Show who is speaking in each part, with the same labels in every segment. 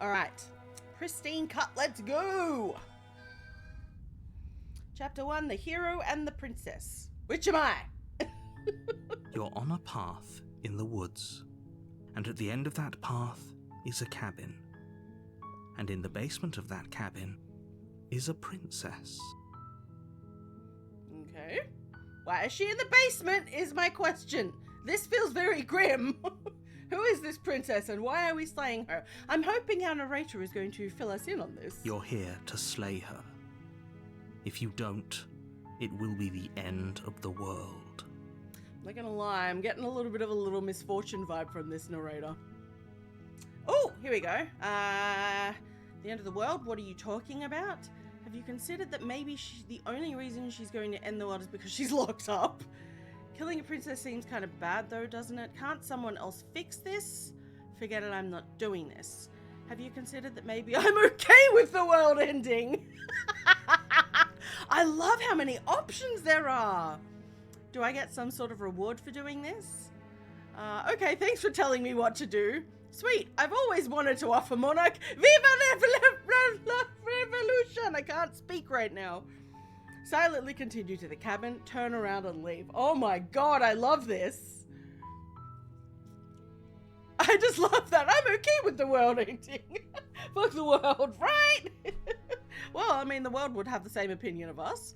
Speaker 1: All right. Pristine cut, let's go. Chapter 1, The Hero and the Princess. Which am I?
Speaker 2: You're on a path in the woods, and at the end of that path is a cabin. And in the basement of that cabin is a princess.
Speaker 1: Okay. Why is she in the basement is my question. This feels very grim. Who is this princess and why are we slaying her? I'm hoping our narrator is going to fill us in on this.
Speaker 2: You're here to slay her. If you don't, it will be the end of the world.
Speaker 1: I'm not gonna lie, I'm getting a little bit of a little misfortune vibe from this narrator. Oh, here we go. The end of the world, what are you talking about? Have you considered that maybe the only reason she's going to end the world is because she's locked up? Killing a princess seems kind of bad though, doesn't it? Can't someone else fix this? Forget it, I'm not doing this. Have you considered that maybe I'm okay with the world ending? I love how many options there are. Do I get some sort of reward for doing this? Okay, thanks for telling me what to do. Sweet, I've always wanted to offer Monarch. Viva la revolution! I can't speak right now. Silently continue to the cabin, turn around and leave. Oh my god, I love this. I just love that. I'm okay with the world ending. Fuck the world, right? Well, I mean, the world would have the same opinion of us.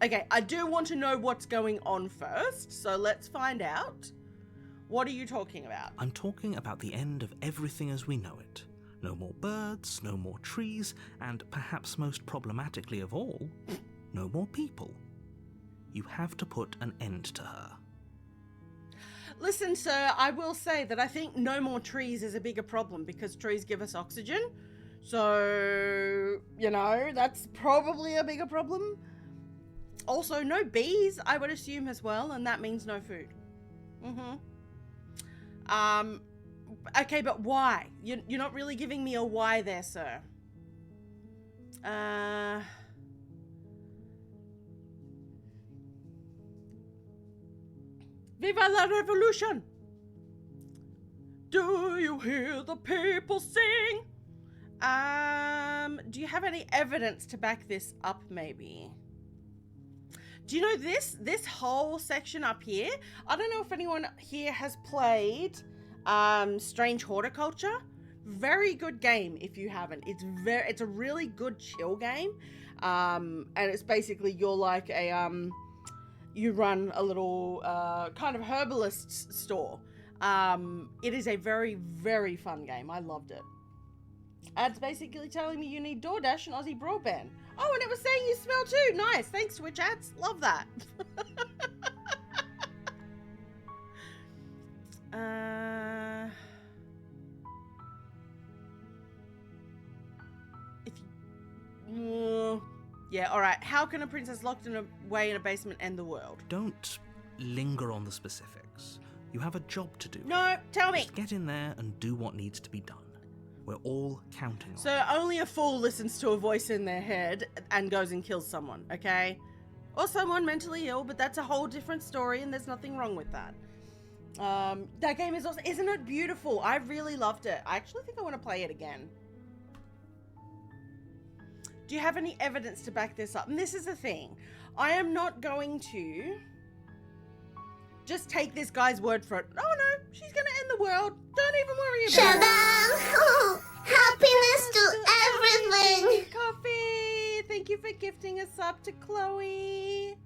Speaker 1: Okay, I do want to know what's going on first, so let's find out. What are you talking about?
Speaker 2: I'm talking about the end of everything as we know it. No more birds, no more trees, and perhaps most problematically of all, no more people. You have to put an end to her.
Speaker 1: Listen, sir, I will say that I think no more trees is a bigger problem because trees give us oxygen. So, you know, that's probably a bigger problem. Also, no bees, I would assume as well, and that means no food. Okay, but why? You're not really giving me a why there, sir. Viva la revolution! Do you hear the people sing? Do you have any evidence to back this up, maybe? Do you know this whole section up here? I don't know if anyone here has played Strange Horticulture. Very good game if you haven't. It's a really good chill game. And it's basically you're like a you run a little kind of herbalist store. It is a very, very fun game. I loved it. Ad's basically telling me you need DoorDash and Aussie broadband. Oh, and it was saying you smell too. Nice. Thanks, Twitch ads. Love that. Yeah, all right. How can a princess locked away in a basement end the world?
Speaker 2: Don't linger on the specifics. You have a job to do.
Speaker 1: No, tell me.
Speaker 2: Just get in there and do what needs to be done. We're all counting on
Speaker 1: So only a fool listens to a voice in their head and goes and kills someone, okay? Or someone mentally ill, but that's a whole different story and there's nothing wrong with that. That game is awesome. Isn't it beautiful? I really loved it. I actually think I want to play it again. Do you have any evidence to back this up? And this is the thing. I am not going to just take this guy's word for it. Oh no, she's going to end the world. Don't even worry about it.
Speaker 3: Happiness to everything!
Speaker 1: Coffee! Thank you for gifting us up to Chloe.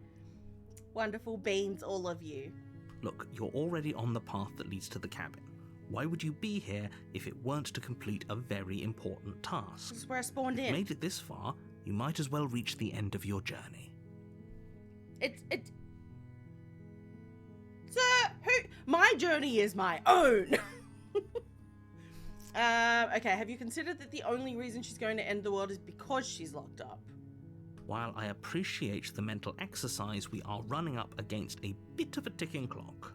Speaker 1: Wonderful beans, all of you.
Speaker 2: Look, you're already on the path that leads to the cabin. Why would you be here if it weren't to complete a very important task?
Speaker 1: This is where I spawned
Speaker 2: If
Speaker 1: in.
Speaker 2: you made it this far, you might as well reach the end of your journey.
Speaker 1: Sir, my journey is my own. Okay, have you considered that the only reason she's going to end the world is because she's locked up?
Speaker 2: While I appreciate the mental exercise, we are running up against a bit of a ticking clock.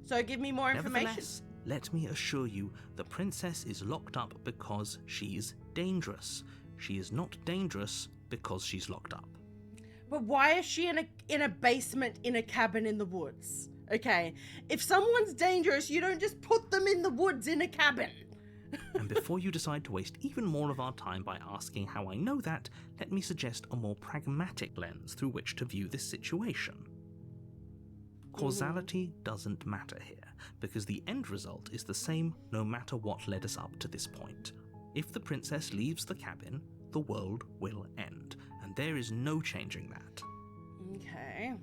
Speaker 1: So give me more information.
Speaker 2: Nevertheless, let me assure you, the princess is locked up because she's dangerous. She is not dangerous because she's locked up.
Speaker 1: But why is she in a basement in a cabin in the woods? Okay? If someone's dangerous, you don't just put them in the woods in a cabin.
Speaker 2: And before you decide to waste even more of our time by asking how I know that, let me suggest a more pragmatic lens through which to view this situation. Causality doesn't matter here, because the end result is the same no matter what led us up to this point. If the princess leaves the cabin, the world will end, and there is no changing that.
Speaker 1: Okay.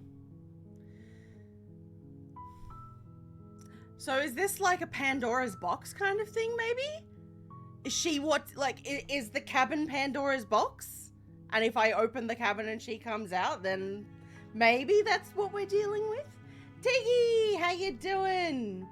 Speaker 1: So is this like a Pandora's box kind of thing, maybe? Is she is the cabin Pandora's box? And if I open the cabin and she comes out, then maybe that's what we're dealing with? Tiggy, how you doing?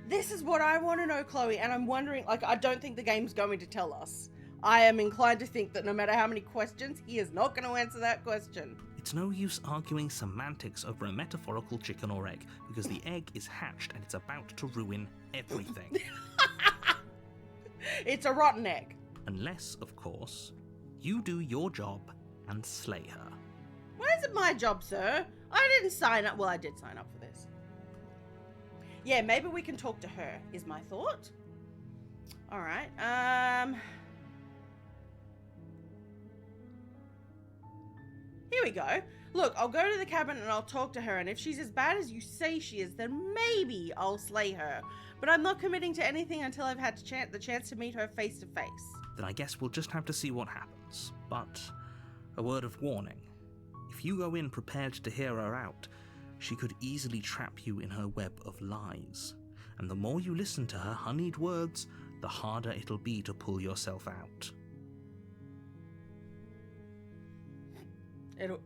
Speaker 1: This is what I want to know, Chloe, and I'm wondering, I don't think the game's going to tell us. I am inclined to think that no matter how many questions, he is not going to answer that question.
Speaker 2: It's no use arguing semantics over a metaphorical chicken or egg, because the egg is hatched and it's about to ruin everything.
Speaker 1: It's a rotten egg.
Speaker 2: Unless, of course, you do your job and slay her.
Speaker 1: Why is it my job, sir? I didn't sign up. Well, I did sign up for this. Yeah, maybe we can talk to her, is my thought. All right. Here we go. Look, I'll go to the cabin and I'll talk to her, and if she's as bad as you say she is, then maybe I'll slay her. But I'm not committing to anything until I've had the chance to meet her face to face.
Speaker 2: Then I guess we'll just have to see what happens. But a word of warning. If you go in prepared to hear her out, she could easily trap you in her web of lies. And the more you listen to her honeyed words, the harder it'll be to pull yourself out.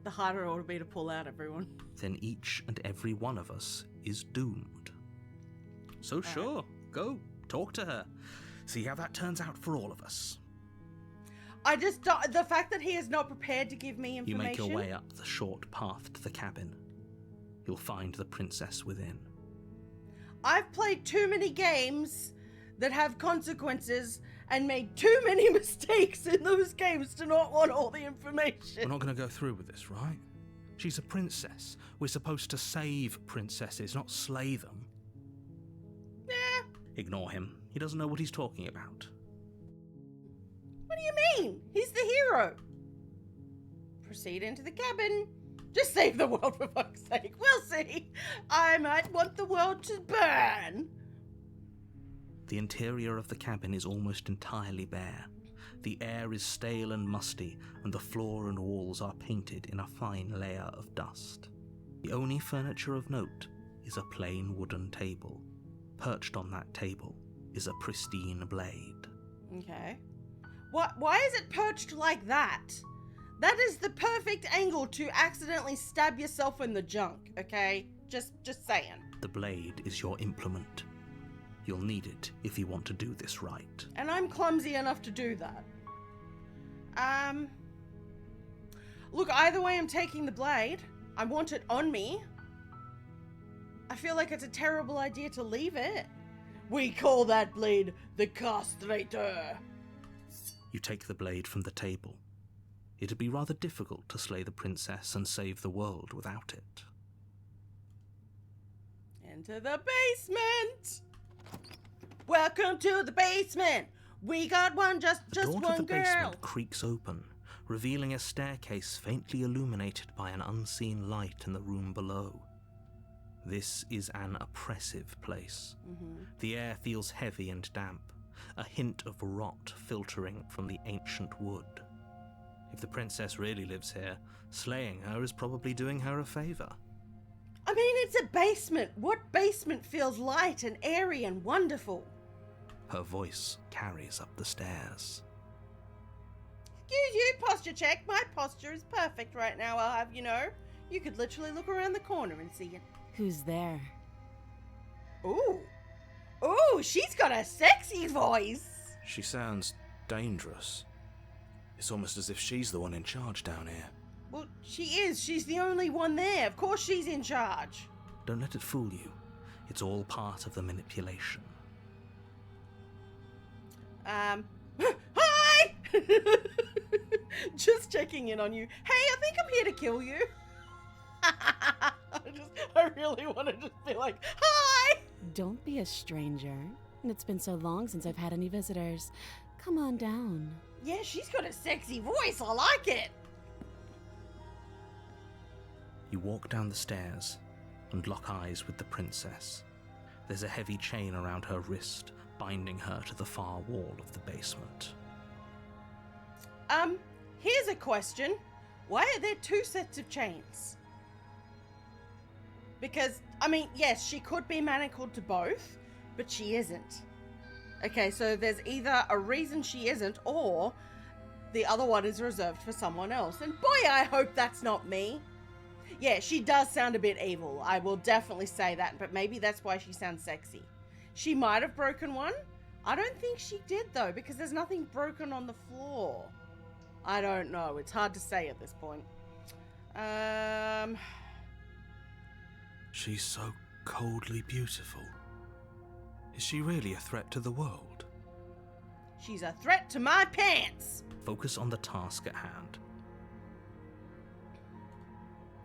Speaker 1: The harder it ought to be to pull out, everyone.
Speaker 2: Then each and every one of us is doomed. So sure, go, talk to her. See how that turns out for all of us.
Speaker 1: I just don't, the fact that he is not prepared to give me information.
Speaker 2: You make your way up the short path to the cabin. You'll find the princess within.
Speaker 1: I've played too many games that have consequences and made too many mistakes in those games to not want all the information.
Speaker 2: We're not going to go through with this, right? She's a princess. We're supposed to save princesses, not slay them.
Speaker 1: Yeah.
Speaker 2: Ignore him. He doesn't know what he's talking about.
Speaker 1: What do you mean? He's the hero. Proceed into the cabin. Just save the world, for fuck's sake. We'll see. I might want the world to burn.
Speaker 2: The interior of the cabin is almost entirely bare. The air is stale and musty, and the floor and walls are painted in a fine layer of dust. The only furniture of note is a plain wooden table. Perched on that table is a pristine blade.
Speaker 1: Okay. Why is it perched like that? That is the perfect angle to accidentally stab yourself in the junk, okay? Just saying.
Speaker 2: The blade is your implement. You'll need it if you want to do this right.
Speaker 1: And I'm clumsy enough to do that. Look, either way I'm taking the blade. I want it on me. I feel like it's a terrible idea to leave it. We call that blade the castrator.
Speaker 2: You take the blade from the table. It'd be rather difficult to slay the princess and save the world without it.
Speaker 1: Into the basement. Welcome to the basement. We got one, just
Speaker 2: The door
Speaker 1: one
Speaker 2: to the
Speaker 1: girl.
Speaker 2: basement creaks open, revealing a staircase faintly illuminated by an unseen light in the room below. This is an oppressive place. The air feels heavy and damp, a hint of rot filtering from the ancient wood. If the princess really lives here, slaying her is probably doing her a favor.
Speaker 1: I mean, it's a basement. What basement feels light and airy and wonderful?
Speaker 2: Her voice carries up the stairs.
Speaker 1: Excuse you, posture check. My posture is perfect right now, I'll have you know. You could literally look around the corner and see it.
Speaker 4: Who's there?
Speaker 1: Ooh. Ooh, she's got a sexy voice.
Speaker 5: She sounds dangerous. It's almost as if she's the one in charge down here.
Speaker 1: Well, she is. She's the only one there. Of course she's in charge.
Speaker 2: Don't let it fool you. It's all part of the manipulation.
Speaker 1: Hi! Just checking in on you. Hey, I think I'm here to kill you. I really want to just be like, hi!
Speaker 4: Don't be a stranger. It's been so long since I've had any visitors. Come on down.
Speaker 1: Yeah, she's got a sexy voice. I like it.
Speaker 2: You walk down the stairs and lock eyes with the princess. There's a heavy chain around her wrist, binding her to the far wall of the basement.
Speaker 1: Here's a question. Why are there two sets of chains? Because, I mean, yes, she could be manacled to both, but she isn't. Okay, so there's either a reason she isn't, or the other one is reserved for someone else. And boy, I hope that's not me. Yeah, she does sound a bit evil. I will definitely say that, but maybe that's why she sounds sexy. She might have broken one. I don't think she did, though, because there's nothing broken on the floor. I don't know. It's hard to say at this point.
Speaker 5: She's so coldly beautiful. Is she really a threat to the world?
Speaker 1: She's a threat to my pants.
Speaker 2: Focus on the task at hand.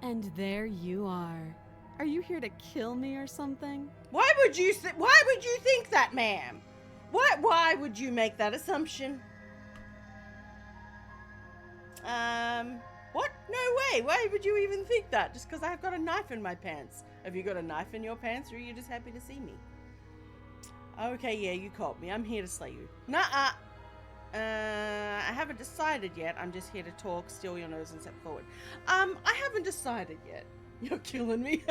Speaker 4: And there you are. Are you here to kill me or something?
Speaker 1: Why would you think that, ma'am? Why would you make that assumption? What? No way. Why would you even think that? Just because I've got a knife in my pants. Have you got a knife in your pants, or are you just happy to see me? Okay, yeah, you caught me. I'm here to slay you. Nuh-uh. I haven't decided yet. I'm just here to talk, steal your nose, and step forward. I haven't decided yet. You're killing me.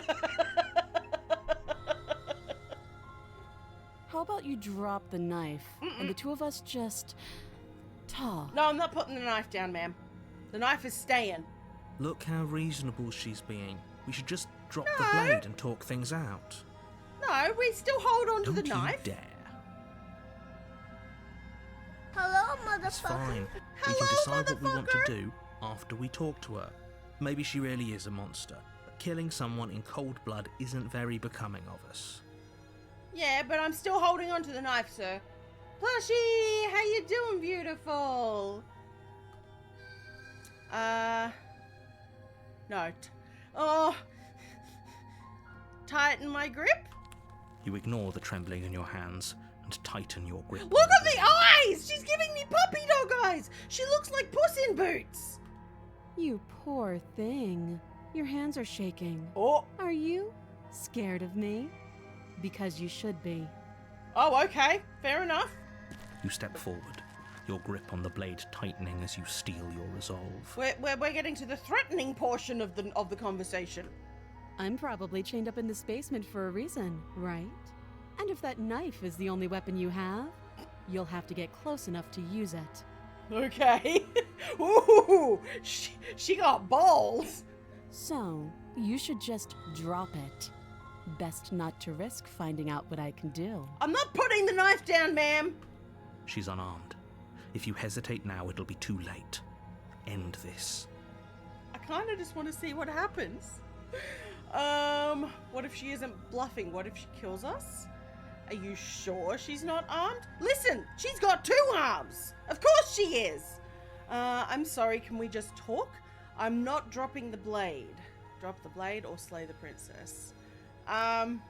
Speaker 4: How about you drop the knife and the two of us just talk?
Speaker 1: No, I'm not putting the knife down, ma'am. The knife is staying.
Speaker 2: Look how reasonable she's being. We should just drop
Speaker 1: No.
Speaker 2: the blade and talk things out.
Speaker 1: No, we still hold on to
Speaker 2: Don't
Speaker 1: the
Speaker 2: you
Speaker 1: knife.
Speaker 2: dare.
Speaker 3: Hello,
Speaker 2: It's
Speaker 3: motherfucker.
Speaker 2: fine. We
Speaker 1: Hello,
Speaker 2: can decide what we want to
Speaker 1: motherfucker.
Speaker 2: do after we talk to her. Maybe she really is a monster, but killing someone in cold blood isn't very becoming of us.
Speaker 1: Yeah, but I'm still holding on to the knife, sir. Plushie, how you doing, beautiful? No. Tighten my grip.
Speaker 2: You ignore the trembling in your hands and tighten your grip.
Speaker 1: Look at the eyes! She's giving me puppy dog eyes! She looks like Puss in Boots!
Speaker 4: You poor thing. Your hands are shaking.
Speaker 1: Oh,
Speaker 4: Are you scared of me? Because you should be.
Speaker 1: Okay. Fair enough.
Speaker 2: You step forward, your grip on the blade tightening as you steel your resolve.
Speaker 1: We're getting to the threatening portion of the conversation.
Speaker 4: I'm probably chained up in this basement for a reason, right? And if that knife is the only weapon you have, you'll have to get close enough to use it.
Speaker 1: Okay. Ooh, she got balls.
Speaker 4: So, you should just drop it. Best not to risk finding out what I can do.
Speaker 1: I'm not putting the knife down, ma'am.
Speaker 2: She's unarmed. If you hesitate now, it'll be too late. End this.
Speaker 1: I kind of just want to see what happens. What if she isn't bluffing? What if she kills us? Are you sure she's not armed? Listen, she's got 2 arms. Of course she is. I'm sorry, can we just talk? I'm not dropping the blade. Drop the blade or slay the princess. I'm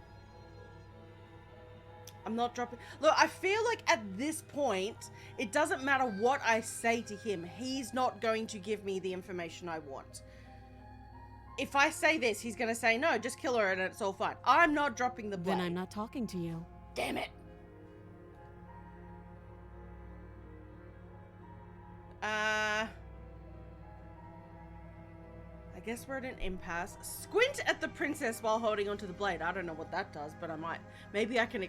Speaker 1: not dropping. Look, I feel like at this point, it doesn't matter what I say to him. He's not going to give me the information I want. If I say this, he's going to say, no, just kill her and it's all fine. I'm not dropping the blade.
Speaker 4: Then I'm not talking to you.
Speaker 1: Damn it. I guess we're at an impasse. Squint at the princess while holding onto the blade. I don't know what that does, but I might. Maybe I can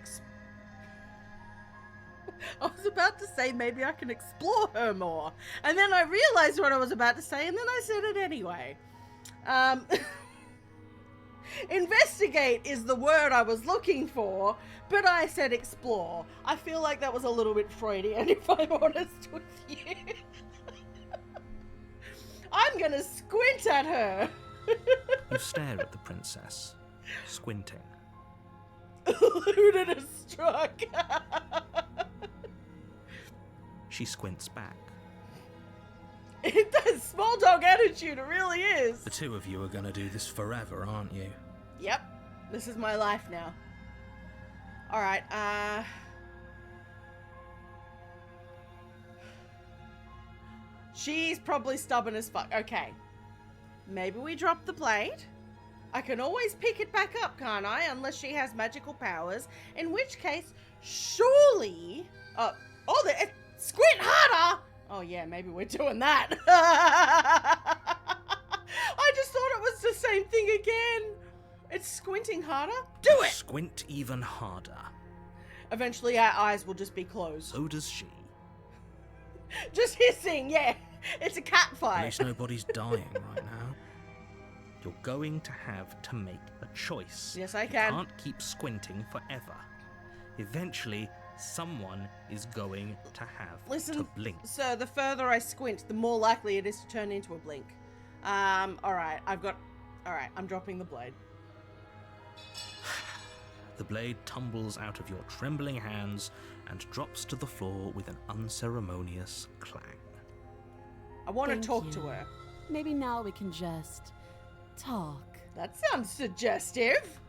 Speaker 1: I was about to say maybe I can explore her more. And then I realized what I was about to say, and then I said it anyway. Investigate is the word I was looking for, but I said explore. I feel like that was a little bit Freudian, if I'm honest with you. I'm gonna squint at her.
Speaker 2: You stare at the princess, squinting.
Speaker 1: Who did it struck?
Speaker 2: She squints back.
Speaker 1: It does small dog attitude, it really is.
Speaker 5: The two of you are gonna do this forever, aren't you?
Speaker 1: Yep. This is my life now. Alright, she's probably stubborn as fuck. Okay. Maybe we drop the blade. I can always pick it back up, can't I? Unless she has magical powers. In which case, surely... squint harder! Oh yeah, maybe we're doing that. I just thought it was the same thing again. It's squinting harder. Do it!
Speaker 2: Squint even harder.
Speaker 1: Eventually our eyes will just be closed.
Speaker 2: So does she.
Speaker 1: Just hissing, yeah. It's a cat
Speaker 2: At
Speaker 1: fight.
Speaker 2: least nobody's dying right now. You're going to have to make a choice.
Speaker 1: Yes, I
Speaker 2: You
Speaker 1: can.
Speaker 2: can't keep squinting forever. Eventually, someone is going to have
Speaker 1: Listen,
Speaker 2: to blink.
Speaker 1: so the further I squint, the more likely it is to turn into a blink. Alright, I'm dropping the blade.
Speaker 2: The blade tumbles out of your trembling hands and drops to the floor with an unceremonious clang.
Speaker 1: I want to
Speaker 4: Thank
Speaker 1: talk
Speaker 4: you.
Speaker 1: to her.
Speaker 4: Maybe now we can just talk.
Speaker 1: That sounds suggestive.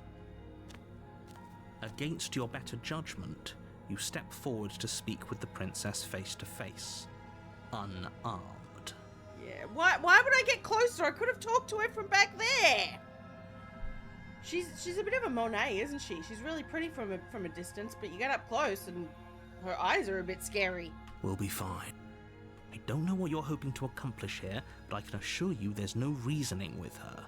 Speaker 2: Against your better judgment, you step forward to speak with the princess face to face, unarmed.
Speaker 1: Yeah, why would I get closer? I could have talked to her from back there. She's a bit of a Monet, isn't she? She's really pretty from a distance, but you get up close and her eyes are a bit scary.
Speaker 2: We'll be fine. I don't know what you're hoping to accomplish here, but I can assure you there's no reasoning with her.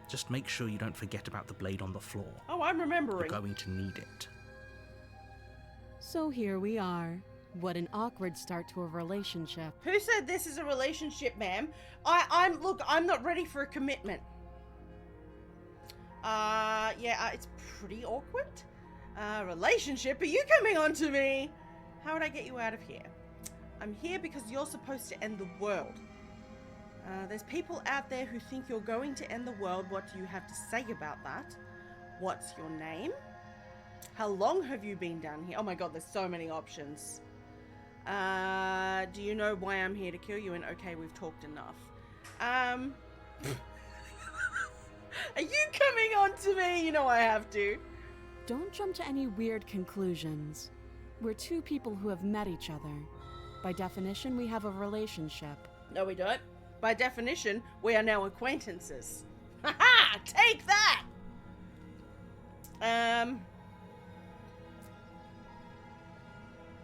Speaker 2: Just make sure you don't forget about the blade on the floor.
Speaker 1: Oh, I'm
Speaker 2: You're
Speaker 1: remembering.
Speaker 2: going to need it.
Speaker 4: So here we are. What an awkward start to a relationship.
Speaker 1: Who said this is a relationship, ma'am? I'm not ready for a commitment. It's pretty awkward. Relationship? Are you coming on to me? How would I get you out of here? I'm here because you're supposed to end the world. There's people out there who think you're going to end the world. What do you have to say about that? What's your name? How long have you been down here? Oh my god, there's so many options. Do you know why I'm here to kill you? And okay, we've talked enough. Are you coming on to me? You know I have to.
Speaker 4: Don't jump to any weird conclusions. We're two people who have met each other. By definition, we have a relationship.
Speaker 1: No, we don't. By definition, we are now acquaintances. Haha! Take that!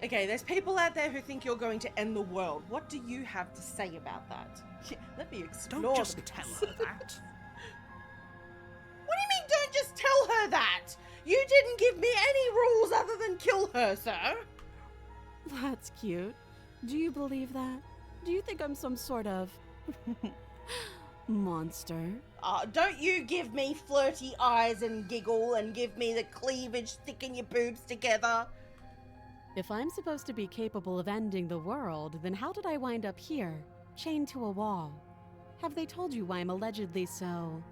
Speaker 1: Okay, there's people out there who think you're going to end the world. What do you have to say about that? Let me explore.
Speaker 2: Don't just
Speaker 1: the
Speaker 2: tell
Speaker 1: person.
Speaker 2: her that.
Speaker 1: What do you mean, don't just tell her that? You didn't give me any rules other than kill her, sir.
Speaker 4: That's cute. Do you believe that? Do you think I'm some sort of monster?
Speaker 1: Don't you give me flirty eyes and giggle and give me the cleavage sticking your boobs together.
Speaker 4: If I'm supposed to be capable of ending the world, then how did I wind up here, chained to a wall? Have they told you why I'm allegedly so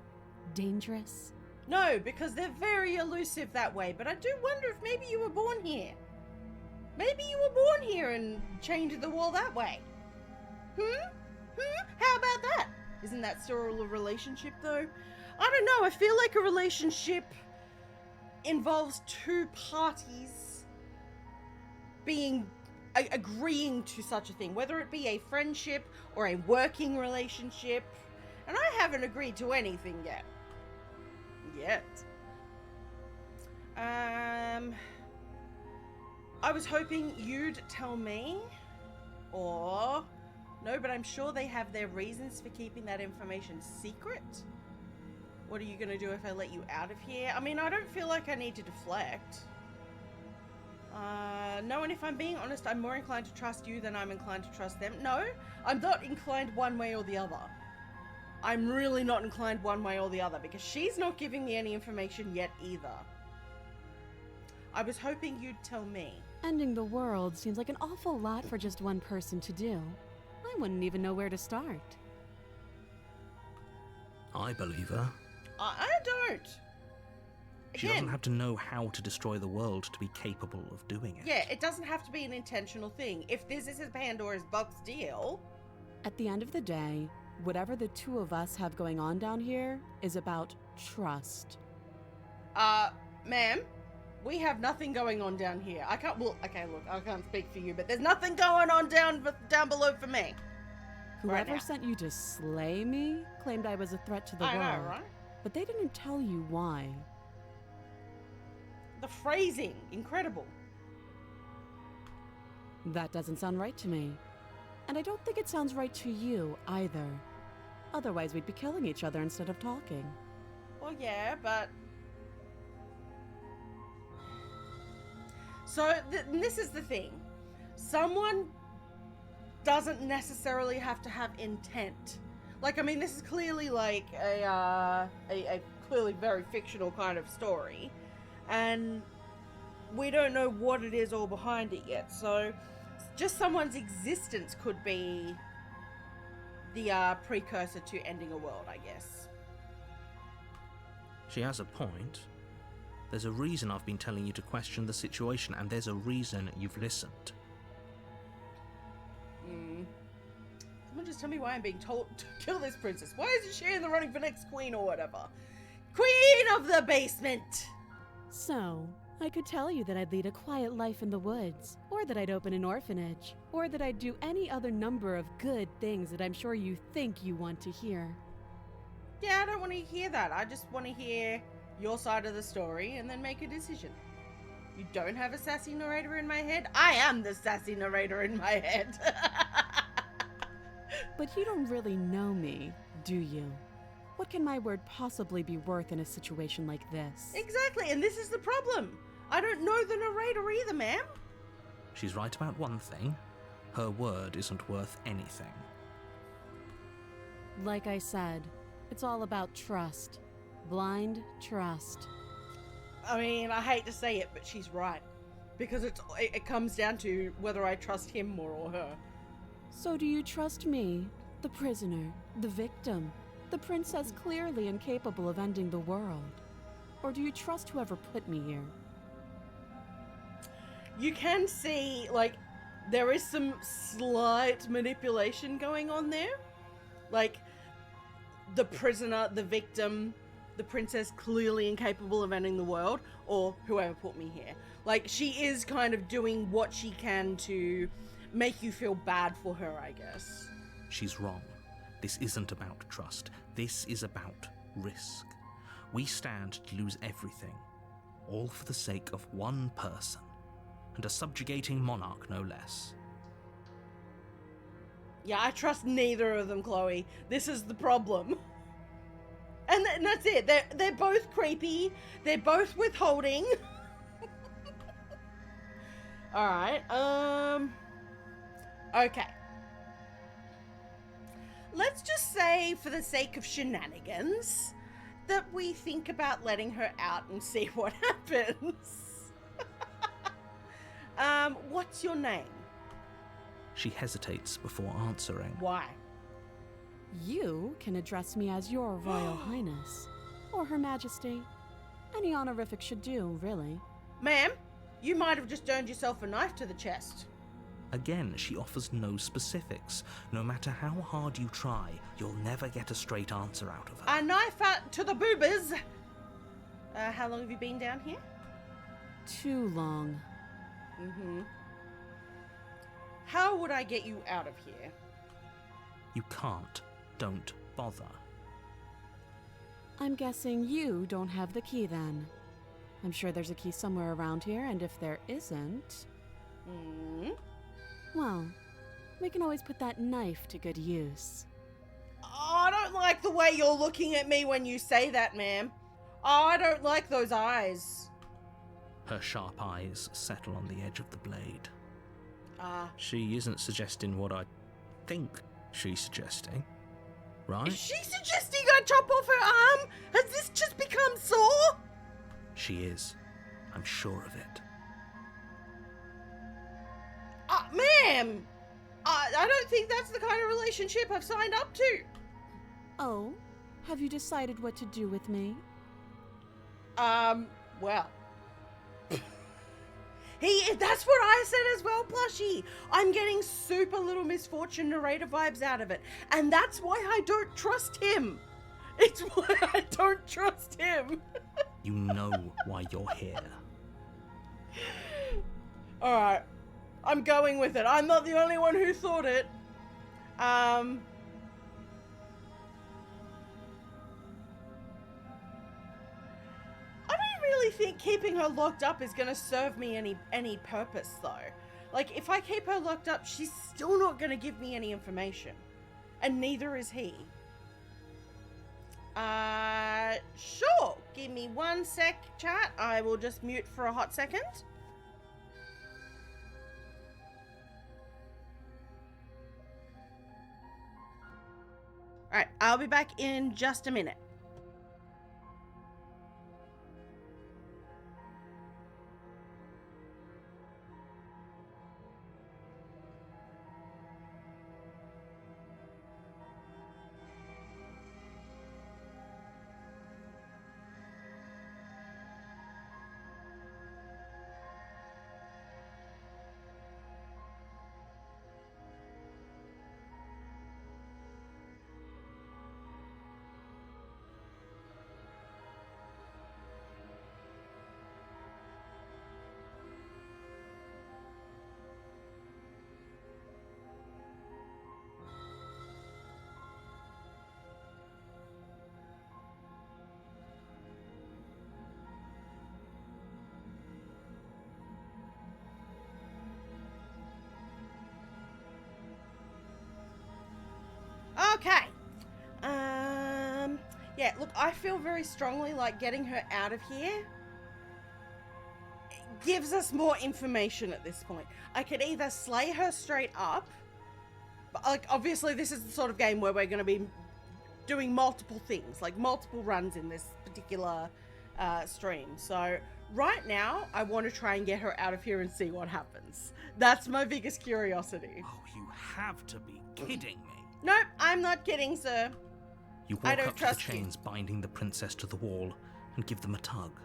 Speaker 4: dangerous?
Speaker 1: No, because they're very elusive that way, but I do wonder if maybe you were born here. Maybe you were born here and chained to the wall that way. How about that? Isn't that still a relationship, though? I don't know, I feel like a relationship involves two parties agreeing to such a thing, whether it be a friendship or a working relationship, and I haven't agreed to anything yet. I was hoping you'd tell me, or no, but I'm sure they have their reasons for keeping that information secret. What are you gonna do if I let you out of here? I mean, I don't feel like I need to deflect. No, and if I'm being honest, I'm more inclined to trust you than I'm inclined to trust them. No, I'm not inclined one way or the other. I'm really not inclined one way or the other because she's not giving me any information yet either. I was hoping you'd tell me.
Speaker 4: Ending the world seems like an awful lot for just one person to do. I wouldn't even know where to start.
Speaker 2: I believe her.
Speaker 1: I don't.
Speaker 2: She doesn't have to know how to destroy the world to be capable of doing it.
Speaker 1: Yeah, it doesn't have to be an intentional thing. If this is a Pandora's box deal...
Speaker 4: At the end of the day, Whatever the two of us have going on down here is about trust.
Speaker 1: Ma'am, we have nothing going on down here. I can't, well, okay, look, I can't speak for you, but there's nothing going on down below for me.
Speaker 4: Whoever
Speaker 1: now.
Speaker 4: sent you to slay me claimed I was a threat to the
Speaker 1: I
Speaker 4: world.
Speaker 1: know, right?
Speaker 4: But they didn't tell you why.
Speaker 1: The phrasing, incredible.
Speaker 4: That doesn't sound right to me. And I don't think it sounds right to you either. Otherwise, we'd be killing each other instead of talking.
Speaker 1: Well, yeah, but... So, this is the thing. Someone doesn't necessarily have to have intent. Like, I mean, this is clearly like a clearly very fictional kind of story. And we don't know what it is all behind it yet. So, just someone's existence could be the precursor to ending a world, I guess.
Speaker 2: She has a point. There's a reason I've been telling you to question the situation, and there's a reason you've listened.
Speaker 1: Someone just tell me why I'm being told to kill this princess. Why isn't she in the running for next queen or whatever? Queen of the basement!
Speaker 4: So, I could tell you that I'd lead a quiet life in the woods, or that I'd open an orphanage, or that I'd do any other number of good things that I'm sure you think you want to hear.
Speaker 1: Yeah, I don't want to hear that. I just want to hear your side of the story and then make a decision. You don't have a sassy narrator in my head? I am the sassy narrator in my head.
Speaker 4: But you don't really know me, do you? What can my word possibly be worth in a situation like this?
Speaker 1: Exactly, and this is the problem. I don't know the narrator either, ma'am.
Speaker 2: She's right about one thing. Her word isn't worth anything.
Speaker 4: Like I said, it's all about trust. Blind trust.
Speaker 1: I mean, I hate to say it, but she's right. Because it comes down to whether I trust him more or her.
Speaker 4: So do you trust me, the prisoner, the victim, the princess clearly incapable of ending the world? Or do you trust whoever put me here?
Speaker 1: You can see, like, there is some slight manipulation going on there. Like, the prisoner, the victim, the princess clearly incapable of ending the world, or whoever put me here. Like, she is kind of doing what she can to make you feel bad for her, I guess.
Speaker 2: She's wrong. This isn't about trust. This is about risk. We stand to lose everything, all for the sake of one person, and a subjugating monarch no less.
Speaker 1: Yeah, I trust neither of them, Chloe. This is the problem. And that's it. They're both creepy. They're both withholding. Alright, okay. Let's just say, for the sake of shenanigans, that we think about letting her out and see what happens. What's your name?
Speaker 2: She hesitates before answering.
Speaker 1: Why?
Speaker 4: You can address me as your Royal Highness, or Her Majesty. Any honorific should do, really.
Speaker 1: Ma'am, you might have just earned yourself a knife to the chest.
Speaker 2: Again, she offers no specifics. No matter how hard you try, you'll never get a straight answer out of her.
Speaker 1: A knife out to the boobers. How long have you been down here?
Speaker 4: Too long.
Speaker 1: How would I get you out of here?
Speaker 2: You can't. Don't bother.
Speaker 4: I'm guessing you don't have the key then. I'm sure there's a key somewhere around here, and if there isn't, well, we can always put that knife to good use.
Speaker 1: Oh, I don't like the way you're looking at me when you say that, ma'am. Oh, I don't like those eyes.
Speaker 2: Her sharp eyes settle on the edge of the blade.
Speaker 1: Ah.
Speaker 2: She isn't suggesting what I think she's suggesting, right?
Speaker 1: Is she suggesting I chop off her arm? Has this just become sore?
Speaker 2: She is. I'm sure of it.
Speaker 1: Ma'am! I don't think that's the kind of relationship I've signed up to.
Speaker 4: Oh, have you decided what to do with me?
Speaker 1: Well. That's what I said as well, Plushie. I'm getting super Little Misfortune narrator vibes out of it. And that's why I don't trust him. It's why I don't trust him.
Speaker 2: You know why you're here.
Speaker 1: Alright. I'm going with it. I'm not the only one who thought it. I don't really think keeping her locked up is going to serve me any purpose, though. Like, if I keep her locked up, she's still not going to give me any information. And neither is he. Sure. Give me 1 sec, chat. I will just mute for a hot second. Alright, I'll be back in just a minute. Okay. Yeah, look, I feel very strongly like getting her out of here gives us more information at this point. I could either slay her straight up, but like obviously this is the sort of game where we're going to be doing multiple things, like multiple runs in this particular stream. So right now, I want to try and get her out of here and see what happens. That's my biggest curiosity.
Speaker 2: Oh, you have to be kidding me.
Speaker 1: Nope, I'm not kidding, sir.
Speaker 2: You
Speaker 1: I
Speaker 2: walk
Speaker 1: don't
Speaker 2: up to the
Speaker 1: trust you.
Speaker 2: chains binding the princess to the wall and give them a tug.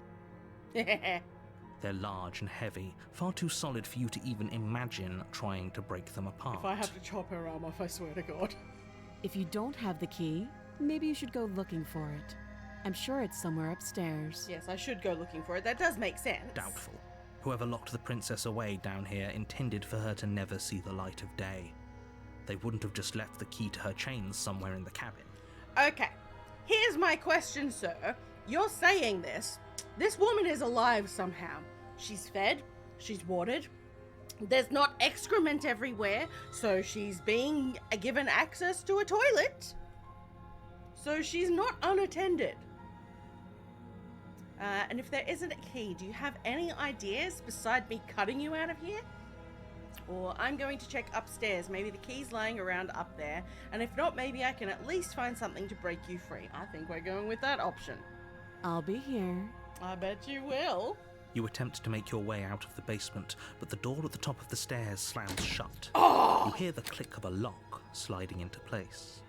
Speaker 2: They're large and heavy, far too solid for you to even imagine trying to break them apart.
Speaker 1: If I have to chop her arm off, I swear to God.
Speaker 4: If you don't have the key, maybe you should go looking for it. I'm sure it's somewhere upstairs.
Speaker 1: Yes, I should go looking for it. That does make sense.
Speaker 2: Doubtful. Whoever locked the princess away down here intended for her to never see the light of day. They wouldn't have just left the key to her chains somewhere in the cabin.
Speaker 1: Okay, here's my question, sir. You're saying this. This woman is alive somehow. She's fed, she's watered, there's not excrement everywhere, so she's being given access to a toilet. So she's not unattended. And if there isn't a key, do you have any ideas beside me cutting you out of here? Or I'm going to check upstairs. Maybe the key's lying around up there. And if not, maybe I can at least find something to break you free. I think we're going with that option.
Speaker 4: I'll be here.
Speaker 1: I bet you will.
Speaker 2: You attempt to make your way out of the basement, but the door at the top of the stairs slams shut.
Speaker 1: Oh!
Speaker 2: You hear the click of a lock sliding into place.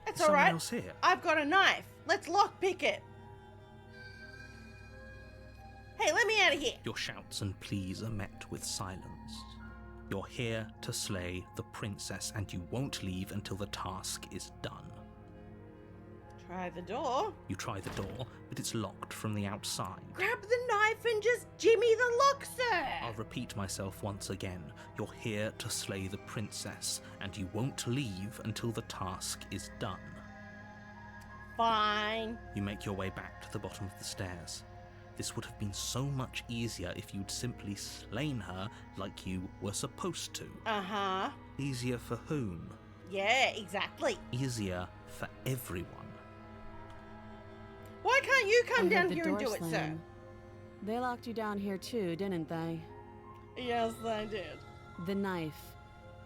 Speaker 1: That's
Speaker 2: Is someone
Speaker 1: alright.
Speaker 2: else here?
Speaker 1: I've got a knife. Let's lockpick it. Hey, let me out of here.
Speaker 2: Your shouts and pleas are met with silence. You're here to slay the princess, and you won't leave until the task is done.
Speaker 1: Try the door.
Speaker 2: You try the door, but it's locked from the outside.
Speaker 1: Grab the knife and just jimmy the lock, sir.
Speaker 2: I'll repeat myself once again. You're here to slay the princess, and you won't leave until the task is done.
Speaker 1: Fine.
Speaker 2: You make your way back to the bottom of the stairs. This would have been so much easier if you'd simply slain her like you were supposed to.
Speaker 1: Uh-huh.
Speaker 2: Easier for whom?
Speaker 1: Yeah, exactly.
Speaker 2: Easier for everyone.
Speaker 1: Why can't you
Speaker 4: I
Speaker 1: come
Speaker 4: heard
Speaker 1: down
Speaker 4: the
Speaker 1: here and
Speaker 4: door
Speaker 1: do it, sir?
Speaker 4: slam. They locked you down here too, didn't they?
Speaker 1: Yes, I did.
Speaker 4: The knife.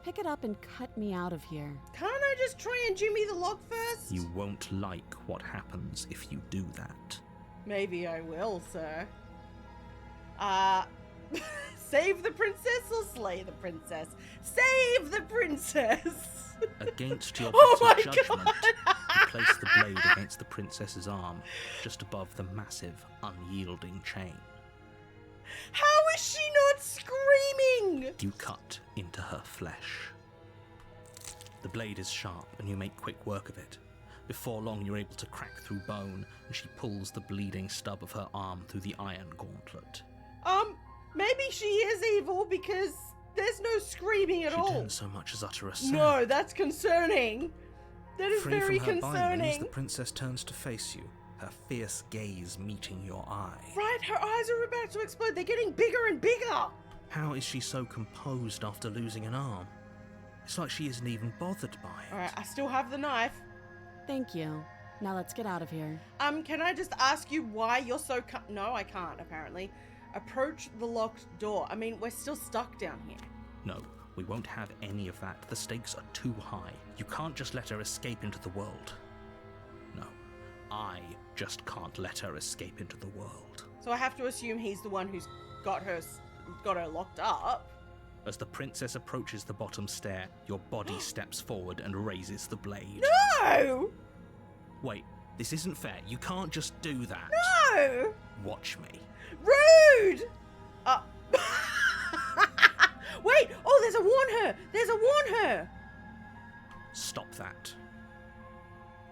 Speaker 4: Pick it up and cut me out of here.
Speaker 1: Can't I just try and jimmy the lock first?
Speaker 2: You won't like what happens if you do that.
Speaker 1: Maybe I will, sir. Save the princess or slay the princess? Save the princess!
Speaker 2: Against your
Speaker 1: Oh
Speaker 2: better
Speaker 1: my
Speaker 2: judgment,
Speaker 1: God!
Speaker 2: you place the blade against the princess's arm, just above the massive, unyielding chain.
Speaker 1: How is she not
Speaker 2: You cut into her flesh. The blade is sharp and you make quick work of it. Before long, you're able to crack through bone, and she pulls the bleeding stub of her arm through the iron gauntlet.
Speaker 1: Maybe she is evil because there's no screaming at
Speaker 2: She
Speaker 1: all.
Speaker 2: didn't so much as utter a sound.
Speaker 1: No, that's concerning. That is
Speaker 2: Free
Speaker 1: very
Speaker 2: from her bindings,
Speaker 1: concerning.
Speaker 2: the princess turns to face you, her fierce gaze meeting your eye.
Speaker 1: Right, her eyes are about to explode. They're getting bigger and bigger.
Speaker 2: How is she so composed after losing an arm? It's like she isn't even bothered by it.
Speaker 1: Alright, I still have the knife.
Speaker 4: Thank you. Now let's get out of here.
Speaker 1: Can I just ask you why you're so No, I can't, apparently. Approach the locked door. I mean, we're still stuck down here.
Speaker 2: No, we won't have any of that. The stakes are too high. You can't just let her escape into the world. No, I just can't let her escape into the world.
Speaker 1: So I have to assume he's the one who's got her locked up.
Speaker 2: As the princess approaches the bottom stair, your body steps forward and raises the blade.
Speaker 1: No!
Speaker 2: Wait, this isn't fair. You can't just do that.
Speaker 1: No!
Speaker 2: Watch me.
Speaker 1: Rude! Wait! Oh, there's a warn her! There's a warn her!
Speaker 2: Stop that.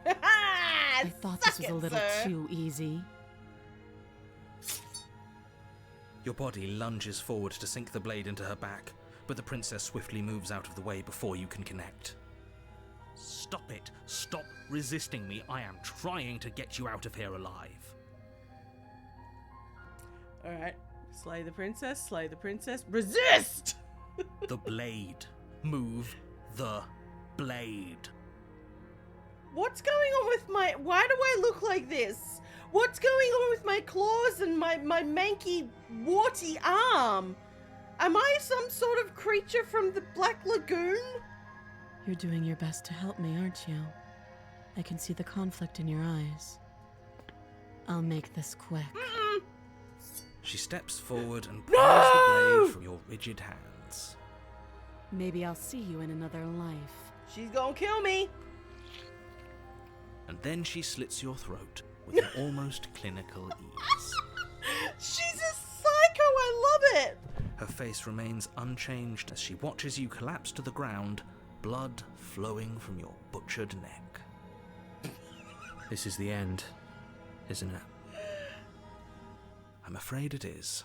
Speaker 4: I thought this was a little
Speaker 1: sir.
Speaker 4: too easy.
Speaker 2: Your body lunges forward to sink the blade into her back, but the princess swiftly moves out of the way before you can connect. Stop it! Stop resisting me! I am trying to get you out of here alive.
Speaker 1: Alright. Slay the princess, slay the princess. Resist!
Speaker 2: The blade. Move the blade.
Speaker 1: What's going on with my... Why do I look like this? What's going on with my claws and my manky, warty arm? Am I some sort of creature from the Black Lagoon?
Speaker 4: You're doing your best to help me, aren't you? I can see the conflict in your eyes. I'll make this quick.
Speaker 2: She steps forward and pulls
Speaker 1: No!
Speaker 2: the blade from your rigid hands.
Speaker 4: Maybe I'll see you in another life.
Speaker 1: She's gonna kill me.
Speaker 2: And then she slits your throat with an almost clinical ease.
Speaker 1: She's a psycho, I love it.
Speaker 2: Her face remains unchanged as she watches you collapse to the ground, blood flowing from your butchered neck. This is the end, isn't it? I'm afraid it is.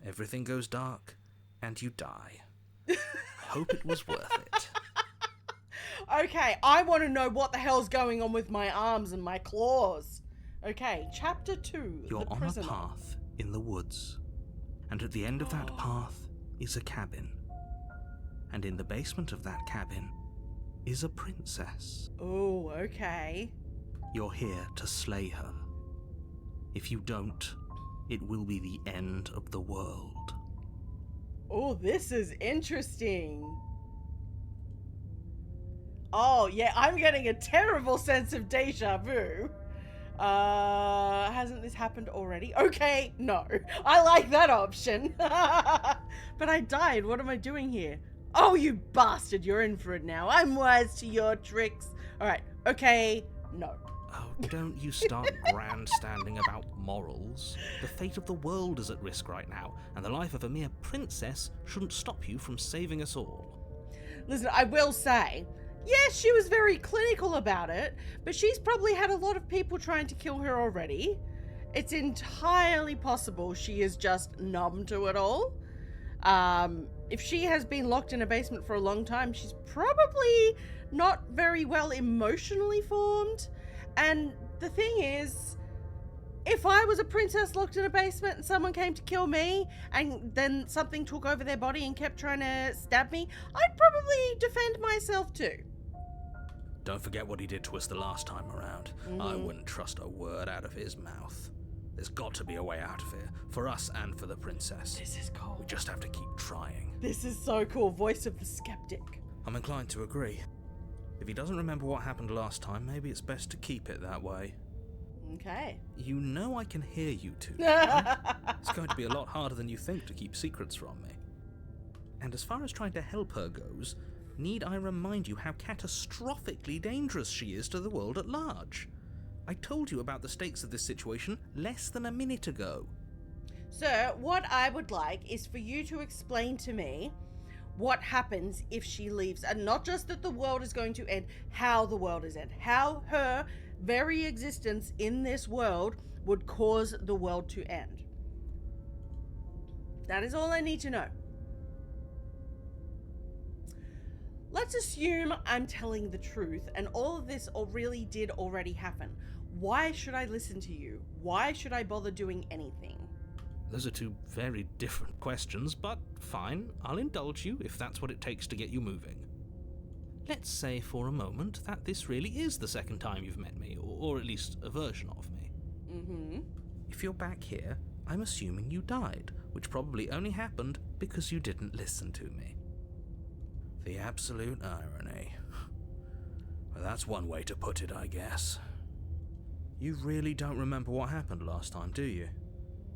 Speaker 2: Everything goes dark, and you die. I hope it was worth it.
Speaker 1: Okay, I want to know what the hell's going on with my arms and my claws. Okay, chapter 2.
Speaker 2: You're
Speaker 1: the
Speaker 2: on
Speaker 1: prisoner.
Speaker 2: a path in the woods, and at the end of that path is a cabin. And in the basement of that cabin is a princess.
Speaker 1: Oh, okay.
Speaker 2: You're here to slay her. If you don't, it will be the end of the world.
Speaker 1: Oh, this is interesting. Oh, yeah, I'm getting a terrible sense of deja vu. Hasn't this happened already? Okay, no. I like that option. But I died. What am I doing here? Oh, you bastard. You're in for it now. I'm wise to your tricks. All right. Okay, no.
Speaker 2: Oh, don't you start grandstanding about morals. The fate of the world is at risk right now, and the life of a mere princess shouldn't stop you from saving us all.
Speaker 1: Listen, I will say, yes, she was very clinical about it, but she's probably had a lot of people trying to kill her already. It's entirely possible she is just numb to it all. If she has been locked in a basement for a long time, she's probably not very well emotionally formed. And the thing is, if I was a princess locked in a basement and someone came to kill me and then something took over their body and kept trying to stab me, I'd probably defend myself too.
Speaker 2: Don't forget what he did to us the last time around. I wouldn't trust a word out of his mouth. There's got to be a way out of here, for us and for the princess.
Speaker 1: This is cool.
Speaker 2: We just have to keep trying.
Speaker 1: This is so cool. Voice of the skeptic.
Speaker 2: I'm inclined to agree. If he doesn't remember what happened last time, maybe it's best to keep it that way.
Speaker 1: Okay.
Speaker 2: You know I can hear you two. Right? It's going to be a lot harder than you think to keep secrets from me. And as far as trying to help her goes, need I remind you how catastrophically dangerous she is to the world at large? I told you about the stakes of this situation less than a minute ago.
Speaker 1: Sir, what I would like is for you to explain to me what happens if she leaves. And not just that the world is going to end, how the world is end. How her very existence in this world would cause the world to end. That is all I need to know. Let's assume I'm telling the truth and all of this really did already happen. Why should I listen to you? Why should I bother doing anything?
Speaker 2: Those are two very different questions, but fine, I'll indulge you if that's what it takes to get you moving. Let's say for a moment that this really is the second time you've met me, or at least a version of me.
Speaker 1: Mm-hmm.
Speaker 2: If you're back here, I'm assuming you died, which probably only happened because you didn't listen to me.
Speaker 5: The absolute irony. Well, that's one way to put it, I guess. You really don't remember what happened last time, do you?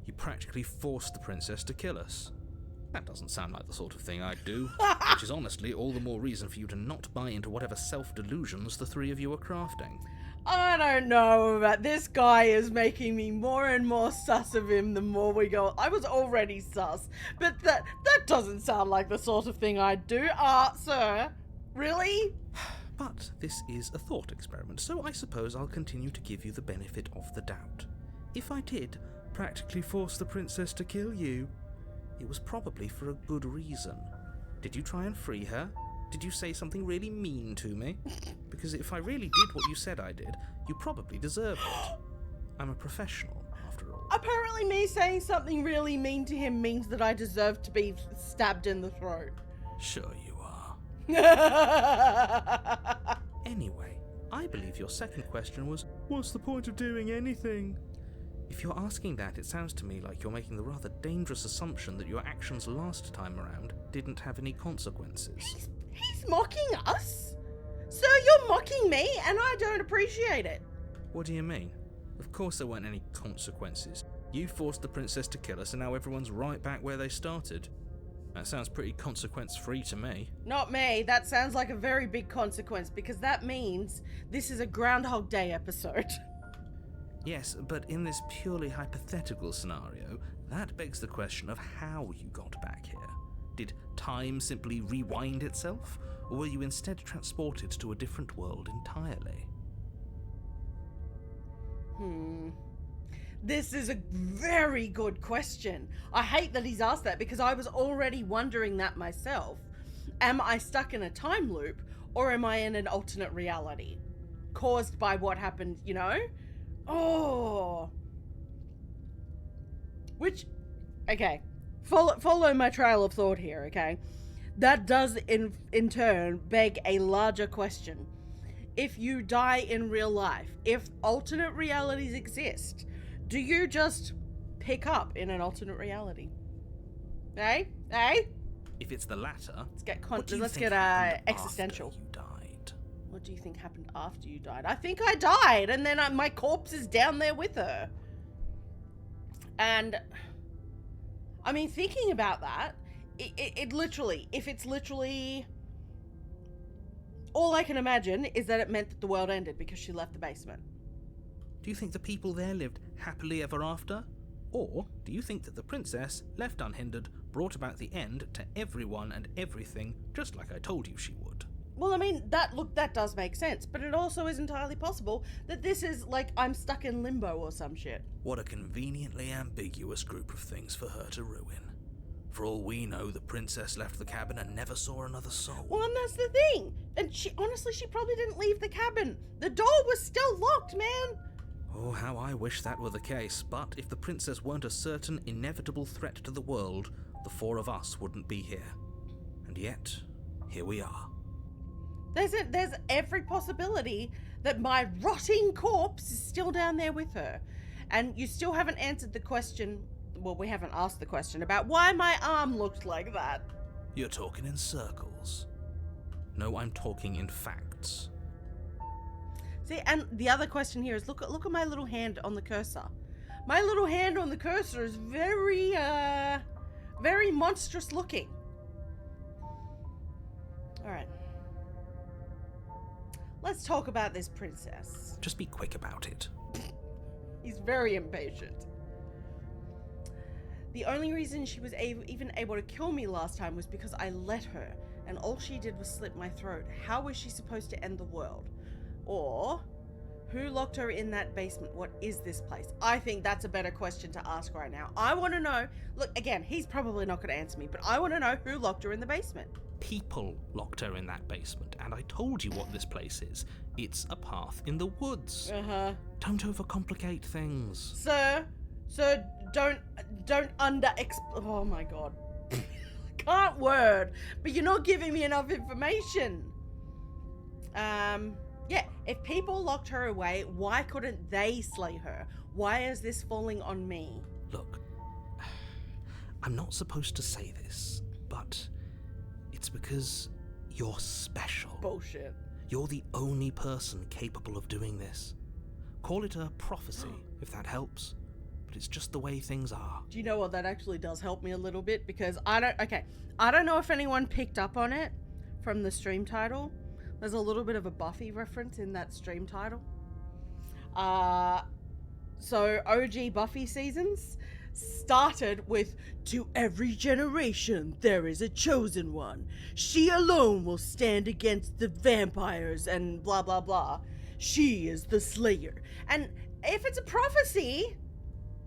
Speaker 5: You practically forced the princess to kill us.
Speaker 2: That doesn't sound like the sort of thing I'd do, which is honestly all the more reason for you to not buy into whatever self-delusions the three of you are crafting.
Speaker 1: I don't know, but this guy is making me more and more sus of him the more we go. I was already sus, but that doesn't sound like the sort of thing I'd do. Sir? Really?
Speaker 2: But this is a thought experiment, so I suppose I'll continue to give you the benefit of the doubt. If I did practically force the princess to kill you, it was probably for a good reason. Did you try and free her? Did you say something really mean to me? Because if I really did what you said I did, you probably deserved it. I'm a professional, after all.
Speaker 1: Apparently me saying something really mean to him means that I deserve to be stabbed in the throat.
Speaker 5: Sure you are.
Speaker 2: Anyway, I believe your second question was, what's the point of doing anything? If you're asking that, it sounds to me like you're making the rather dangerous assumption that your actions last time around didn't have any consequences.
Speaker 1: He's mocking us? Sir, you're mocking me and I don't appreciate it.
Speaker 2: What do you mean? Of course there weren't any consequences. You forced the princess to kill us and now everyone's right back where they started. That sounds pretty consequence-free to me.
Speaker 1: Not me. That sounds like a very big consequence because that means this is a Groundhog Day episode.
Speaker 2: Yes, but in this purely hypothetical scenario, that begs the question of how you got back here. Did time simply rewind itself, or were you instead transported to a different world entirely?
Speaker 1: This is a very good question. I hate that he's asked that because I was already wondering that myself. Am I stuck in a time loop, or am I in an alternate reality? Caused by what happened, you know? Oh. Which, okay, follow my trail of thought here, okay? That does in turn beg a larger question. If you die in real life, if alternate realities exist, do you just pick up in an alternate reality? Hey?
Speaker 2: If it's the latter,
Speaker 1: Let's get existential.
Speaker 2: You died?
Speaker 1: What do you think happened after you died? I think I died, and then my corpse is down there with her. And, I mean, thinking about that, it literally, if it's literally... All I can imagine is that it meant that the world ended because she left the basement.
Speaker 2: Do you think the people there lived happily ever after? Or do you think that the princess, left unhindered, brought about the end to everyone and everything, just like I told you she would?
Speaker 1: Well, I mean, that does make sense, but it also is entirely possible that this is like I'm stuck in limbo or some shit.
Speaker 5: What a conveniently ambiguous group of things for her to ruin. For all we know, the princess left the cabin and never saw another soul.
Speaker 1: Well, and that's the thing. And she probably didn't leave the cabin. The door was still locked, man.
Speaker 2: Oh, how I wish that were the case, but if the princess weren't a certain, inevitable threat to the world, the four of us wouldn't be here. And yet, here we are.
Speaker 1: There's every possibility that my rotting corpse is still down there with her. And you still haven't answered the question, well, we haven't asked the question about why my arm looked like that.
Speaker 5: You're talking in circles.
Speaker 2: No, I'm talking in facts.
Speaker 1: See, and the other question here is look at my little hand on the cursor. My little hand on the cursor is very monstrous looking. All right. Let's talk about this princess.
Speaker 2: Just be quick about it.
Speaker 1: He's very impatient. The only reason she was even able to kill me last time was because I let her, and all she did was slit my throat. How was she supposed to end the world? Or, who locked her in that basement? What is this place? I think that's a better question to ask right now. I want to know. Look, again, he's probably not going to answer me, but I want to know who locked her in the basement.
Speaker 2: People locked her in that basement, and I told you what this place is. It's a path in the woods. Don't overcomplicate things.
Speaker 1: Sir, don't oh my god. Can't word, but you're not giving me enough information. Yeah, if people locked her away, why couldn't they slay her? Why is this falling on me?
Speaker 2: Look, I'm not supposed to say this, but it's because you're special.
Speaker 1: Bullshit.
Speaker 2: You're the only person capable of doing this. Call it a prophecy, if that helps. But it's just the way things are.
Speaker 1: Do you know what? That actually does help me a little bit, because I don't know if anyone picked up on it from the stream title. There's a little bit of a Buffy reference in that stream title. So OG Buffy seasons started with, "To every generation there is a chosen one. She alone will stand against the vampires," and blah blah blah. "She is the slayer." And if it's a prophecy,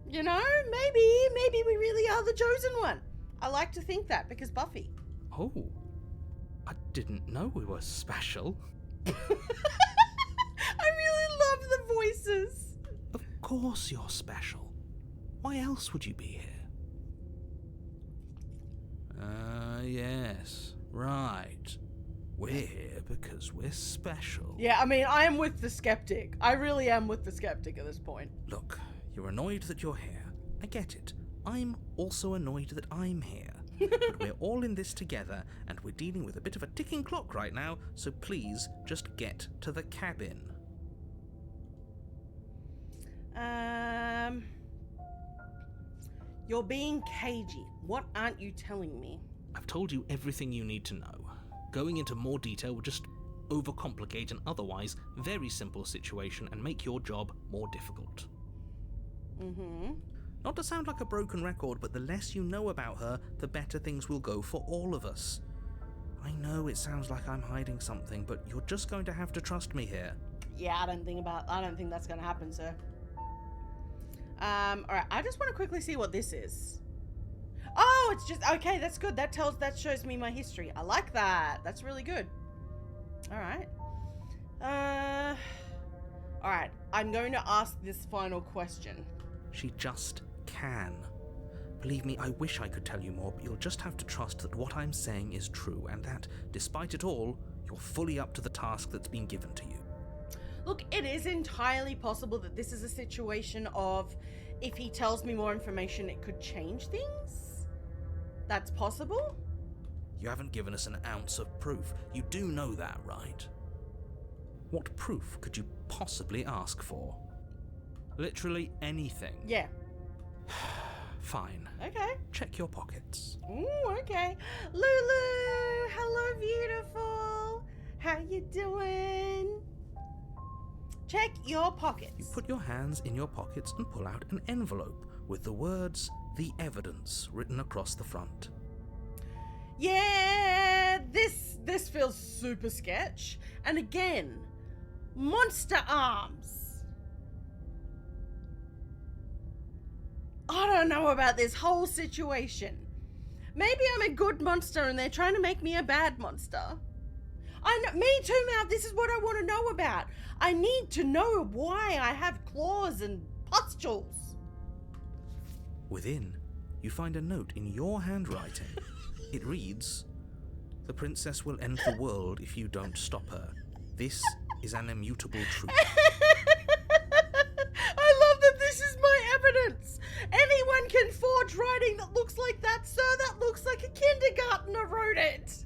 Speaker 1: you know, maybe we really are the chosen one. I like to think that, because Buffy.
Speaker 2: Oh, I didn't know we were special.
Speaker 1: I really love the voices.
Speaker 2: Of course you're special. Why else would you be here? Yes, right. We're here because we're special.
Speaker 1: Yeah, I mean, I am with the skeptic. I really am with the skeptic at this point.
Speaker 2: Look, you're annoyed that you're here. I get it. I'm also annoyed that I'm here. But we're all in this together, and we're dealing with a bit of a ticking clock right now, so please just get to the cabin.
Speaker 1: You're being cagey. What aren't you telling me?
Speaker 2: I've told you everything you need to know. Going into more detail would just overcomplicate an otherwise very simple situation and make your job more difficult. Not to sound like a broken record, but the less you know about her, the better things will go for all of us. I know it sounds like I'm hiding something, but you're just going to have to trust me here.
Speaker 1: Yeah, I don't think that's gonna happen, sir. Alright, I just want to quickly see what this is. Oh, it's just, okay, that's good. That shows me my history. I like that. That's really good. Alright. Alright, I'm going to ask this final question.
Speaker 2: She just can. Believe me, I wish I could tell you more, but you'll just have to trust that what I'm saying is true, and that, despite it all, you're fully up to the task that's been given to you.
Speaker 1: Look, it is entirely possible that this is a situation of, if he tells me more information, it could change things. That's possible.
Speaker 2: You haven't given us an ounce of proof. You do know that, right? What proof could you possibly ask for? Literally anything.
Speaker 1: Yeah.
Speaker 2: Fine.
Speaker 1: Okay.
Speaker 2: Check your pockets.
Speaker 1: Ooh, okay. Lulu! Hello, beautiful! How you doing? Check your pockets.
Speaker 2: You put your hands in your pockets and pull out an envelope with the words, "The Evidence," written across the front.
Speaker 1: Yeah, this feels super sketch. And again, monster arms. I don't know about this whole situation. Maybe I'm a good monster and they're trying to make me a bad monster. I know, me too, Mal. This is what I want to know about. I need to know why I have claws and pustules.
Speaker 2: Within, you find a note in your handwriting. It reads, "The princess will end the world if you don't stop her. This is an immutable truth."
Speaker 1: I love that this is my evidence. Anyone can forge writing that looks like that, sir. That looks like a kindergartner wrote it.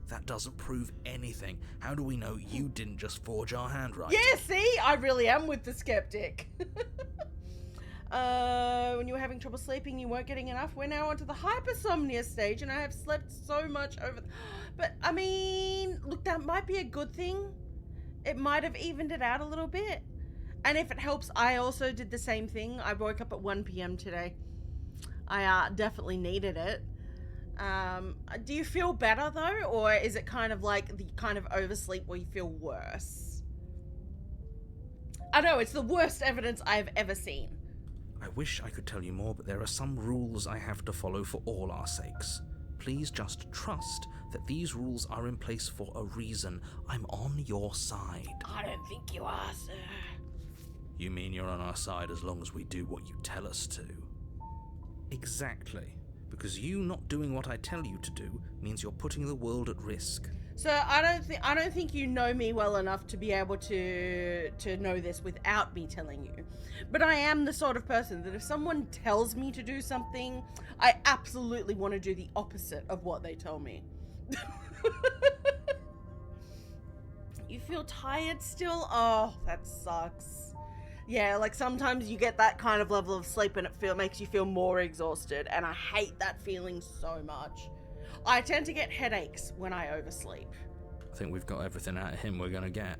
Speaker 2: That doesn't prove anything. How do we know you didn't just forge our handwriting?
Speaker 1: Yeah, see? I really am with the skeptic. When you were having trouble sleeping, you weren't getting enough. We're now onto the hypersomnia stage, and I have slept so much over... But, I mean, look, that might be a good thing. It might have evened it out a little bit. And if it helps, I also did the same thing. I woke up at 1 p.m. today. I definitely needed it. Do you feel better though, or is it kind of like the kind of oversleep where you feel worse? I know, it's the worst evidence I've ever seen.
Speaker 2: I wish I could tell you more, but there are some rules I have to follow for all our sakes. Please just trust that these rules are in place for a reason. I'm on your side.
Speaker 1: I don't think you are, sir.
Speaker 5: You mean you're on our side as long as we do what you tell us to?
Speaker 2: Exactly. Because you not doing what I tell you to do means you're putting the world at risk.
Speaker 1: So I don't think you know me well enough to be able to know this without me telling you. But I am the sort of person that if someone tells me to do something, I absolutely want to do the opposite of what they tell me. You feel tired still? Oh, that sucks. Yeah, like sometimes you get that kind of level of sleep and it makes you feel more exhausted, and I hate that feeling so much. I tend to get headaches when I oversleep.
Speaker 5: I think we've got everything out of him we're gonna get.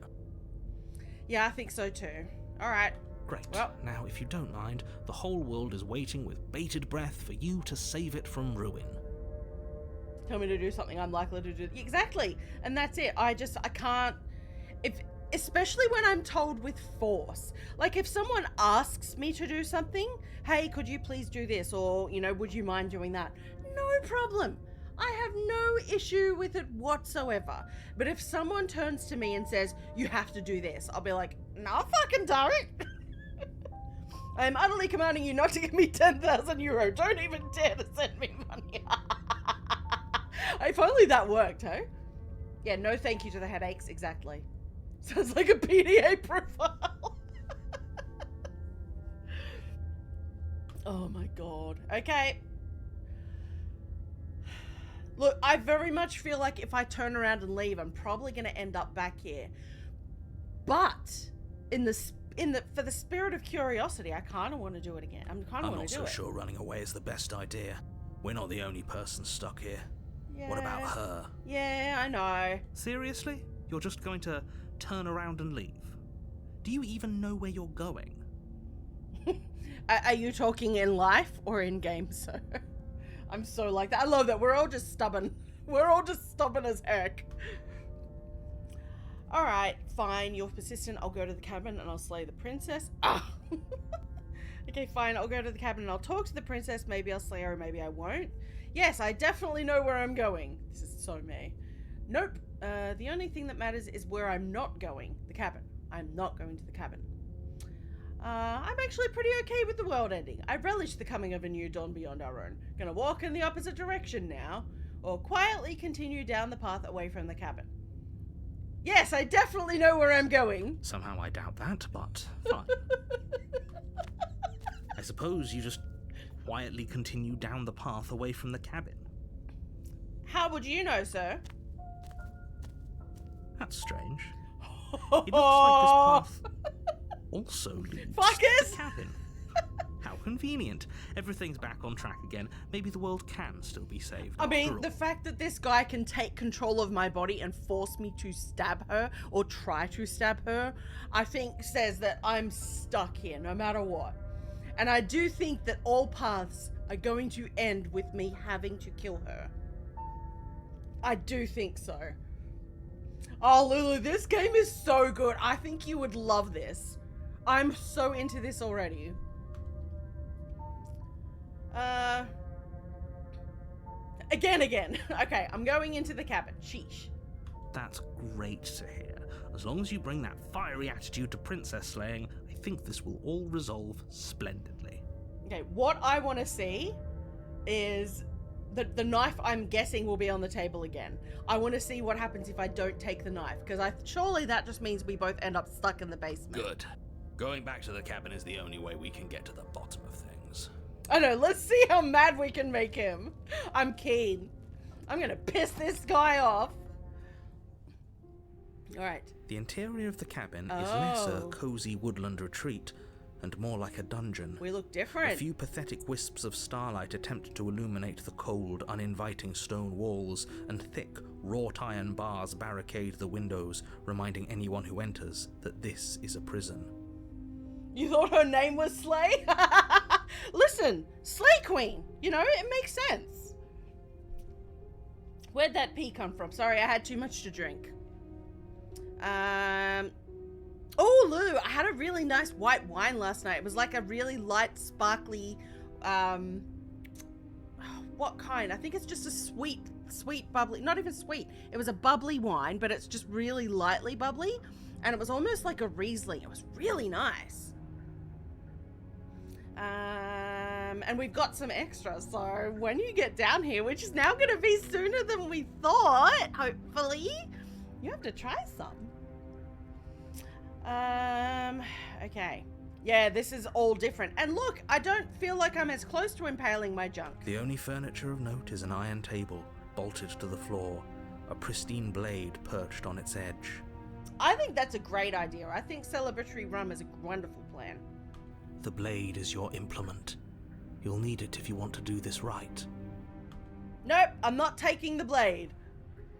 Speaker 1: Yeah, I think so too. Alright.
Speaker 2: Great.
Speaker 1: Well,
Speaker 2: now, if you don't mind, the whole world is waiting with bated breath for you to save it from ruin.
Speaker 1: tell me to do something I'm likely to do. Exactly. And that's it. I can't... Especially when I'm told with force. Like, if someone asks me to do something, hey, could you please do this? Or, you know, would you mind doing that? No problem. I have no issue with it whatsoever. But if someone turns to me and says, you have to do this, I'll be like, no, fucking don't. I am utterly commanding you not to give me 10,000 euro. Don't even dare to send me money. If only that worked, huh? Yeah, no thank you to the headaches. Exactly. Sounds like a PDA profile. Oh my god. Okay. Look, I very much feel like if I turn around and leave, I'm probably going to end up back here. But for the spirit of curiosity, I kind of want to do it again. I'm
Speaker 5: not so sure running away is the best idea. We're not the only person stuck here.
Speaker 1: Yeah.
Speaker 5: What about her?
Speaker 1: Yeah, I know.
Speaker 2: Seriously? You're just going to turn around and leave? Do you even know where you're going?
Speaker 1: Are you talking in life or in game, sir? I'm so like that. I love that. We're all just stubborn. We're all just stubborn as heck. Alright, fine. You're persistent. I'll go to the cabin and I'll slay the princess. Ah! Okay, fine. I'll go to the cabin and I'll talk to the princess. Maybe I'll slay her, maybe I won't. Yes, I definitely know where I'm going. This is so me. Nope. The only thing that matters is where I'm not going. The cabin. I'm not going to the cabin. I'm actually pretty okay with the world ending. I relish the coming of a new dawn beyond our own. Gonna walk in the opposite direction now, or quietly continue down the path away from the cabin. Yes, I definitely know where I'm going.
Speaker 2: Somehow I doubt that, but fine. I suppose you just quietly continue down the path away from the cabin.
Speaker 1: How would you know, sir?
Speaker 2: That's strange. It looks like this path also leads to
Speaker 1: Fuckers!
Speaker 2: the cabin. How convenient. Everything's back on track again. Maybe the world can still be saved.
Speaker 1: I mean,
Speaker 2: after all.
Speaker 1: the fact that this guy can take control of my body and force me to stab her or try to stab her, I think says that I'm stuck here no matter what. And I do think that all paths are going to end with me having to kill her. I do think so. Oh, Lulu, this game is so good. I think you would love this. I'm so into this already. Again. Okay, I'm going into the cabin. Sheesh.
Speaker 2: That's great to hear. As long as you bring that fiery attitude to princess slaying, I think this will all resolve splendidly.
Speaker 1: Okay, what I want to see is the knife. I'm guessing will be on the table again. I want to see what happens if I don't take the knife, because surely that just means we both end up stuck in the basement.
Speaker 5: Good. Going back to the cabin is the only way we can get to the bottom of things.
Speaker 1: I know, let's see how mad we can make him. I'm keen. I'm gonna piss this guy off. Alright.
Speaker 2: The interior of the cabin is less a
Speaker 1: Oh.
Speaker 2: cozy woodland retreat and more like a dungeon.
Speaker 1: We look
Speaker 2: A
Speaker 1: different.
Speaker 2: few pathetic wisps of starlight attempt to illuminate the cold, uninviting stone walls, and thick, wrought iron bars barricade the windows, reminding anyone who enters that this is a prison.
Speaker 1: You thought her name was Slay? Listen, Slay Queen. You know, it makes sense. Where'd that pea come from? Sorry, I had too much to drink. Oh, Lou, I had a really nice white wine last night. It was like a really light, sparkly, what kind? I think it's just a sweet, bubbly, not even sweet. It was a bubbly wine, but it's just really lightly bubbly. And it was almost like a Riesling. It was really nice. And we've got some extras. So when you get down here, which is now going to be sooner than we thought, hopefully, you have to try some. Okay. Yeah, this is all different. And look, I don't feel like I'm as close to impaling my junk.
Speaker 2: The only furniture of note is an iron table bolted to the floor, a pristine blade perched on its edge.
Speaker 1: I think that's a great idea. I think celebratory rum is a wonderful plan.
Speaker 2: The blade is your implement. You'll need it if you want to do this right.
Speaker 1: Nope, I'm not taking the blade.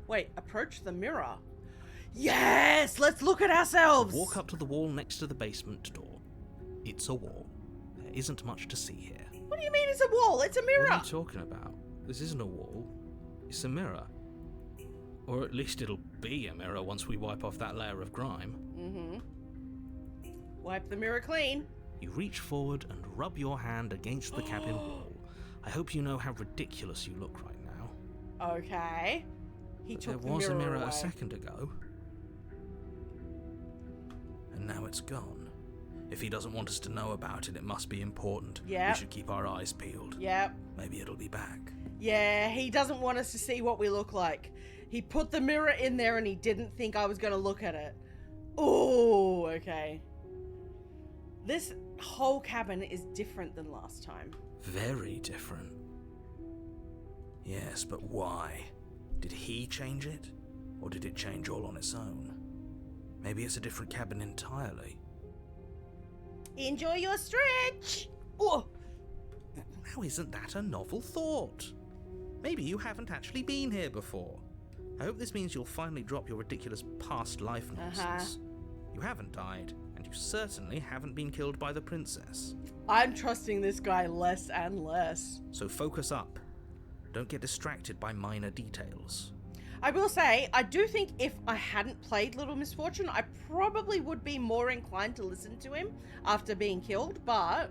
Speaker 1: Wait, approach the mirror. Yes, let's look at ourselves.
Speaker 2: Walk up to the wall next to the basement door. It's a wall. There isn't much to see here.
Speaker 1: What do you mean it's a wall? It's a mirror.
Speaker 5: What are you talking about? This isn't a wall. It's a mirror. Or at least it'll be a mirror once we wipe off that layer of grime.
Speaker 1: Wipe the mirror clean.
Speaker 2: You reach forward and rub your hand against the cabin wall. I hope you know how ridiculous you look right now.
Speaker 1: Okay. He
Speaker 5: But
Speaker 1: took
Speaker 5: there was
Speaker 1: the
Speaker 5: a
Speaker 1: mirror
Speaker 5: mirror
Speaker 1: away.
Speaker 5: a second ago.
Speaker 2: And now it's gone. If he doesn't want us to know about it, it must be important.
Speaker 1: Yep.
Speaker 2: We should keep our eyes peeled.
Speaker 1: Yep.
Speaker 2: Maybe it'll be back.
Speaker 1: Yeah, he doesn't want us to see what we look like. He put the mirror in there and he didn't think I was going to look at it. Oh, okay. This whole cabin is different than last time.
Speaker 2: Very different. Yes, but why? Did he change it? Or did it change all on its own? Maybe it's a different cabin entirely.
Speaker 1: Enjoy your stretch. Oh.
Speaker 2: Now isn't that a novel thought? Maybe you haven't actually been here before. I hope this means you'll finally drop your ridiculous past life nonsense. You haven't died, and you certainly haven't been killed by the princess.
Speaker 1: I'm trusting this guy less and less.
Speaker 2: So focus up. Don't get distracted by minor details.
Speaker 1: I will say, I do think if I hadn't played Little Misfortune, I probably would be more inclined to listen to him after being killed, but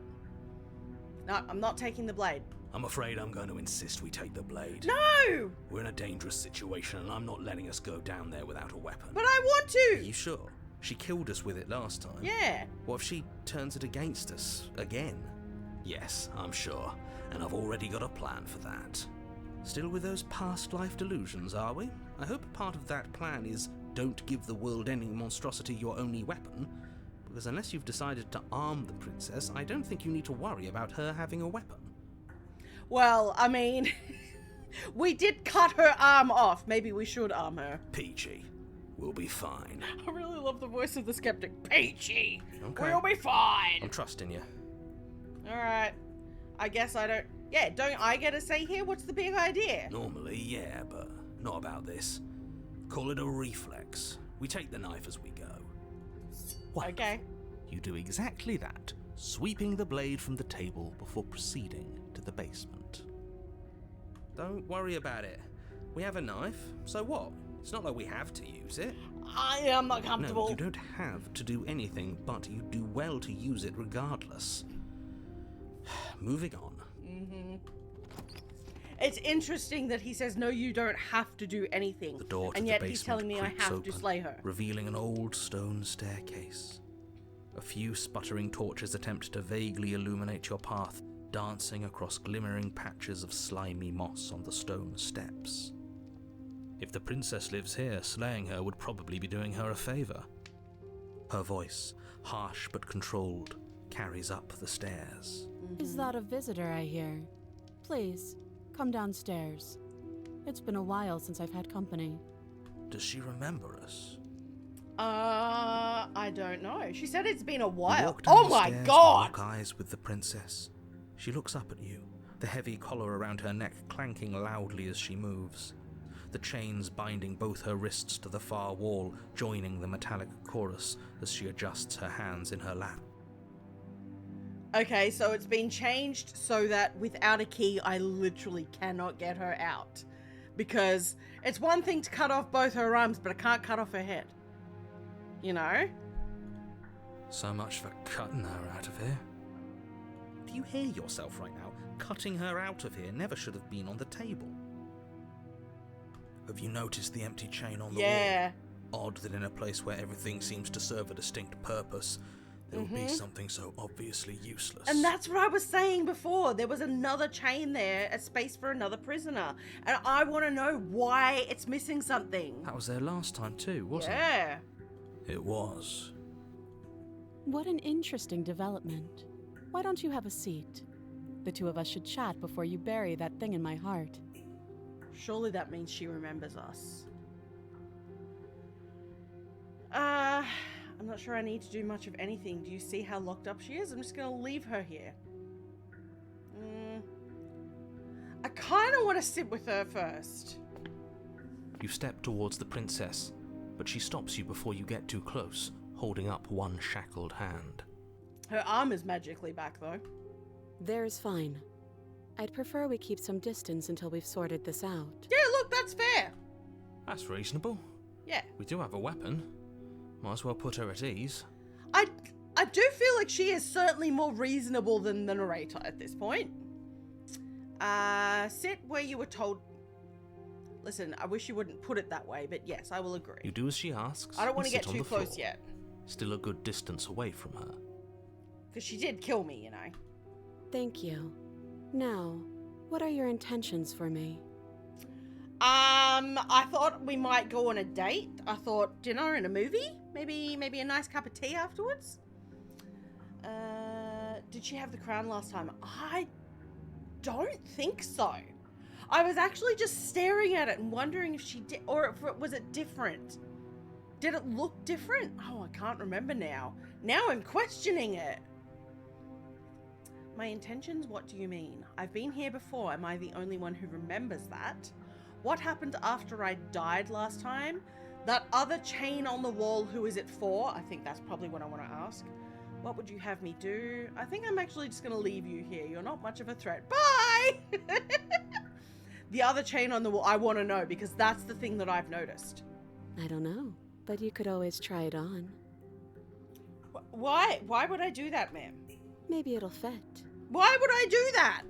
Speaker 1: no, I'm not taking the blade.
Speaker 2: I'm afraid I'm going to insist we take the blade.
Speaker 1: No!
Speaker 2: We're in a dangerous situation, and I'm not letting us go down there without a weapon.
Speaker 1: But I want to!
Speaker 2: Are you sure? She killed us with it last time.
Speaker 1: Yeah.
Speaker 2: What if she turns it against us again? Yes, I'm sure, and I've already got a plan for that. Still with those past life delusions, are we? I hope part of that plan is don't give the world-ending monstrosity your only weapon, because unless you've decided to arm the princess, I don't think you need to worry about her having a weapon.
Speaker 1: Well, I mean, we did cut her arm off. Maybe we should arm her.
Speaker 2: Peachy, we'll be fine.
Speaker 1: I really love the voice of the skeptic. Peachy!
Speaker 2: Okay.
Speaker 1: We'll be fine!
Speaker 2: I'm trusting you.
Speaker 1: Alright. I guess I don't... Yeah, don't I get a say here? What's the big idea?
Speaker 2: Normally, yeah, but not about this. Call it a reflex. We take the knife as we go. Wonderful.
Speaker 1: Okay.
Speaker 2: You do exactly that, sweeping the blade from the table before proceeding to the basement.
Speaker 5: Don't worry about it. We have a knife, so what? It's not like we have to use it.
Speaker 1: I am not comfortable.
Speaker 2: No, you don't have to do anything, but you do well to use it regardless. Moving on.
Speaker 1: It's interesting that he says, no, you don't have to do anything.
Speaker 2: The door to
Speaker 1: and
Speaker 2: the
Speaker 1: yet
Speaker 2: basement
Speaker 1: he's telling me I
Speaker 2: creaks
Speaker 1: have
Speaker 2: open,
Speaker 1: to slay her.
Speaker 2: revealing an old stone staircase. A few sputtering torches attempt to vaguely illuminate your path, dancing across glimmering patches of slimy moss on the stone steps. If the princess lives here, slaying her would probably be doing her a favor. Her voice, harsh but controlled, carries up the stairs.
Speaker 4: Is that a visitor I hear? Please, come downstairs. It's been a while since I've had company.
Speaker 2: Does she remember us?
Speaker 1: I don't know. She said it's been a
Speaker 2: You
Speaker 1: while.
Speaker 2: walk down
Speaker 1: Oh
Speaker 2: the
Speaker 1: my
Speaker 2: stairs and
Speaker 1: god!
Speaker 2: lock eyes with the princess. She looks up at you, the heavy collar around her neck clanking loudly as she moves. The chains binding both her wrists to the far wall, joining the metallic chorus as she adjusts her hands in her lap.
Speaker 1: Okay, so it's been changed so that without a key, I literally cannot get her out. Because it's one thing to cut off both her arms, but I can't cut off her head. You know?
Speaker 5: So much for cutting her out of here.
Speaker 2: Do you hear yourself right now? Cutting her out of here never should have been on the table.
Speaker 5: Have you noticed the empty chain on the
Speaker 1: Yeah.
Speaker 5: wall? Odd that in a place where everything seems to serve a distinct purpose, there would be something so obviously useless.
Speaker 1: And that's what I was saying before. There was another chain there, a space for another prisoner. And I want to know why it's missing something.
Speaker 5: That was there last time too, wasn't
Speaker 1: Yeah.
Speaker 5: it? It was.
Speaker 4: What an interesting development. Why don't you have a seat? The two of us should chat before you bury that thing in my heart.
Speaker 1: Surely that means she remembers us. I'm not sure I need to do much of anything. Do you see how locked up she is? I'm just going to leave her here. I kind of want to sit with her first.
Speaker 2: You step towards the princess, but she stops you before you get too close, holding up one shackled hand.
Speaker 1: Her arm is magically back, though.
Speaker 4: There's fine. I'd prefer we keep some distance until we've sorted this out.
Speaker 1: Yeah, look, that's fair.
Speaker 2: That's reasonable.
Speaker 1: Yeah.
Speaker 2: We do have a weapon. Might as well put her at ease.
Speaker 1: I do feel like she is certainly more reasonable than the narrator at this point. Sit where you were told. Listen, I wish you wouldn't put it that way, but yes, I will agree.
Speaker 2: You do as she asks.
Speaker 1: I don't want to
Speaker 2: and
Speaker 1: get
Speaker 2: sit on
Speaker 1: too
Speaker 2: the
Speaker 1: close
Speaker 2: floor,
Speaker 1: yet.
Speaker 2: Still a good distance away from her.
Speaker 1: Because she did kill me, you know.
Speaker 4: Thank you. Now, what are your intentions for me?
Speaker 1: I thought we might go on a date. I thought dinner and a movie. Maybe a nice cup of tea afterwards. Did she have the crown last time? I don't think so. I was actually just staring at it and wondering if she did, or if it was it different. Did it look different? Oh, I can't remember now. Now I'm questioning it. My intentions? What do you mean? I've been here before. Am I the only one who remembers that? What happened after I died last time? That other chain on the wall, who is it for? I think that's probably what I want to ask. What would you have me do? I think I'm actually just going to leave you here. You're not much of a threat. Bye! The other chain on the wall, I want to know, because that's the thing that I've noticed.
Speaker 4: I don't know, but you could always try it on.
Speaker 1: Why? Why would I do that, ma'am?
Speaker 4: Maybe it'll fit.
Speaker 1: Why would I do that?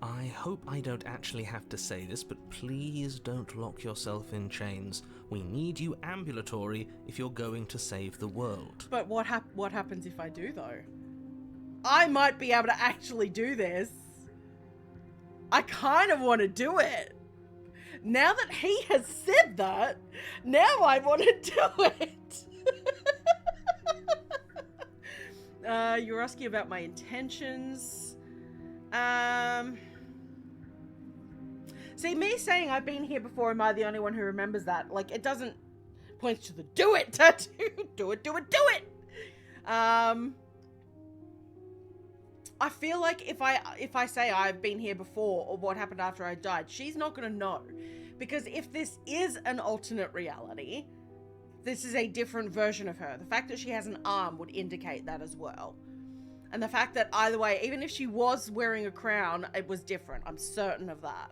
Speaker 2: I hope I don't actually have to say this, but please don't lock yourself in chains. We need you ambulatory if you're going to save the world.
Speaker 1: But what happens if I do, though? I might be able to actually do this. I kind of want to do it. Now that he has said that, now I want to do it. You're asking about my intentions. See, me saying I've been here before, am I the only one who remembers that? Like, it doesn't point to the do it tattoo. Do it. I feel like if I say I've been here before or what happened after I died, she's not going to know. Because if this is an alternate reality, this is a different version of her. The fact that she has an arm would indicate that as well. And the fact that either way, even if she was wearing a crown, it was different. I'm certain of that.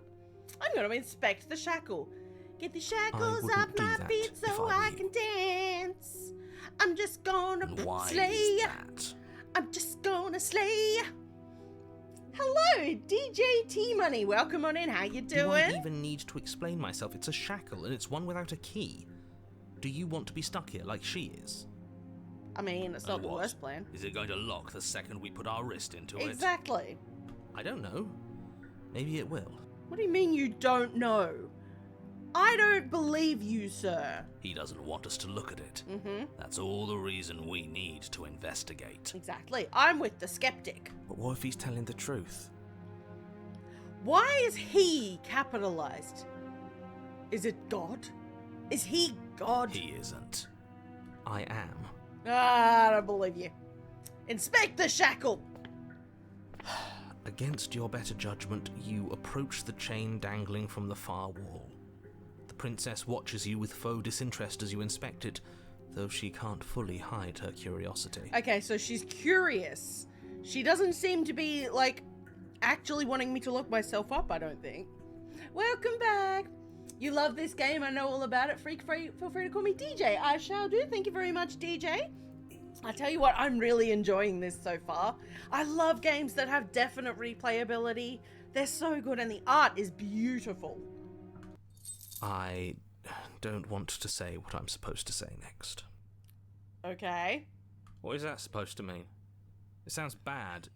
Speaker 1: I'm going to inspect the shackle. Get the shackles off
Speaker 2: wouldn't do
Speaker 1: my
Speaker 2: that
Speaker 1: feet
Speaker 2: if
Speaker 1: so
Speaker 2: I
Speaker 1: I
Speaker 2: were
Speaker 1: can dance. I'm just gonna
Speaker 5: And why
Speaker 1: slay.
Speaker 5: is that?
Speaker 1: I'm just gonna slay. Hello, DJ T-Money. Welcome on in. How you
Speaker 2: Do I
Speaker 1: doing?
Speaker 2: even need to explain myself? It's a shackle, and it's one without a key. Do you want to be stuck here like she is?
Speaker 1: I mean, it's not the
Speaker 5: What?
Speaker 1: worst plan.
Speaker 5: Is it going to lock the second we put our wrist into it?
Speaker 1: Exactly.
Speaker 2: I don't know. Maybe it will.
Speaker 1: What do you mean you don't know? I don't believe you, sir.
Speaker 5: He doesn't want us to look at it.
Speaker 1: Mm-hmm.
Speaker 5: That's all the reason we need to investigate.
Speaker 1: Exactly. I'm with the skeptic.
Speaker 2: But what if he's telling the truth?
Speaker 1: Why is he capitalized? Is it God? Is he God?
Speaker 5: He isn't.
Speaker 2: I am.
Speaker 1: Ah, I don't believe you. Inspect the shackle.
Speaker 2: Against your better judgment, you approach the chain dangling from the far wall. The princess watches you with faux disinterest as you inspect it, though she can't fully hide her curiosity.
Speaker 1: Okay, so she's curious. She doesn't seem to be, like, actually wanting me to look myself up, I don't think. Welcome back. You love this game. I know all about it. Feel free to call me DJ. I shall do. Thank you very much, DJ. I tell you what, I'm really enjoying this so far. I love games that have definite replayability. They're so good, and the art is beautiful.
Speaker 2: I don't want to say what I'm supposed to say next.
Speaker 1: Okay.
Speaker 2: What is that supposed to mean? It sounds bad.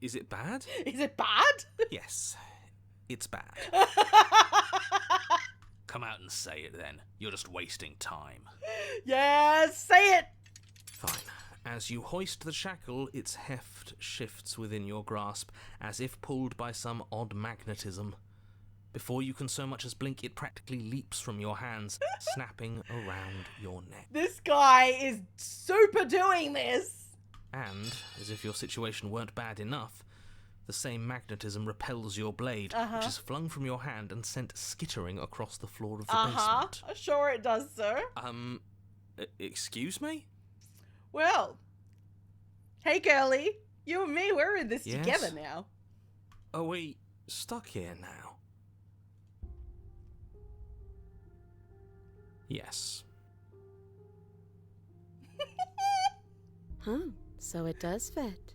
Speaker 2: Is it bad?
Speaker 1: Is it bad?
Speaker 2: Yes, it's bad.
Speaker 5: Come out and say it then. You're just wasting time.
Speaker 1: Yes, say it.
Speaker 2: Fine. As you hoist the shackle, its heft shifts within your grasp, as if pulled by some odd magnetism. Before you can so much as blink, it practically leaps from your hands, snapping around your neck.
Speaker 1: This guy is super doing this.
Speaker 2: And, as if your situation weren't bad enough, the same magnetism repels your blade, which is flung from your hand and sent skittering across the floor of the basement.
Speaker 1: Sure it does, sir.
Speaker 2: Excuse me?
Speaker 1: Well, hey, girlie. You and me, we're in this
Speaker 2: Yes?
Speaker 1: together now.
Speaker 2: Are we stuck here now? Yes.
Speaker 4: Huh, so it does fit.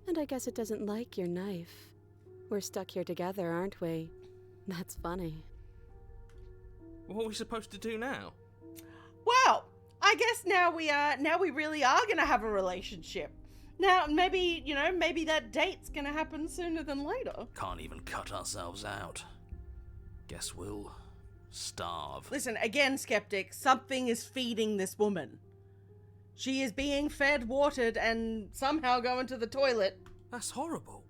Speaker 4: And I guess it doesn't like your knife. We're stuck here together, aren't we? That's funny.
Speaker 2: What are we supposed to do now?
Speaker 1: Well, I guess now we really are gonna have a relationship. Now, maybe, maybe that date's gonna happen sooner than later.
Speaker 5: Can't even cut ourselves out. Guess we'll starve.
Speaker 1: Listen, again, skeptic, something is feeding this woman. She is being fed, watered, and somehow going to the toilet.
Speaker 2: That's horrible.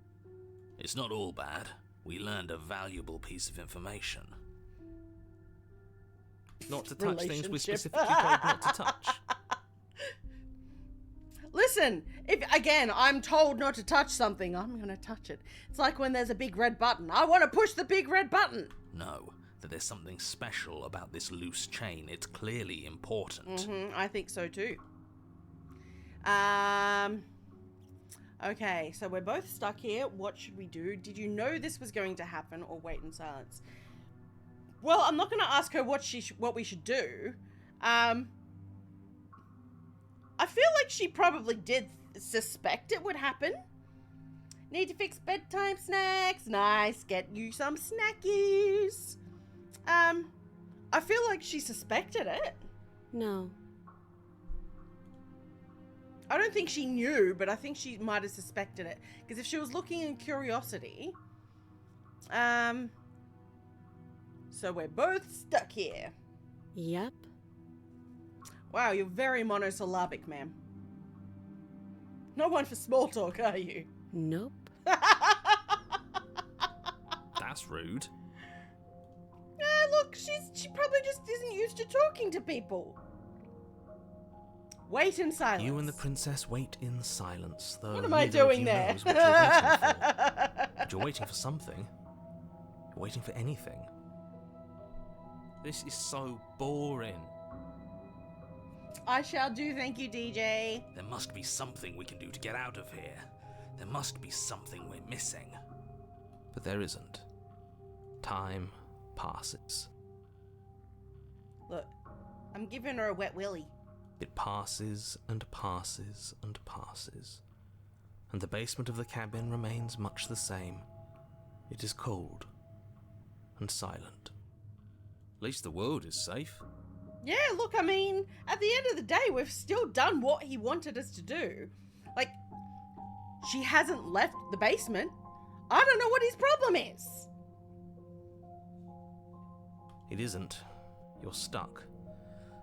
Speaker 5: It's not all bad. We learned a valuable piece of information.
Speaker 2: Not to touch things we
Speaker 1: Relationship.
Speaker 2: specifically told not to touch.
Speaker 1: Listen, if, again, I'm told not to touch something, I'm gonna touch it. It's like when there's a big red button. I want to push the big red button.
Speaker 5: No, that there's something special about this loose chain. It's clearly important.
Speaker 1: I think so too. Okay, so we're both stuck here. What should we do? Did you know this was going to happen, or wait in silence? Well, I'm not going to ask her what we should do. I feel like she probably did suspect it would happen. Need to fix bedtime snacks. Nice, get you some snackies. I feel like she suspected it.
Speaker 4: No.
Speaker 1: I don't think she knew, but I think she might have suspected it. Because if she was looking in curiosity... So we're both stuck here.
Speaker 4: Yep.
Speaker 1: Wow, you're very monosyllabic, ma'am. No one for small talk, are you?
Speaker 4: Nope.
Speaker 2: That's rude.
Speaker 1: Look, she probably just isn't used to talking to people. Wait in silence.
Speaker 2: You and the princess wait in silence, though
Speaker 1: What am I
Speaker 2: neither of
Speaker 1: doing
Speaker 2: you
Speaker 1: there?
Speaker 2: knows what you're waiting for. But you're waiting for something. You're waiting for anything. This is so boring.
Speaker 1: I shall do, thank you, DJ.
Speaker 5: There must be something we can do to get out of here. There must be something we're missing.
Speaker 2: But there isn't. Time passes.
Speaker 1: Look, I'm giving her a wet willy.
Speaker 2: It passes and passes and passes. And the basement of the cabin remains much the same. It is cold and silent.
Speaker 5: At least the world is safe.
Speaker 1: Yeah, look, I mean, at the end of the day, we've still done what he wanted us to do. Like, she hasn't left the basement. I don't know what his problem is.
Speaker 2: It isn't. You're stuck.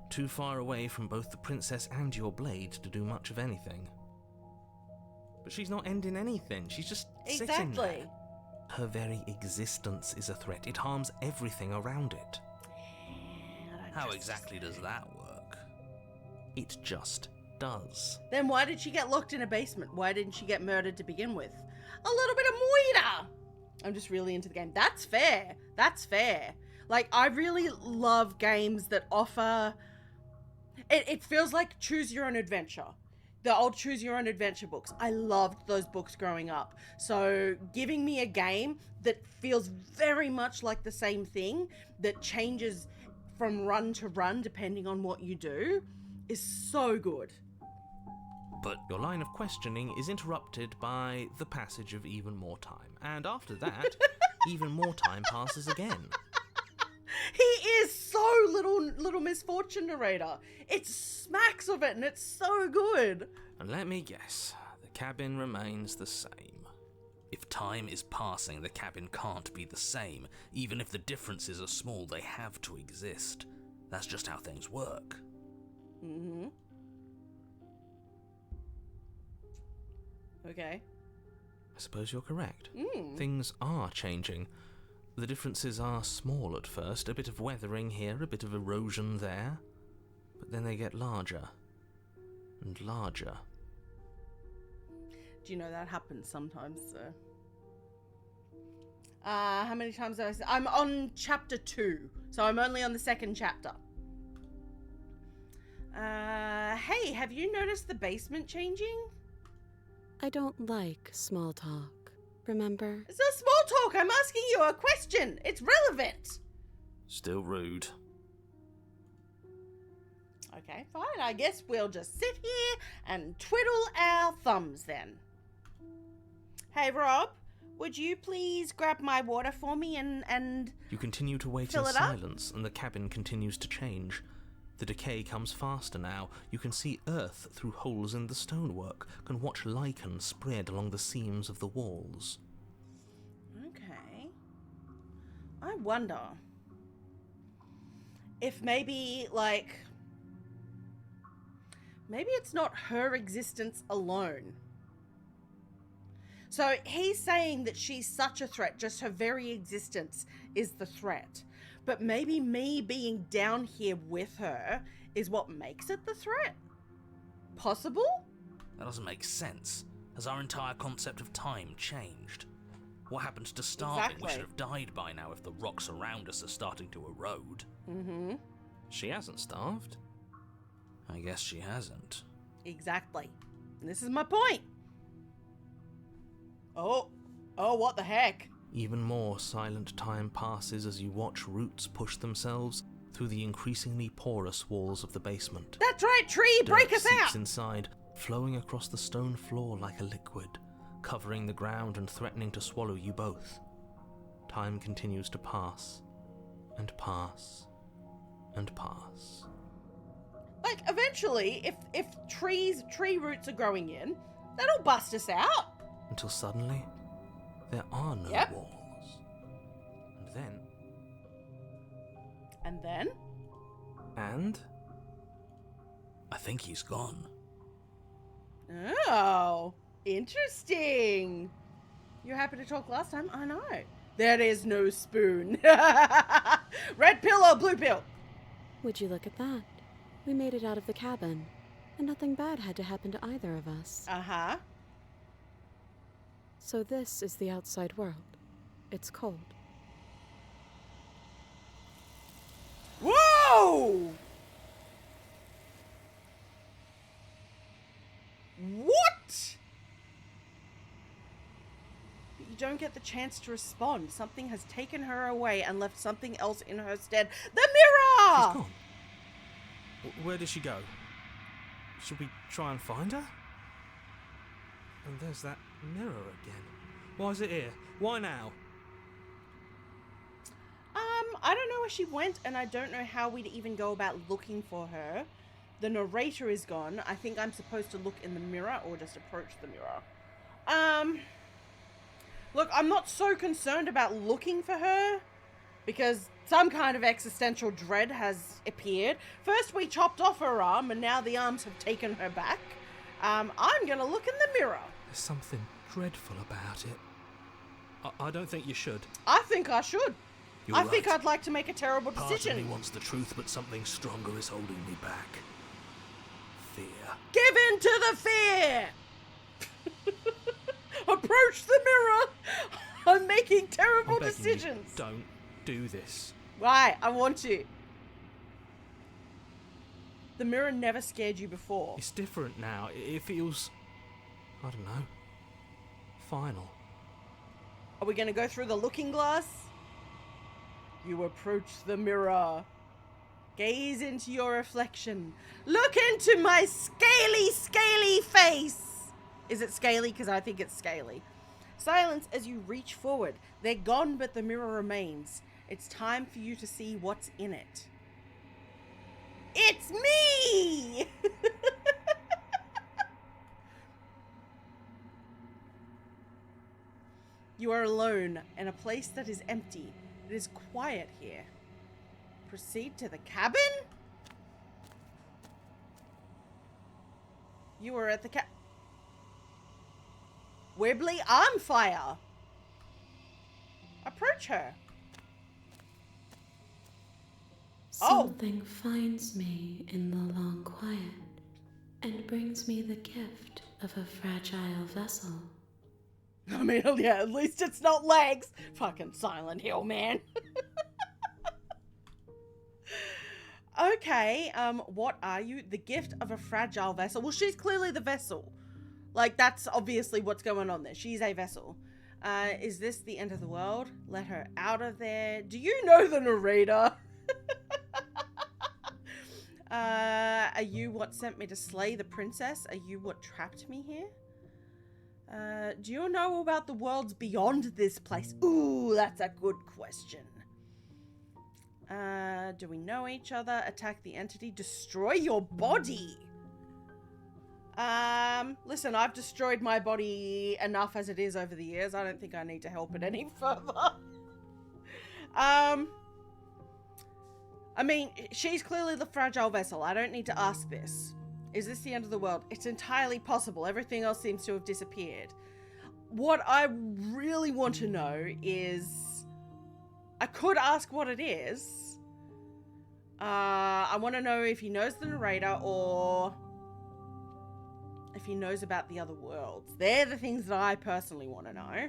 Speaker 2: Too far away from both the princess and your blade to do much of anything. But she's not ending anything. She's just sitting
Speaker 1: Exactly.
Speaker 2: there. Her very existence is a threat. It harms everything around it.
Speaker 5: How exactly does that work?
Speaker 2: It just does.
Speaker 1: Then why did she get locked in a basement? Why didn't she get murdered to begin with? A little bit of moida. I'm just really into the game. That's fair. That's fair. Like, I really love games that offer... It feels like choose your own adventure. The old Choose Your Own Adventure books. I loved those books growing up. So giving me a game that feels very much like the same thing, that changes from run to run depending on what you do, is so good.
Speaker 2: But your line of questioning is interrupted by the passage of even more time. And after that, even more time passes again.
Speaker 1: He is so little misfortune narrator. It smacks of it and it's so good.
Speaker 2: And let me guess, the cabin remains the same.
Speaker 5: If time is passing, the cabin can't be the same. Even if the differences are small, they have to exist. That's just how things work.
Speaker 1: Mm-hmm. Okay.
Speaker 2: I suppose you're correct.
Speaker 1: Mm.
Speaker 2: Things are changing. The differences are small at first, a bit of weathering here, a bit of erosion there, but then they get larger and larger.
Speaker 1: Do you know that happens sometimes, so... how many times have I said? I'm on chapter 2, so I'm only on the second chapter. Hey, have you noticed the basement changing?
Speaker 4: I don't like small talk, remember?
Speaker 1: It's not small talk, I'm asking you a question. It's relevant.
Speaker 2: Still rude.
Speaker 1: Okay, fine. I guess we'll just sit here and twiddle our thumbs then. Hey, Rob, would you please grab my water for me and...
Speaker 2: You continue to wait
Speaker 1: Fill
Speaker 2: in
Speaker 1: it up?
Speaker 2: silence, and the cabin continues to change. The decay comes faster now. You can see earth through holes in the stonework, can watch lichen spread along the seams of the walls.
Speaker 1: Okay. I wonder if maybe, like... Maybe it's not her existence alone. So he's saying that she's such a threat, just her very existence is the threat. But maybe me being down here with her is what makes it the threat? Possible?
Speaker 5: That doesn't make sense. Has our entire concept of time changed? What happens to starving?
Speaker 1: Exactly.
Speaker 5: We should have died by now if the rocks around us are starting to erode.
Speaker 1: Mm-hmm.
Speaker 2: She hasn't starved.
Speaker 5: I guess she hasn't.
Speaker 1: Exactly. And this is my point. Oh, what the heck?
Speaker 2: Even more silent time passes as you watch roots push themselves through the increasingly porous walls of the basement.
Speaker 1: That's right, tree, break
Speaker 2: Dirt
Speaker 1: us
Speaker 2: seeps
Speaker 1: out!
Speaker 2: inside, flowing across the stone floor like a liquid, covering the ground and threatening to swallow you both. Time continues to pass, and pass, and pass.
Speaker 1: Like, eventually, if tree roots are growing in, that'll bust us out.
Speaker 2: Until suddenly, there are no
Speaker 1: Yep.
Speaker 2: walls. And then...
Speaker 1: And then?
Speaker 2: And?
Speaker 5: I think he's gone.
Speaker 1: Oh, interesting. You were happy to talk last time? I know. There is no spoon. Red pill or blue pill?
Speaker 4: Would you look at that? We made it out of the cabin, and nothing bad had to happen to either of us.
Speaker 1: Uh-huh.
Speaker 4: So this is the outside world. It's cold.
Speaker 1: Whoa! What? You don't get the chance to respond. Something has taken her away and left something else in her stead. The mirror!
Speaker 2: She's gone. Where did she go? Should we try and find her? And there's that mirror again. Why is it here? Why now?
Speaker 1: I don't know where she went, and I don't know how we'd even go about looking for her. The narrator is gone. I think I'm supposed to look in the mirror or just approach the mirror. Look, I'm not so concerned about looking for her because some kind of existential dread has appeared. First we chopped off her arm, and now the arms have taken her back. I'm gonna look in the mirror.
Speaker 2: There's something dreadful about it. I don't think you should.
Speaker 1: I think I should.
Speaker 5: You're
Speaker 1: I think
Speaker 5: right.
Speaker 1: I'd like to make a terrible
Speaker 5: Part of
Speaker 1: decision.
Speaker 5: me wants the truth, but something stronger is holding me back. Fear.
Speaker 1: Give in to the fear! Approach the mirror! I'm making terrible
Speaker 2: I'm begging you,
Speaker 1: decisions.
Speaker 2: don't do this.
Speaker 1: Why? I want to. the mirror never scared you before.
Speaker 2: It's different now. It feels, I don't know, final.
Speaker 1: Are we going to go through the looking glass? You approach the mirror. Gaze into your reflection. Look into my scaly face. Is it scaly? Because I think it's scaly. Silence as you reach forward. They're gone, but the mirror remains. It's time for you to see what's in it. It's me! You are alone in a place that is empty. It is quiet here. Proceed to the cabin? You are at the Wibbly Armfire. Approach her.
Speaker 6: Something finds me in the long quiet and brings me the gift of a fragile vessel.
Speaker 1: I mean, yeah, at least it's not legs. Fucking Silent Hill, man. Okay, what are you? The gift of a fragile vessel. Well, she's clearly the vessel. Like, that's obviously what's going on there. She's a vessel. Is this the end of the world? Let her out of there. Do you know the narrator? Are you what sent me to slay the princess? Are you what trapped me here? Do you know about the worlds beyond this place? Ooh, that's a good question. Do we know each other? Attack the entity. Destroy your body. Listen, I've destroyed my body enough as it is over the years. I don't think I need to help it any further. I mean, she's clearly the fragile vessel. I don't need to ask this. Is this the end of the world? It's entirely possible. Everything else seems to have disappeared. What I really want to know is... I could ask what it is. I want to know if he knows the narrator or if he knows about the other worlds. They're the things that I personally want to know.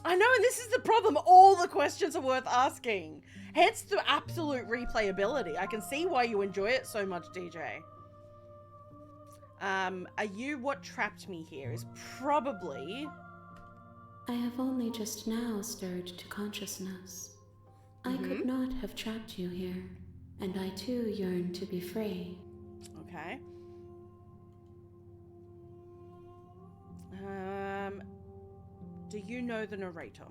Speaker 1: I know, and this is the problem. All the questions are worth asking. Hence the absolute replayability. I can see why you enjoy it so much, DJ. Are you what trapped me here? Is probably...
Speaker 6: I have only just now stirred to consciousness. I could not have trapped you here, and I too yearn to be free.
Speaker 1: Okay. Do you know the narrator?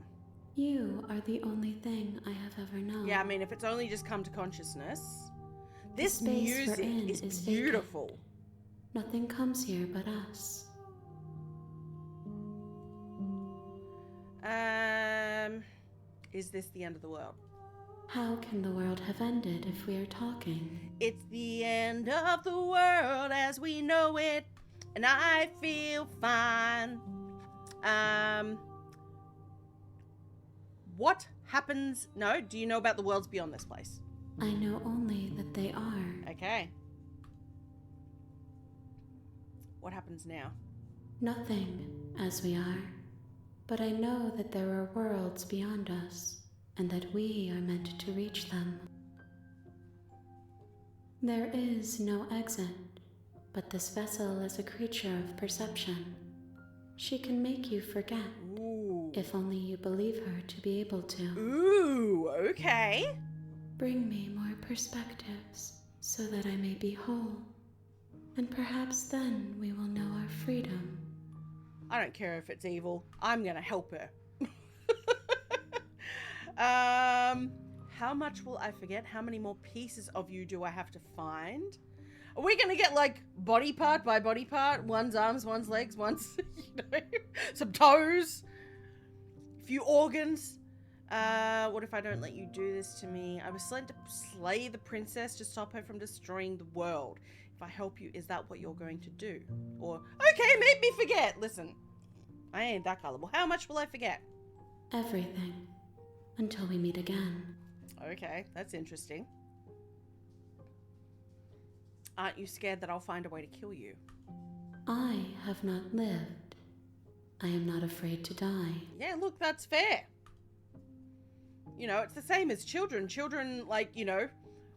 Speaker 6: You are the only thing I have ever known.
Speaker 1: Yeah, I mean, if it's only just come to consciousness. This
Speaker 6: space
Speaker 1: music
Speaker 6: we're in
Speaker 1: is
Speaker 6: is
Speaker 1: beautiful.
Speaker 6: Nothing comes here but us.
Speaker 1: Is this the end of the world?
Speaker 6: How can the world have ended if we are talking?
Speaker 1: It's the end of the world as we know it, and I feel fine. What happens? No, do you know about the worlds beyond this place?
Speaker 6: I know only that they are.
Speaker 1: Okay. What happens now?
Speaker 6: Nothing, as we are. But I know that there are worlds beyond us, and that we are meant to reach them. There is no exit, but this vessel is a creature of perception. She can make you forget,
Speaker 1: Ooh.
Speaker 6: if only you believe her to be able to.
Speaker 1: Ooh, okay.
Speaker 6: Bring me more perspectives, so that I may be whole. And perhaps then we will know our freedom.
Speaker 1: I don't care if it's evil. I'm gonna help her. How much will I forget? How many more pieces of you do I have to find? Are we gonna get like body part by body part? One's arms, one's legs, one's, some toes, a few organs. What if I don't let you do this to me? I was sent to slay the princess to stop her from destroying the world. If I help you, is that what you're going to do? Or, okay, make me forget. Listen, I ain't that gullible. How much will I forget?
Speaker 6: Everything. Until we meet again.
Speaker 1: Okay, that's interesting. Aren't you scared that I'll find a way to kill you?
Speaker 6: I have not lived. I am not afraid to die.
Speaker 1: Yeah, look, that's fair. You know, it's the same as children. Children, like, you know,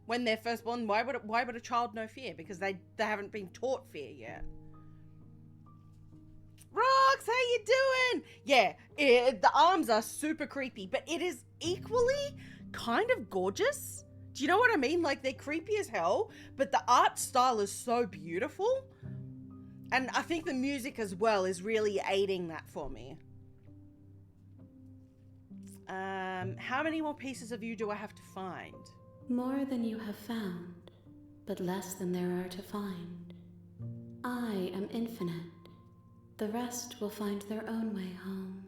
Speaker 1: when they're first born. Why would a child know fear? Because they haven't been taught fear yet. Rox, how you doing? Yeah, the arms are super creepy, but it is equally kind of gorgeous. Do you know what I mean? Like, they're creepy as hell, but the art style is so beautiful. And I think the music as well is really aiding that for me. How many more pieces of you do I have to find?
Speaker 6: More than you have found, but less than there are to find. I am infinite. The rest will find their own way home.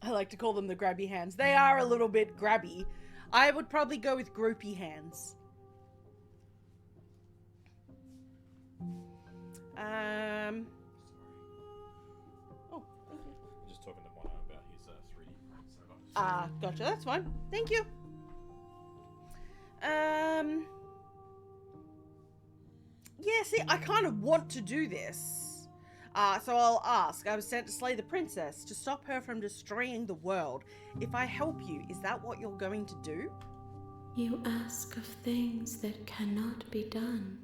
Speaker 1: I like to call them the grabby hands. They are a little bit grabby. I would probably go with groupie hands. Oh, thank you.
Speaker 7: I'm just talking to Mono about his 3D prints.
Speaker 1: Gotcha. That's fine. Thank you. Yeah, see, I kind of want to do this. So I'll ask. I was sent to slay the princess to stop her from destroying the world. If I help you, is that what you're going to do?
Speaker 6: You ask of things that cannot be done.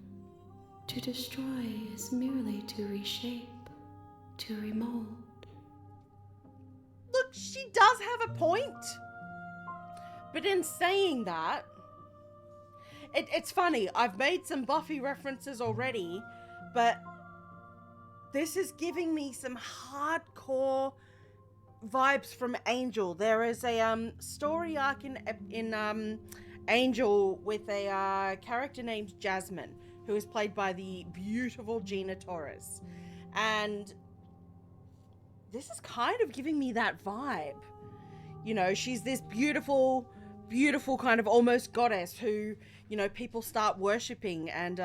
Speaker 6: To destroy is merely to reshape, to remold.
Speaker 1: Look, she does have a point. But in saying that, it's funny. I've made some Buffy references already, but this is giving me some hardcore vibes from Angel. There is a story arc in Angel with a character named Jasmine, who is played by the beautiful Gina Torres. And this is kind of giving me that vibe. You know, she's this beautiful, beautiful kind of almost goddess who, you know, people start worshipping, and,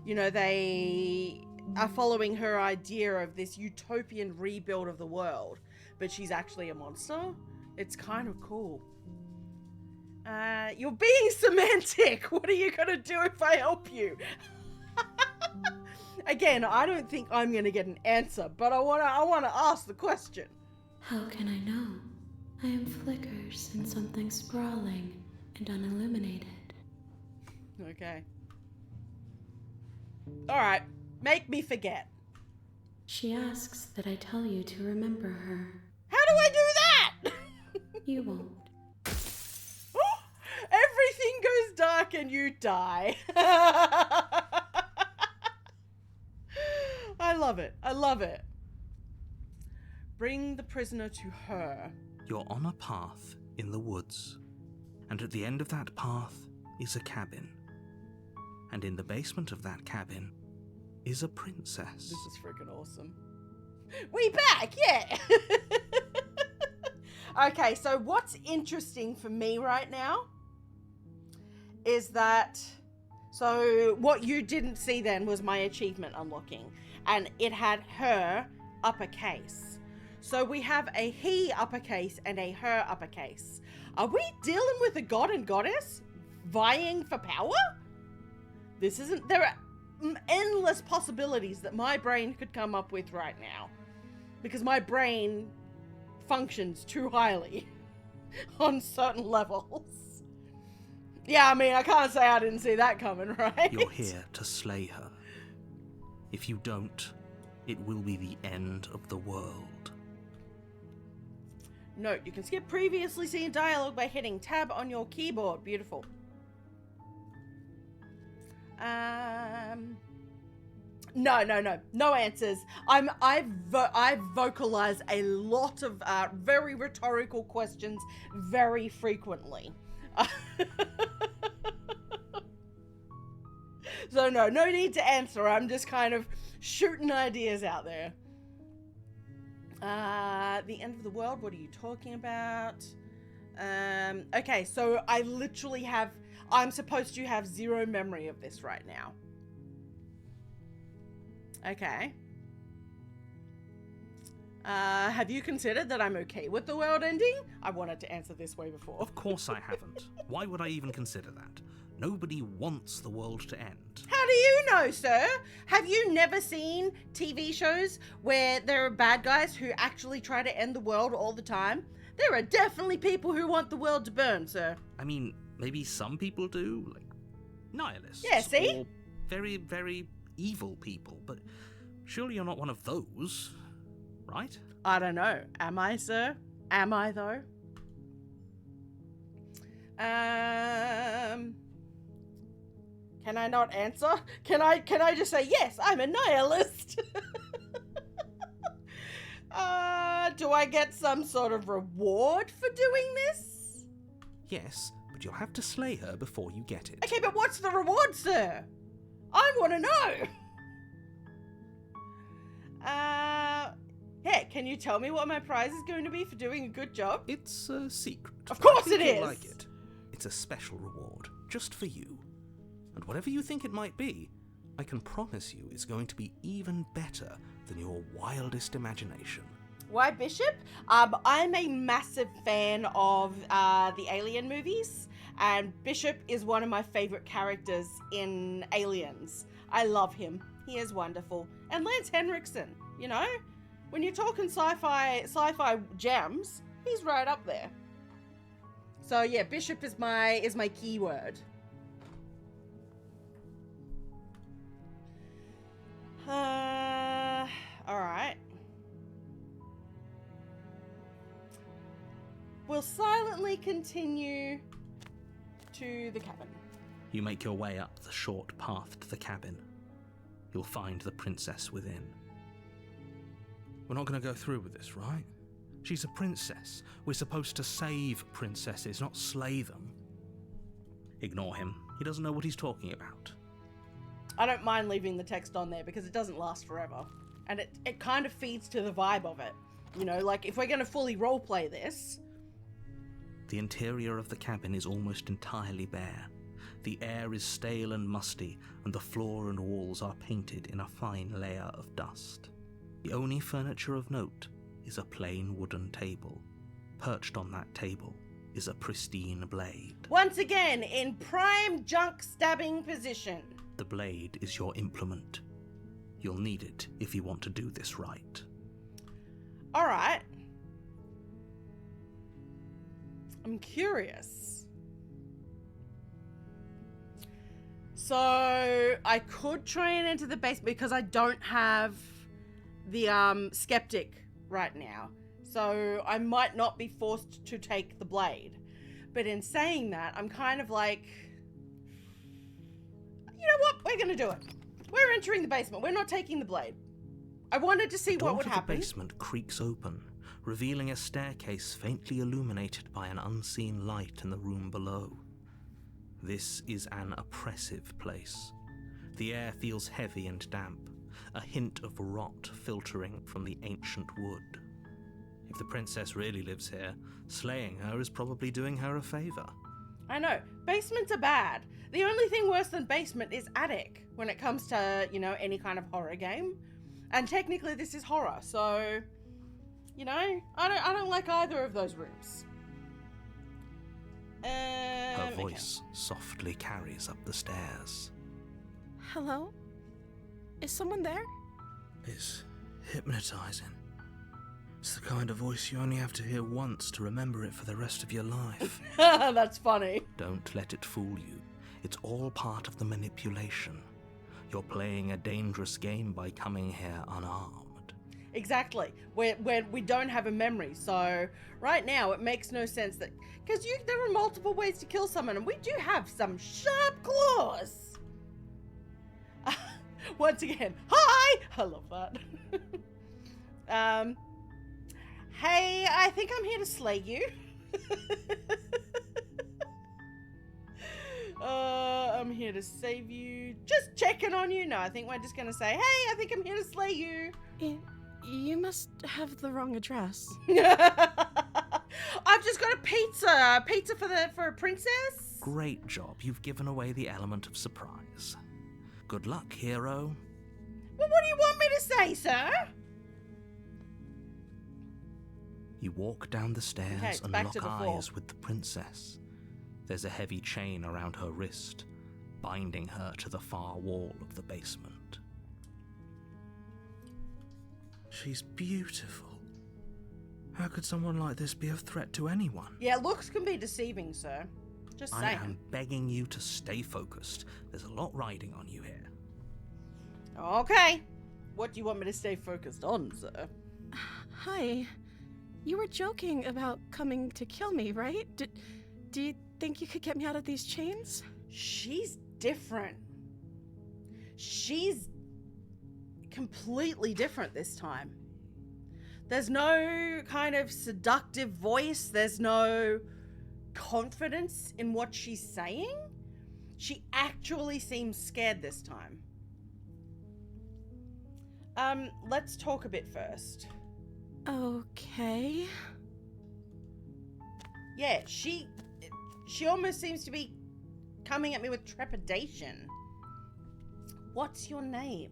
Speaker 1: you know, they are following her idea of this utopian rebuild of the world, but she's actually a monster. It's kind of cool. You're being semantic. What are you gonna do if I help you? Again, I don't think I'm gonna get an answer, but I wanna ask the question.
Speaker 6: How can I know? I am flickers in something sprawling and unilluminated.
Speaker 1: Okay. Alright, make me forget.
Speaker 6: She asks that I tell you to remember her.
Speaker 1: How do I do that?
Speaker 6: You won't.
Speaker 1: Everything goes dark and you die. I love it. I love it. Bring the prisoner to her.
Speaker 2: You're on a path in the woods, and at the end of that path is a cabin. And in the basement of that cabin is a princess.
Speaker 1: This is freaking awesome. We back, yeah. Okay, so what's interesting for me right now is that, so what you didn't see then was my achievement unlocking, and it had her uppercase. So we have a he uppercase and a her uppercase. Are we dealing with a god and goddess vying for power? This isn't, there are endless possibilities that my brain could come up with right now, because my brain functions too highly on certain levels. Yeah, I mean, I can't say I didn't see that coming, right?
Speaker 2: You're here to slay her. If you don't, it will be the end of the world.
Speaker 1: Note, you can skip previously seen dialogue by hitting tab on your keyboard. Beautiful. No answers. I've vocalized a lot of very rhetorical questions very frequently. So no need to answer. I'm just kind of shooting ideas out there. The end of the world, what are you talking about? Okay, so I literally I'm supposed to have zero memory of this right now. Okay. Have you considered that I'm okay with the world ending? I wanted to answer this way before.
Speaker 2: Of course I haven't. Why would I even consider that? Nobody wants the world to end.
Speaker 1: How do you know, sir? Have you never seen TV shows where there are bad guys who actually try to end the world all the time? There are definitely people who want the world to burn, sir.
Speaker 2: I mean, Maybe some people do, like nihilists.
Speaker 1: Yeah, see?
Speaker 2: Or very, very evil people, but surely you're not one of those, right?
Speaker 1: I don't know. Am I, sir? Am I, though? Can I not answer? Can I just say, yes, I'm a nihilist? Do I get some sort of reward for doing this?
Speaker 2: Yes, but you'll have to slay her before you get it.
Speaker 1: Okay, but what's the reward, sir? I want to know. Yeah, can you tell me what my prize is going to be for doing a good job?
Speaker 2: It's a secret.
Speaker 1: Of course
Speaker 2: I think
Speaker 1: it
Speaker 2: you'll
Speaker 1: is.
Speaker 2: like it. It's a special reward, just for you. And whatever you think it might be, I can promise you it's going to be even better than your wildest imagination.
Speaker 1: Why Bishop? I'm a massive fan of the Alien movies, and Bishop is one of my favorite characters in Aliens. I love him. He is wonderful. And Lance Henriksen, you know? When you're talking sci-fi gems, he's right up there. So yeah, Bishop is my keyword. Alright. We'll silently continue to the cabin.
Speaker 2: You make your way up the short path to the cabin. You'll find the princess within. We're not going to go through with this, right? She's a princess. We're supposed to save princesses, not slay them. Ignore him. He doesn't know what he's talking about.
Speaker 1: I don't mind leaving the text on there because it doesn't last forever. And it kind of feeds to the vibe of it. You know, like if we're going to fully roleplay this.
Speaker 2: The interior of the cabin is almost entirely bare. The air is stale and musty, and the floor and walls are painted in a fine layer of dust. The only furniture of note is a plain wooden table. Perched on that table is a pristine blade.
Speaker 1: Once again, in prime junk stabbing position.
Speaker 2: The blade is your implement. You'll need it if you want to do this right.
Speaker 1: Alright. I'm curious. So, I could try and enter the basement because I don't have the skeptic right now. So, I might not be forced to take the blade. But in saying that, I'm kind of like, you know what? We're going to do it. We're entering the basement. We're not taking the blade. I wanted to see what would happen.
Speaker 2: The door to the basement creaks open, revealing a staircase faintly illuminated by an unseen light in the room below. This is an oppressive place. The air feels heavy and damp, a hint of rot filtering from the ancient wood. If the princess really lives here, slaying her is probably doing her a favor.
Speaker 1: I know. Basements are bad. The only thing worse than basement is attic when it comes to, you know, any kind of horror game. And technically this is horror, so, you know, I don't like either of those rooms.
Speaker 2: Her voice softly carries up the stairs.
Speaker 8: Hello? Is someone there?
Speaker 5: It's hypnotizing. It's the kind of voice you only have to hear once to remember it for the rest of your life.
Speaker 1: That's funny.
Speaker 2: Don't let it fool you. It's all part of the manipulation. You're playing a dangerous game by coming here unarmed.
Speaker 1: Exactly. We don't have a memory, so right now it makes no sense that... Because there are multiple ways to kill someone, and we do have some sharp claws. Once again, hi! I love that. Hey, I think I'm here to slay you. I'm here to save you. Just checking on you. No, I think we're just going to say, hey, I think I'm here to slay you.
Speaker 8: You must have the wrong address.
Speaker 1: I've just got a pizza. Pizza for a princess?
Speaker 2: Great job. You've given away the element of surprise. Good luck, hero.
Speaker 1: Well, what do you want me to say, sir?
Speaker 2: You walk down the stairs
Speaker 1: Okay,
Speaker 2: and
Speaker 1: back to
Speaker 2: lock
Speaker 1: the floor.
Speaker 2: eyes with the princess. There's a heavy chain around her wrist, binding her to the far wall of the basement.
Speaker 5: She's beautiful. How could someone like this be a threat to anyone?
Speaker 1: Yeah, looks can be deceiving, sir. Just
Speaker 2: I
Speaker 1: saying.
Speaker 2: am begging you to stay focused. There's a lot riding on you here.
Speaker 1: Okay. What do you want me to stay focused on, sir?
Speaker 8: Hi. You were joking about coming to kill me, right? Do you think you could get me out of these chains?
Speaker 1: She's different. She's completely different this time. There's no kind of seductive voice. There's no confidence in what she's saying. She actually seems scared this time. Let's talk a bit first.
Speaker 8: Okay.
Speaker 1: Yeah, she almost seems to be coming at me with trepidation. What's your name?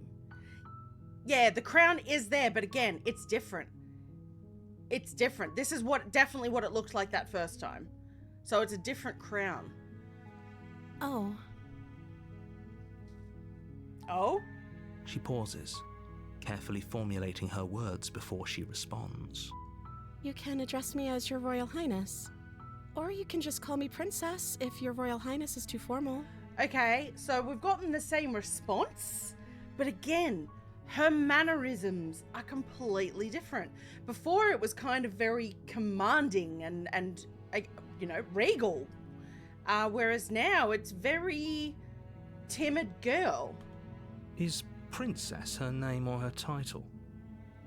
Speaker 1: Yeah, the crown is there, but again, it's different. It's different. This is definitely what it looked like that first time. So it's a different crown.
Speaker 8: Oh.
Speaker 1: Oh?
Speaker 2: She pauses, carefully formulating her words before she responds.
Speaker 8: You can address me as Your Royal Highness. Or you can just call me Princess if Your Royal Highness is too formal.
Speaker 1: Okay, so we've gotten the same response, but again, her mannerisms are completely different. Before it was kind of very commanding and you know, regal, whereas now it's very timid girl.
Speaker 2: Is Princess her name or her title?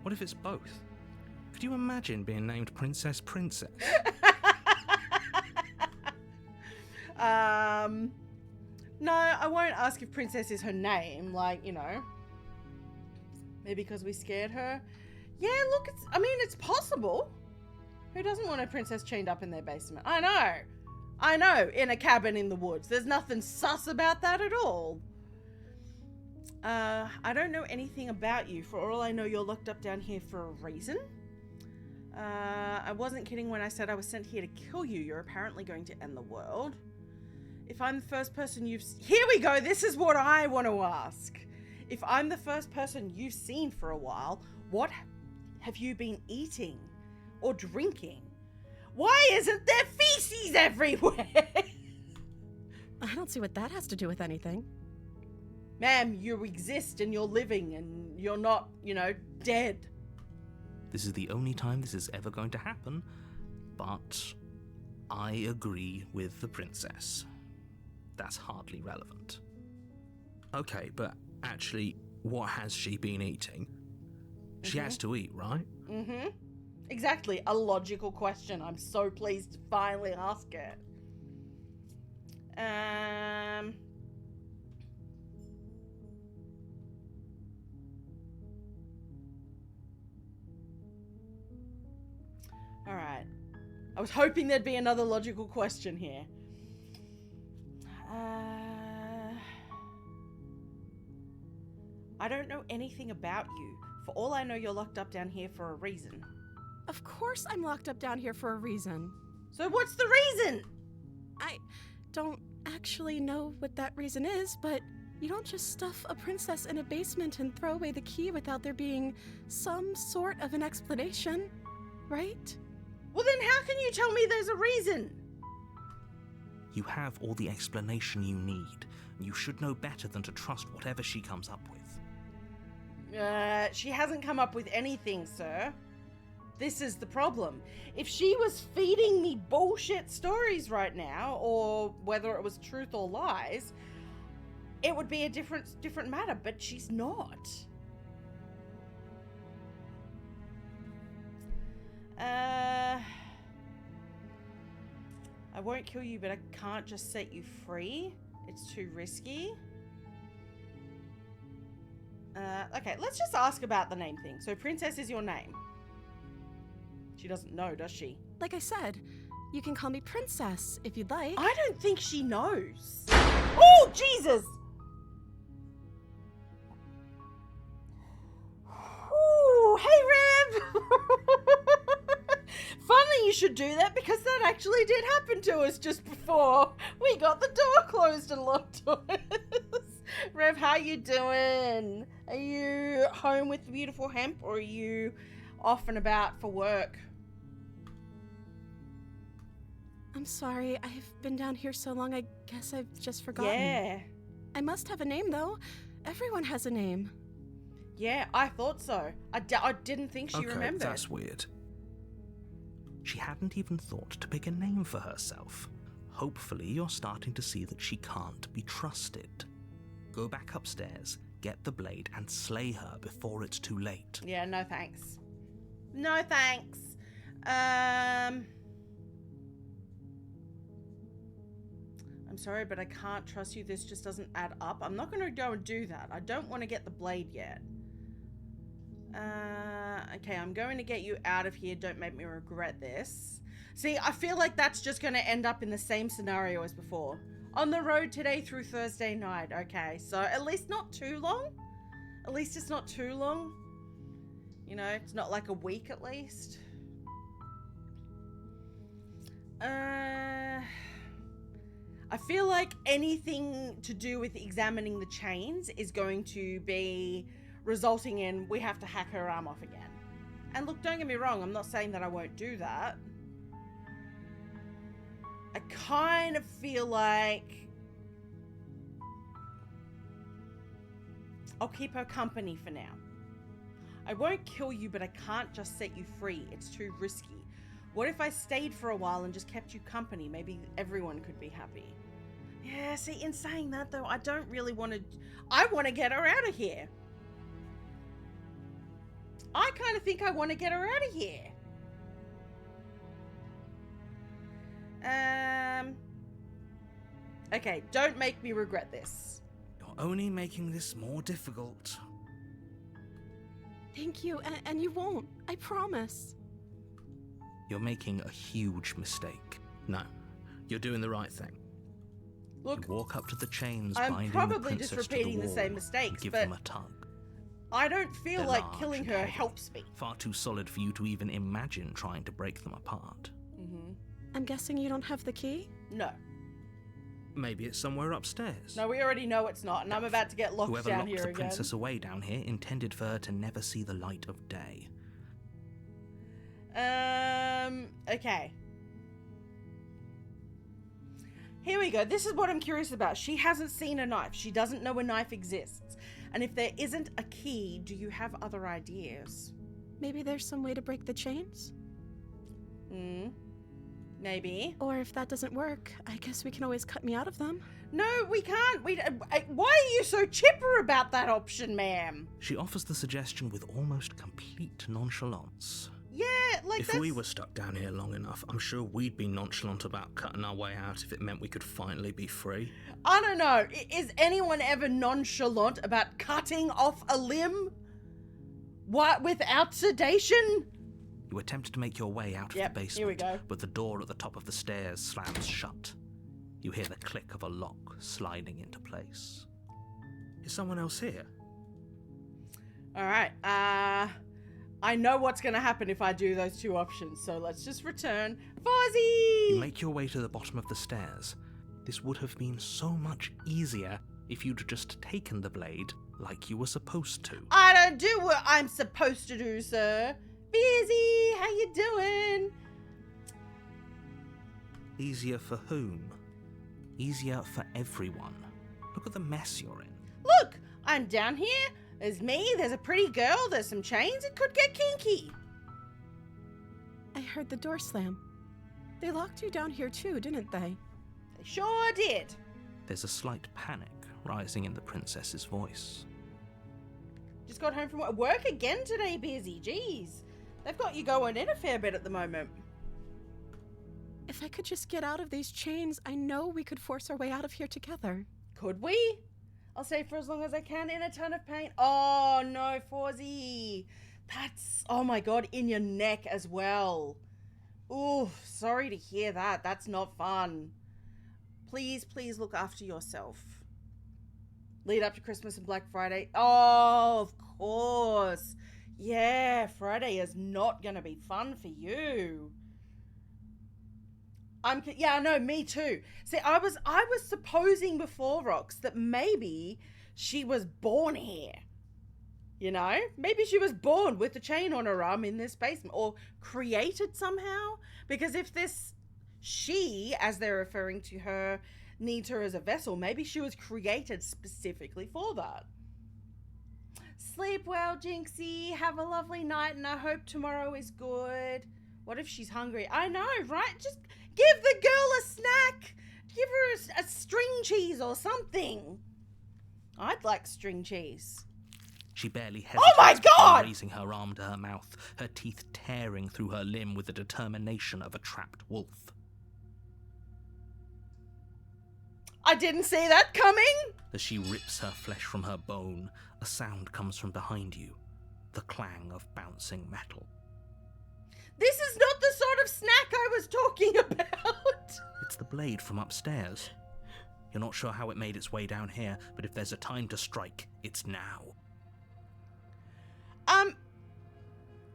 Speaker 2: What if it's both? Could you imagine being named Princess?
Speaker 1: No, I won't ask if Princess is her name, like, you know, maybe because we scared her. Yeah, look, it's possible. Who doesn't want a princess chained up in their basement? I know, in a cabin in the woods. There's nothing sus about that at all. I don't know anything about you. For all I know, you're locked up down here for a reason. I wasn't kidding when I said I was sent here to kill you. You're apparently going to end the world. If I'm the first person Here we go! This is what I want to ask. If I'm the first person you've seen for a while, what have you been eating or drinking? Why isn't there feces everywhere?
Speaker 8: I don't see what that has to do with anything.
Speaker 1: Ma'am, you exist and you're living and you're not, you know, dead.
Speaker 2: This is the only time this is ever going to happen, but I agree with the princess. That's hardly relevant. Okay, but actually, what has she been eating? She has to eat, right?
Speaker 1: Mm-hmm. Exactly. A logical question. I'm so pleased to finally ask it. Alright. I was hoping there'd be another logical question here. I don't know anything about you. For all I know, you're locked up down here for a reason.
Speaker 8: Of course I'm locked up down here for a reason.
Speaker 1: So what's the reason?
Speaker 8: I don't actually know what that reason is, but you don't just stuff a princess in a basement and throw away the key without there being some sort of an explanation, right?
Speaker 1: Well, then how can you tell me there's a reason?
Speaker 2: You have all the explanation you need. You should know better than to trust whatever she comes up with.
Speaker 1: She hasn't come up with anything, sir. This is the problem. If she was feeding me bullshit stories right now, or whether it was truth or lies, it would be a different matter, but she's not. I won't kill you, but I can't just set you free. It's too risky. Okay, let's just ask about the name thing. So Princess is your name. She doesn't know, does she?
Speaker 8: Like I said, you can call me Princess if you'd like.
Speaker 1: I don't think she knows. Oh, Jesus! Ooh, hey, Rev! Funny you should do that because that actually did happen to us just before we got the door closed and locked on us. Rev, how you doing? Are you home with the beautiful hemp or are you off and about for work?
Speaker 8: I'm sorry. I've been down here so long, I guess I've just forgotten.
Speaker 1: Yeah.
Speaker 8: I must have a name, though. Everyone has a name.
Speaker 1: Yeah, I thought so. I didn't think she
Speaker 2: Okay,
Speaker 1: remembered.
Speaker 2: that's weird. She hadn't even thought to pick a name for herself. Hopefully you're starting to see that she can't be trusted. Go back upstairs, get the blade, and slay her before it's too late.
Speaker 1: Yeah, no thanks. No thanks. I'm sorry, but I can't trust you. This just doesn't add up. I'm not going to go and do that. I don't want to get the blade yet. Okay, I'm going to get you out of here. Don't make me regret this. See, I feel like that's just going to end up in the same scenario as before. On the road today through Thursday night. Okay, so at least not too long. At least it's not too long. You know, it's not like a week at least. I feel like anything to do with examining the chains is going to be resulting in we have to hack her arm off again. And look, don't get me wrong, I'm not saying that I won't do that. I kind of feel like I'll keep her company for now. I won't kill you, but I can't just set you free. It's too risky. What if I stayed for a while and just kept you company? Maybe everyone could be happy. Yeah, see, in saying that though, I don't really want to... I want to get her out of here. I kind of think I want to get her out of here. Okay, don't make me regret this.
Speaker 2: You're only making this more difficult.
Speaker 8: Thank you, and you won't. I promise.
Speaker 2: You're making a huge mistake. No, you're doing the right thing.
Speaker 1: Look,
Speaker 2: You walk up to the chains
Speaker 1: I'm
Speaker 2: binding
Speaker 1: probably
Speaker 2: the
Speaker 1: just
Speaker 2: princess
Speaker 1: repeating
Speaker 2: to
Speaker 1: the
Speaker 2: the
Speaker 1: same
Speaker 2: wall
Speaker 1: mistakes,
Speaker 2: and give
Speaker 1: but
Speaker 2: them a tug.
Speaker 1: I don't feel
Speaker 2: They're
Speaker 1: like
Speaker 2: large
Speaker 1: killing
Speaker 2: and
Speaker 1: her
Speaker 2: heavy,
Speaker 1: helps me.
Speaker 2: Far too solid for you to even imagine trying to break them apart.
Speaker 8: I'm guessing you don't have the key?
Speaker 1: No.
Speaker 2: Maybe it's somewhere upstairs.
Speaker 1: No, we already know it's not, and I'm about to get locked
Speaker 2: Whoever
Speaker 1: down
Speaker 2: locked
Speaker 1: here
Speaker 2: the
Speaker 1: again.
Speaker 2: princess away down here intended for her to never see the light of day.
Speaker 1: Okay. Here we go. This is what I'm curious about. She hasn't seen a knife. She doesn't know a knife exists. And if there isn't a key, do you have other ideas?
Speaker 8: Maybe there's some way to break the chains?
Speaker 1: Maybe.
Speaker 8: Or if that doesn't work, I guess we can always cut me out of them.
Speaker 1: No, we can't. Why are you so chipper about that option, ma'am?
Speaker 2: She offers the suggestion with almost complete nonchalance.
Speaker 1: Yeah, like
Speaker 2: If we were stuck down here long enough, I'm sure we'd be nonchalant about cutting our way out if it meant we could finally be free.
Speaker 1: I don't know. Is anyone ever nonchalant about cutting off a limb? What, without sedation?
Speaker 2: You attempt to make your way out of
Speaker 1: Yep,
Speaker 2: the basement,
Speaker 1: here we go.
Speaker 2: but the door at the top of the stairs slams shut. You hear the click of a lock sliding into place. Is someone else here?
Speaker 1: Alright, I know what's going to happen if I do those two options, so let's just return. Fozzie!
Speaker 2: You make your way to the bottom of the stairs. This would have been so much easier if you'd just taken the blade like you were supposed to.
Speaker 1: I don't do what I'm supposed to do, sir. Fizzy, how you doing?
Speaker 2: Easier for whom? Easier for everyone. Look at the mess you're in.
Speaker 1: Look, I'm down here. There's me, there's a pretty girl, there's some chains. It could get kinky.
Speaker 8: I heard the door slam. They locked you down here too, didn't they?
Speaker 1: They sure did.
Speaker 2: There's a slight panic rising in the princess's voice.
Speaker 1: Just got home from work again today, busy. Jeez. They've got you going in a fair bit at the moment.
Speaker 8: If I could just get out of these chains, I know we could force our way out of here together.
Speaker 1: Could we? I'll stay for as long as I can in a ton of pain. Oh no, Fawzi. That's, oh my god, in your neck as well. Ooh, sorry to hear that. That's not fun. Please, please look after yourself. Lead up to Christmas and Black Friday. Oh, of course. Yeah, Friday is not going to be fun for you. Yeah, no, me too. See, I was supposing before, Rox, that maybe she was born here. You know? Maybe she was born with the chain on her arm in this basement, or created somehow. Because if this she, as they're referring to her, needs her as a vessel. Maybe she was created specifically for that. Sleep well, Jinxie. Have a lovely night, and I hope tomorrow is good. What if she's hungry? I know, right? Just give the girl a snack. Give her a string cheese or something. I'd like string cheese.
Speaker 2: She barely
Speaker 1: Oh my
Speaker 2: hesitates before
Speaker 1: God!
Speaker 2: raising her arm to her mouth, her teeth tearing through her limb with the determination of a trapped wolf.
Speaker 1: I didn't see that coming.
Speaker 2: As she rips her flesh from her bone, a sound comes from behind you, the clang of bouncing metal.
Speaker 1: This is not the sort of snack I was talking about.
Speaker 2: It's the blade from upstairs. You're not sure how it made its way down here, but if there's a time to strike, it's now.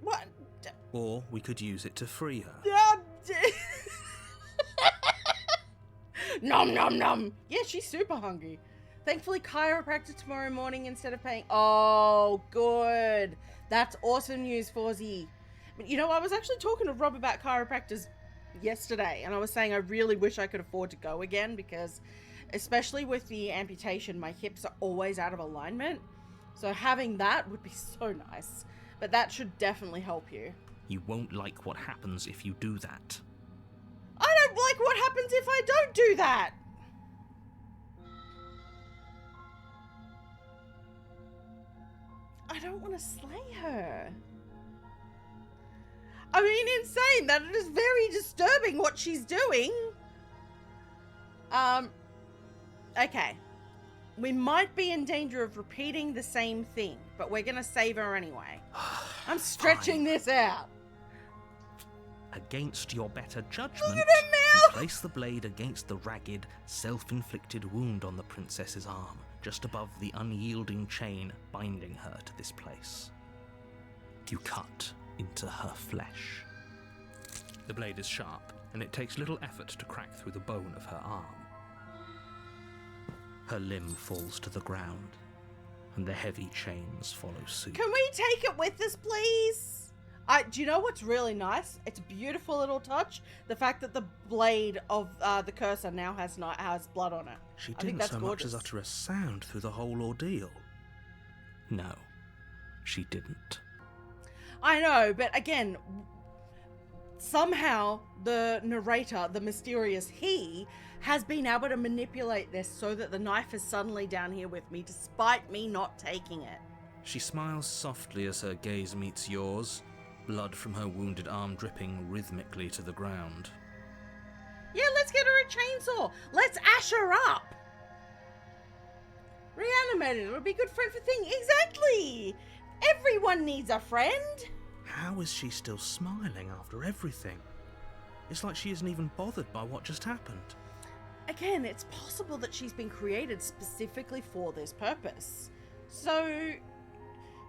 Speaker 1: What?
Speaker 2: Or we could use it to free her.
Speaker 1: Nom nom nom. Yeah, she's super hungry. Thankfully, chiropractor tomorrow morning instead of paying. Oh, good. That's awesome news, Fawzi. You know, I was actually talking to Rob about chiropractors yesterday, and I was saying I really wish I could afford to go again because, especially with the amputation, my hips are always out of alignment. So having that would be so nice. But that should definitely help you.
Speaker 2: You won't like what happens if you do that.
Speaker 1: I don't like what happens if I don't do that. I don't want to slay her. I mean, insane. That is very disturbing what she's doing. Okay. We might be in danger of repeating the same thing, but we're gonna save her anyway. I'm stretching this out.
Speaker 2: Against your better judgment,
Speaker 1: Look at him
Speaker 2: you
Speaker 1: now!
Speaker 2: place the blade against the ragged, self-inflicted wound on the princess's arm, just above the unyielding chain binding her to this place. You cut into her flesh. The blade is sharp, and it takes little effort to crack through the bone of her arm. Her limb falls to the ground, and the heavy chains follow suit.
Speaker 1: Can we take it with us, please? Do you know what's really nice? It's a beautiful little touch. The fact that the blade of the cursor now has blood on it.
Speaker 2: She
Speaker 1: I think
Speaker 2: didn't
Speaker 1: that's
Speaker 2: so
Speaker 1: gorgeous.
Speaker 2: much as utter a sound through the whole ordeal. No, she didn't.
Speaker 1: I know, but again, somehow the narrator, the mysterious he, has been able to manipulate this so that the knife is suddenly down here with me, despite me not taking it.
Speaker 2: She smiles softly as her gaze meets yours, blood from her wounded arm dripping rhythmically to the ground.
Speaker 1: Yeah, let's get her a chainsaw. Let's ash her up. Reanimated. It'll be a good friend for thing. Exactly. Everyone needs a friend.
Speaker 2: How is she still smiling after everything? It's like she isn't even bothered by what just happened.
Speaker 1: Again, it's possible that she's been created specifically for this purpose. So,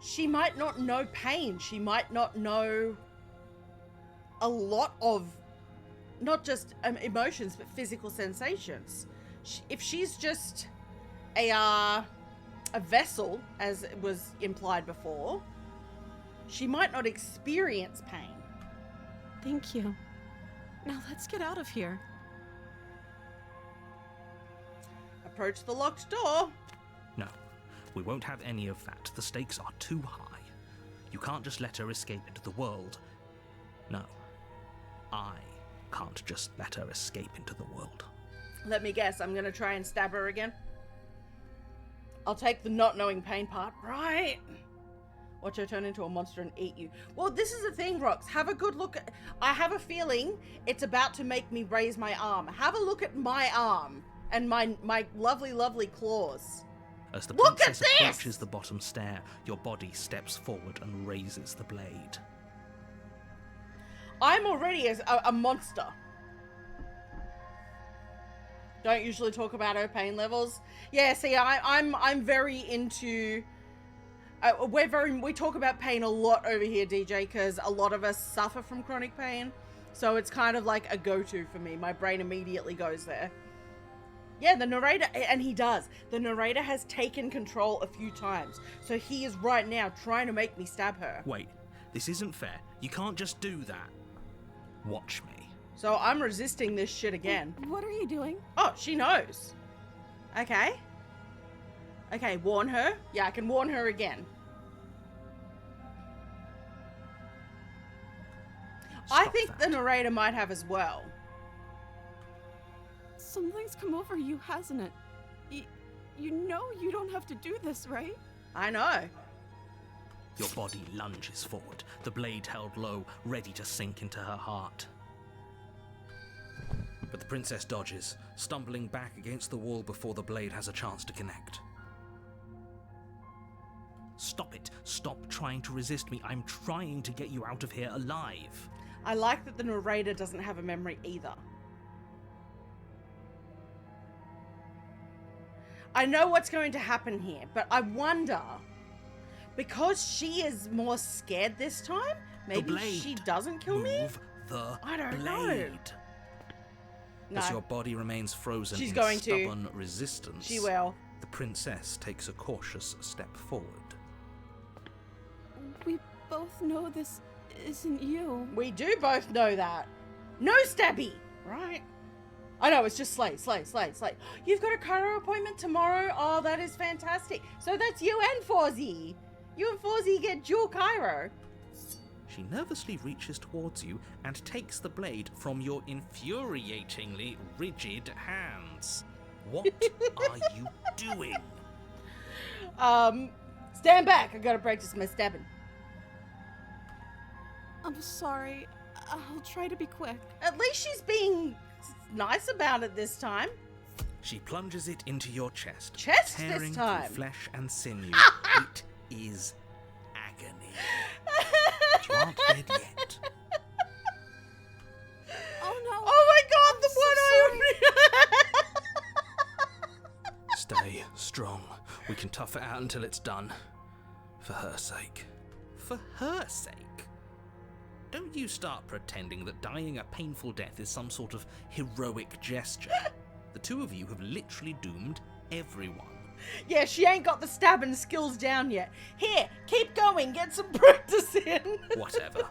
Speaker 1: she might not know pain. She might not know a lot of, not just emotions, but physical sensations. If she's just a vessel, as was implied before, she might not experience pain.
Speaker 8: Thank you. Now let's get out of here.
Speaker 1: Approach the locked door.
Speaker 2: No, we won't have any of that. The stakes are too high. You can't just let her escape into the world. No, I can't just let her escape into the world.
Speaker 1: Let me guess, I'm gonna try and stab her again. I'll take the not knowing pain part, right? Watch her turn into a monster and eat you. Well, this is the thing, Rox. Have a good look at... I have a feeling it's about to make me raise my arm. Have a look at my arm and my lovely, lovely claws.
Speaker 2: As the
Speaker 1: Look at
Speaker 2: princess
Speaker 1: this!
Speaker 2: approaches the bottom stair, your body steps forward and raises the blade.
Speaker 1: I'm already a monster. Don't usually talk about her pain levels. Yeah, see, I'm very into... we talk about pain a lot over here, DJ, because a lot of us suffer from chronic pain. So it's kind of like a go-to for me. My brain immediately goes there. Yeah, the narrator, and he does. The narrator has taken control a few times. So he is right now trying to make me stab her.
Speaker 2: Wait, this isn't fair. You can't just do that. Watch me.
Speaker 1: So I'm resisting this shit again.
Speaker 8: What are you doing?
Speaker 1: Oh, she knows. Okay. Okay, warn her. Yeah, I can warn her again. I
Speaker 2: Stop
Speaker 1: think
Speaker 2: that.
Speaker 1: the narrator might have as well.
Speaker 8: Something's come over you, hasn't it? You know you don't have to do this, right?
Speaker 1: I know.
Speaker 2: Your body lunges forward, the blade held low, ready to sink into her heart.
Speaker 5: But the princess dodges, stumbling back against the wall before the blade has a chance to connect.
Speaker 2: Stop it. Stop trying to resist me. I'm trying to get you out of here alive.
Speaker 1: I like that the narrator doesn't have a memory either. I know what's going to happen here, but I wonder, because she is more scared this time, maybe
Speaker 2: blade.
Speaker 1: she doesn't kill me?
Speaker 2: Move the
Speaker 1: I don't know.
Speaker 2: blade.
Speaker 1: No,
Speaker 5: As your body remains frozen
Speaker 1: She's
Speaker 5: in
Speaker 1: going to.
Speaker 5: stubborn resistance,
Speaker 1: she will.
Speaker 5: the princess takes a cautious step forward.
Speaker 8: We both know this isn't you.
Speaker 1: We do both know that. No stabby, right? I know, it's just Slay. You've got a chiro appointment tomorrow? Oh, that is fantastic. So that's you and Fawzi. You and Fawzi get dual chiro.
Speaker 2: She nervously reaches towards you and takes the blade from your infuriatingly rigid hands. What are you doing?
Speaker 1: Stand back. I gotta practice my stabbing.
Speaker 8: I'm sorry. I'll try to be quick.
Speaker 1: At least she's being nice about it this time.
Speaker 2: She plunges it into your chest,
Speaker 1: Chest this
Speaker 2: tearing
Speaker 1: time.
Speaker 2: through flesh and sinew. It is agony. But you aren't dead yet.
Speaker 8: Oh no.
Speaker 1: Oh my god, the one
Speaker 5: Stay strong. We can tough it out until it's done. For her sake.
Speaker 2: For her sake. Don't you start pretending that dying a painful death is some sort of heroic gesture. The two of you have literally doomed everyone.
Speaker 1: Yeah, she ain't got the stabbing skills down yet. Here, keep going, get some practice in.
Speaker 2: Whatever.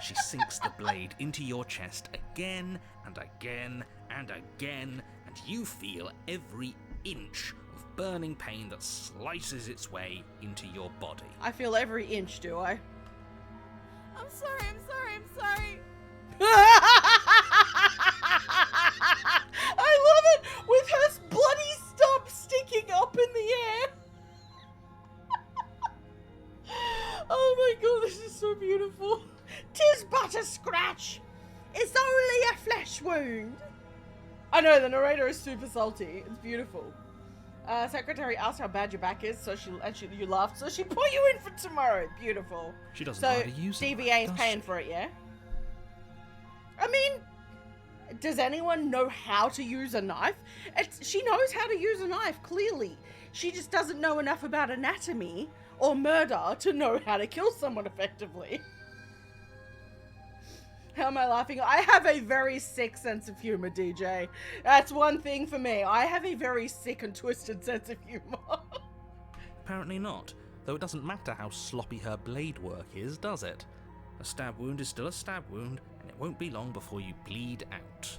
Speaker 2: She sinks the blade into your chest again and again and again, and you feel every inch of burning pain that slices its way into your body.
Speaker 1: I feel every inch, do I?
Speaker 8: I'm sorry.
Speaker 1: I love it with her bloody stump sticking up in the air. Oh my god, this is so beautiful. 'Tis but a scratch. It's only a flesh wound. I know, the narrator is super salty. It's beautiful. Secretary asked how bad your back is, so you laughed, so she put you in for tomorrow. Beautiful.
Speaker 2: She doesn't
Speaker 1: So
Speaker 2: know how to use it.
Speaker 1: DVA is
Speaker 2: does
Speaker 1: paying
Speaker 2: she?
Speaker 1: for it, yeah? I mean, does anyone know how to use a knife? She knows how to use a knife, clearly. She just doesn't know enough about anatomy or murder to know how to kill someone effectively. How am I laughing? I have a very sick sense of humor, DJ. That's one thing for me. I have a very sick and twisted sense of humor.
Speaker 2: Apparently not, though it doesn't matter how sloppy her blade work is, does it? A stab wound is still a stab wound, and it won't be long before you bleed out.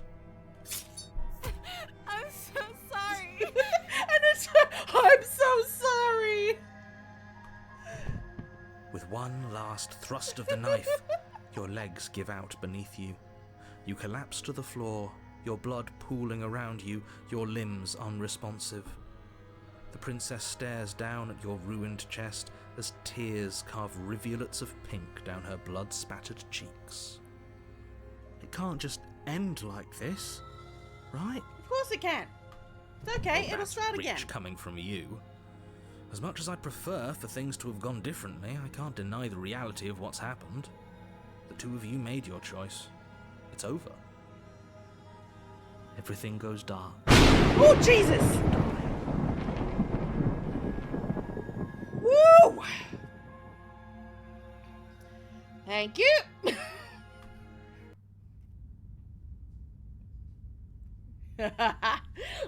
Speaker 8: I'm so sorry.
Speaker 1: And it's, I'm so sorry.
Speaker 2: With one last thrust of the knife, your legs give out beneath you. You collapse to the floor, your blood pooling around you, your limbs unresponsive. The princess stares down at your ruined chest as tears carve rivulets of pink down her blood-spattered cheeks. It can't just end like this, right?
Speaker 1: Of course it can. It's okay,
Speaker 2: Well,
Speaker 1: it'll
Speaker 2: that's
Speaker 1: start
Speaker 2: rich
Speaker 1: again.
Speaker 2: coming from you. As much as I'd prefer for things to have gone differently, I can't deny the reality of what's happened. The two of you made your choice. It's over. Everything goes dark.
Speaker 1: Oh, Jesus! Woo! Thank you.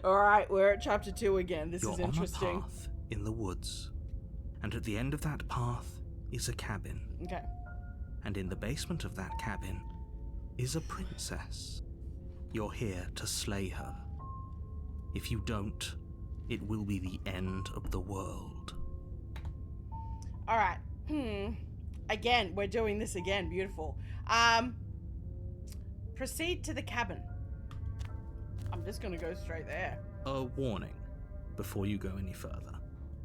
Speaker 1: All right, we're at chapter 2 again. This
Speaker 2: You're
Speaker 1: is interesting.
Speaker 2: on a path in the woods, and at the end of that path is a cabin.
Speaker 1: Okay.
Speaker 2: And in the basement of that cabin is a princess. You're here to slay her. If you don't, it will be the end of the world.
Speaker 1: Alright. Again, we're doing this again. Beautiful. Proceed to the cabin. I'm just gonna go straight there.
Speaker 2: A warning before you go any further.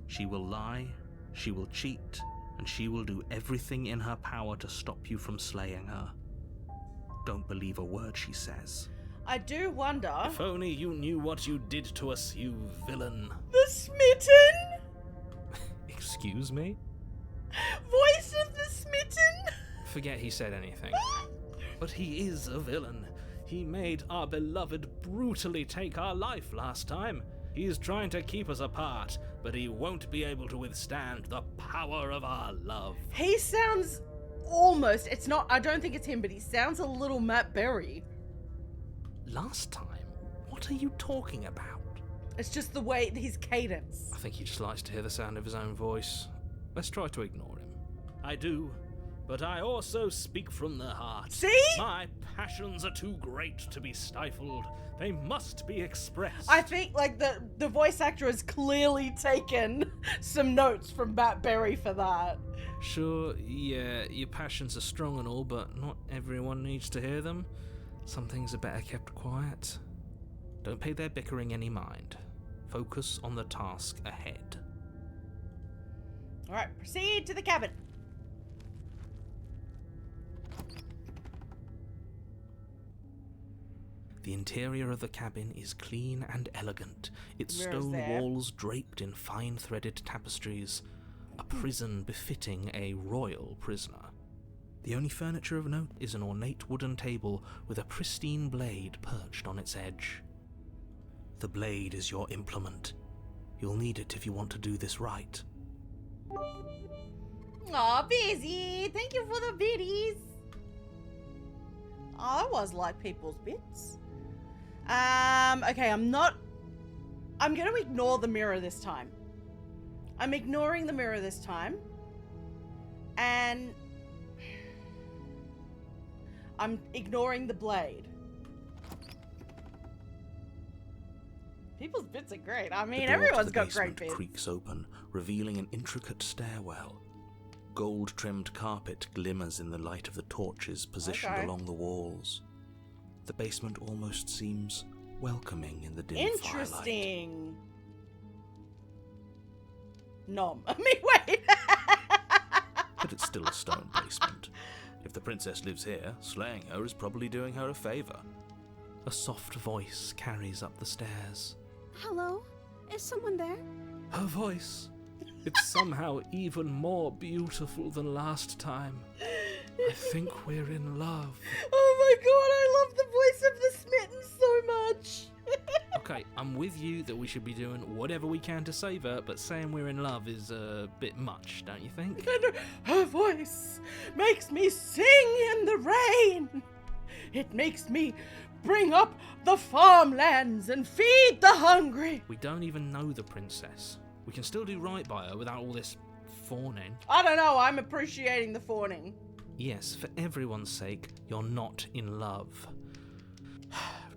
Speaker 2: She will lie, she will cheat, and she will do everything in her power to stop you from slaying her. Don't believe a word she says.
Speaker 1: I do wonder.
Speaker 5: If only you knew what you did to us, you villain.
Speaker 1: The Smitten?
Speaker 5: Excuse me?
Speaker 1: Voice of the Smitten?
Speaker 5: Forget he said anything. But he is a villain. He made our beloved brutally take our life last time. He's trying to keep us apart, but he won't be able to withstand the power of our love.
Speaker 1: He sounds almost, it's not, I don't think it's him, but he sounds a little Matt Berry.
Speaker 2: Last time? What are you talking about?
Speaker 1: It's just the way, his cadence.
Speaker 5: I think he just likes to hear the sound of his own voice. Let's try to ignore him. I do, but I also speak from the heart.
Speaker 1: See?
Speaker 5: My passions are too great to be stifled. They must be expressed.
Speaker 1: I think, like, the voice actor has clearly taken some notes from Matt Berry for that.
Speaker 5: Sure, yeah, your passions are strong and all, but not everyone needs to hear them. Some things are better kept quiet. Don't pay their bickering any mind. Focus on the task ahead.
Speaker 1: Alright, proceed to the cabin.
Speaker 2: The interior of the cabin is clean and elegant, its
Speaker 1: Mirrors
Speaker 2: stone
Speaker 1: there.
Speaker 2: walls draped in fine-threaded tapestries, a prison befitting a royal prisoner. The only furniture of note is an ornate wooden table with a pristine blade perched on its edge. The blade is your implement. You'll need it if you want to do this right.
Speaker 1: Aw, busy. Thank you for the biddies. I always like people's bits. Okay, I'm gonna ignore the mirror this time. I'm ignoring the mirror this time. And I'm ignoring the blade. People's bits are great. I mean,
Speaker 2: The door to
Speaker 1: everyone's
Speaker 2: the
Speaker 1: got great
Speaker 2: basement
Speaker 1: bits.
Speaker 2: creaks open, revealing an intricate stairwell. Gold-trimmed carpet glimmers in the light of the torches positioned
Speaker 1: Okay.
Speaker 2: along the walls. The basement almost seems welcoming in the dim firelight.
Speaker 1: Interesting. Nom. I mean, wait.
Speaker 2: But it's still a stone basement. If the princess lives here, slaying her is probably doing her a favor. A soft voice carries up the stairs.
Speaker 8: Hello? Is someone there?
Speaker 5: Her voice. It's somehow even more beautiful than last time. I think we're in love.
Speaker 1: Oh my god, I love the voice of the Smitten so much.
Speaker 5: Okay, I'm with you that we should be doing whatever we can to save her, but saying we're in love is a bit much, don't you think?
Speaker 1: And her voice makes me sing in the rain. It makes me bring up the farmlands and feed the hungry.
Speaker 5: We don't even know the princess. We can still do right by her without all this fawning.
Speaker 1: I don't know, I'm appreciating the fawning.
Speaker 2: Yes, for everyone's sake, you're not in love.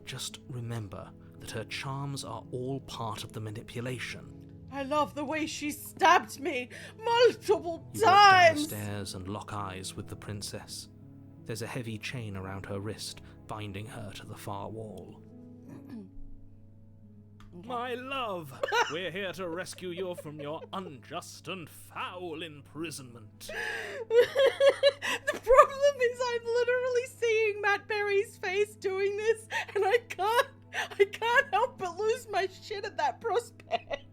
Speaker 2: Just remember that her charms are all part of the manipulation.
Speaker 1: I love the way she stabbed me multiple
Speaker 2: You walk down the
Speaker 1: times.
Speaker 2: stairs and lock eyes with the princess. There's a heavy chain around her wrist, binding her to the far wall.
Speaker 5: My love, we're here to rescue you from your unjust and foul imprisonment.
Speaker 1: The problem is I'm literally seeing Matt Berry's face doing this, and I can't help but lose my shit at that prospect.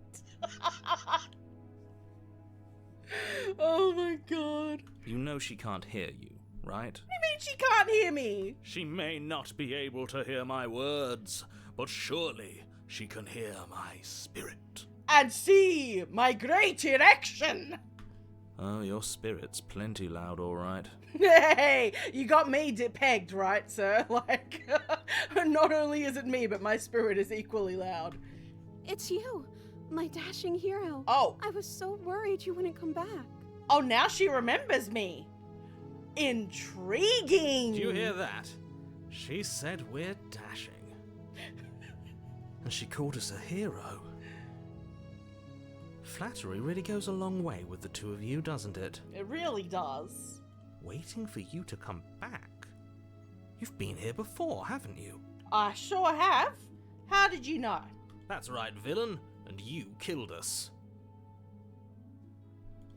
Speaker 1: Oh my god.
Speaker 2: You know she can't hear you, right?
Speaker 1: What do you mean she can't hear me?
Speaker 5: She may not be able to hear my words, but surely she can hear my spirit.
Speaker 1: And see my great erection.
Speaker 2: Oh, your spirit's plenty loud, all right.
Speaker 1: Hey, you got me pegged, right, sir? Like, not only is it me, but my spirit is equally loud.
Speaker 8: It's you, my dashing hero.
Speaker 1: Oh.
Speaker 8: I was so worried you wouldn't come back.
Speaker 1: Oh, now she remembers me. Intriguing.
Speaker 5: Do you hear that? She said we're dashing. And she called us a hero. Flattery really goes a long way with the two of you, doesn't it?
Speaker 1: It really does.
Speaker 5: Waiting for you to come back? You've been here before, haven't you?
Speaker 1: I sure have. How did you know?
Speaker 5: That's right, villain. And you killed us.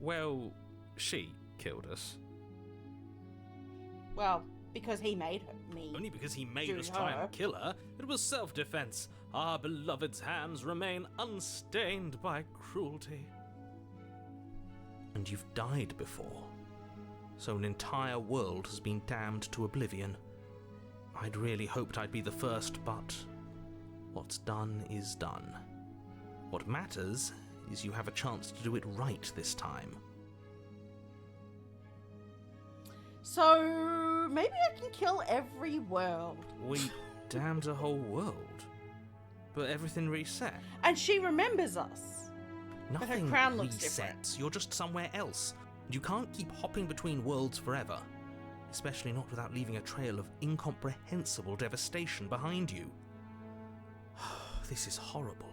Speaker 5: Well, she killed us.
Speaker 1: Well, because he made me.
Speaker 5: Only because he made
Speaker 1: Do
Speaker 5: us try
Speaker 1: her.
Speaker 5: and kill her. It was self-defense. Our beloved's hands remain unstained by cruelty. And you've died before. So an entire world has been damned to oblivion. I'd really hoped I'd be the first, but what's done is done. What matters is you have a chance to do it right this time.
Speaker 1: So maybe I can kill every world.
Speaker 5: We damned a whole world. But everything reset.
Speaker 1: And she remembers us. But her
Speaker 5: Nothing
Speaker 1: crown looks
Speaker 5: resets.
Speaker 1: different.
Speaker 5: You're just somewhere else. You can't keep hopping between worlds forever. Especially not without leaving a trail of incomprehensible devastation behind you. This is horrible.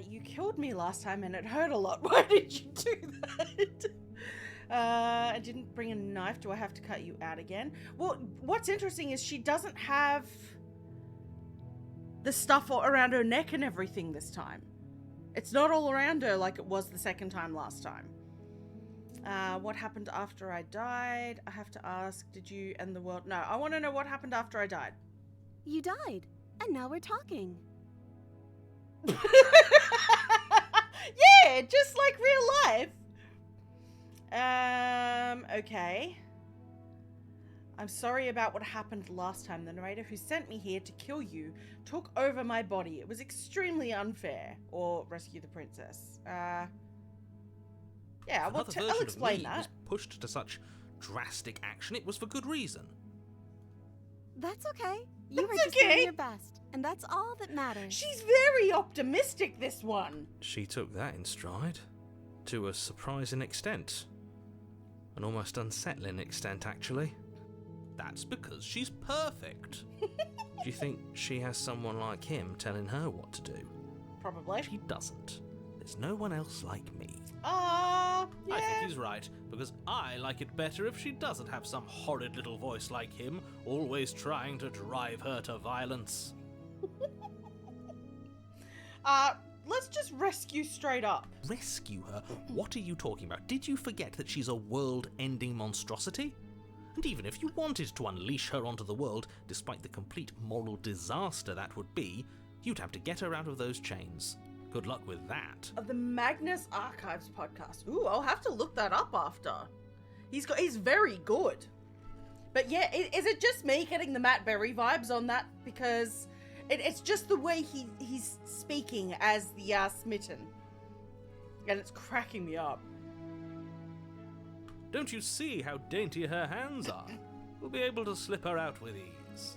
Speaker 1: You killed me last time and it hurt a lot. Why did you do that? I didn't bring a knife. Do I have to cut you out again? Well, what's interesting is she doesn't have the stuff all around her neck and everything this time. It's not all around her like it was the second time last time. What happened after I died? I have to ask, did you end the world? No, I want to know what happened after I died.
Speaker 8: You died, and now we're talking.
Speaker 1: Yeah, just like real life. Okay. I'm sorry about what happened last time. The narrator who sent me here to kill you took over my body. It was extremely unfair. Or rescue the princess. Yeah, well,
Speaker 5: Another version
Speaker 1: I'll
Speaker 5: of
Speaker 1: explain
Speaker 5: me
Speaker 1: that.
Speaker 5: was pushed to such drastic action. It was for good reason.
Speaker 8: That's okay. You were
Speaker 1: That's
Speaker 8: just doing
Speaker 1: okay.
Speaker 8: your best, and that's all that matters.
Speaker 1: She's very optimistic, this one.
Speaker 5: She took that in stride. To a surprising extent. An almost unsettling extent, actually. That's because she's perfect. Do you think she has someone like him telling her what to do?
Speaker 1: Probably.
Speaker 5: She doesn't. There's no one else like me.
Speaker 1: Yeah.
Speaker 5: I think he's right, because I like it better if she doesn't have some horrid little voice like him, always trying to drive her to violence.
Speaker 1: Let's just rescue straight up.
Speaker 5: Rescue her? What are you talking about? Did you forget that she's a world-ending monstrosity? And even if you wanted to unleash her onto the world, despite the complete moral disaster that would be, you'd have to get her out of those chains. Good luck with that.
Speaker 1: The Magnus Archives podcast. Ooh, I'll have to look that up after. He's very good. But yeah, is it just me getting the Matt Berry vibes on that? Because it's just the way he's speaking as the Smitten. And it's cracking me up.
Speaker 5: Don't you see how dainty her hands are? We'll be able to slip her out with ease.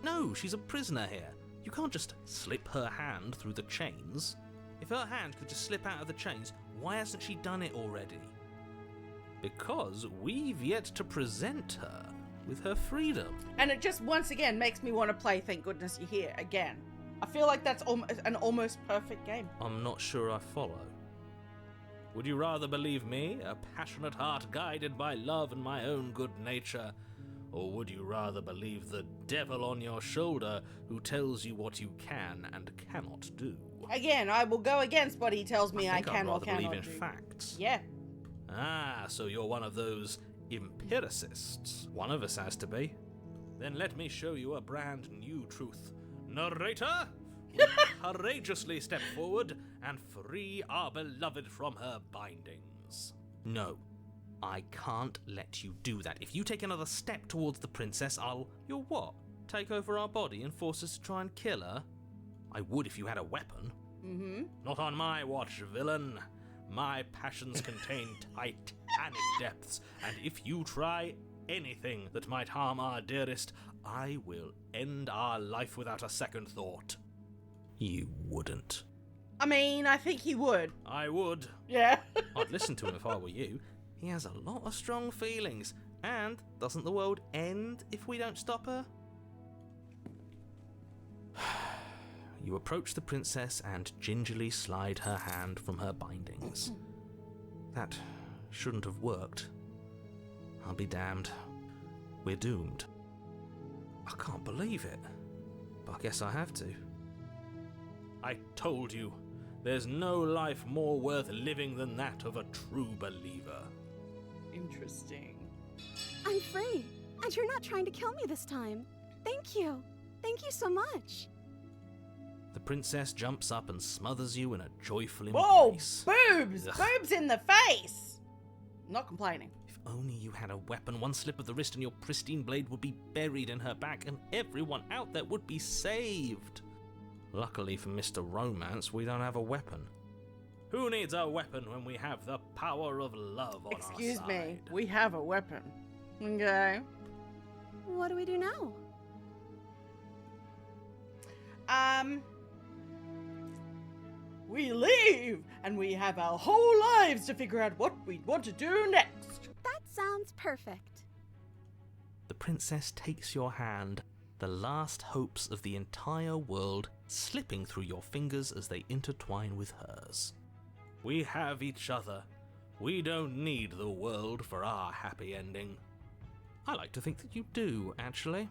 Speaker 5: No, she's a prisoner here. You can't just slip her hand through the chains. If her hand could just slip out of the chains, why hasn't she done it already? Because we've yet to present her with her freedom.
Speaker 1: And it just once again makes me want to play Thank Goodness You're Here again. I feel like that's an almost perfect game.
Speaker 5: I'm not sure I follow. Would you rather believe me, a passionate heart guided by love and my own good nature? Or would you rather believe the devil on your shoulder who tells you what you can and cannot do?
Speaker 1: Again, I will go against what he tells me I
Speaker 5: think
Speaker 1: can
Speaker 5: I'd
Speaker 1: or
Speaker 5: rather
Speaker 1: cannot
Speaker 5: believe in
Speaker 1: do.
Speaker 5: facts.
Speaker 1: Yeah.
Speaker 5: Ah, so you're one of those empiricists. One of us has to be. Then let me show you a brand new truth. Narrator, courageously step forward and free our beloved from her bindings. No, I can't let you do that. If you take another step towards the princess, You'll what? Take over our body and force us to try and kill her? I would if you had a weapon.
Speaker 1: Mm-hmm.
Speaker 5: Not on my watch, villain. My passions contain titanic depths, and if you try anything that might harm our dearest, I will end our life without a second thought. You wouldn't.
Speaker 1: I mean, I think he would.
Speaker 5: I would.
Speaker 1: Yeah.
Speaker 5: I'd listen to him if I were you. He has a lot of strong feelings, and doesn't the world end if we don't stop her?
Speaker 2: You approach the princess and gingerly slide her hand from her bindings. That shouldn't have worked. I'll be damned. We're doomed. I can't believe it, but I guess I have to. I told you, there's no life more worth living than that of a true believer.
Speaker 1: Interesting.
Speaker 8: I'm free, and you're not trying to kill me this time. Thank you. Thank you so much.
Speaker 2: The princess jumps up and smothers you in a joyful
Speaker 1: Whoa!
Speaker 2: embrace.
Speaker 1: Boobs!
Speaker 2: Ugh.
Speaker 1: Boobs in the face! Not complaining.
Speaker 2: If only you had a weapon, one slip of the wrist and your pristine blade would be buried in her back and everyone out there would be saved. Luckily for Mr. Romance, we don't have a weapon. Who needs a weapon when we have the power of love on
Speaker 1: Excuse
Speaker 2: our
Speaker 1: me,
Speaker 2: side?
Speaker 1: we have a weapon. Okay.
Speaker 8: What do we do now?
Speaker 1: We leave, and we have our whole lives to figure out what we want to do next.
Speaker 8: That sounds perfect.
Speaker 2: The princess takes your hand, the last hopes of the entire world slipping through your fingers as they intertwine with hers. We have each other. We don't need the world for our happy ending. I like to think that you do, actually.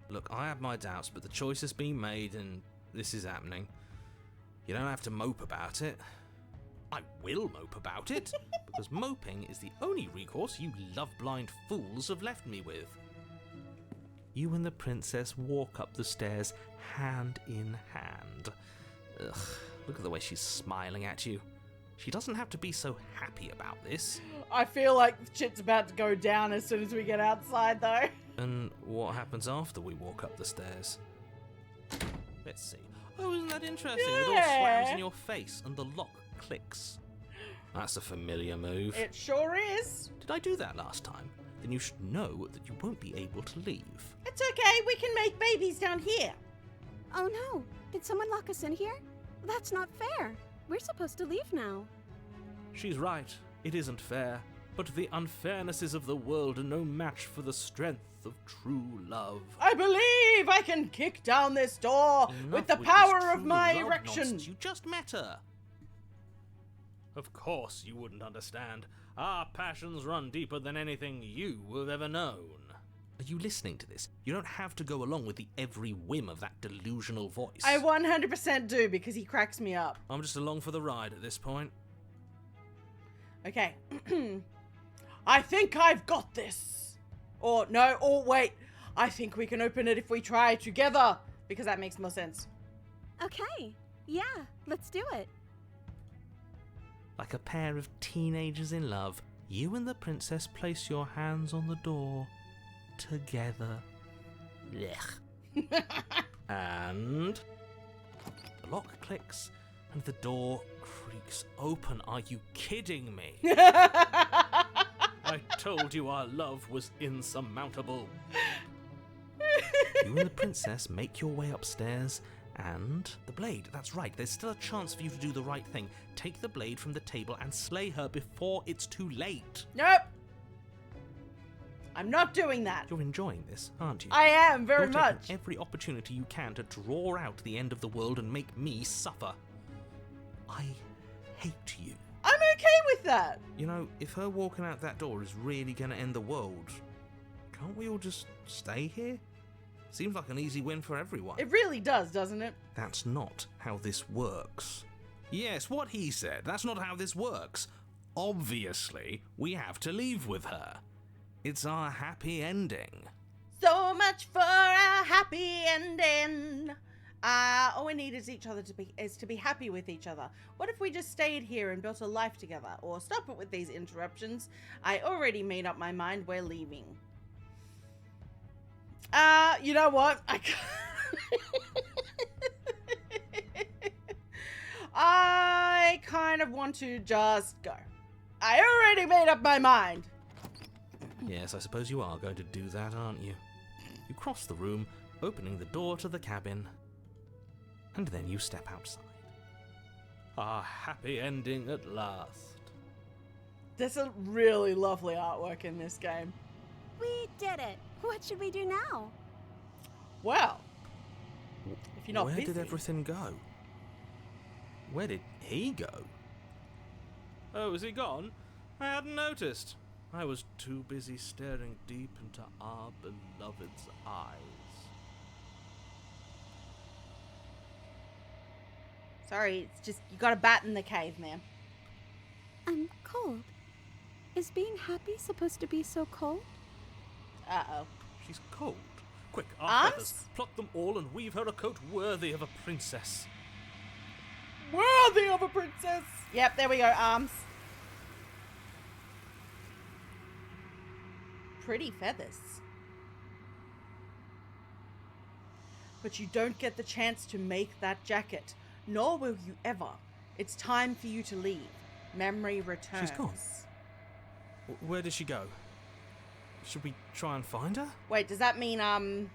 Speaker 2: Look, I have my doubts, but the choice has been made and this is happening. You don't have to mope about it. I will mope about it, because moping is the only recourse you love-blind fools have left me with. You and the princess walk up the stairs, hand in hand. Ugh, look at the way she's smiling at you. She doesn't have to be so happy about this.
Speaker 1: I feel like shit's about to go down as soon as we get outside, though.
Speaker 2: And what happens after we walk up the stairs? Let's see. Oh, isn't that interesting? It all slams in your face and the lock clicks. That's a familiar move.
Speaker 1: It sure is.
Speaker 2: Did I do that last time? Then you should know that you won't be able to leave.
Speaker 1: It's okay, we can make babies down here.
Speaker 8: Oh no, did someone lock us in here? That's not fair. We're supposed to leave now.
Speaker 2: She's right. It isn't fair. But the unfairnesses of the world are no match for the strength of true love.
Speaker 1: I believe I can kick down this door
Speaker 2: Enough
Speaker 1: with the
Speaker 2: this
Speaker 1: power of
Speaker 2: true
Speaker 1: my
Speaker 2: love
Speaker 1: erection.
Speaker 2: nonsense. You just met her. Of course you wouldn't understand. Our passions run deeper than anything you have ever known. Are you listening to this? You don't have to go along with the every whim of that delusional voice.
Speaker 1: I 100% do, because he cracks me up.
Speaker 2: I'm just along for the ride at this point.
Speaker 1: Okay. I think I've got this. Or no, or wait. I think we can open it if we try together, because that makes more sense.
Speaker 8: Okay, yeah, let's do it.
Speaker 2: Like a pair of teenagers in love, you and the princess place your hands on the door. Together. Blech. And the lock clicks and the door creaks open. Are you kidding me? I told you our love was insurmountable. You and the princess make your way upstairs and the blade. That's right, there's still a chance for you to do the right thing. Take the blade from the table and slay her before it's too late.
Speaker 1: Nope. I'm not doing that.
Speaker 2: You're enjoying this, aren't you?
Speaker 1: I am, very
Speaker 2: You're taking
Speaker 1: much.
Speaker 2: every opportunity you can to draw out the end of the world and make me suffer. I hate you.
Speaker 1: I'm okay with that.
Speaker 2: You know, if her walking out that door is really going to end the world, can't we all just stay here? Seems like an easy win for everyone.
Speaker 1: It really does, doesn't it?
Speaker 2: That's not how this works. Yes, what he said. That's not how this works. Obviously, we have to leave with her. It's our happy ending.
Speaker 1: So much for a happy ending. All we need is each other to be happy with each other. What if we just stayed here and built a life together? Or stop it with these interruptions. I already made up my mind. We're leaving. You know what? I kind of want to just go. I already made up my mind.
Speaker 2: Yes, I suppose you are going to do that, aren't you? You cross the room, opening the door to the cabin, and then you step outside. Our happy ending at last.
Speaker 1: There's a really lovely artwork in this game.
Speaker 8: We did it. What should we do now?
Speaker 1: Well, If you're not
Speaker 5: Where
Speaker 1: busy.
Speaker 5: did everything go? Where did he go? Oh, is he gone? I hadn't noticed. I was too busy staring deep into our beloved's eyes.
Speaker 1: Sorry, it's just you got a bat in the cave, man.
Speaker 4: I'm cold. Is being happy supposed to be so cold?
Speaker 1: Uh-oh.
Speaker 5: She's cold. Quick, our
Speaker 1: Arms?
Speaker 5: feathers. Pluck them all and weave her a coat worthy of a princess.
Speaker 1: Worthy of a princess! Yep, there we go, arms. Pretty feathers. But you don't get the chance to make that jacket, nor will you ever. It's time for you to leave. Memory returns.
Speaker 5: She's gone. Where did she go? Should we try and find her?
Speaker 1: Wait, does that mean,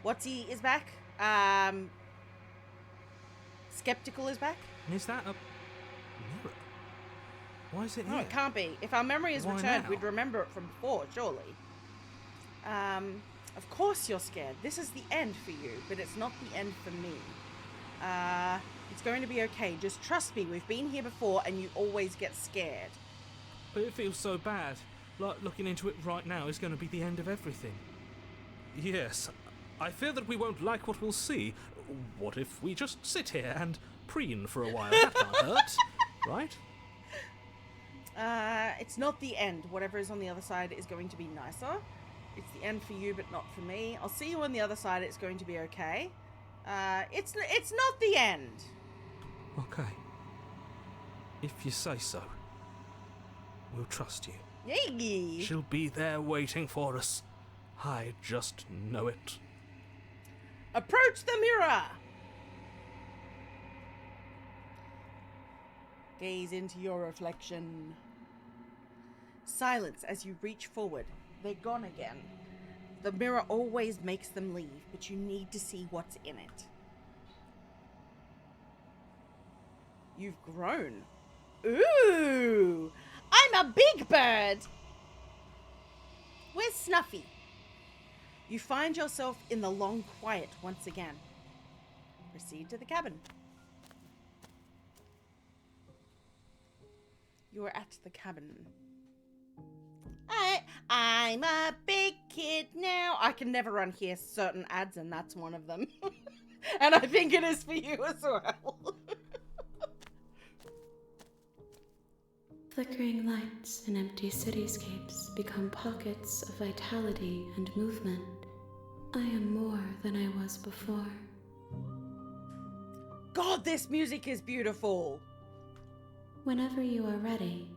Speaker 1: what's he is back? Skeptical is back?
Speaker 5: And is that a mirror? Why is it
Speaker 1: No,
Speaker 5: here?
Speaker 1: it can't be. If our memory is
Speaker 5: Why
Speaker 1: returned,
Speaker 5: now?
Speaker 1: we'd remember it from before, surely. Of course you're scared. This is the end for you, but it's not the end for me. It's going to be okay. Just trust me. We've been here before, and you always get scared.
Speaker 5: But it feels so bad. Like looking into it right now is going to be the end of everything. Yes, I fear that we won't like what we'll see. What if we just sit here and preen for a while? That can't hurt, right?
Speaker 1: It's not the end. Whatever is on the other side is going to be nicer. It's the end for you, but not for me. I'll see you on the other side. It's going to be okay. It's not the end.
Speaker 5: Okay. If you say so, we'll trust you.
Speaker 1: Yay!
Speaker 5: She'll be there waiting for us. I just know it.
Speaker 1: Approach the mirror! Gaze into your reflection. Silence as you reach forward. They're gone again. The mirror always makes them leave, but you need to see what's in it. You've grown. Ooh! I'm a big bird! Where's Snuffy? You find yourself in the long quiet once again. Proceed to the cabin. You are at the cabin. I'm a big kid now. I can never unhear certain ads, and that's one of them. And I think it is for you as well.
Speaker 6: Flickering lights and empty cityscapes become pockets of vitality and movement. I am more than I was before.
Speaker 1: God, this music is beautiful.
Speaker 6: Whenever you are ready,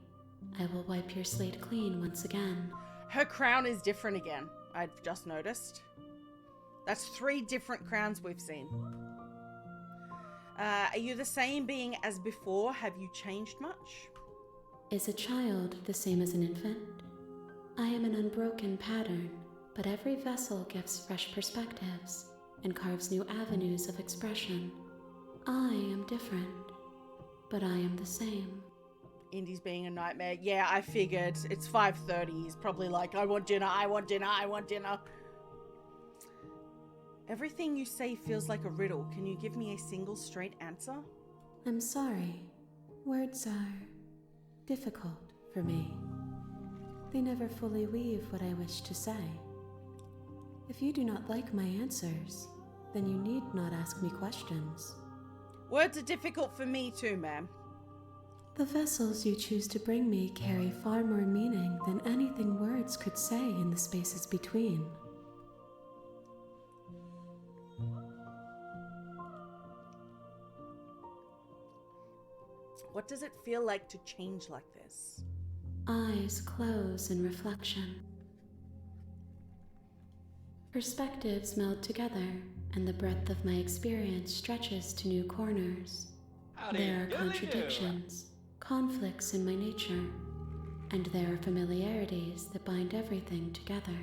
Speaker 6: I will wipe your slate clean once again.
Speaker 1: Her crown is different again. I've just noticed. That's 3 different crowns we've seen. Are you the same being as before? Have you changed much?
Speaker 6: Is a child the same as an infant? I am an unbroken pattern, but every vessel gives fresh perspectives and carves new avenues of expression. I am different, but I am the same.
Speaker 1: Indy's being a nightmare. Yeah, I figured. It's 5:30. He's probably like, I want dinner, I want dinner, I want dinner. Everything you say feels like a riddle. Can you give me a single straight answer?
Speaker 6: I'm sorry. Words are difficult for me. They never fully weave what I wish to say. If you do not like my answers, then you need not ask me questions.
Speaker 1: Words are difficult for me too, ma'am.
Speaker 6: The vessels you choose to bring me carry far more meaning than anything words could say in the spaces between.
Speaker 1: What does it feel like to change like this?
Speaker 6: Eyes close in reflection. Perspectives meld together, and the breadth of my experience stretches to new corners. There are contradictions, conflicts in my nature, and there are familiarities that bind everything together.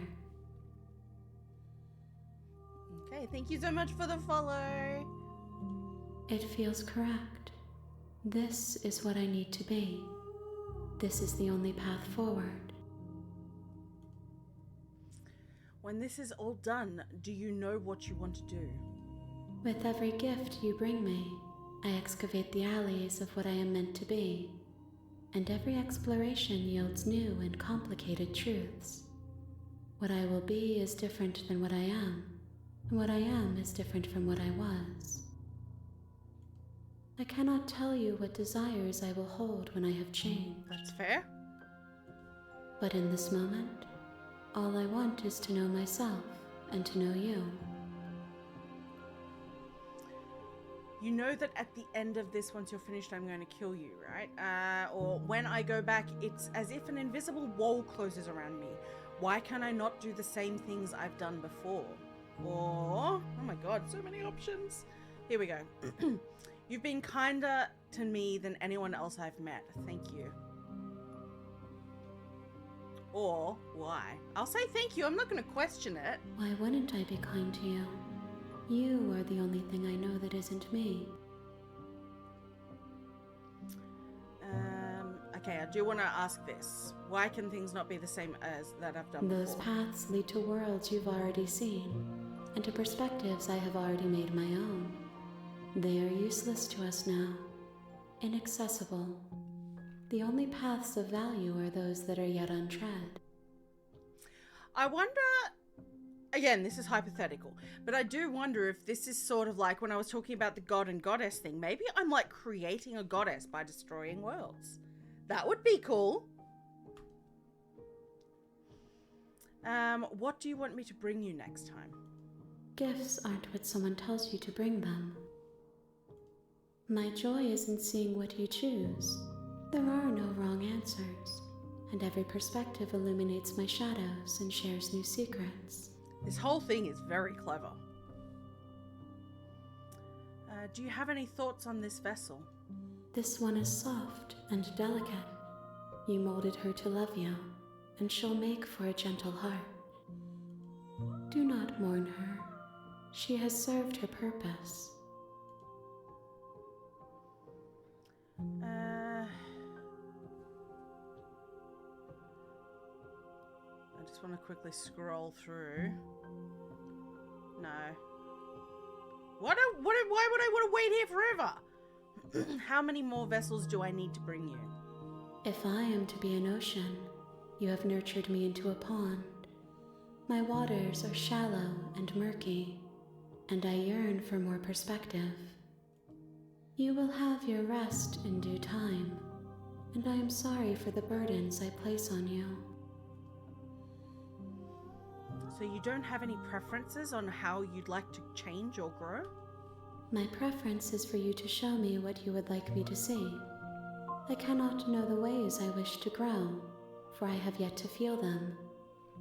Speaker 1: Okay, thank you so much for the follow.
Speaker 6: It feels correct. This is what I need to be. This is the only path forward.
Speaker 1: When this is all done, do you know what you want to do?
Speaker 6: With every gift you bring me, I excavate the alleys of what I am meant to be, and every exploration yields new and complicated truths. What I will be is different than what I am, and what I am is different from what I was. I cannot tell you what desires I will hold when I have changed.
Speaker 1: That's fair.
Speaker 6: But in this moment, all I want is to know myself and to know you.
Speaker 1: You know that at the end of this, once you're finished, I'm going to kill you, right? Or when I go back, it's as if an invisible wall closes around me. Why can I not do the same things I've done before? Or, oh my god, so many options. Here we go. You've been kinder to me than anyone else I've met. Thank you. Or, why? I'll say thank you. I'm not going to question it.
Speaker 6: Why wouldn't I be kind to you? You are the only thing I know that isn't me.
Speaker 1: Okay, I do want to ask this. Why can things not be the same as that I've done
Speaker 6: Those
Speaker 1: before?
Speaker 6: paths lead to worlds you've already seen, and to perspectives I have already made my own. They are useless to us now, inaccessible. The only paths of value are those that are yet untread.
Speaker 1: I wonder... Again, this is hypothetical, but I do wonder if this is sort of like when I was talking about the god and goddess thing. Maybe I'm like creating a goddess by destroying worlds. That would be cool. What do you want me to bring you next time?
Speaker 6: Gifts aren't what someone tells you to bring them. My joy is in seeing what you choose. There are no wrong answers, and every perspective illuminates my shadows and shares new secrets.
Speaker 1: This whole thing is very clever. Do you have any thoughts on this vessel?
Speaker 6: This one is soft and delicate. You molded her to love you, and she'll make for a gentle heart. Do not mourn her. She has served her purpose.
Speaker 1: I just want to quickly scroll through. No. Why would I want to wait here forever? How many more vessels do I need to bring you?
Speaker 6: If I am to be an ocean, you have nurtured me into a pond. My waters are shallow and murky, and I yearn for more perspective. You will have your rest in due time, and I am sorry for the burdens I place on you.
Speaker 1: So you don't have any preferences on how you'd like to change or grow?
Speaker 6: My preference is for you to show me what you would like me to see. I cannot know the ways I wish to grow, for I have yet to feel them.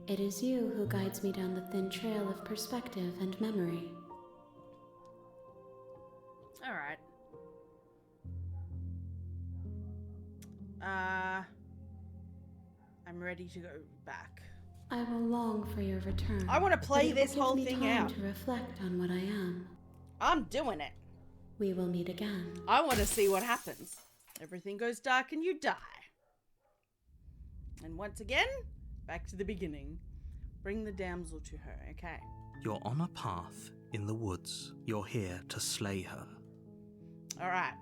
Speaker 6: It is you who guides me down the thin trail of perspective and memory.
Speaker 1: All right. I'm ready to go back.
Speaker 6: I will long for your return.
Speaker 1: I want to play this whole
Speaker 6: Give me
Speaker 1: thing
Speaker 6: time
Speaker 1: out.
Speaker 6: to reflect on what I am.
Speaker 1: I'm doing it.
Speaker 6: We will meet again.
Speaker 1: I want to see what happens. Everything goes dark and you die. And once again, back to the beginning. Bring the damsel to her, okay?
Speaker 2: You're on a path in the woods. You're here to slay her.
Speaker 1: All right.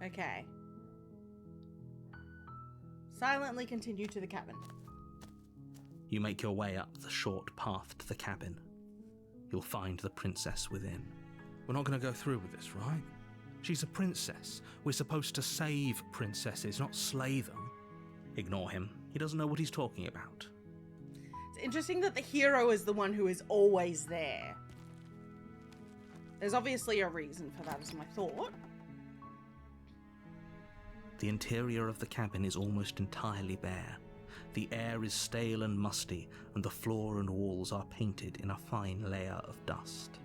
Speaker 1: Okay. Silently continue to the cabin.
Speaker 2: You make your way up the short path to the cabin. You'll find the princess within.
Speaker 5: We're not going to go through with this, right?
Speaker 2: She's a princess. We're supposed to save princesses, not slay them. Ignore him. He doesn't know what he's talking about.
Speaker 1: It's interesting that the hero is the one who is always there. There's obviously a reason for that, is my thought.
Speaker 2: The interior of the cabin is almost entirely bare. The air is stale and musty, and the floor and walls are painted in a fine layer of dust.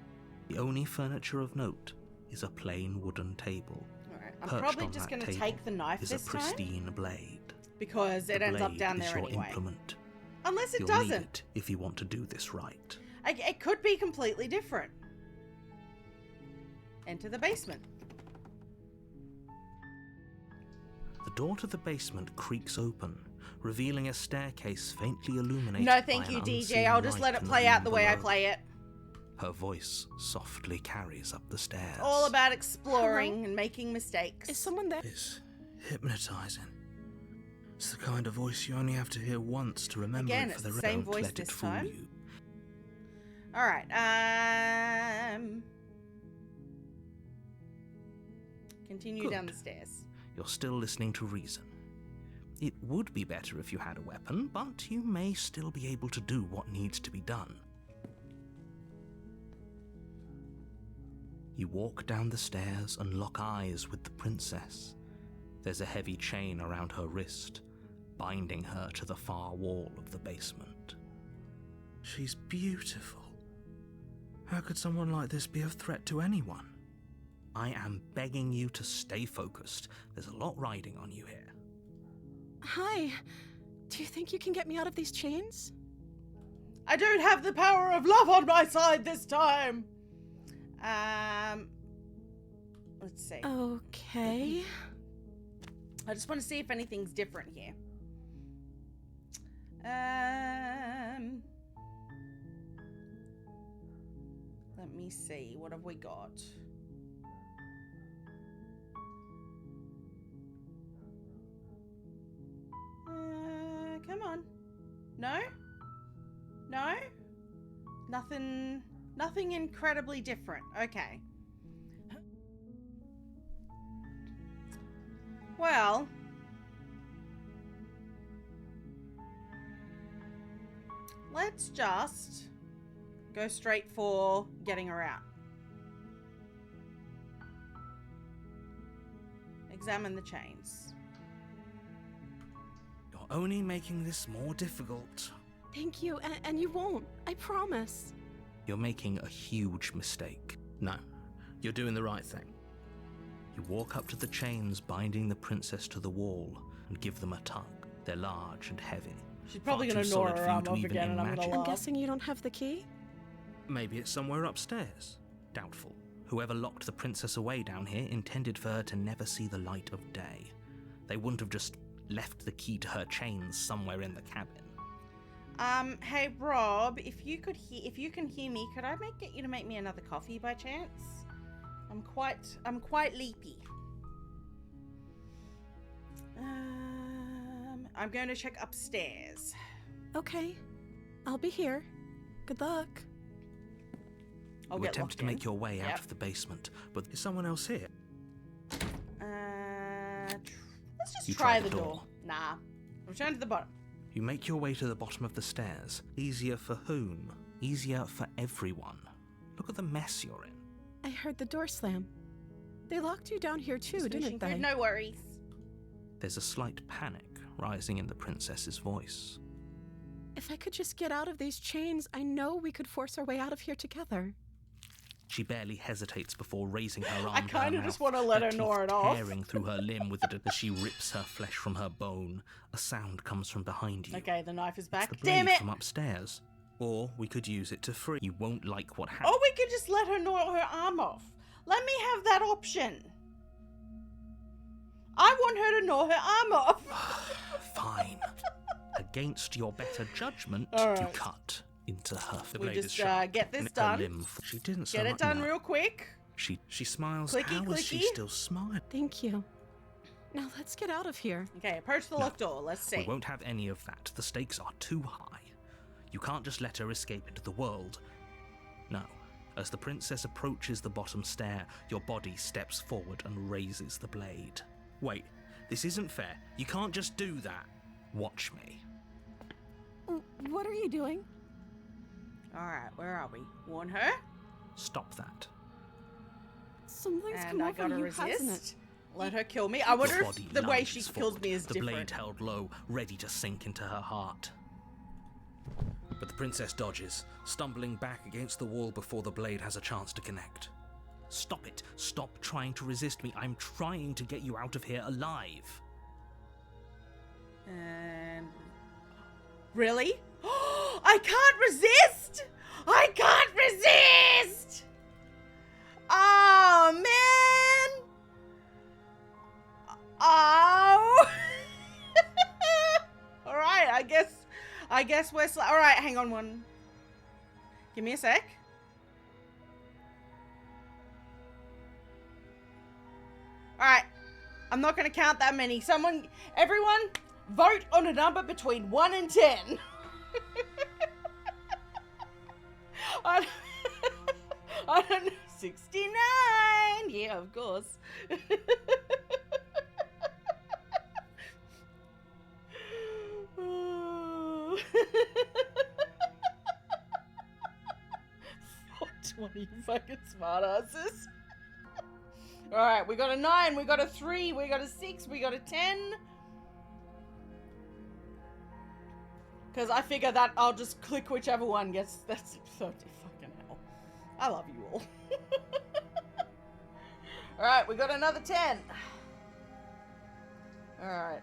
Speaker 2: The only furniture of note is a plain wooden table.
Speaker 1: Alright, I'm
Speaker 2: Perched
Speaker 1: probably
Speaker 2: on
Speaker 1: just
Speaker 2: that
Speaker 1: going to
Speaker 2: table
Speaker 1: take the knife
Speaker 2: is
Speaker 1: this
Speaker 2: a
Speaker 1: time,
Speaker 2: pristine blade.
Speaker 1: because it
Speaker 2: The
Speaker 1: ends up
Speaker 2: blade
Speaker 1: down
Speaker 2: is
Speaker 1: there
Speaker 2: your
Speaker 1: anyway.
Speaker 2: implement.
Speaker 1: Unless it
Speaker 2: You'll
Speaker 1: doesn't.
Speaker 2: need it if you want to do this right.
Speaker 1: It could be completely different. Enter the basement.
Speaker 2: The door to the basement creaks open, revealing a staircase faintly illuminated
Speaker 1: No,
Speaker 2: by
Speaker 1: thank
Speaker 2: an
Speaker 1: you, DJ.
Speaker 2: unseen
Speaker 1: I'll just
Speaker 2: light
Speaker 1: let it
Speaker 2: in the
Speaker 1: play out
Speaker 2: room
Speaker 1: the way I
Speaker 2: below.
Speaker 1: play it.
Speaker 2: Her voice softly carries up the stairs.
Speaker 1: All about exploring and making mistakes.
Speaker 8: Is someone there?
Speaker 5: It's hypnotizing. It's the kind of voice you only have to hear once to remember
Speaker 1: Again,
Speaker 5: it for
Speaker 1: it's
Speaker 5: the
Speaker 1: the
Speaker 5: rest.
Speaker 1: same
Speaker 2: Don't
Speaker 1: voice
Speaker 2: let
Speaker 1: this
Speaker 2: it fool
Speaker 1: time.
Speaker 2: you.
Speaker 1: All right. Continue
Speaker 2: Good.
Speaker 1: down the stairs.
Speaker 2: You're still listening to reason. It would be better if you had a weapon, but you may still be able to do what needs to be done. You walk down the stairs and lock eyes with the princess. There's a heavy chain around her wrist, binding her to the far wall of the basement.
Speaker 5: She's beautiful. How could someone like this be of threat to anyone?
Speaker 2: I am begging you to stay focused. There's a lot riding on you here.
Speaker 8: Hi. Do you think you can get me out of these chains?
Speaker 1: I don't have the power of love on my side this time. Let's see.
Speaker 8: Okay.
Speaker 1: I just want to see if anything's different here. Let me see. What have we got? Come on. No? No? Nothing incredibly different. Okay. Well, let's just go straight for getting her out. Examine the chains.
Speaker 5: You're only making this more difficult.
Speaker 8: Thank you, and you won't. I promise.
Speaker 2: You're making a huge mistake.
Speaker 5: No, you're doing the right thing.
Speaker 2: You walk up to the chains binding the princess to the wall and give them a tug. They're large and heavy.
Speaker 1: She's probably
Speaker 2: Far
Speaker 1: gonna
Speaker 2: too
Speaker 1: gnaw
Speaker 2: solid
Speaker 1: her
Speaker 2: for you
Speaker 1: arm
Speaker 2: to
Speaker 1: off
Speaker 2: even
Speaker 1: again, and I'm gonna
Speaker 2: imagine.
Speaker 8: I'm
Speaker 1: laugh.
Speaker 8: guessing you don't have the key?
Speaker 5: Maybe it's somewhere upstairs.
Speaker 2: Doubtful. Whoever locked the princess away down here intended for her to never see the light of day. They wouldn't have just left the key to her chains somewhere in the cabin.
Speaker 1: Hey Rob, if you can hear me, could I get you to make me another coffee by chance? I'm quite leapy. I'm going to check upstairs.
Speaker 8: Okay. I'll be here. Good luck.
Speaker 1: I'll
Speaker 2: You
Speaker 1: get
Speaker 2: attempt
Speaker 1: locked
Speaker 2: to make
Speaker 1: in.
Speaker 2: your way out
Speaker 1: Yep.
Speaker 2: of the basement, but
Speaker 5: Is someone else here?
Speaker 1: Let's just
Speaker 2: You
Speaker 1: try
Speaker 2: try
Speaker 1: the
Speaker 2: the
Speaker 1: door.
Speaker 2: door.
Speaker 1: Nah. Return to the bottom.
Speaker 2: you make your way to the bottom of the stairs. Easier for whom? Easier for everyone. Look at the mess you're in.
Speaker 8: I heard the door slam. They locked you down here too,
Speaker 1: Just finishing
Speaker 8: didn't
Speaker 1: food,
Speaker 8: they?
Speaker 1: no worries.
Speaker 2: There's a slight panic rising in the princess's voice.
Speaker 8: If I could just get out of these chains, I know we could force our way out of here together.
Speaker 2: She barely hesitates before raising her arm
Speaker 1: I
Speaker 2: to her
Speaker 1: kind of just
Speaker 2: mouth,
Speaker 1: want to let her
Speaker 2: teeth
Speaker 1: gnaw it off.
Speaker 2: tearing through her limb with it as she rips her flesh from her bone. A sound comes from behind you.
Speaker 1: Okay, the knife is
Speaker 2: It's
Speaker 1: back.
Speaker 2: the
Speaker 1: Damn
Speaker 2: blade
Speaker 1: it!
Speaker 2: from upstairs. Or we could use it to free. You won't like what happens.
Speaker 1: Or we could just let her gnaw her arm off. Let me have that option. I want her to gnaw her arm off.
Speaker 2: Fine. Against your better judgment,
Speaker 1: All
Speaker 2: you
Speaker 1: right.
Speaker 2: cut into her.
Speaker 5: The
Speaker 1: We
Speaker 5: blade is
Speaker 1: just
Speaker 5: sharp.
Speaker 1: get this
Speaker 2: and her
Speaker 1: done.
Speaker 2: limb.
Speaker 5: She didn't so
Speaker 1: Get it
Speaker 5: much-
Speaker 1: done
Speaker 2: No.
Speaker 1: real quick.
Speaker 5: She smiles.
Speaker 1: Clicky,
Speaker 5: How is she
Speaker 1: clicky.
Speaker 5: still smiling?
Speaker 8: Thank you. Now let's get out of here.
Speaker 1: Okay, approach the
Speaker 2: No.
Speaker 1: locked door. Let's
Speaker 2: We
Speaker 1: see.
Speaker 2: won't have any of that. The stakes are too high. You can't just let her escape into the world. No. As the princess approaches the bottom stair, your body steps forward and raises the blade.
Speaker 5: Wait, this isn't fair. You can't just do that.
Speaker 2: Watch me.
Speaker 8: What are you doing?
Speaker 1: All right, where are we? Warn her.
Speaker 2: Stop that.
Speaker 8: Something's
Speaker 1: And
Speaker 8: come
Speaker 1: I
Speaker 8: over
Speaker 1: gotta
Speaker 8: you, hasn't it?
Speaker 1: resist. Let her kill me. I wonder
Speaker 2: Your
Speaker 1: if
Speaker 2: body
Speaker 1: the way she
Speaker 2: lunges
Speaker 1: kills
Speaker 2: forward,
Speaker 1: me is
Speaker 2: the
Speaker 1: different.
Speaker 2: blade held low, ready to sink into her heart.
Speaker 5: But the princess dodges, stumbling back against the wall before the blade has a chance to connect.
Speaker 2: Stop it. Stop trying to resist me. I'm trying to get you out of here alive.
Speaker 1: And really? I can't resist! I can't resist! Oh man! Oh! All I guess we're alright, hang on one. Give me a sec. Alright. I'm not gonna count that many. Everyone, vote on a number between 1 and 10. I don't know. 69! Yeah, of course. 420, you fucking smartasses. Alright, we got a 9, we got a 3, we got a 6, we got a 10. Because I figure that I'll just click whichever one gets. That's 30 fucking hell. I love you all. Alright, we got another 10. Alright.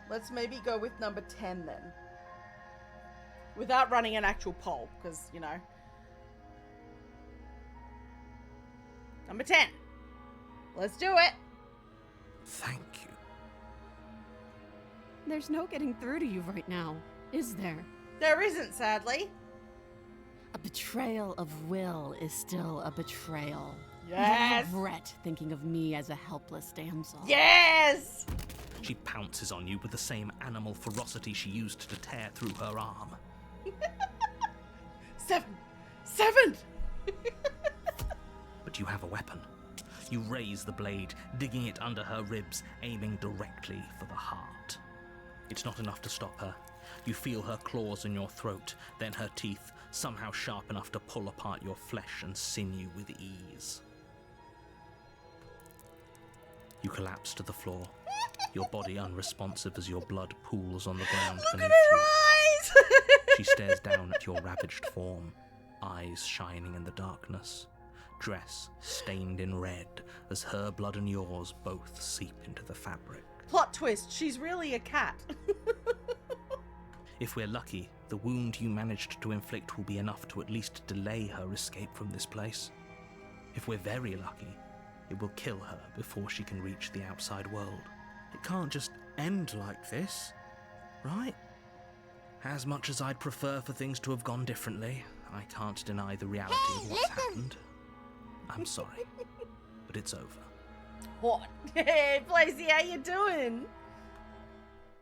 Speaker 1: Let's maybe go with number 10 then. Without running an actual poll, because, you know. Number 10. Let's do it.
Speaker 2: Thank you.
Speaker 4: There's no getting through to you right now, is there?
Speaker 1: There isn't, sadly.
Speaker 4: A betrayal of will is still a betrayal.
Speaker 1: Yes.
Speaker 4: You regret thinking of me as a helpless damsel.
Speaker 1: Yes!
Speaker 2: She pounces on you with the same animal ferocity she used to tear through her arm.
Speaker 1: 7! 7!
Speaker 2: But you have a weapon. You raise the blade, digging it under her ribs, aiming directly for the heart. It's not enough to stop her. You feel her claws in your throat, then her teeth, somehow sharp enough to pull apart your flesh and sinew with ease. You collapse to the floor, your body unresponsive as your blood pools on the ground
Speaker 1: Look
Speaker 2: beneath
Speaker 1: at her
Speaker 2: you.
Speaker 1: eyes!
Speaker 2: She stares down at your ravaged form, eyes shining in the darkness, dress stained in red as her blood and yours both seep into the fabric.
Speaker 1: Plot twist, she's really a cat.
Speaker 2: If we're lucky, the wound you managed to inflict will be enough to at least delay her escape from this place. If we're very lucky, it will kill her before she can reach the outside world. It can't just end like this, right? As much as I'd prefer for things to have gone differently, I can't deny the reality of what's happened. I'm sorry, but it's over.
Speaker 1: What? Hey, Blazy, how you doing?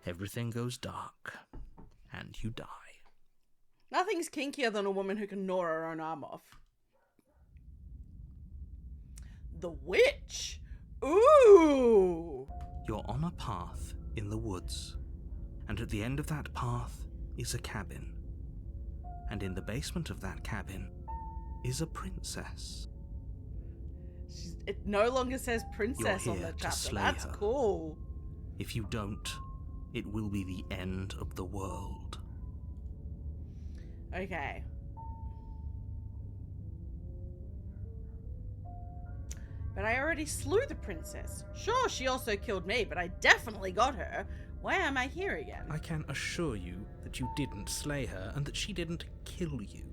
Speaker 2: Everything goes dark, and you die.
Speaker 1: Nothing's kinkier than a woman who can gnaw her own arm off. The witch! Ooh!
Speaker 2: You're on a path in the woods, and at the end of that path is a cabin. And in the basement of that cabin is a princess.
Speaker 1: It no longer says princess
Speaker 2: You're
Speaker 1: on
Speaker 2: here
Speaker 1: the
Speaker 2: to
Speaker 1: chapter.
Speaker 2: slay
Speaker 1: That's
Speaker 2: her.
Speaker 1: cool.
Speaker 2: If you don't, it will be the end of the world.
Speaker 1: Okay. But I already slew the princess. Sure, she also killed me, but I definitely got her. Why am I here again?
Speaker 2: I can assure you that you didn't slay her and that she didn't kill you.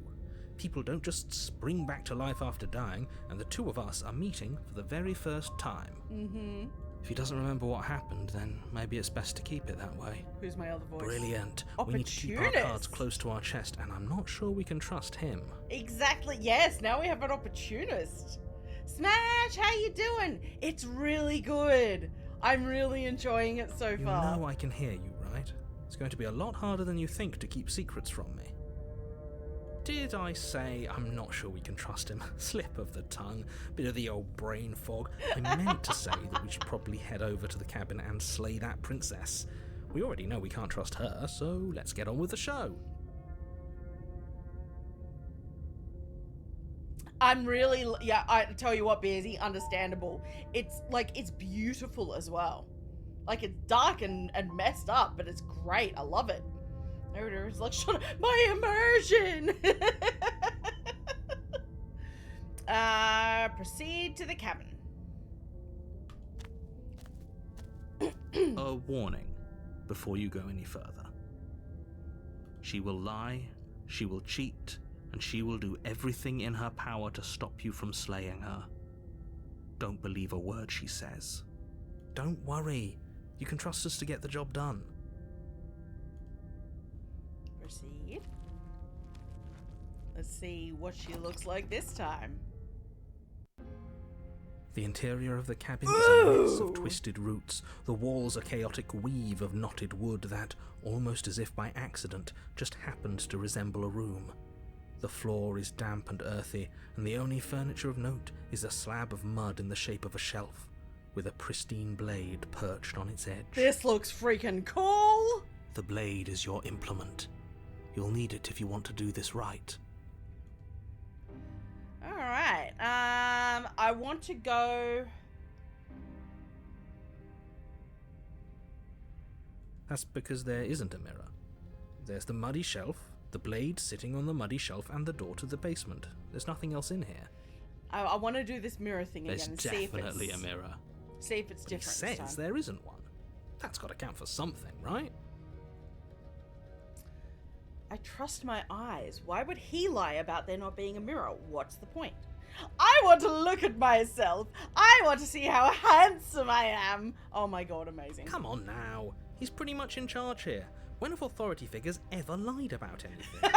Speaker 2: People don't just spring back to life after dying, and the two of us are meeting for the very first time.
Speaker 1: Mm-hmm.
Speaker 2: If he doesn't remember what happened, then maybe it's best to keep it that way.
Speaker 1: Who's my other voice?
Speaker 2: Brilliant. We need to keep our
Speaker 1: Opportunist.
Speaker 2: cards close to our chest, and I'm not sure we can trust him.
Speaker 1: Exactly. Yes, now we have an opportunist. Smash, how you doing? It's really good. I'm really enjoying it so
Speaker 2: You
Speaker 1: far.
Speaker 2: know I can hear you, right? It's going to be a lot harder than you think to keep secrets from me. Did I say I'm not sure we can trust him? Slip of the tongue, bit of the old brain fog. I meant to say that we should probably head over to the cabin and slay that princess. We already know we can't trust her, so let's get on with the show.
Speaker 1: I'm really, yeah, I tell you what, Bearsy, understandable. It's beautiful as well. Like, it's dark and messed up, but it's great. I love it. There it is, like, shut up. My immersion! Proceed to the cabin.
Speaker 2: A warning before you go any further. She will lie, she will cheat, and she will do everything in her power to stop you from slaying her. Don't believe a word she says. Don't worry, you can trust us to get the job done.
Speaker 1: proceed. Let's see what she looks like this time.
Speaker 2: The interior of the cabin is a mess
Speaker 1: Ooh.
Speaker 2: of twisted roots. The walls a chaotic weave of knotted wood that, almost as if by accident, just happened to resemble a room. The floor is damp and earthy, and the only furniture of note is a slab of mud in the shape of a shelf, with a pristine blade perched on its edge.
Speaker 1: This looks freaking cool!
Speaker 2: The blade is your implement. You'll need it if you want to do this right.
Speaker 1: Alright, I want to go...
Speaker 2: That's because there isn't a mirror. There's the muddy shelf, the blade sitting on the muddy shelf, and the door to the basement. There's nothing else in here.
Speaker 1: I want to do this mirror thing
Speaker 2: There's
Speaker 1: again and see if
Speaker 2: definitely
Speaker 1: it's...
Speaker 2: a mirror.
Speaker 1: See if it's
Speaker 2: But he
Speaker 1: different
Speaker 2: says
Speaker 1: this time.
Speaker 2: there isn't one. That's got to count for something, right?
Speaker 1: I trust my eyes. Why would he lie about there not being a mirror? What's the point? I want to look at myself. I want to see how handsome I am. Oh my god, amazing.
Speaker 2: Come on now. He's pretty much in charge here. When have authority figures ever lied about anything?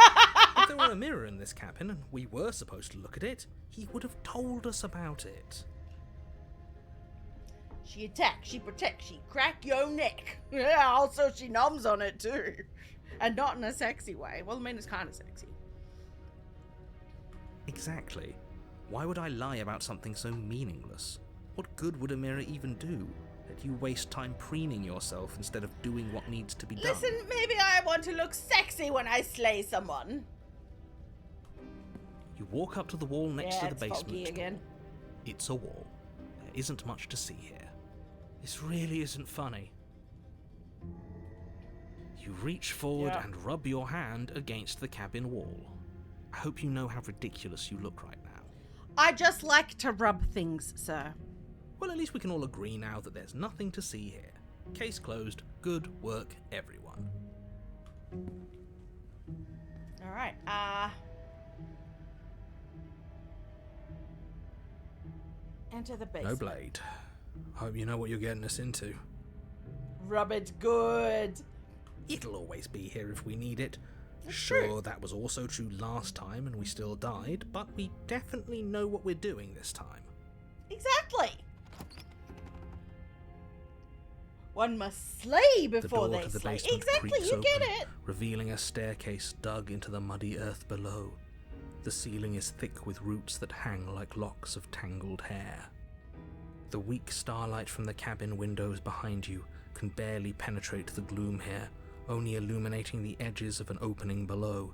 Speaker 2: If there were a mirror in this cabin and we were supposed to look at it, he would have told us about it.
Speaker 1: She attacks, she protects, she crack your neck. Yeah, also she noms on it too. And not in a sexy way. Well, I mean, it's kind of sexy.
Speaker 2: Exactly. Why would I lie about something so meaningless? What good would a mirror even do? That you waste time preening yourself instead of doing what needs to be done.
Speaker 1: Listen, maybe I want to look sexy when I slay someone.
Speaker 2: You walk up to the wall next to the
Speaker 1: it's
Speaker 2: basement
Speaker 1: foggy
Speaker 2: door.
Speaker 1: again.
Speaker 2: It's a wall. There isn't much to see here. This really isn't funny. You reach forward
Speaker 1: Yeah.
Speaker 2: and rub your hand against the cabin wall. I hope you know how ridiculous you look right now.
Speaker 1: I just like to rub things, sir.
Speaker 2: Well, at least we can all agree now that there's nothing to see here. Case closed. Good work, everyone.
Speaker 1: Alright, enter the basement.
Speaker 2: No blade. Hope you know what you're getting us into.
Speaker 1: Rub it good.
Speaker 2: It'll always be here if we need it.
Speaker 1: That's
Speaker 2: Sure,
Speaker 1: true.
Speaker 2: that was also true last time and we still died, but we definitely know what we're doing this time.
Speaker 1: Exactly. One must slay
Speaker 2: The
Speaker 1: before
Speaker 2: door
Speaker 1: they
Speaker 2: to the
Speaker 1: slay.
Speaker 2: basement
Speaker 1: Exactly,
Speaker 2: creaks
Speaker 1: you
Speaker 2: open,
Speaker 1: get it.
Speaker 2: revealing a staircase dug into the muddy earth below. The ceiling is thick with roots that hang like locks of tangled hair. The weak starlight from the cabin windows behind you can barely penetrate the gloom here, only illuminating the edges of an opening below.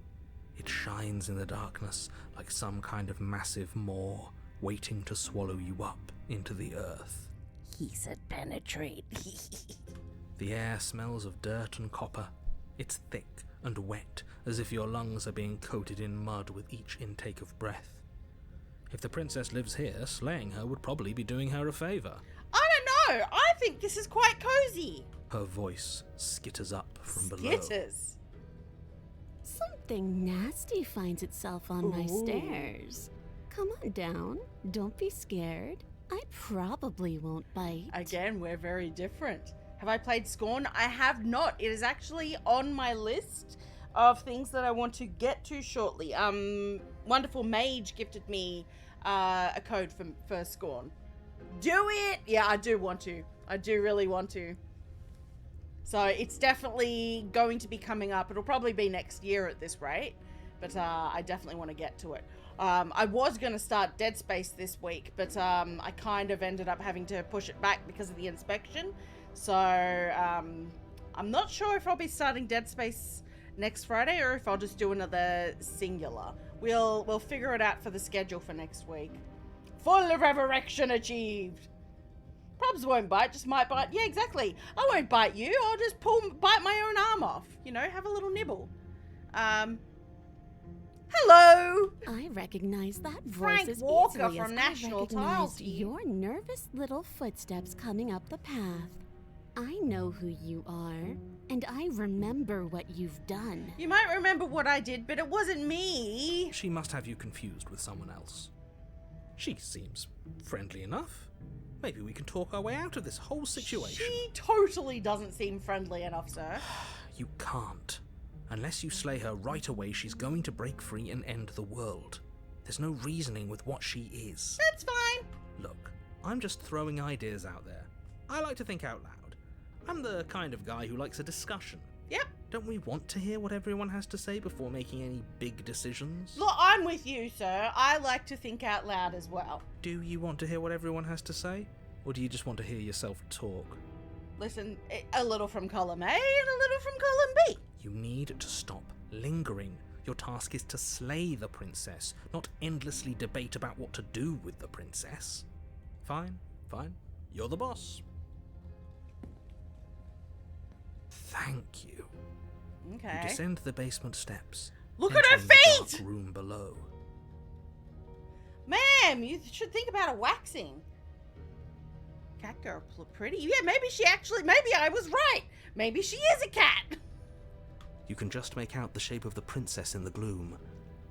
Speaker 2: It shines in the darkness like some kind of massive maw waiting to swallow you up into the earth.
Speaker 1: He said penetrate.
Speaker 2: The air smells of dirt and copper. It's thick and wet, as if your lungs are being coated in mud with each intake of breath. If the princess lives here, slaying her would probably be doing her a favour.
Speaker 1: I don't know. I think this is quite cozy.
Speaker 2: Her voice skitters up from below.
Speaker 1: Skitters.
Speaker 4: Something nasty finds itself on my
Speaker 1: Ooh.
Speaker 4: stairs. Come on down. Don't be scared. I probably won't bite.
Speaker 1: Again, we're very different. Have I played Scorn? I have not. It is actually on my list of things that I want to get to shortly. Wonderful Mage gifted me a code for Scorn. Do it! Yeah, I do want to. I do really want to. So it's definitely going to be coming up. It'll probably be next year at this rate. But I definitely want to get to it. I was going to start Dead Space this week, but I kind of ended up having to push it back because of the inspection. So I'm not sure if I'll be starting Dead Space next Friday or if I'll just do another singular. We'll figure it out for the schedule for next week. Full resurrection achieved. Probs won't bite, just might bite. Yeah, exactly. I won't bite you. I'll just bite my own arm off. You know, have a little nibble. Hello.
Speaker 4: I recognize that voice
Speaker 1: Frank
Speaker 4: as
Speaker 1: Walker
Speaker 4: easily
Speaker 1: from
Speaker 4: as
Speaker 1: National
Speaker 4: I recognized
Speaker 1: Tiles Team.
Speaker 4: your nervous little footsteps coming up the path. I know who you are, and I remember what you've done.
Speaker 1: You might remember what I did, but it wasn't me.
Speaker 2: She must have you confused with someone else. She seems friendly enough. Maybe we can talk our way out of this whole situation.
Speaker 1: She totally doesn't seem friendly enough, sir.
Speaker 2: You can't.
Speaker 5: Unless you slay her right away, she's going to break free and end the world. There's no reasoning with what she is.
Speaker 1: That's fine.
Speaker 5: Look, I'm just throwing ideas out there. I like to think out loud. I'm the kind of guy who likes a discussion.
Speaker 1: Yep.
Speaker 5: Don't we want to hear what everyone has to say before making any big decisions?
Speaker 1: Look, I'm with you, sir. I like to think out loud as well.
Speaker 5: Do you want to hear what everyone has to say? Or do you just want to hear yourself talk?
Speaker 1: Listen, a little from column A and a little from column B.
Speaker 5: You need to stop lingering. Your task is to slay the princess, not endlessly debate about what to do with the princess. Fine. You're the boss. Thank you.
Speaker 1: Okay.
Speaker 5: You descend the basement steps.
Speaker 1: Look at her
Speaker 5: entering the
Speaker 1: feet!
Speaker 5: dark room below.
Speaker 1: Ma'am, you should think about a waxing. Cat girl look pretty. Yeah, maybe I was right. Maybe she is a cat.
Speaker 2: You can just make out the shape of the princess in the gloom.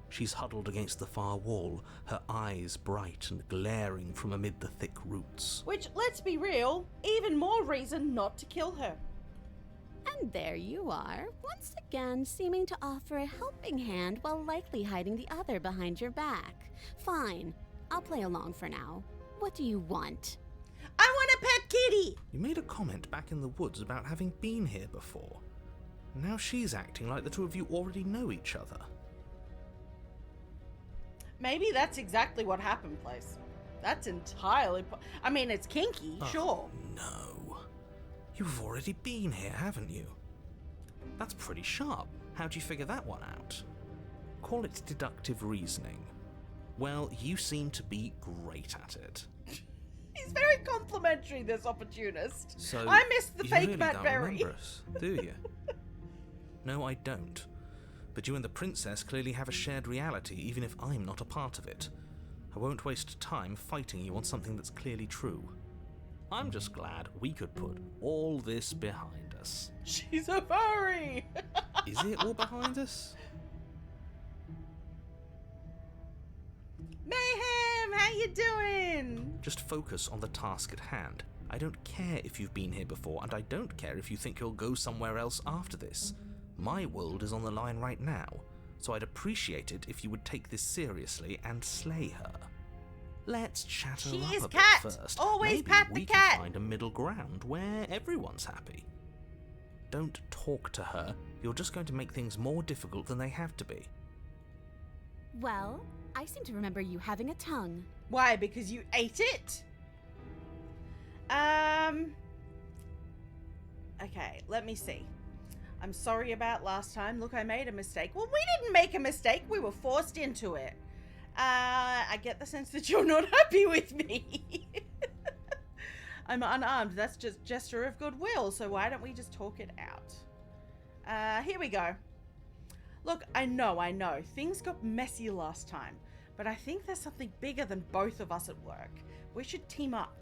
Speaker 2: She's huddled against the far wall, her eyes bright and glaring from amid the thick roots.
Speaker 1: Which, let's be real, even more reason not to kill her.
Speaker 4: And there you are, once again seeming to offer a helping hand while likely hiding the other behind your back. Fine, I'll play along for now. What do you want?
Speaker 1: I want a pet kitty.
Speaker 2: You made a comment back in the woods about having been here before. Now she's acting like the two of you already know each other.
Speaker 1: Maybe that's exactly what happened, Place. That's entirely... I mean, it's kinky, sure.
Speaker 2: No. You've already been here, haven't you? That's pretty sharp. How'd you figure that one out? Call it deductive reasoning. Well, you seem to be great at it.
Speaker 1: He's very complimentary, this opportunist.
Speaker 2: So
Speaker 1: I missed the
Speaker 2: you
Speaker 1: fake
Speaker 2: really
Speaker 1: Matt
Speaker 2: don't
Speaker 1: Berry.
Speaker 2: remember us, do you? No, I don't. But you and the princess clearly have a shared reality, even if I'm not a part of it. I won't waste time fighting you on something that's clearly true. I'm just glad we could put all this behind us.
Speaker 1: She's a furry.
Speaker 2: Is it all behind us?
Speaker 1: Mayhem, how you doing?
Speaker 2: Just focus on the task at hand. I don't care if you've been here before, and I don't care if you think you'll go somewhere else after this. My world is on the line right now, so I'd appreciate it if you would take this seriously and slay her. Let's chat her
Speaker 1: She
Speaker 2: up
Speaker 1: is
Speaker 2: a bit
Speaker 1: cat.
Speaker 2: first.
Speaker 1: Always
Speaker 2: Maybe
Speaker 1: pat the
Speaker 2: we
Speaker 1: cat.
Speaker 2: can find a middle ground where everyone's happy. Don't talk to her. You're just going to make things more difficult than they have to be.
Speaker 4: Well, I seem to remember you having a tongue.
Speaker 1: Why? Because you ate it? Okay, let me see. I'm sorry about last time. Look, I made a mistake. Well, we didn't make a mistake. We were forced into it. I get the sense that you're not happy with me. I'm unarmed. That's just gesture of goodwill. So why don't we just talk it out? Here we go. Look, I know. Things got messy last time. But I think there's something bigger than both of us at work. We should team up.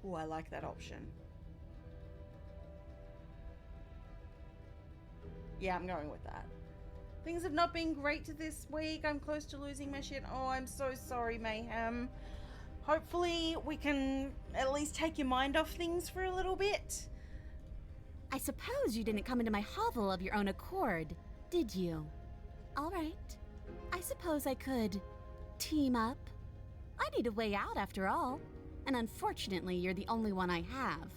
Speaker 1: Oh, I like that option. Yeah, I'm going with that. Things have not been great this week. I'm close to losing my shit. Oh, I'm so sorry, Mayhem. Hopefully we can at least take your mind off things for a little bit.
Speaker 4: I suppose you didn't come into my hovel of your own accord, did you? All right. I suppose I could team up. I need a way out after all. And unfortunately, you're the only one I have.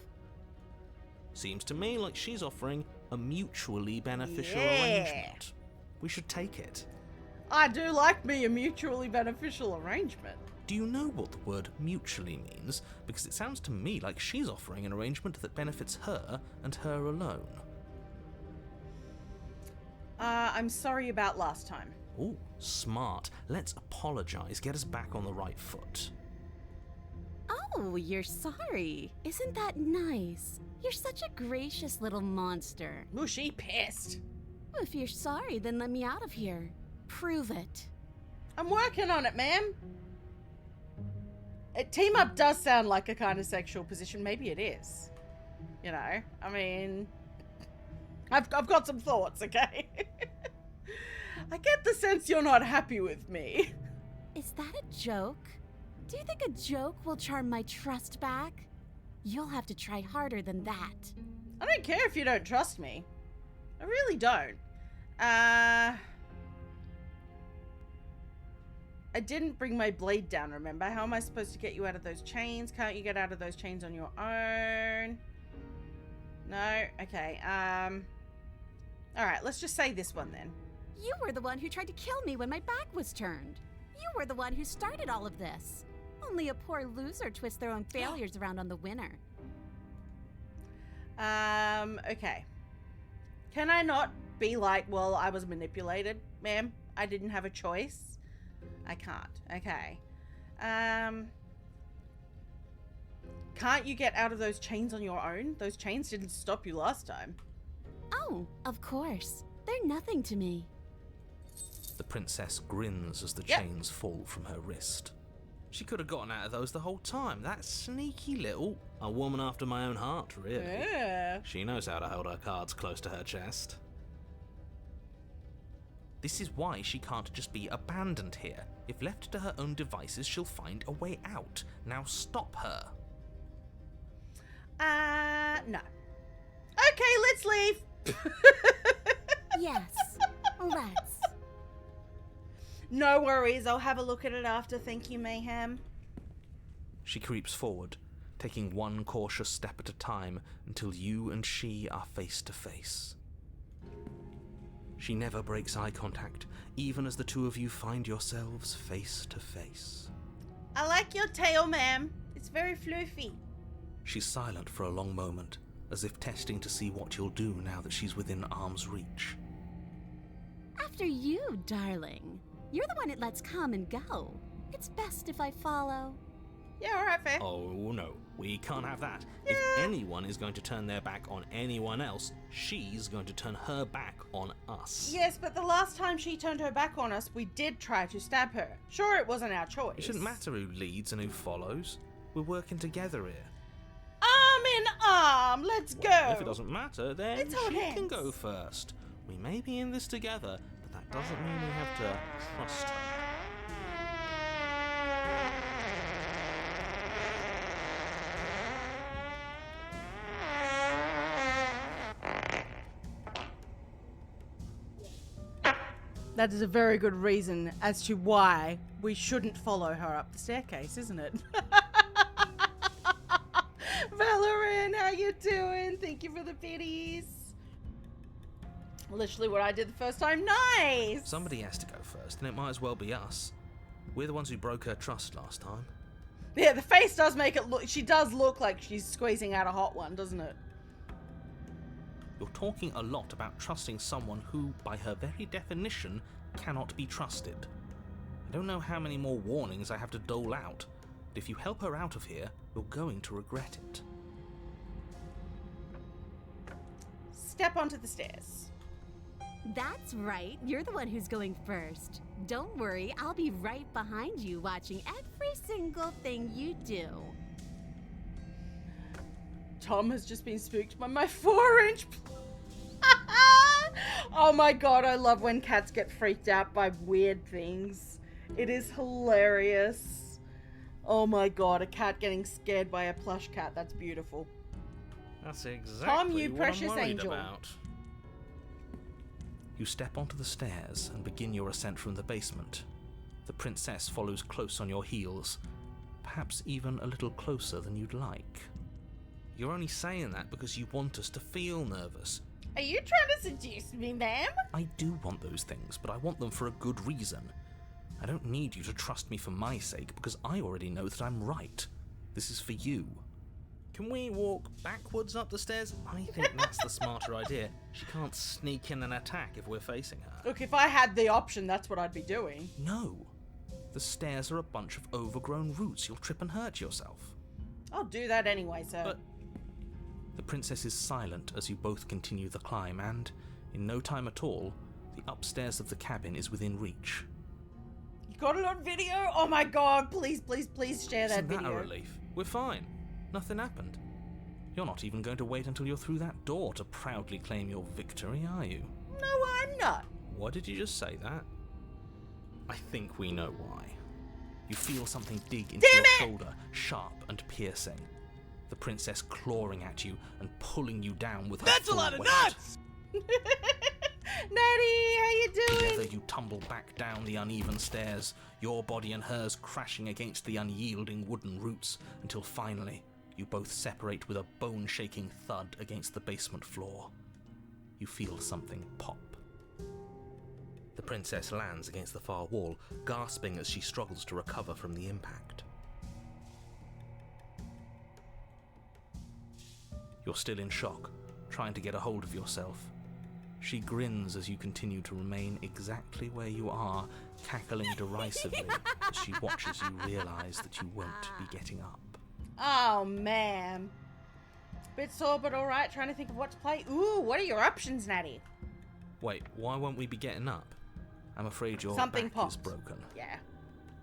Speaker 2: Seems to me like she's offering a mutually beneficial
Speaker 1: Yeah.
Speaker 2: arrangement. We should take it.
Speaker 1: I do like me a mutually beneficial arrangement.
Speaker 2: Do you know what the word mutually means? Because it sounds to me like she's offering an arrangement that benefits her and her alone.
Speaker 1: I'm sorry about last time.
Speaker 2: Ooh, smart. Let's apologize, get us back on the right foot.
Speaker 4: Oh, you're sorry. Isn't that nice? You're such a gracious little monster.
Speaker 1: Ooh, she pissed.
Speaker 4: If you're sorry, then let me out of here. Prove it.
Speaker 1: I'm working on it, ma'am. Team up does sound like a kind of sexual position. Maybe it is. You know, I mean, I've got some thoughts, okay? I get the sense you're not happy with me.
Speaker 4: Is that a joke? Do you think a joke will charm my trust back? You'll have to try harder than that.
Speaker 1: I don't care if you don't trust me. I really don't. I didn't bring my blade down, remember? How am I supposed to get you out of those chains? Can't you get out of those chains on your own? No? Okay, alright, let's just say this one then.
Speaker 4: You were the one who tried to kill me when my back was turned. You were the one who started all of this. Only a poor loser twists their own failures around on the winner.
Speaker 1: Okay. Can I not be like, well, I was manipulated, ma'am? I didn't have a choice? I can't. Okay. Can't you get out of those chains on your own? Those chains didn't stop you last time.
Speaker 4: Oh, of course. They're nothing to me.
Speaker 2: The princess grins as the
Speaker 1: Yep.
Speaker 2: chains fall from her wrist. She could have gotten out of those the whole time. That sneaky little... A woman after my own heart, really.
Speaker 1: Yeah.
Speaker 2: She knows how to hold her cards close to her chest. This is why she can't just be abandoned here. If left to her own devices, she'll find a way out. Now stop her.
Speaker 1: No. Okay, let's leave.
Speaker 4: Yes, let's.
Speaker 1: No worries, I'll have a look at it after. Thank you, Mayhem.
Speaker 2: She creeps forward, taking one cautious step at a time until you and she are face to face. She never breaks eye contact, even as the two of you find yourselves face to face.
Speaker 1: I like your tail, ma'am. It's very fluffy.
Speaker 2: She's silent for a long moment, as if testing to see what you'll do now that she's within arm's reach.
Speaker 4: After you, darling. You're the one it lets come and go. It's best if I follow.
Speaker 1: Yeah, alright, fair.
Speaker 2: Oh no, we can't have that.
Speaker 1: Yeah.
Speaker 2: If anyone is going to turn their back on anyone else, she's going to turn her back on us.
Speaker 1: Yes, but the last time she turned her back on us, we did try to stab her. Sure, it wasn't our choice.
Speaker 2: It shouldn't matter who leads and who follows. We're working together here.
Speaker 1: Arm in arm, let's go.
Speaker 2: Well, if it doesn't matter, then
Speaker 1: Let's hold
Speaker 2: she can
Speaker 1: hands.
Speaker 2: go first. We may be in this together, but that doesn't mean we have to trust her.
Speaker 1: That is a very good reason as to why we shouldn't follow her up the staircase, isn't it? Valorant, how you doing? Thank you for the biddies. Literally what I did the first time. Nice!
Speaker 2: Somebody has to go first, and it might as well be us. We're the ones who broke her trust last time.
Speaker 1: Yeah, the face does make it look... She does look like she's squeezing out a hot one, doesn't it?
Speaker 2: You're talking a lot about trusting someone who, by her very definition, cannot be trusted. I don't know how many more warnings I have to dole out, but if you help her out of here, you're going to regret it.
Speaker 1: Step onto the stairs.
Speaker 4: That's right. You're the one who's going first. Don't worry, I'll be right behind you watching every single thing you do.
Speaker 1: Tom has just been spooked by my 4-inch. Oh my god, I love when cats get freaked out by weird things. It is hilarious. Oh my god, a cat getting scared by a plush cat. That's beautiful.
Speaker 2: That's exactly
Speaker 1: Tom, you
Speaker 2: what
Speaker 1: precious
Speaker 2: I'm worried
Speaker 1: angel.
Speaker 2: about. You step onto the stairs and begin your ascent from the basement. The princess follows close on your heels, perhaps even a little closer than you'd like. You're only saying that because you want us to feel nervous.
Speaker 1: Are you trying to seduce me, ma'am?
Speaker 2: I do want those things, but I want them for a good reason. I don't need you to trust me for my sake, because I already know that I'm right. This is for you. Can we walk backwards up the stairs? I think that's the smarter idea. She can't sneak in and attack if we're facing her.
Speaker 1: Look, if I had the option, that's what I'd be doing.
Speaker 2: No. The stairs are a bunch of overgrown roots. You'll trip and hurt yourself.
Speaker 1: I'll do that anyway, sir.
Speaker 2: But the princess is silent as you both continue the climb, and, in no time at all, the upstairs of the cabin is within reach.
Speaker 1: You got it on video? Oh my god, please, please, please share that
Speaker 2: Isn't that
Speaker 1: video.
Speaker 2: a relief? We're fine. Nothing happened. You're not even going to wait until you're through that door to proudly claim your victory, are you?
Speaker 1: No, I'm not.
Speaker 2: What did you just say that? I think we know why. You feel something dig into
Speaker 1: Damn
Speaker 2: your
Speaker 1: it!
Speaker 2: shoulder, sharp and piercing. The princess clawing at you and pulling you down with her
Speaker 9: That's a
Speaker 2: full
Speaker 9: lot of
Speaker 2: weight.
Speaker 9: nuts!
Speaker 1: Natty, how you doing?
Speaker 2: Together you tumble back down the uneven stairs, your body and hers crashing against the unyielding wooden roots, until finally you both separate with a bone-shaking thud against the basement floor. You feel something pop. The princess lands against the far wall, gasping as she struggles to recover from the impact. You're still in shock, trying to get a hold of yourself. She grins as you continue to remain exactly where you are, cackling derisively as she watches you realise that you won't be getting up.
Speaker 1: Oh, man. Bit sore, but alright. Trying to think of what to play. Ooh, what are your options, Natty?
Speaker 2: Wait, why won't we be getting up? I'm afraid your
Speaker 1: Something
Speaker 2: back is
Speaker 1: popped.
Speaker 2: broken.
Speaker 1: Yeah.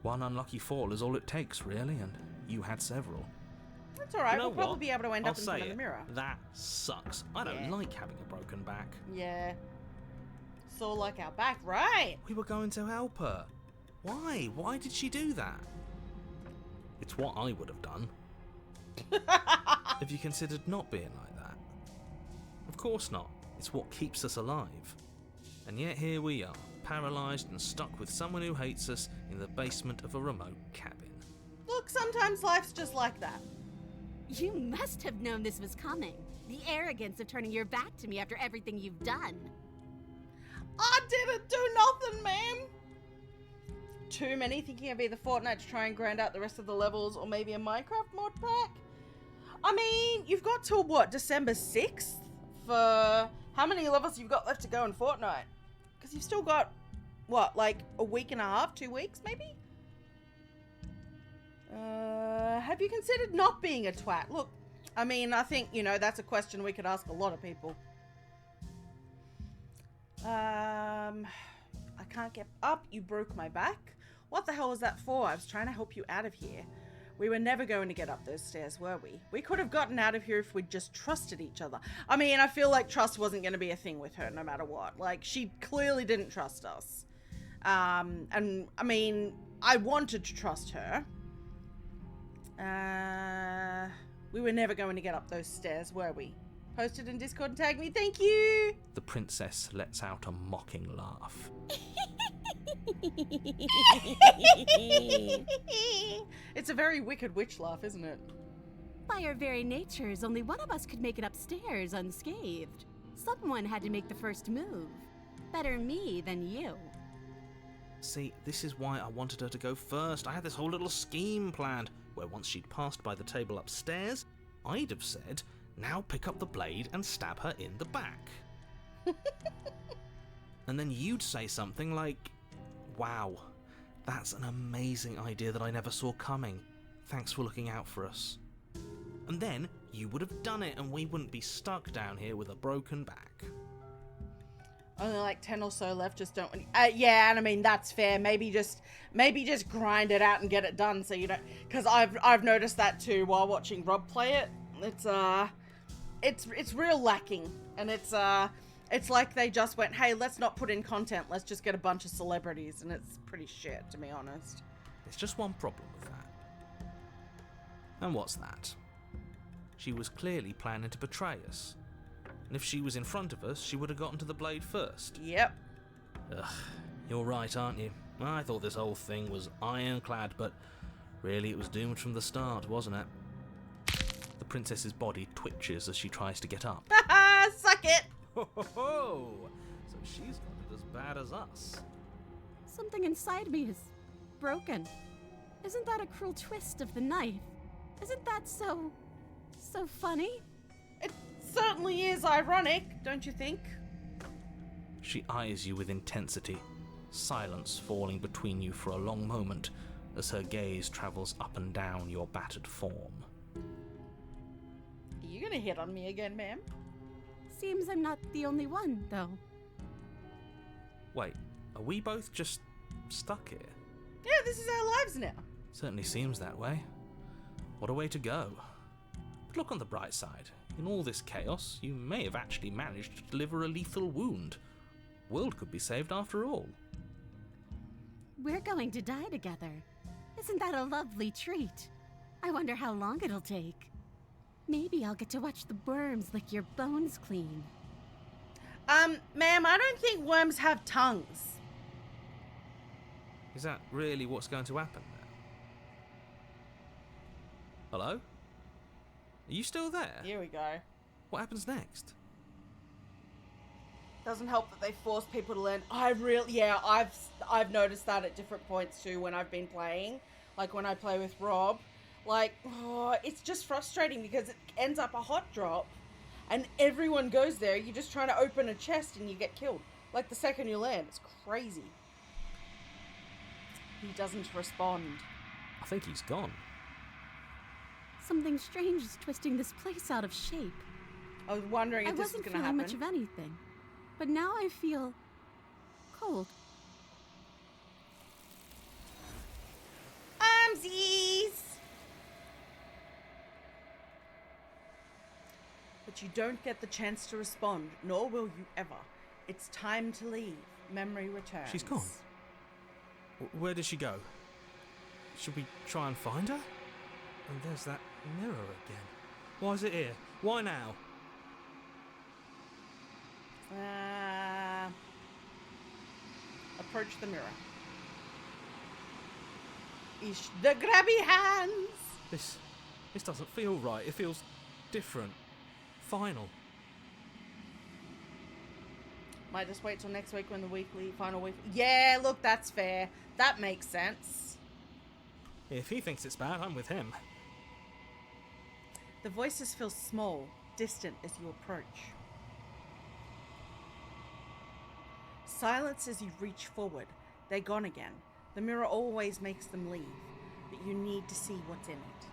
Speaker 2: One unlucky fall is all it takes, really, and you had several.
Speaker 1: That's alright.
Speaker 2: You know
Speaker 1: We'll probably
Speaker 2: what?
Speaker 1: be able to end
Speaker 2: I'll
Speaker 1: up in
Speaker 2: say
Speaker 1: front of
Speaker 2: it.
Speaker 1: the mirror.
Speaker 2: That sucks. I don't
Speaker 1: Yeah.
Speaker 2: like having a broken back.
Speaker 1: Yeah. Sore like our back, right?
Speaker 2: We were going to help her. Why? Why did she do that? It's what I would have done. Have you considered not being like that? Of course not. It's what keeps us alive. And yet here we are, paralysed and stuck with someone who hates us in the basement of a remote cabin.
Speaker 1: Look, sometimes life's just like that.
Speaker 4: You must have known this was coming. The arrogance of turning your back to me after everything you've done.
Speaker 1: I didn't do nothing, ma'am. Too many thinking of either Fortnite to try and grind out the rest of the levels or maybe a Minecraft mod pack? I mean, you've got till what, December 6th? For how many levels you've got left to go in Fortnite? Because you've still got, what, like a week and a half, 2 weeks maybe? Have you considered not being a twat? Look, I mean, I think, you know, that's a question we could ask a lot of people. I can't get up. You broke my back. What the hell was that for? I was trying to help you out of here. We were never going to get up those stairs, were we? We could have gotten out of here if we'd just trusted each other. I mean, I feel like trust wasn't going to be a thing with her no matter what. Like, she clearly didn't trust us. And, I mean, I wanted to trust her. We were never going to get up those stairs, were we? Post it in Discord and tag me. Thank you!
Speaker 2: The princess lets out a mocking laugh.
Speaker 1: It's a very Wicked Witch laugh, isn't it?
Speaker 4: By our very natures, only one of us could make it upstairs unscathed. Someone had to make the first move. Better me than you.
Speaker 2: See, this is why I wanted her to go first. I had this whole little scheme planned, where once she'd passed by the table upstairs, I'd have said, now pick up the blade and stab her in the back. And then you'd say something like, wow, that's an amazing idea that I never saw coming. Thanks for looking out for us. And then you would have done it and we wouldn't be stuck down here with a broken back.
Speaker 1: Only like 10 or so left, just don't... yeah, and I mean, that's fair. Maybe just grind it out and get it done so you don't... Because I've noticed that too while watching Rob play it. It's real lacking. And it's like they just went, hey, let's not put in content. Let's just get a bunch of celebrities. And it's pretty shit, to be honest.
Speaker 2: There's just one problem with that. And what's that? She was clearly planning to betray us. And if she was in front of us, she would have gotten to the blade first.
Speaker 1: Yep.
Speaker 2: Ugh, you're right, aren't you? I thought this whole thing was ironclad, but really it was doomed from the start, wasn't it? The princess's body twitches as she tries to get up.
Speaker 1: Haha, suck it!
Speaker 2: Ho ho ho! So she's got it as bad as us.
Speaker 4: Something inside me is broken. Isn't that a cruel twist of the knife? Isn't that so funny?
Speaker 1: It certainly is ironic, don't you think?
Speaker 2: She eyes you with intensity, silence falling between you for a long moment as her gaze travels up and down your battered form.
Speaker 1: Are you gonna hit on me again, ma'am?
Speaker 4: Seems I'm not the only one, though.
Speaker 2: Wait, are we both just stuck here?
Speaker 1: Yeah, this is our lives now.
Speaker 2: Certainly seems that way. What a way to go. But look on the bright side. In all this chaos, you may have actually managed to deliver a lethal wound. World could be saved after all.
Speaker 4: We're going to die together. Isn't that a lovely treat? I wonder how long it'll take. Maybe I'll get to watch the worms lick your bones clean.
Speaker 1: Ma'am, I don't think worms have tongues.
Speaker 2: Is that really what's going to happen now? Hello? Are you still there?
Speaker 1: Here we go.
Speaker 2: What happens next?
Speaker 1: Doesn't help that they force people to learn. I've noticed that at different points too when I've been playing. Like when I play with Rob. Like, it's just frustrating because it ends up a hot drop and everyone goes there. You're just trying to open a chest and you get killed. Like the second you land. It's crazy. He doesn't respond.
Speaker 2: I think he's gone.
Speaker 4: Something strange is twisting this place out of shape.
Speaker 1: I was wondering if this was going to happen.
Speaker 4: I wasn't feeling much of anything, but now I feel cold.
Speaker 1: Armsies! But you don't get the chance to respond, nor will you ever. It's time to leave. Memory returns.
Speaker 2: She's gone. Where did she go? Should we try and find her? And there's that mirror again. Why is it here? Why now?
Speaker 1: Approach the mirror. Ish the grabby hands!
Speaker 2: This doesn't feel right. It feels different. Final.
Speaker 1: Might just wait till next week when the final week. Yeah, look, that's fair. That makes sense.
Speaker 2: If he thinks it's bad, I'm with him.
Speaker 1: The voices feel small, distant as you approach. Silence as you reach forward. They're gone again. The mirror always makes them leave, but you need to see what's in it.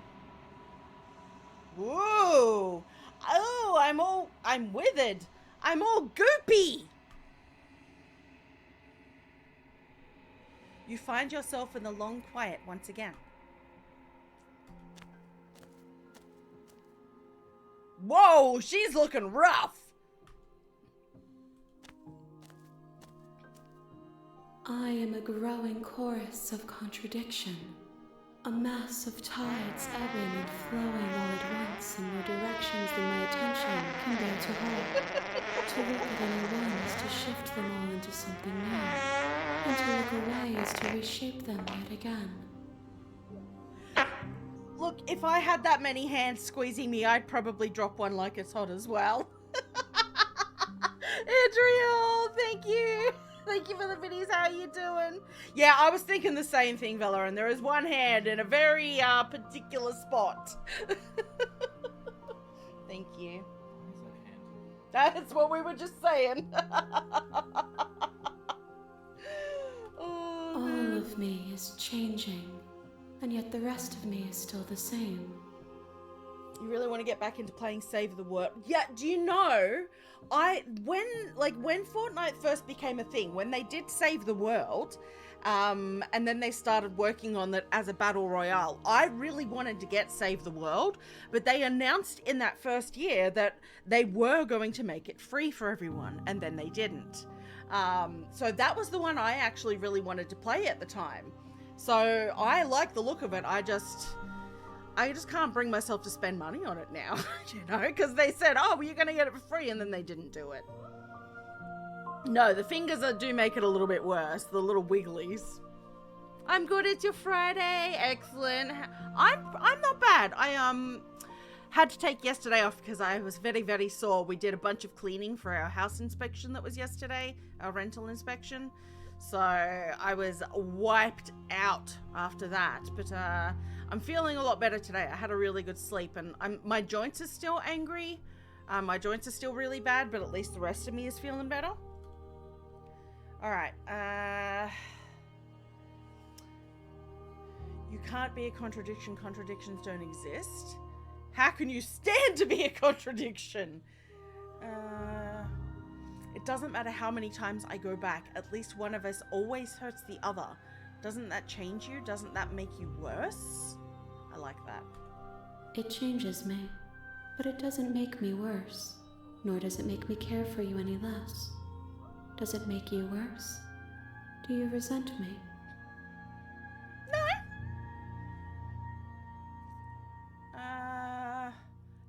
Speaker 1: Whoa! Oh, I'm withered. I'm all goopy. You find yourself in the long quiet once again. Whoa, she's looking rough.
Speaker 6: I am a growing chorus of contradiction, a mass of tides ebbing and flowing all at once in more directions than my attention can bear to hold. To look at any one is to shift them all into something new, and to look away is to reshape them yet again.
Speaker 1: Look, if I had that many hands squeezing me, I'd probably drop one like it's hot as well. Adriel, thank you. Thank you for the videos. How are you doing? Yeah, I was thinking the same thing, Vela, and there is one hand in a very particular spot. Thank you. That's what we were just saying. Oh,
Speaker 6: All of me is changing, and yet the rest of me is still the same.
Speaker 1: You really want to get back into playing Save the World? Yeah, do you know, when Fortnite first became a thing, when they did Save the World, and then they started working on it as a battle royale, I really wanted to get Save the World, but they announced in that first year that they were going to make it free for everyone, and then they didn't. So that was the one I actually really wanted to play at the time. So I like the look of it. I just can't bring myself to spend money on it now, you know, because they said, oh, well, you're going to get it for free, and then they didn't do it. No, the fingers do make it a little bit worse, the little wigglies. I'm good, it's your Friday. Excellent. I'm not bad. I had to take yesterday off because I was very, very sore. We did a bunch of cleaning for our house inspection that was yesterday, our rental inspection. So I was wiped out after that, but I'm feeling a lot better today. I had a really good sleep, and my joints are still angry. My joints are still really bad, but at least the rest of me is feeling better. All right. You can't be a contradiction. Contradictions don't exist. How can you stand to be a contradiction? It doesn't matter how many times I go back. At least one of us always hurts the other. Doesn't that change you? Doesn't that make you worse? I like that.
Speaker 6: It changes me, but it doesn't make me worse, nor does it make me care for you any less. Does it make you worse? Do you resent me?
Speaker 1: No.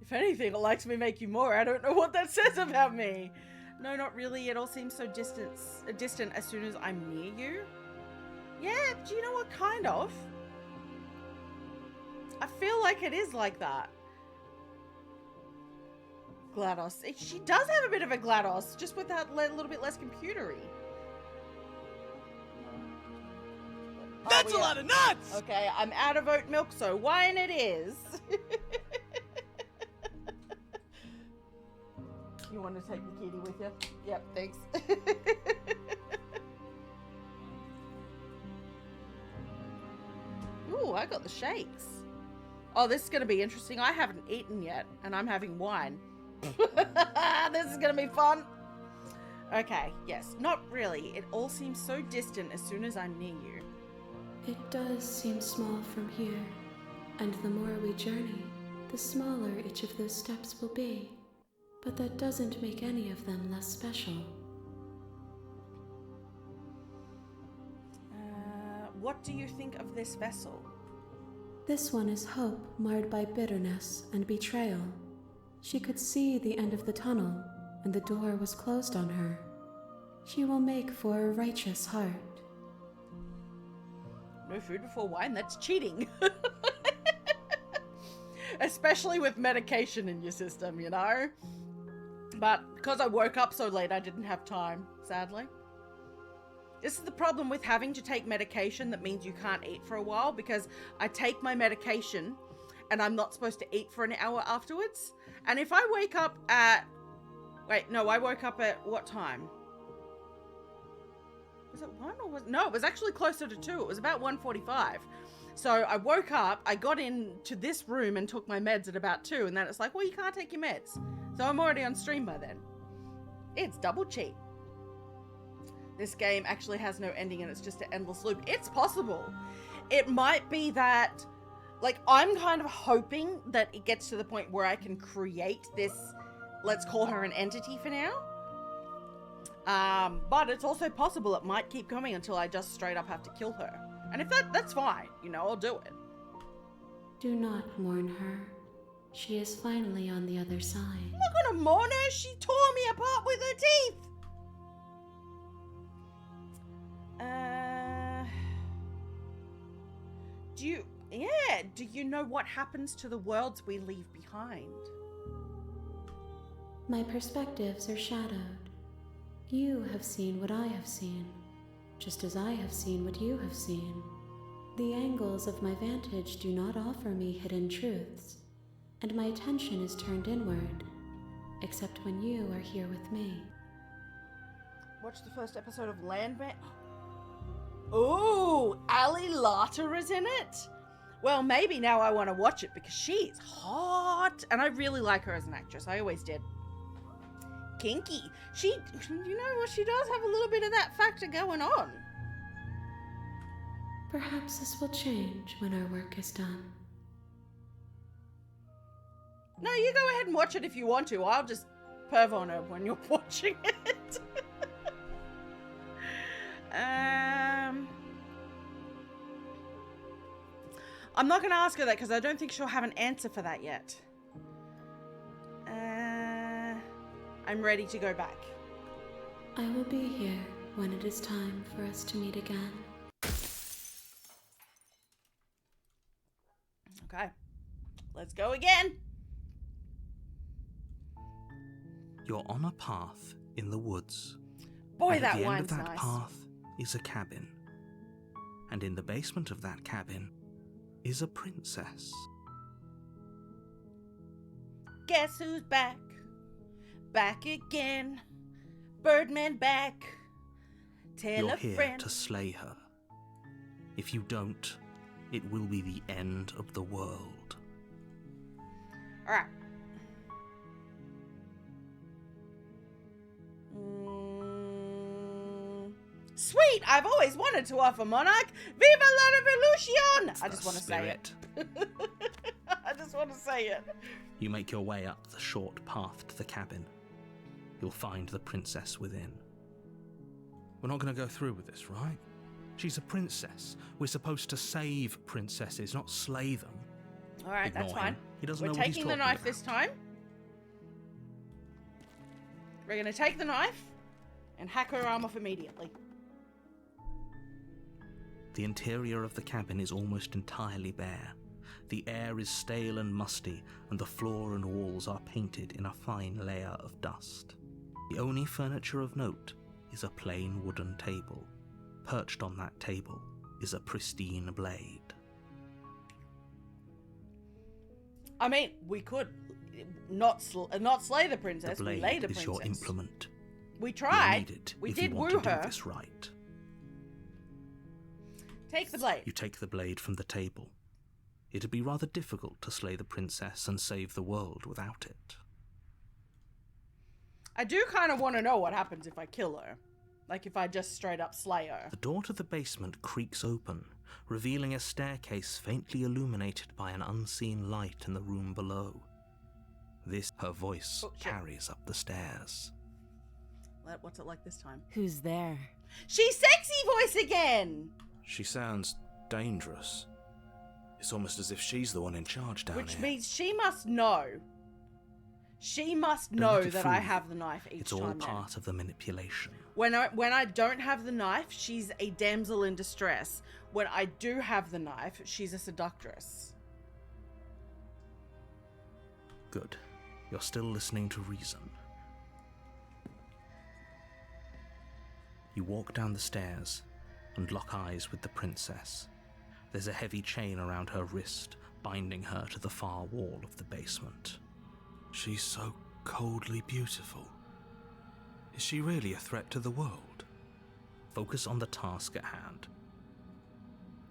Speaker 1: If anything, it likes me make you more. I don't know what that says about me. No, not really. It all seems so distant as soon as I'm near you. Yeah, do you know what? Kind of. I feel like it is like that. GLaDOS. She does have a bit of a GLaDOS, just with that little bit less computery.
Speaker 9: That's a lot of nuts!
Speaker 1: Okay, I'm out of oat milk, so wine it is. You want to take the kitty with you? Yep, thanks. Ooh, I got the shakes. Oh, this is going to be interesting. I haven't eaten yet, and I'm having wine. This is going to be fun. Okay, yes, not really. It all seems so distant as soon as I'm near you.
Speaker 6: It does seem small from here, and the more we journey, the smaller each of those steps will be. But that doesn't make any of them less special.
Speaker 1: What do you think of this vessel?
Speaker 6: This one is hope marred by bitterness and betrayal. She could see the end of the tunnel, and the door was closed on her. She will make for a righteous heart.
Speaker 1: No food before wine? That's cheating. Especially with medication in your system, you know? But because I woke up so late, I didn't have time, sadly. This is the problem with having to take medication that means you can't eat for a while, because I take my medication and I'm not supposed to eat for an hour afterwards. And if I wake up at... Wait, no, I woke up at what time? Was it 1 or was... No, it was actually closer to 2. It was about 1:45. So I woke up, I got into this room and took my meds at about 2, and then it's like, well, you can't take your meds. So I'm already on stream by then. It's double cheat. This game actually has no ending and it's just an endless loop. It's possible. It might be that, like, I'm kind of hoping that it gets to the point where I can create this, let's call her an entity for now. But it's also possible it might keep going until I just straight up have to kill her. And if that's fine, you know, I'll do it.
Speaker 6: Do not mourn her. She is finally on the other side.
Speaker 1: I'm not gonna mourn her. She tore me apart with her teeth. Do you know what happens to the worlds we leave behind?
Speaker 6: My perspectives are shadowed. You have seen what I have seen, just as I have seen what you have seen. The angles of my vantage do not offer me hidden truths, and my attention is turned inward, except when you are here with me.
Speaker 1: Watch the first episode of Landman. Ooh, Ali Larter is in it? Well, maybe now I want to watch it because she is hot. And I really like her as an actress. I always did. Kinky. She, you know what, she does have a little bit of that factor going on.
Speaker 6: Perhaps this will change when our work is done.
Speaker 1: No, you go ahead and watch it if you want to. I'll just perv on her when you're watching it. I'm not going to ask her that because I don't think she'll have an answer for that yet. I'm ready to go back.
Speaker 6: I will be here when it is time for us to meet again.
Speaker 1: Okay, let's go again.
Speaker 2: You're on a path in the woods.
Speaker 1: Boy,
Speaker 2: and
Speaker 1: that
Speaker 2: at the end
Speaker 1: wine's
Speaker 2: of that
Speaker 1: nice.
Speaker 2: path is a cabin. And in the basement of that cabin is a princess.
Speaker 1: Guess who's back? Back again. Birdman back. Tell
Speaker 2: You're
Speaker 1: a
Speaker 2: here
Speaker 1: friend.
Speaker 2: to slay her. If you don't, it will be the end of the world.
Speaker 1: Alright. Sweet! I've always wanted to offer Monarch. Viva la revolution! I just want to say it. I just want to say it.
Speaker 2: You make your way up the short path to the cabin. You'll find the princess within.
Speaker 5: We're not going to go through with this, right? She's a princess. We're supposed to save princesses, not slay them.
Speaker 1: Alright, that's
Speaker 5: Ignore
Speaker 1: fine.
Speaker 5: him. He doesn't
Speaker 1: We're
Speaker 5: know what he's
Speaker 1: taking the
Speaker 5: talking
Speaker 1: knife
Speaker 5: about.
Speaker 1: this time. We're gonna take the knife and hack her arm off immediately.
Speaker 2: The interior of the cabin is almost entirely bare. The air is stale and musty, and the floor and walls are painted in a fine layer of dust. The only furniture of note is a plain wooden table. Perched on that table is a pristine blade.
Speaker 1: I mean, we could not slay the princess.
Speaker 2: The blade
Speaker 1: we lay the
Speaker 2: is
Speaker 1: princess.
Speaker 2: your implement.
Speaker 1: We
Speaker 2: You'll
Speaker 1: tried.
Speaker 2: need it
Speaker 1: We
Speaker 2: if
Speaker 1: did
Speaker 2: you want
Speaker 1: woo
Speaker 2: to
Speaker 1: her.
Speaker 2: do this right.
Speaker 1: Take the blade.
Speaker 2: You take the blade from the table. It'd be rather difficult to slay the princess and save the world without it.
Speaker 1: I do kind of want to know what happens if I kill her. Like if I just straight up slay her.
Speaker 2: The door to the basement creaks open, revealing a staircase faintly illuminated by an unseen light in the room below. This, her voice, carries up the stairs.
Speaker 1: What's it like this time?
Speaker 4: Who's there?
Speaker 1: She's sexy voice again!
Speaker 5: She sounds dangerous. It's almost as if she's the one in charge down
Speaker 1: Which
Speaker 5: here.
Speaker 1: means she must know. She must
Speaker 2: Don't
Speaker 1: know
Speaker 2: let it
Speaker 1: that
Speaker 2: fool
Speaker 1: I
Speaker 2: you.
Speaker 1: have the knife each
Speaker 2: It's all
Speaker 1: time.
Speaker 2: part of the manipulation.
Speaker 1: When I don't have the knife, she's a damsel in distress. When I do have the knife, she's a seductress.
Speaker 2: Good. You're still listening to reason. You walk down the stairs and lock eyes with the princess. There's a heavy chain around her wrist, binding her to the far wall of the basement.
Speaker 5: She's so coldly beautiful. Is she really a threat to the world?
Speaker 2: Focus on the task at hand.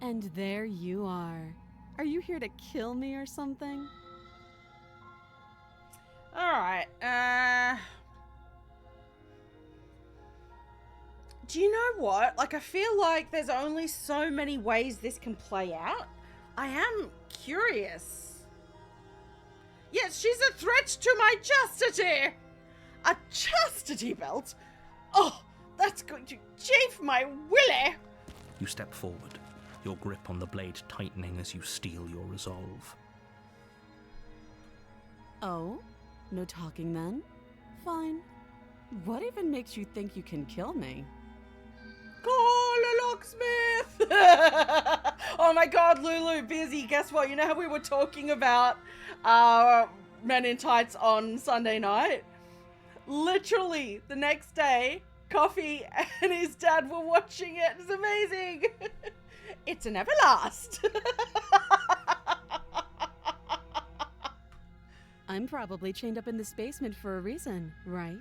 Speaker 4: And there you are. Are you here to kill me or something?
Speaker 1: Alright, do you know what? Like, I feel like there's only so many ways this can play out. I am curious. Yes, she's a threat to my chastity! A chastity belt? Oh, that's going to chafe my willy!
Speaker 2: You step forward, your grip on the blade tightening as you steel your resolve.
Speaker 4: Oh? No talking then? Fine. What even makes you think you can kill me?
Speaker 1: Call a locksmith! Oh my god, Lulu, busy. Guess what? You know how we were talking about Men in Tights on Sunday night? Literally, the next day, Coffee and his dad were watching it. It's amazing. It's an Everlast.
Speaker 4: I'm probably chained up in this basement for a reason, right?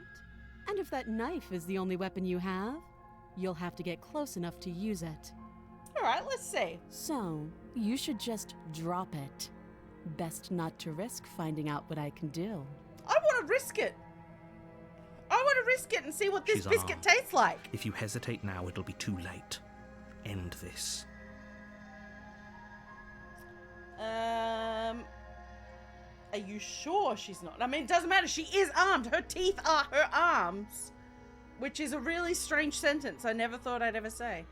Speaker 4: And if that knife is the only weapon you have, you'll have to get close enough to use it.
Speaker 1: Alright, let's see.
Speaker 4: So, you should just drop it. Best not to risk finding out what I can do.
Speaker 1: I want to risk it. I want to risk it and see what this
Speaker 2: She's
Speaker 1: biscuit
Speaker 2: unarmed.
Speaker 1: tastes like.
Speaker 2: If you hesitate now, it'll be too late. End this.
Speaker 1: Are you sure she's not? I mean, it doesn't matter. She is armed. Her teeth are her arms. Which is a really strange sentence I never thought I'd ever say.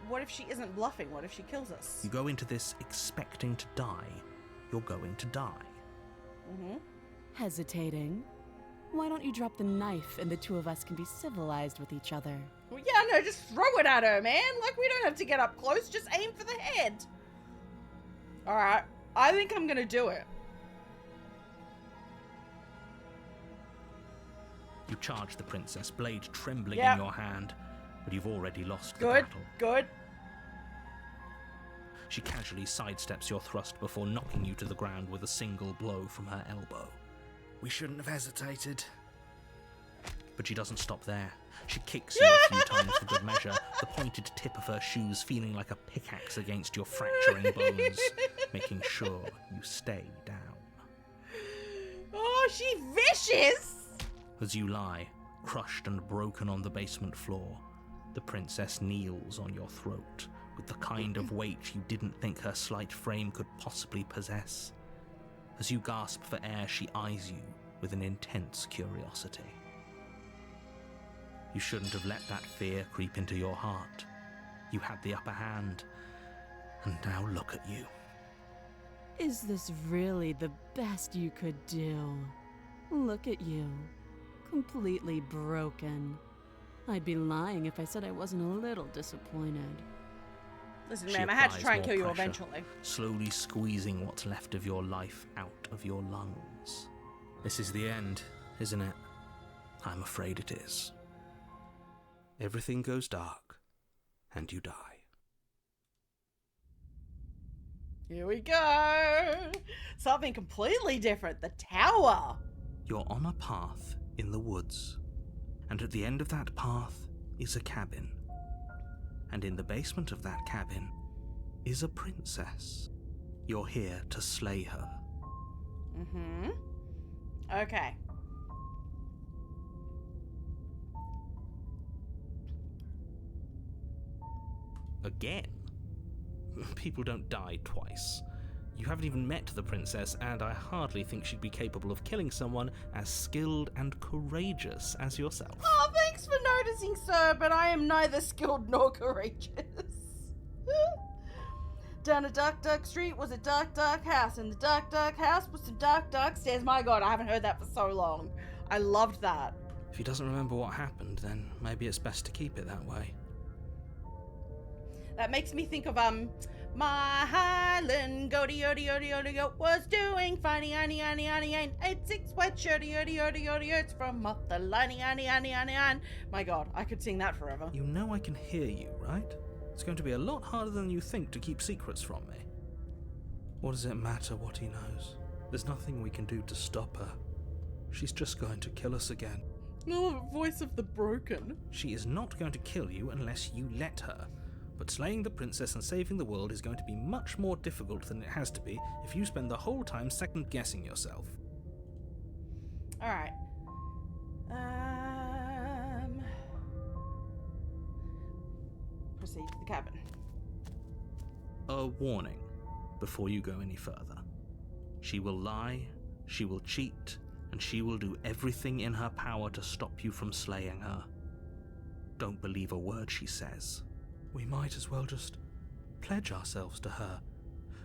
Speaker 1: What if she isn't bluffing? What if she kills us?
Speaker 2: You go into this expecting to die. You're going to die.
Speaker 1: Mm-hmm.
Speaker 4: Hesitating? Why don't you drop the knife and the two of us can be civilized with each other?
Speaker 1: Well, yeah, no, just throw it at her, man. Like, we don't have to get up close. Just aim for the head. Alright, I think I'm gonna do it.
Speaker 2: You charge the princess, blade trembling
Speaker 1: Yep.
Speaker 2: in your hand, but you've already lost the
Speaker 1: Good,
Speaker 2: battle.
Speaker 1: good.
Speaker 2: She casually sidesteps your thrust before knocking you to the ground with a single blow from her elbow.
Speaker 5: We shouldn't have hesitated.
Speaker 2: But she doesn't stop there. She kicks you a few times for good measure, the pointed tip of her shoes feeling like a pickaxe against your fracturing bones, making sure you stay down.
Speaker 1: Oh, she vicious!
Speaker 2: As you lie, crushed and broken on the basement floor, the princess kneels on your throat with the kind of weight you didn't think her slight frame could possibly possess. As you gasp for air, she eyes you with an intense curiosity. You shouldn't have let that fear creep into your heart. You had the upper hand, and now look at you.
Speaker 4: Is this really the best you could do? Look at you.
Speaker 8: completely broken. I'd be lying if I said I wasn't a little disappointed.
Speaker 1: Listen,
Speaker 2: She
Speaker 1: ma'am, I had to
Speaker 2: applies
Speaker 1: try and
Speaker 2: more
Speaker 1: kill you
Speaker 2: pressure,
Speaker 1: eventually.
Speaker 2: slowly squeezing what's left of your life out of your lungs.
Speaker 5: This is the end, isn't it?
Speaker 2: I'm afraid it is.
Speaker 5: Everything goes dark, and you die.
Speaker 1: Here we go. Something completely different. The tower.
Speaker 2: You're on a path in the woods, and at the end of that path is a cabin. And in the basement of that cabin is a princess. You're here to slay her.
Speaker 1: Mm-hmm. Okay.
Speaker 2: Again? People don't die twice. You haven't even met the princess, and I hardly think she'd be capable of killing someone as skilled and courageous as yourself.
Speaker 1: Oh, thanks for noticing, sir, but I am neither skilled nor courageous. Down a dark street was a dark house, and the dark house was some dark stairs. My god, I haven't heard that for so long. I loved that.
Speaker 5: If he doesn't remember what happened, then maybe it's best to keep it that way.
Speaker 1: That makes me think of, my Highland goaty goat was doing fine, ain't 8-6 white shirty, it's from off the lining, My god, I could sing that forever.
Speaker 5: You know I can hear you, right? It's going to be a lot harder than you think to keep secrets from me. What does it matter what he knows? There's nothing we can do to stop her. She's just going to kill us again.
Speaker 1: Oh, voice of the broken.
Speaker 5: She is not going to kill you unless you let her. But slaying the princess and saving the world is going to be much more difficult than it has to be if you spend the whole time second-guessing yourself.
Speaker 1: Alright. Proceed to the cabin.
Speaker 2: A warning before you go any further. She will lie, she will cheat, and she will do everything in her power to stop you from slaying her. Don't believe a word she says.
Speaker 5: We might as well just pledge ourselves to her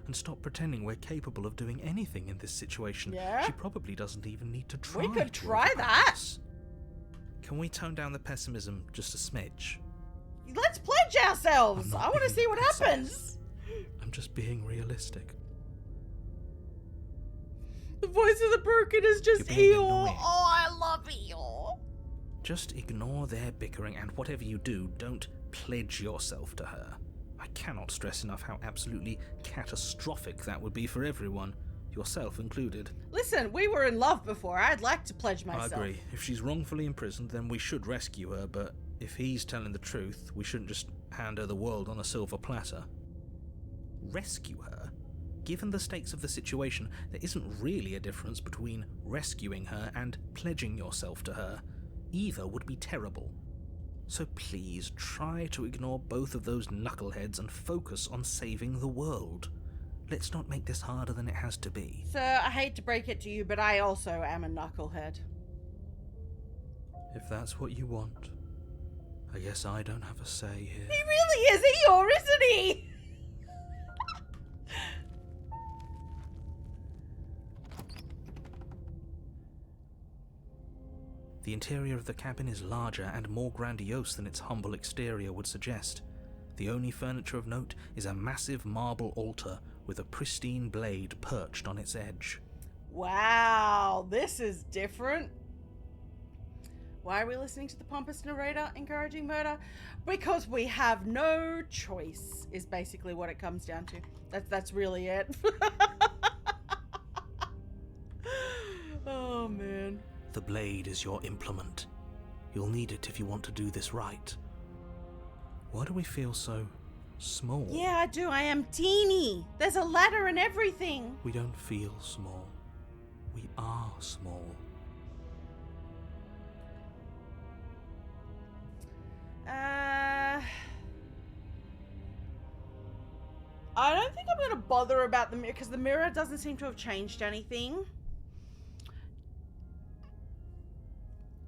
Speaker 5: and stop pretending we're capable of doing anything in this situation.
Speaker 1: Yeah?
Speaker 5: She probably doesn't even need to try.
Speaker 1: We could
Speaker 5: to
Speaker 1: try
Speaker 5: overpower
Speaker 1: that.
Speaker 5: us. Can we tone down the pessimism just a smidge?
Speaker 1: Let's pledge ourselves!
Speaker 5: I'm not
Speaker 1: I want to
Speaker 5: being
Speaker 1: see what
Speaker 5: pessimist.
Speaker 1: happens!
Speaker 5: I'm just being realistic.
Speaker 1: The voice of the broken is just
Speaker 5: You're being
Speaker 1: Eeyore.
Speaker 5: annoying.
Speaker 1: Oh, I love Eeyore.
Speaker 5: Just ignore their bickering, and whatever you do, don't pledge yourself to her. I cannot stress enough how absolutely catastrophic that would be for everyone, yourself included.
Speaker 1: Listen, we were in love before. I'd like to pledge myself.
Speaker 5: I agree. If she's wrongfully imprisoned, then we should rescue her, but if he's telling the truth, we shouldn't just hand her the world on a silver platter. Rescue her? Given the stakes of the situation, there isn't really a difference between rescuing her and pledging yourself to her. Either would be terrible. So please try to ignore both of those knuckleheads and focus on saving the world. Let's not make this harder than it has to be.
Speaker 1: Sir, I hate to break it to you, but I also am a knucklehead.
Speaker 5: If that's what you want, I guess I don't have a say here.
Speaker 1: He really is Eeyore, isn't he?
Speaker 5: The interior of the cabin is larger and more grandiose than its humble exterior would suggest. The only furniture of note is a massive marble altar with a pristine blade perched on its edge.
Speaker 1: Wow, this is different. Why are we listening to the pompous narrator encouraging murder? Because we have no choice, is basically what it comes down to. That's really it. Oh, man.
Speaker 2: The blade is your implement. You'll need it if you want to do this right.
Speaker 5: Why do we feel so small?
Speaker 1: Yeah, I do. I am teeny. There's a ladder and everything.
Speaker 5: We don't feel small. We are small.
Speaker 1: I don't think I'm going to bother about the mirror because the mirror doesn't seem to have changed anything.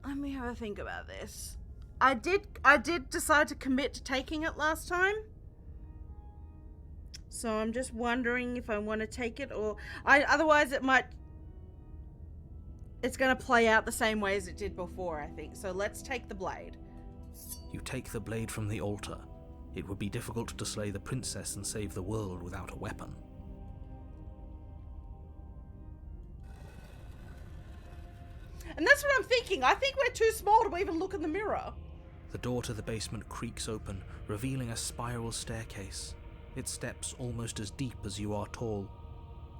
Speaker 1: Let me have a think about this. I did decide to commit to taking it last time. So I'm just wondering if I want to take it or otherwise it might it's going to play out the same way as it did before, I think. So let's take the blade.
Speaker 2: You take the blade from the altar. It would be difficult to slay the princess and save the world without a weapon.
Speaker 1: And that's what I'm thinking. I think we're too small to even look in the mirror.
Speaker 2: The door to the basement creaks open, revealing a spiral staircase. Its steps almost as deep as you are tall.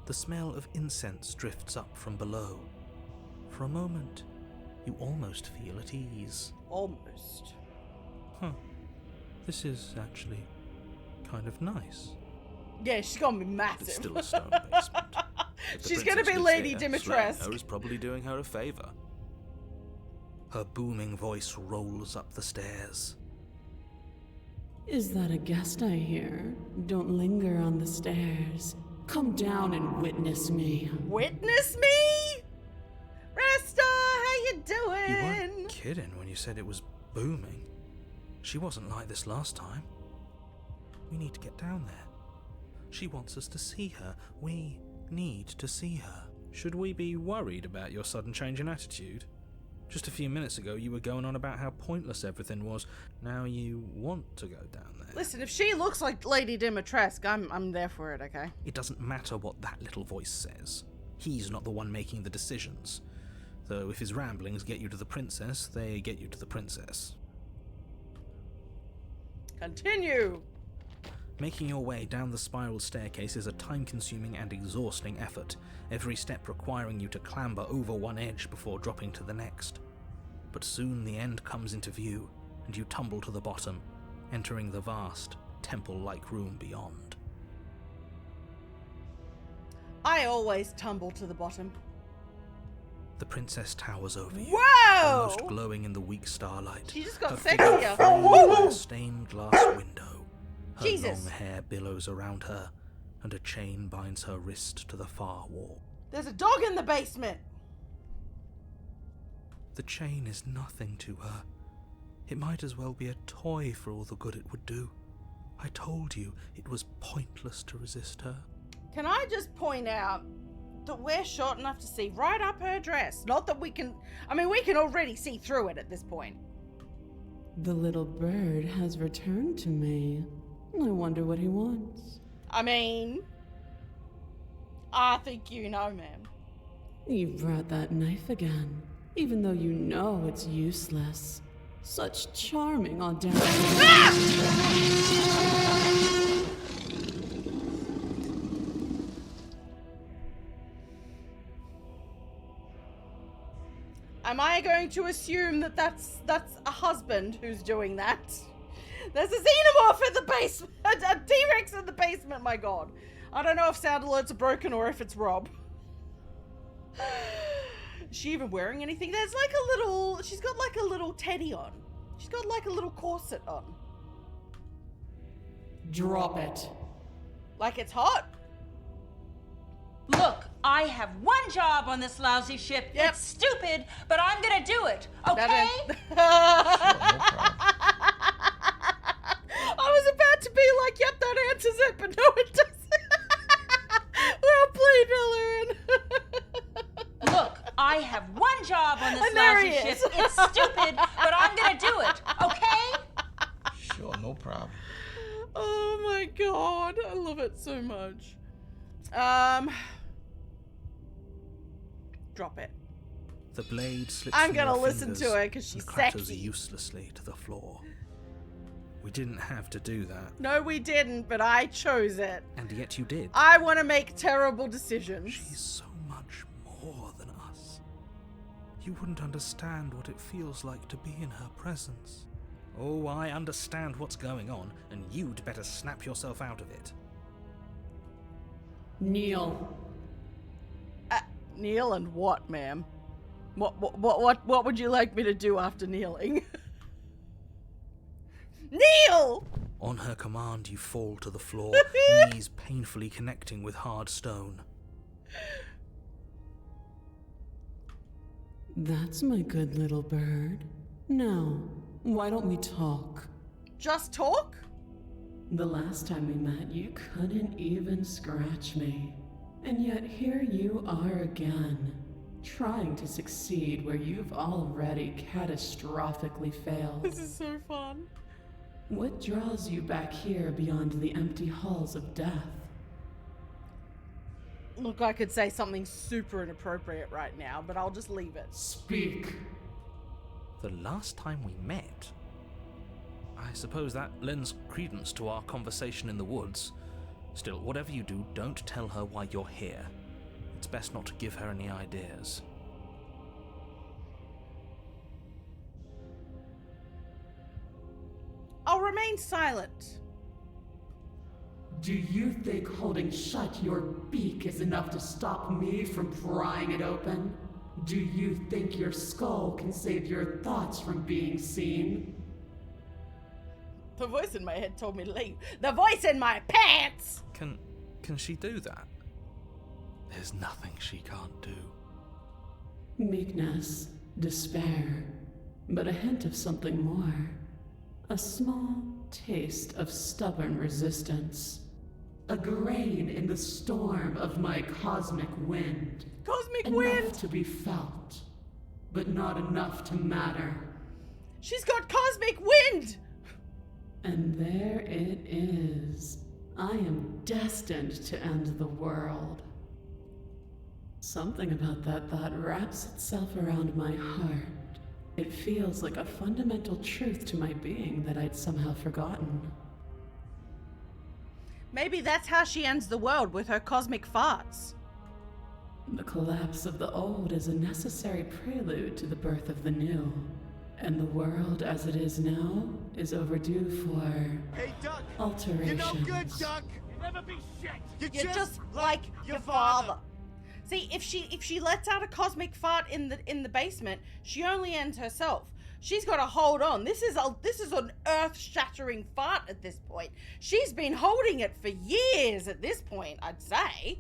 Speaker 2: The smell of incense drifts up from below. For a moment, you almost feel at ease.
Speaker 1: Almost.
Speaker 2: Huh. This is actually kind of nice.
Speaker 1: Yeah, she's gonna be massive.
Speaker 2: It's still a stone basement. If the
Speaker 1: She's gonna
Speaker 2: princess
Speaker 1: be
Speaker 2: lives
Speaker 1: Lady
Speaker 2: here,
Speaker 1: Dimitrescu.
Speaker 2: slaying her is probably doing her a favor. Her booming voice rolls up the stairs.
Speaker 10: Is that a guest I hear? Don't linger on the stairs. Come down and witness me.
Speaker 1: Witness me? Resta, how you doing?
Speaker 2: You weren't kidding when you said it was booming. She wasn't like this last time. We need to get down there. She wants us to see her. We need to see her. Should we be worried about your sudden change in attitude? Just a few minutes ago you were going on about how pointless everything was. Now you want to go down there.
Speaker 1: Listen, if she looks like Lady Dimitrescu, I'm there for it, okay?
Speaker 2: It doesn't matter what that little voice says. He's not the one making the decisions. Though if his ramblings get you to the princess, they get you to the princess.
Speaker 1: Continue!
Speaker 2: Making your way down the spiral staircase is a time-consuming and exhausting effort, every step requiring you to clamber over one edge before dropping to the next. But soon the end comes into view, and you tumble to the bottom, entering the vast, temple-like room beyond.
Speaker 1: I always tumble to the bottom.
Speaker 2: The princess towers over you,
Speaker 1: Whoa!
Speaker 2: almost glowing in the weak starlight.
Speaker 1: She just got
Speaker 2: Her
Speaker 1: sexier.
Speaker 2: figure framed by a stained glass window. Her
Speaker 1: Jesus.
Speaker 2: long hair billows around her, and a chain binds her wrist to the far wall.
Speaker 1: There's a dog in the basement!
Speaker 2: The chain is nothing to her. It might as well be a toy for all the good it would do. I told you it was pointless to resist her.
Speaker 1: Can I just point out that we're short enough to see right up her dress? Not that we can... I mean, we can already see through it at this point.
Speaker 10: The little bird has returned to me. I wonder what he wants.
Speaker 1: I mean... I think you know, ma'am.
Speaker 10: You brought that knife again, even though you know it's useless. Such charming audacity.
Speaker 1: Am I going to assume that that's a husband who's doing that? There's a xenomorph in the basement! A T-Rex in the basement, my god. I don't know if sound alerts are broken or if it's Rob. Is she even wearing anything? There's like a little... She's got like a little teddy on. She's got like a little corset on.
Speaker 10: Drop it.
Speaker 1: Like it's hot.
Speaker 11: Look, I have one job on this lousy ship.
Speaker 1: Yep.
Speaker 11: It's stupid, but I'm gonna do it, okay?
Speaker 1: I was about to be like, yep, that answers it, but no, it doesn't. Well played, Valerin.
Speaker 11: Look, I have one job on this
Speaker 1: And there
Speaker 11: lousy
Speaker 1: he
Speaker 11: ship.
Speaker 1: is.
Speaker 11: It's stupid, but I'm gonna do it, okay?
Speaker 9: Sure, no problem.
Speaker 1: Oh my god, I love it so much. Drop it.
Speaker 2: The blade slips
Speaker 1: I'm
Speaker 2: from
Speaker 1: gonna
Speaker 2: your
Speaker 1: listen
Speaker 2: fingers
Speaker 1: to her 'cause she's
Speaker 2: and clatters
Speaker 1: sexy.
Speaker 2: uselessly to the floor. We didn't have to do that,
Speaker 1: No, we didn't, but I chose it.
Speaker 2: and yet you did.
Speaker 1: I want to make terrible decisions.
Speaker 2: She's so much more than us. You wouldn't understand what it feels like to be in her presence. Oh, I understand what's going on, and you'd better snap yourself out of it.
Speaker 10: Kneel.
Speaker 1: Kneel and what, ma'am? What would you like me to do after kneeling? Kneel!
Speaker 2: On her command, you fall to the floor, knees painfully connecting with hard stone.
Speaker 10: That's my good little bird. Now, why don't we talk?
Speaker 1: Just talk?
Speaker 10: The last time we met, you couldn't even scratch me. And yet here you are again. trying to succeed where you've already catastrophically failed.
Speaker 1: This is so fun.
Speaker 10: What draws you back here beyond the empty halls of death?
Speaker 1: Look, I could say something super inappropriate right now, but I'll just leave it.
Speaker 10: Speak.
Speaker 2: The last time we met? I suppose that lends credence to our conversation in the woods. Still, whatever you do, don't tell her why you're here. It's best not to give her any ideas.
Speaker 1: I'll remain silent.
Speaker 10: Do you think holding shut your beak is enough to stop me from prying it open? Do you think your skull can save your thoughts from being seen?
Speaker 1: The voice in my head told me to leave. The voice in my pants!
Speaker 2: Can she do that? There's nothing she can't do.
Speaker 10: Meekness, despair, but a hint of something more. A small taste of stubborn resistance. A grain in the storm of my cosmic wind.
Speaker 1: Cosmic
Speaker 10: enough
Speaker 1: wind!
Speaker 10: To be felt, but not enough to matter.
Speaker 1: She's got cosmic wind!
Speaker 10: And there it is. I am destined to end the world. Something about that thought wraps itself around my heart. It feels like a fundamental truth to my being that I'd somehow forgotten.
Speaker 1: Maybe that's how she ends the world, with her cosmic farts.
Speaker 10: The collapse of the old is a necessary prelude to the birth of the new. And the world as it is now is overdue for alterations.
Speaker 12: You're no good, Duck! You never be shit!
Speaker 1: You're just like your father. See, if she lets out a cosmic fart in the basement, she only ends herself. She's got to hold on. This is an earth-shattering fart at this point. She's been holding it for years at this point, I'd say.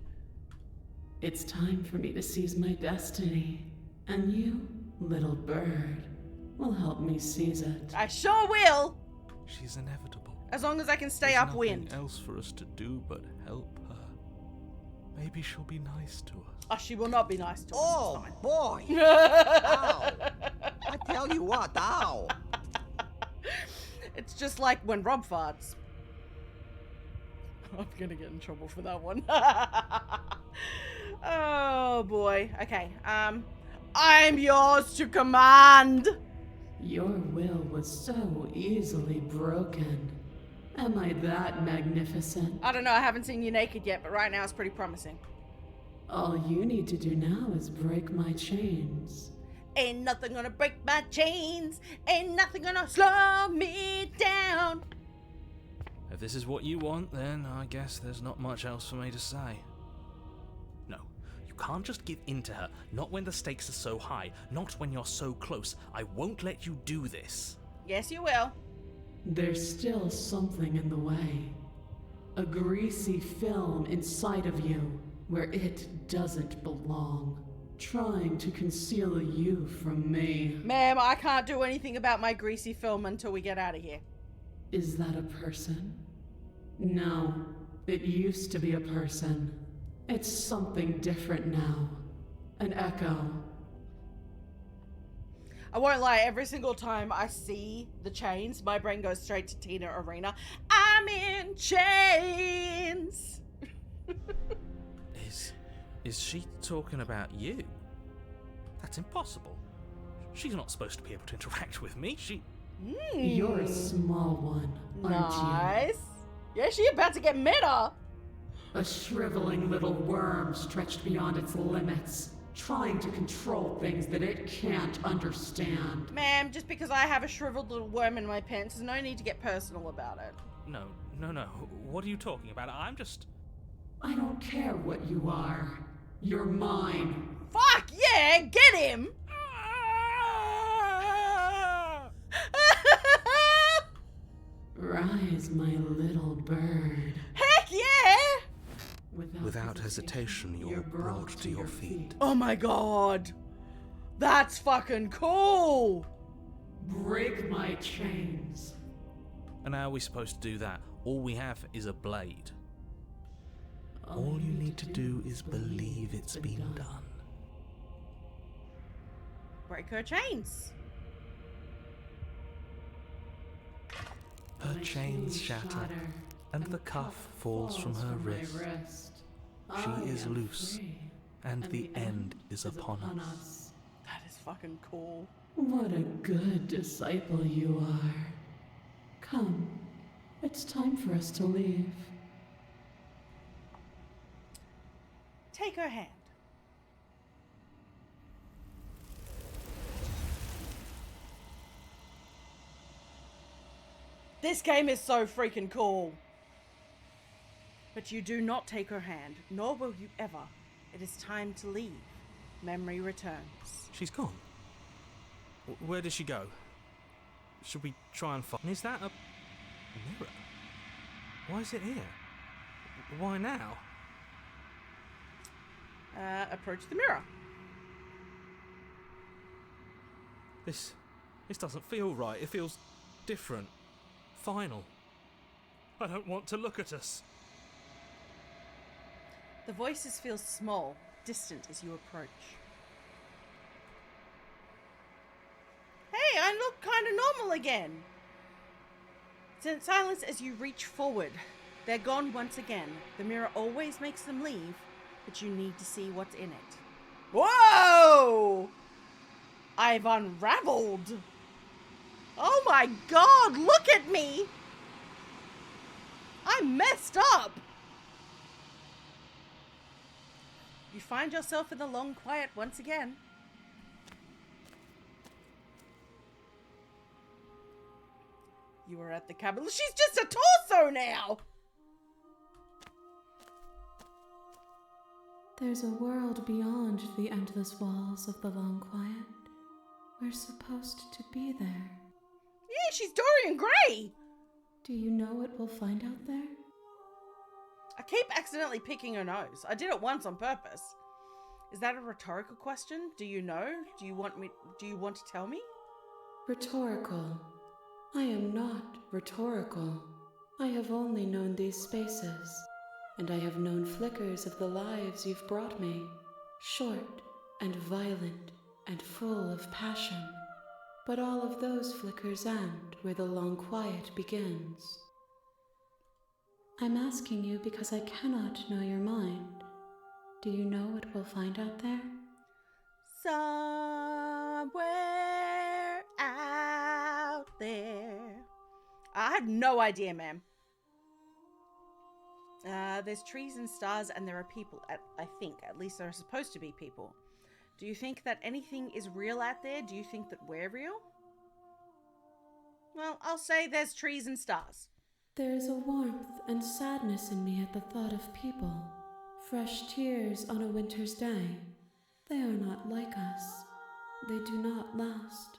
Speaker 10: It's time for me to seize my destiny. And you, little bird, will help me seize it.
Speaker 1: I sure will.
Speaker 2: She's inevitable.
Speaker 1: As long as I can stay
Speaker 2: There's
Speaker 1: upwind.
Speaker 2: nothing else for us to do but help her. Maybe she'll be nice to us.
Speaker 1: Oh, she will not be nice to us.
Speaker 12: Oh, boy! Ow! I tell you what, ow!
Speaker 1: It's just like when Rob farts. I'm gonna get in trouble for that one. Oh boy. Okay. I'm yours to command.
Speaker 10: Your will was so easily broken. Am I that magnificent?
Speaker 1: I don't know. I haven't seen you naked yet, but right now it's pretty promising.
Speaker 10: All you need to do now is break my chains.
Speaker 1: Ain't nothing gonna break my chains. Ain't nothing gonna slow me down.
Speaker 2: If this is what you want, then I guess there's not much else for me to say. No, you can't just give in to her. Not when the stakes are so high. Not when you're so close. I won't let you do this.
Speaker 1: Yes, you will.
Speaker 10: There's still something in the way. A greasy film inside of you where it doesn't belong. Trying to conceal you from me.
Speaker 1: Ma'am, I can't do anything about my greasy film until we get out of here.
Speaker 10: Is that a person? No, it used to be a person. It's something different now. An echo.
Speaker 1: I won't lie, every single time I see the chains, my brain goes straight to Tina Arena. I'm in chains!
Speaker 2: Is she talking about you? That's impossible. She's not supposed to be able to interact with me.
Speaker 10: You're a small one, aren't you?
Speaker 1: Nice. Yeah, she about to get meta.
Speaker 10: A shriveling little worm stretched beyond its limits, trying to control things that it can't understand.
Speaker 1: Ma'am, just because I have a shriveled little worm in my pants, there's no need to get personal about it.
Speaker 2: No. What are you talking about?
Speaker 10: I don't care what you are. You're mine.
Speaker 1: Fuck yeah, get him!
Speaker 10: Rise, my little bird.
Speaker 1: Heck yeah!
Speaker 2: Without hesitation, you're brought to your feet.
Speaker 1: Oh my god! That's fucking cool!
Speaker 10: Break my chains.
Speaker 2: And how are we supposed to do that? All we have is a blade. All you need to do is believe it's been done.
Speaker 1: break her chains.
Speaker 2: Her
Speaker 10: My
Speaker 2: chains shatter, and the cuff falls from her wrist. She is loose, and the end is upon us.
Speaker 1: That is fucking cool.
Speaker 10: What a good disciple you are. Come, it's time for us to leave.
Speaker 1: Take her hand. This game is so freaking cool. But you do not take her hand, nor will you ever. It is time to leave. Memory returns.
Speaker 5: She's gone. Where did she go? Should we try and find... Is that a mirror? Why is it here? Why now?
Speaker 1: Approach the mirror.
Speaker 5: This doesn't feel right. It feels different. Final. I don't want to look at us.
Speaker 1: The voices feel small, distant as you approach. Hey, I look kind of normal again. Silence as you reach forward. They're gone once again. The mirror always makes them leave, but you need to see what's in it. Whoa! I've unraveled. Oh my god, look at me! I'm messed up! You find yourself in the long quiet once again. You are at the cabin. She's just a torso now!
Speaker 6: There's a world beyond the endless walls of the long quiet. We're supposed to be there.
Speaker 1: Yeah, she's Dorian Gray!
Speaker 6: Do you know what we'll find out there?
Speaker 1: I keep accidentally picking her nose. I did it once on purpose. Is that a rhetorical question? Do you know? Do you want to tell me?
Speaker 6: Rhetorical. I am not rhetorical. I have only known these spaces, and I have known flickers of the lives you've brought me, short and violent and full of passion. But all of those flickers end where the long quiet begins. I'm asking you because I cannot know your mind. Do you know what we'll find out there?
Speaker 1: Somewhere out there. I have no idea, ma'am. There's trees and stars and there are people. I think. At least there are supposed to be people. Do you think that anything is real out there? Do you think that we're real? Well, I'll say there's trees and stars.
Speaker 6: There is a warmth and sadness in me at the thought of people. Fresh tears on a winter's day. They are not like us. They do not last.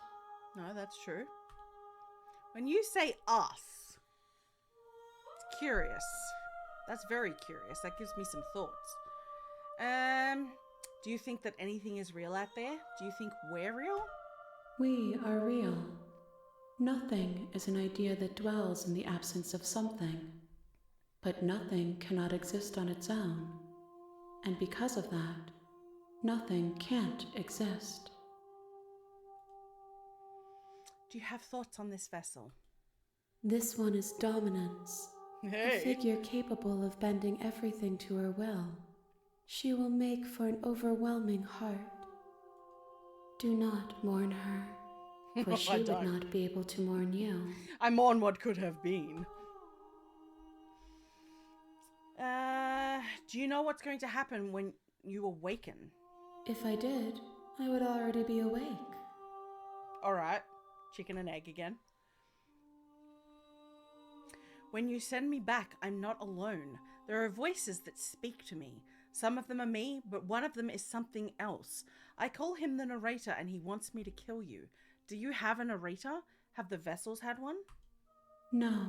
Speaker 1: No, that's true. When you say us, it's curious. That's very curious. That gives me some thoughts. Do you think that anything is real out there? Do you think we're real?
Speaker 6: We are real. Nothing is an idea that dwells in the absence of something. But nothing cannot exist on its own. And because of that, nothing can't exist.
Speaker 1: Do you have thoughts on this vessel?
Speaker 6: This one is dominance.
Speaker 1: Hey.
Speaker 6: A figure capable of bending everything to her will. She will make for an overwhelming heart. Do not mourn her, for she would not be able to mourn you.
Speaker 1: I mourn what could have been. Do you know what's going to happen when you awaken?
Speaker 6: If I did, I would already be awake.
Speaker 1: Alright, chicken and egg again. When you send me back, I'm not alone. There are voices that speak to me. Some of them are me, but one of them is something else. I call him the narrator and he wants me to kill you. Do you have a narrator? Have the vessels had one?
Speaker 6: No,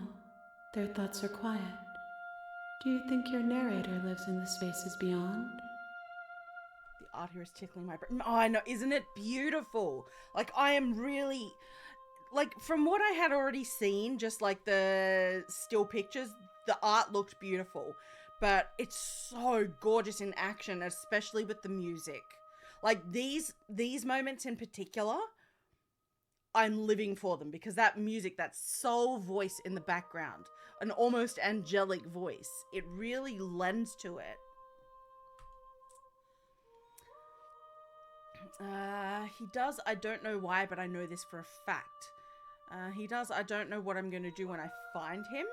Speaker 6: their thoughts are quiet. Do you think your narrator lives in the spaces beyond?
Speaker 1: The art here is tickling my brain. Oh, I know. Isn't it beautiful? Like, I am really... Like, from what I had already seen, just like the still pictures, the art looked beautiful. But it's so gorgeous in action, especially with the music. Like these moments in particular, I'm living for them because that music, that soul voice in the background, an almost angelic voice, it really lends to it. He does, I don't know why, but I know this for a fact. He does, I don't know what I'm going to do when I find him.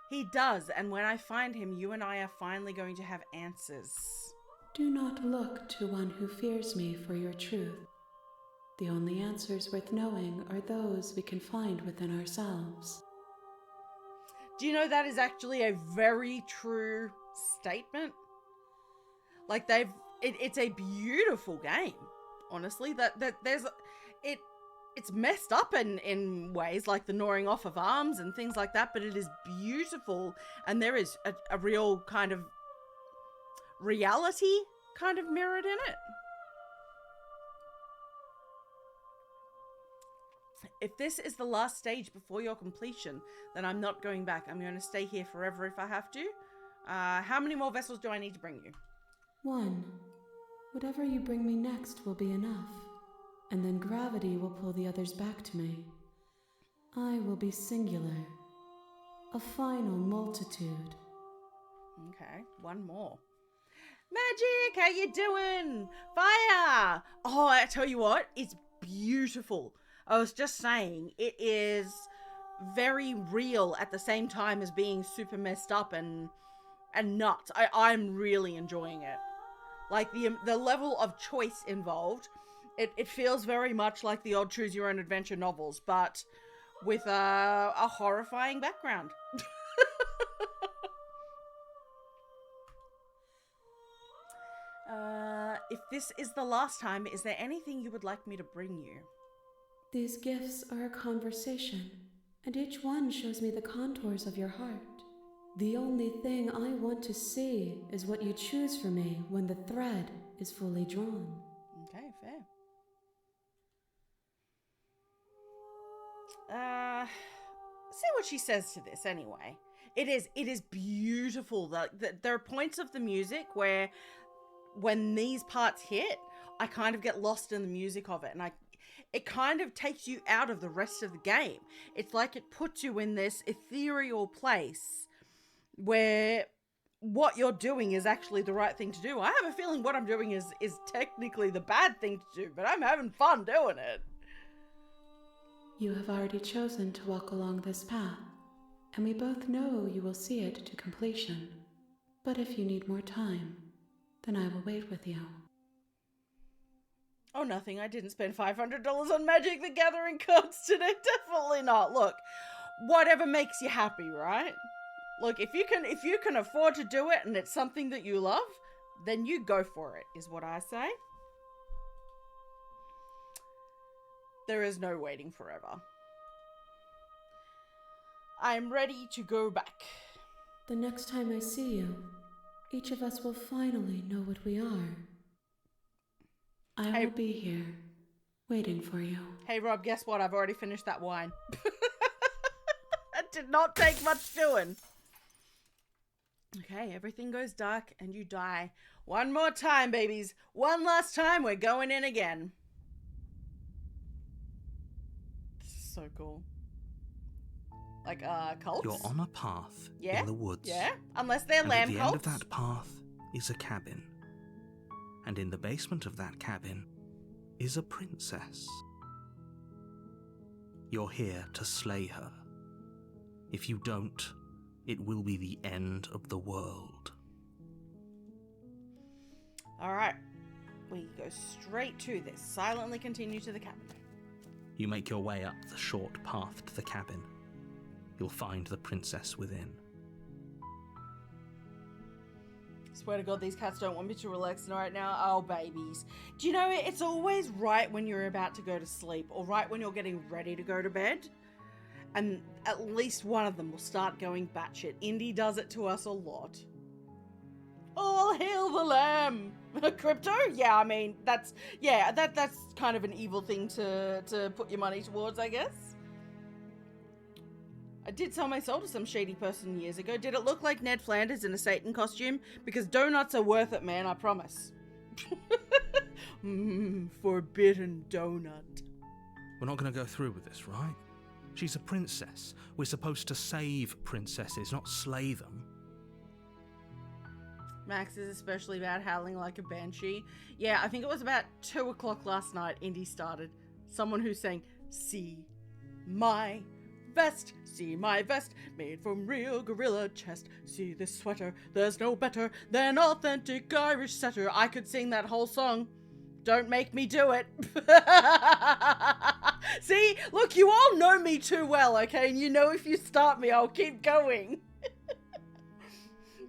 Speaker 1: He does, and when I find him, you and I are finally going to have answers.
Speaker 6: Do not look to one who fears me for your truth. The only answers worth knowing are those we can find within ourselves.
Speaker 1: Do you know that is actually a very true statement? Like it's a beautiful game, honestly. That there's it's messed up in ways like the gnawing off of arms and things like that, but it is beautiful, and there is a real kind of reality kind of mirrored in it. If this is the last stage before your completion, then I'm not going back. I'm going to stay here forever if I have to. How many more vessels do I need to bring you?
Speaker 6: 1. Whatever you bring me next will be enough, and then gravity will pull the others back to me. I will be singular, a final multitude.
Speaker 1: Okay, 1 more. Magic, how you doing? Fire! Oh, I tell you what, it's beautiful. I was just saying, it is very real at the same time as being super messed up and nuts. I'm really enjoying it. Like the level of choice involved, it feels very much like the old choose your own adventure novels, but with a horrifying background. If this is the last time, is there anything you would like me to bring you?
Speaker 6: These gifts are a conversation, and each one shows me the contours of your heart. The only thing I want to see is what you choose for me when the thread is fully drawn.
Speaker 1: Okay, fair. See what she says to this anyway. It is beautiful. There are points of the music where when these parts hit, I kind of get lost in the music of it, and it kind of takes you out of the rest of the game. It's like it puts you in this ethereal place where what you're doing is actually the right thing to do. I have a feeling what I'm doing is technically the bad thing to do, but I'm having fun doing it.
Speaker 6: You have already chosen to walk along this path, and we both know you will see it to completion. But if you need more time, then I will wait with you.
Speaker 1: Oh, nothing. I didn't spend $500 on Magic the Gathering cards today. Definitely not. Look, whatever makes you happy, right? Look, if you can afford to do it and it's something that you love, then you go for it, is what I say. There is no waiting forever. I'm ready to go back.
Speaker 6: The next time I see you, each of us will finally know what we are. I will be here, waiting for you.
Speaker 1: Hey, Rob, guess what? I've already finished that wine. It did not take much doing. Okay, everything goes dark and you die. One more time, babies. One last time, we're going in again. This is so cool. Like, cults?
Speaker 2: You're on a path in the woods.
Speaker 1: Yeah, unless they're lamb cults.
Speaker 2: At the end of that path is a cabin. And in the basement of that cabin is a princess. You're here to slay her. If you don't, it will be the end of the world.
Speaker 1: Alright, we go straight to this. Silently continue to the cabin.
Speaker 2: You make your way up the short path to the cabin. You'll find the princess within.
Speaker 1: Swear to God, these cats don't want me to relax right now. Oh, babies. Do you know, it's always right when you're about to go to sleep, or right when you're getting ready to go to bed, and at least one of them will start going batshit. Indy does it to us a lot. All hail the lamb! Crypto? Yeah, I mean, that's kind of an evil thing to put your money towards, I guess. I did sell my soul to some shady person years ago. Did it look like Ned Flanders in a Satan costume? Because donuts are worth it, man, I promise. Forbidden donut.
Speaker 2: We're not going to go through with this, right? She's a princess. We're supposed to save princesses, not slay them.
Speaker 1: Max is especially bad howling like a banshee. Yeah, I think it was about 2 o'clock last night Indy started. Someone who's saying, see my vest, made from real gorilla chest. See this sweater, there's no better than authentic Irish setter. I could sing that whole song. Don't make me do it. See, look, you all know me too well, okay? And you know if you start me, I'll keep going.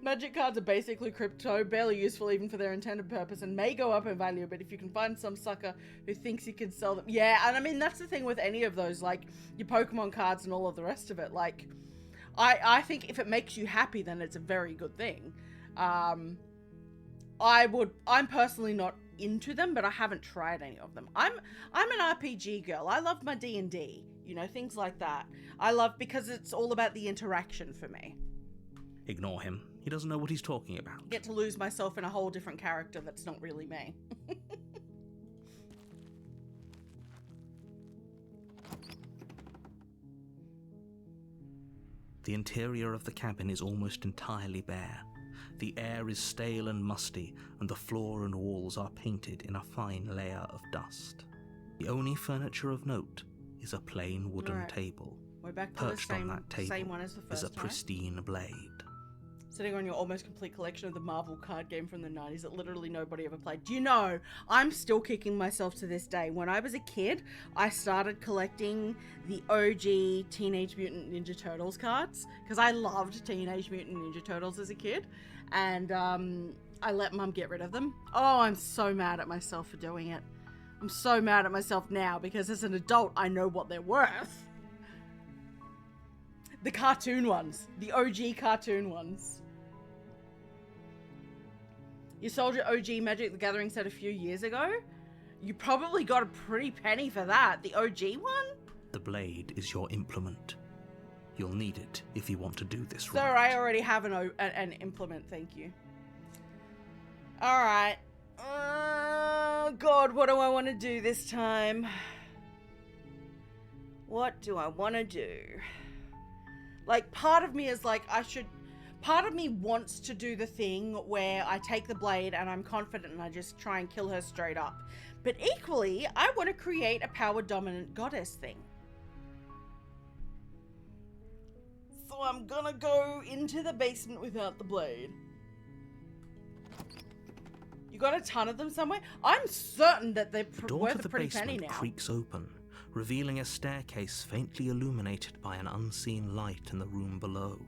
Speaker 1: Magic cards are basically crypto, barely useful even for their intended purpose, and may go up in value, but if you can find some sucker who thinks he can sell them... Yeah, and I mean, that's the thing with any of those, like, your Pokemon cards and all of the rest of it. Like, I think if it makes you happy, then it's a very good thing. I'm personally not into them, but I haven't tried any of them. I'm an RPG girl. I love my D&D, you know, things like that. I love, because it's all about the interaction for me.
Speaker 2: Ignore him. He doesn't know what he's talking about.
Speaker 1: I get to lose myself in a whole different character that's not really me.
Speaker 2: The interior of the cabin is almost entirely bare. The air is stale and musty, and the floor and walls are painted in a fine layer of dust. The only furniture of note is a plain wooden table.
Speaker 1: We're back to
Speaker 2: Perched
Speaker 1: the
Speaker 2: on that table
Speaker 1: same one as the first
Speaker 2: is a pristine blade.
Speaker 1: Sitting on your almost complete collection of the Marvel card game from the 90s that literally nobody ever played. Do you know, I'm still kicking myself to this day. When I was a kid, I started collecting the OG Teenage Mutant Ninja Turtles cards because I loved Teenage Mutant Ninja Turtles as a kid, and I let Mum get rid of them. Oh, I'm so mad at myself for doing it. I'm so mad at myself now because as an adult, I know what they're worth. The cartoon ones. The OG cartoon ones. You sold your OG Magic the Gathering set a few years ago? You probably got a pretty penny for that. The OG one?
Speaker 2: The blade is your implement. You'll need it if you want to do this
Speaker 1: Sir,
Speaker 2: right.
Speaker 1: I already have an implement, thank you. Alright. Oh, God, what do I want to do this time? What do I want to do? Like, part of me is like, part of me wants to do the thing where I take the blade and I'm confident and I just try and kill her straight up. But equally, I want to create a power-dominant goddess thing. So I'm gonna go into the basement without the blade. You got a ton of them somewhere? I'm certain that they're
Speaker 2: The door
Speaker 1: worth
Speaker 2: to
Speaker 1: a
Speaker 2: the
Speaker 1: pretty penny
Speaker 2: basement
Speaker 1: now.
Speaker 2: creaks open, revealing a staircase faintly illuminated by an unseen light in the room below.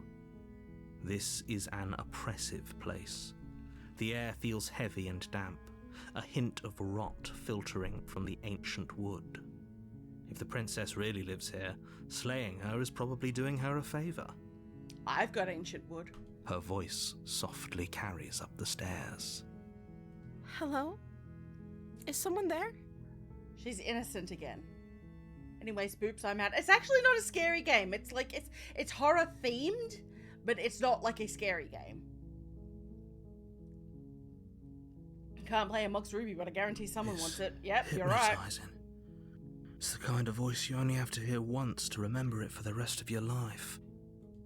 Speaker 2: This is an oppressive place. The air feels heavy and damp, a hint of rot filtering from the ancient wood. If the princess really lives here, slaying her is probably doing her a favor.
Speaker 1: I've got ancient wood.
Speaker 2: Her voice softly carries up the stairs.
Speaker 8: Hello? Is someone there?
Speaker 1: She's innocent again. Anyways, Boops, I'm out. It's actually not a scary game. It's like, it's horror themed, but it's not like a scary game. Can't play a Mox Ruby, but I guarantee someone wants it. Yep, you're right.
Speaker 2: Hypnotizing. It's the kind of voice you only have to hear once to remember it for the rest of your life.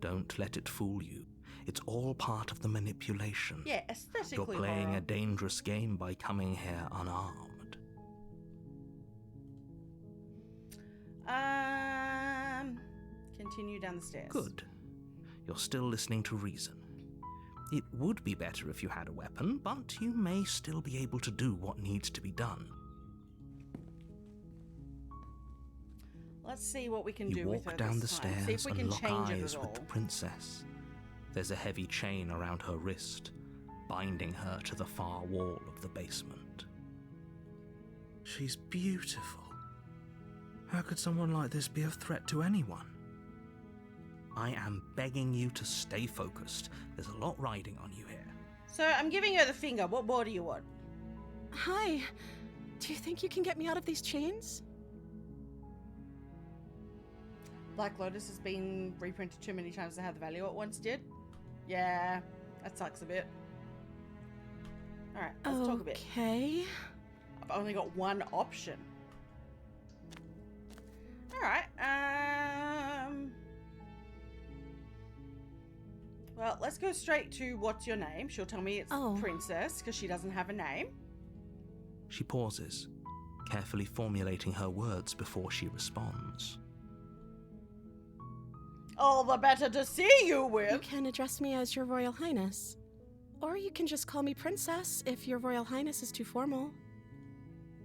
Speaker 2: Don't let it fool you. It's all part of the manipulation.
Speaker 1: Yeah, aesthetically
Speaker 2: You're playing
Speaker 1: horror.
Speaker 2: a dangerous game by coming here unarmed.
Speaker 1: Continue down the stairs.
Speaker 2: Good. You're still listening to reason. It would be better if you had a weapon, but you may still be able to do what needs to be done.
Speaker 1: Let's see what we can
Speaker 2: You
Speaker 1: do with her
Speaker 2: walk down the
Speaker 1: this time. See if
Speaker 2: stairs
Speaker 1: we
Speaker 2: and
Speaker 1: can
Speaker 2: lock
Speaker 1: change it
Speaker 2: eyes
Speaker 1: at
Speaker 2: with the
Speaker 1: all.
Speaker 2: princess. There's a heavy chain around her wrist, binding her to the far wall of the basement. She's beautiful. How could someone like this be a threat to anyone? I am begging you to stay focused. There's a lot riding on you here.
Speaker 1: So I'm giving her the finger. What more do you want?
Speaker 8: Hi. Do you think you can get me out of these chains?
Speaker 1: Black Lotus has been reprinted too many times to have the value it once did. Yeah, that sucks a bit. Alright, let's talk a bit.
Speaker 8: Okay.
Speaker 1: I've only got one option. Alright, well, let's go straight to what's your name. She'll tell me it's Princess, because she doesn't have a name.
Speaker 2: She pauses, carefully formulating her words before she responds.
Speaker 1: All the better to see you with.
Speaker 8: You can address me as Your Royal Highness. Or you can just call me Princess if Your Royal Highness is too formal.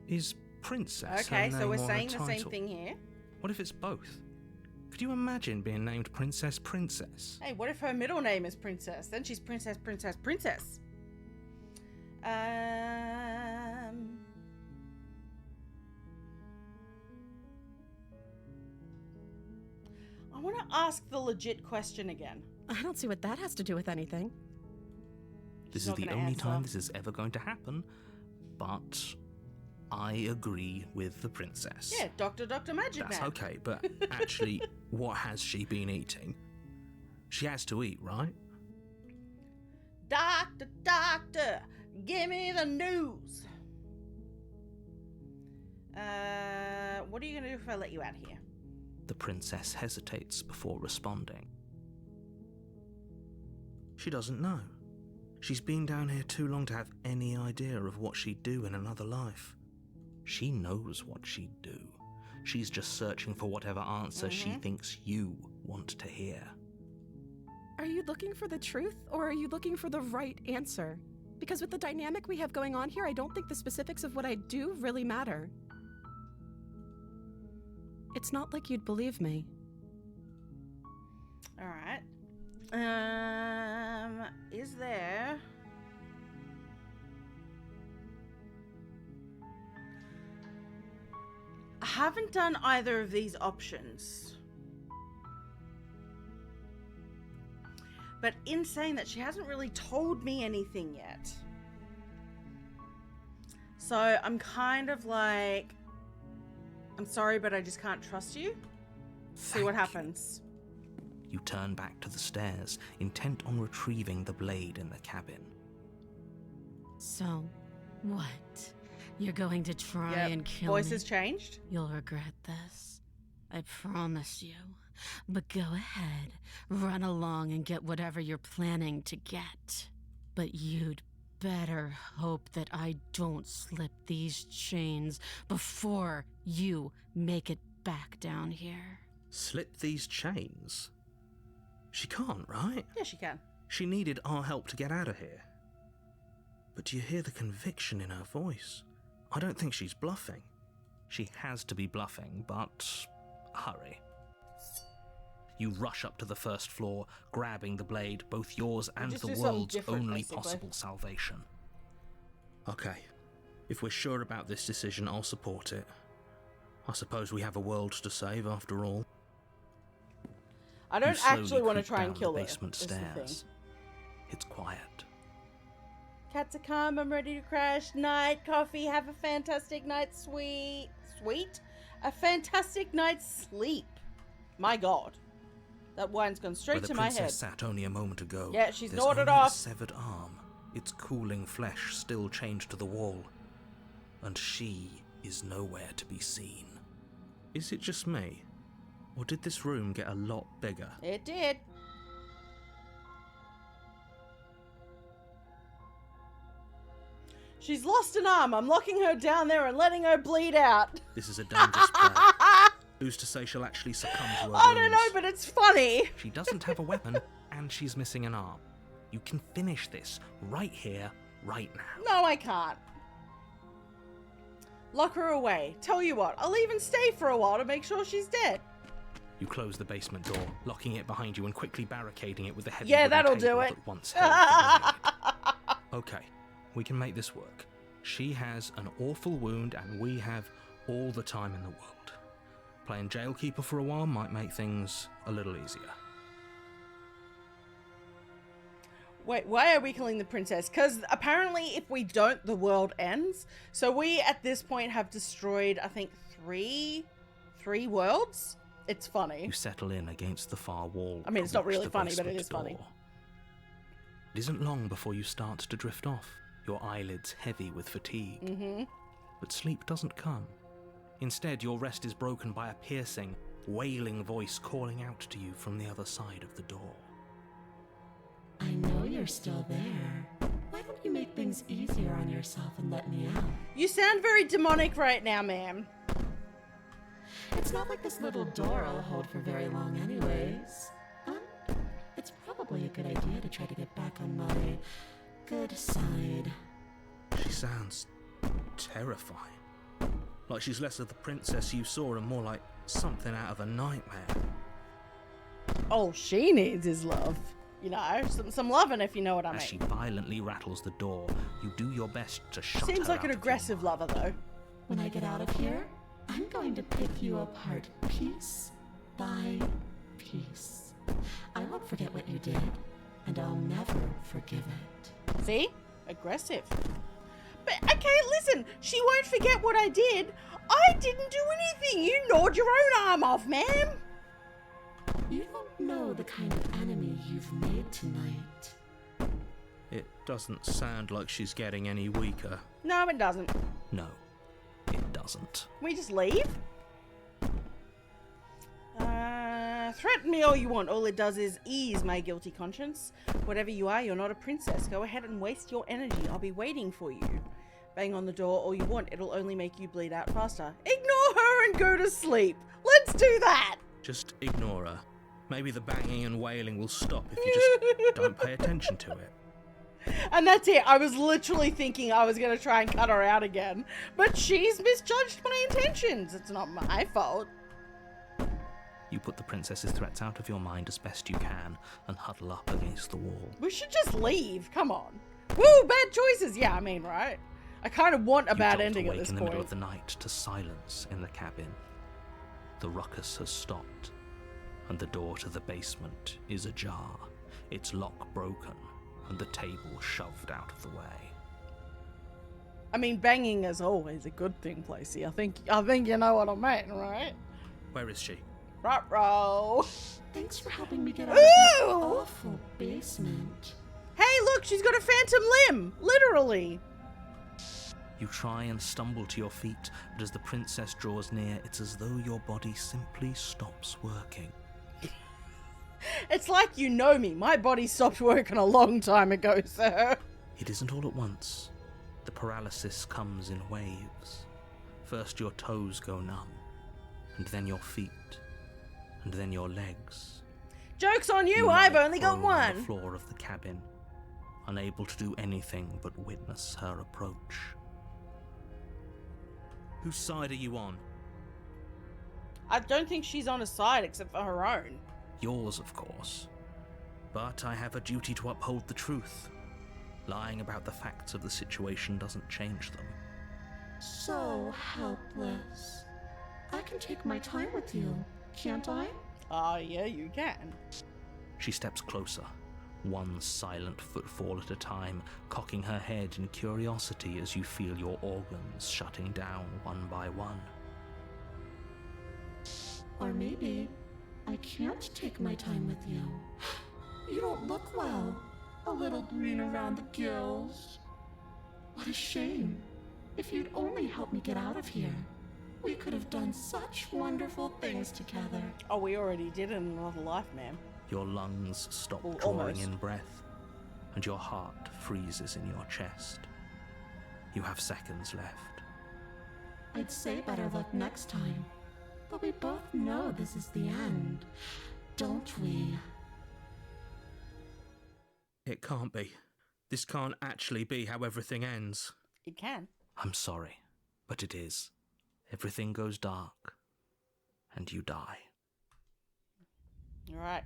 Speaker 2: Is Princess
Speaker 1: Okay,
Speaker 2: her
Speaker 1: so
Speaker 2: name
Speaker 1: we're
Speaker 2: or
Speaker 1: saying
Speaker 2: her
Speaker 1: the same
Speaker 2: title?
Speaker 1: thing here.
Speaker 2: What if it's both? Could you imagine being named Princess Princess?
Speaker 1: Hey, what if her middle name is Princess? Then she's Princess Princess Princess. I want to ask the legit question again.
Speaker 8: I don't see what that has to do with anything.
Speaker 2: This
Speaker 1: She's
Speaker 2: is
Speaker 1: not
Speaker 2: the
Speaker 1: gonna
Speaker 2: only
Speaker 1: answer.
Speaker 2: time this is ever going to happen, but I agree with the princess.
Speaker 1: Yeah, Dr. Magic
Speaker 2: That's
Speaker 1: Man.
Speaker 2: okay, but actually, what has she been eating? She has to eat, right?
Speaker 1: Doctor, give me the news. What are you gonna do if I let you out here?
Speaker 2: The princess hesitates before responding. She doesn't know. She's been down here too long to have any idea of what she'd do in another life. She knows what she'd do. She's just searching for whatever answer she thinks you want to hear.
Speaker 8: Are you looking for the truth, or are you looking for the right answer? Because with the dynamic we have going on here, I don't think the specifics of what I do really matter. It's not like you'd believe me.
Speaker 1: Alright. Is there... I haven't done either of these options. But in saying that, she hasn't really told me anything yet. So I'm kind of like, I'm sorry, but I just can't trust you. See what happens.
Speaker 2: You turn back to the stairs, intent on retrieving the blade in the cabin.
Speaker 4: So, what? You're going to try and kill
Speaker 1: Voice
Speaker 4: me?
Speaker 1: has changed.
Speaker 4: You'll regret this. I promise you. But go ahead, run along and get whatever you're planning to get. But you'd better hope that I don't slip these chains before you make it back down here.
Speaker 2: Slip these chains? She can't, right?
Speaker 1: Yeah, she can.
Speaker 2: She needed our help to get out of here. But do you hear the conviction in her voice? I don't think she's bluffing. She has to be bluffing, but hurry. You rush up to the first floor, grabbing the blade, both yours and
Speaker 1: just
Speaker 2: the
Speaker 1: do something
Speaker 2: world's
Speaker 1: different,
Speaker 2: only
Speaker 1: basically.
Speaker 2: possible salvation. Okay, if we're sure about this decision, I'll support it. I suppose we have a world to save after all.
Speaker 1: I
Speaker 2: You
Speaker 1: don't
Speaker 2: slowly
Speaker 1: actually want to
Speaker 2: creep
Speaker 1: try and
Speaker 2: down
Speaker 1: kill
Speaker 2: the
Speaker 1: her.
Speaker 2: basement
Speaker 1: is the thing.
Speaker 2: stairs. It's quiet.
Speaker 1: Cats are calm, I'm ready to crash. Night, coffee, have a fantastic night's sweet? A fantastic night's sleep. My god. That wine's gone straight
Speaker 2: Where
Speaker 1: to
Speaker 2: the
Speaker 1: my
Speaker 2: princess
Speaker 1: head.
Speaker 2: sat only a moment ago.
Speaker 1: Yeah, she's
Speaker 2: there's
Speaker 1: gnawed it
Speaker 2: only a
Speaker 1: off.
Speaker 2: severed arm, its cooling flesh still chained to the wall. And she is nowhere to be seen. Is it just me? Or did this room get a lot bigger?
Speaker 1: It did. She's lost an arm. I'm locking her down there and letting her bleed out.
Speaker 2: This is a dangerous play. Who's to say she'll actually succumb to her
Speaker 1: I don't know,
Speaker 2: wounds?
Speaker 1: but it's funny.
Speaker 2: She doesn't have a weapon, and she's missing an arm. You can finish this right here, right now.
Speaker 1: No, I can't. Lock her away. Tell you what, I'll even stay for a while to make sure she's dead.
Speaker 2: You close the basement door, locking it behind you and quickly barricading it with the heavy
Speaker 1: Yeah,
Speaker 2: wooden
Speaker 1: that'll
Speaker 2: table
Speaker 1: do it.
Speaker 2: that once held the blade. Okay, we can make this work. She has an awful wound, and we have all the time in the world. Playing jailkeeper for a while might make things a little easier.
Speaker 1: Wait, why are we killing the princess? Because apparently if we don't, the world ends. So we, at this point, have destroyed, I think, three worlds? It's funny.
Speaker 2: You settle in against the far wall.
Speaker 1: I mean, it's
Speaker 2: to
Speaker 1: not
Speaker 2: reach
Speaker 1: really
Speaker 2: the
Speaker 1: funny, but it
Speaker 2: basement
Speaker 1: is funny.
Speaker 2: door. It isn't long before you start to drift off, your eyelids heavy with fatigue.
Speaker 1: Mm-hmm.
Speaker 2: But sleep doesn't come. Instead, your rest is broken by a piercing, wailing voice calling out to you from the other side of the door.
Speaker 10: I know you're still there. Why don't you make things easier on yourself and let me out?
Speaker 1: You sound very demonic right now, ma'am.
Speaker 10: It's not like this little door will hold for very long anyways. It's probably a good idea to try to get back on my good side.
Speaker 2: She sounds terrifying. Like she's less of the princess you saw and more like something out of a nightmare.
Speaker 1: All she needs is love. You know, some loving, if you know what I mean.
Speaker 2: As she violently rattles the door, you do your best to shut her
Speaker 1: Seems like
Speaker 2: out
Speaker 1: an
Speaker 2: of your
Speaker 1: aggressive lover, though.
Speaker 10: When I get out of here, I'm going to pick you apart piece by piece. I won't forget what you did, and I'll never forgive it.
Speaker 1: See? Aggressive. But, okay, listen, she won't forget what I did. I didn't do anything. You gnawed your own arm off, ma'am.
Speaker 10: You don't know the kind of enemy you've made tonight.
Speaker 2: It doesn't sound like she's getting any weaker.
Speaker 1: No, it doesn't.
Speaker 2: No, it doesn't.
Speaker 1: Can we just leave? Threaten me all you want. All it does is ease my guilty conscience. Whatever you are, you're not a princess. Go ahead and waste your energy. I'll be waiting for you. Bang on the door all you want. It'll only make you bleed out faster. Ignore her and go to sleep. Let's do that.
Speaker 2: Just ignore her. Maybe the banging and wailing will stop if you just don't pay attention to it.
Speaker 1: And that's it. I was literally thinking I was going to try and cut her out again. But she's misjudged my intentions. It's not my fault.
Speaker 2: You put the princess's threats out of your mind as best you can and huddle up against the wall.
Speaker 1: We should just leave. Come on. Woo, bad choices. Yeah, I mean, right? I kind of want a bad ending at this
Speaker 2: in the
Speaker 1: point.
Speaker 2: middle of the night to silence in the cabin. The ruckus has stopped, and the door to the basement is ajar, its lock broken, and the table shoved out of the way.
Speaker 1: I mean, banging is always a good thing, Placey. I think you know what I mean, right?
Speaker 2: Where is she?
Speaker 1: Ruh-roh.
Speaker 10: Thanks for helping me get out of that awful basement.
Speaker 1: Hey, look, she's got a phantom limb. Literally.
Speaker 2: You try and stumble to your feet, but as the princess draws near, it's as though your body simply stops working.
Speaker 1: It's like you know me. My body stopped working a long time ago, sir.
Speaker 2: It isn't all at once. The paralysis comes in waves. First your toes go numb, and then your feet, and then your legs.
Speaker 1: Joke's on you, I've only got
Speaker 2: prone on
Speaker 1: one.
Speaker 2: the floor of the cabin, unable to do anything but witness her approach. Whose side are you on?
Speaker 1: I don't think she's on a side except for her own.
Speaker 2: Yours, of course. But I have a duty to uphold the truth. Lying about the facts of the situation doesn't change them.
Speaker 10: So helpless. I can take my time with you, can't I?
Speaker 1: Ah, yeah, you can.
Speaker 2: She steps closer, one silent footfall at a time, cocking her head in curiosity as you feel your organs shutting down one by one.
Speaker 10: Or maybe I can't take my time with you. You don't look well. A little green around the gills. What a shame. If you'd only helped me get out of here, we could have done such wonderful things together.
Speaker 1: Oh, we already did in another life, ma'am.
Speaker 2: Your lungs stop
Speaker 1: Well,
Speaker 2: drawing
Speaker 1: almost.
Speaker 2: in breath, and your heart freezes in your chest. You have seconds left.
Speaker 10: I'd say better luck next time. But we both know this is the end, don't we?
Speaker 2: It can't be. This can't actually be how everything ends.
Speaker 1: It can.
Speaker 2: I'm sorry, but it is. Everything goes dark, and you die.
Speaker 1: Alright.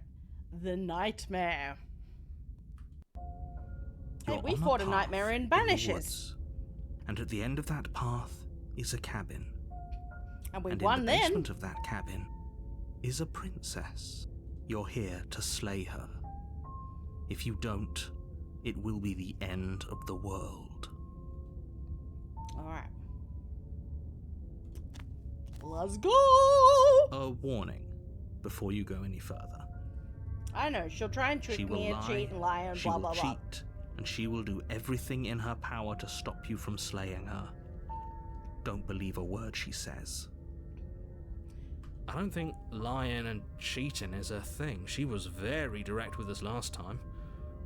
Speaker 1: The nightmare. Hey,
Speaker 2: You're
Speaker 1: we
Speaker 2: on
Speaker 1: fought a
Speaker 2: path
Speaker 1: nightmare in
Speaker 2: the
Speaker 1: Banishes.
Speaker 2: woods, and at the end of that path is a cabin.
Speaker 1: And we
Speaker 2: And
Speaker 1: won
Speaker 2: in the
Speaker 1: then.
Speaker 2: basement of that cabin is a princess. You're here to slay her. If you don't, it will be the end of the world.
Speaker 1: Alright. Let's go!
Speaker 2: A warning before you go any further.
Speaker 1: I know, she'll try and trick
Speaker 2: She will
Speaker 1: me and
Speaker 2: lie,
Speaker 1: cheat and lie and
Speaker 2: she
Speaker 1: blah
Speaker 2: will
Speaker 1: blah blah.
Speaker 2: cheat, and she will do everything in her power to stop you from slaying her. Don't believe a word she says.
Speaker 5: I don't think lying and cheating is her thing. She was very direct with us last time.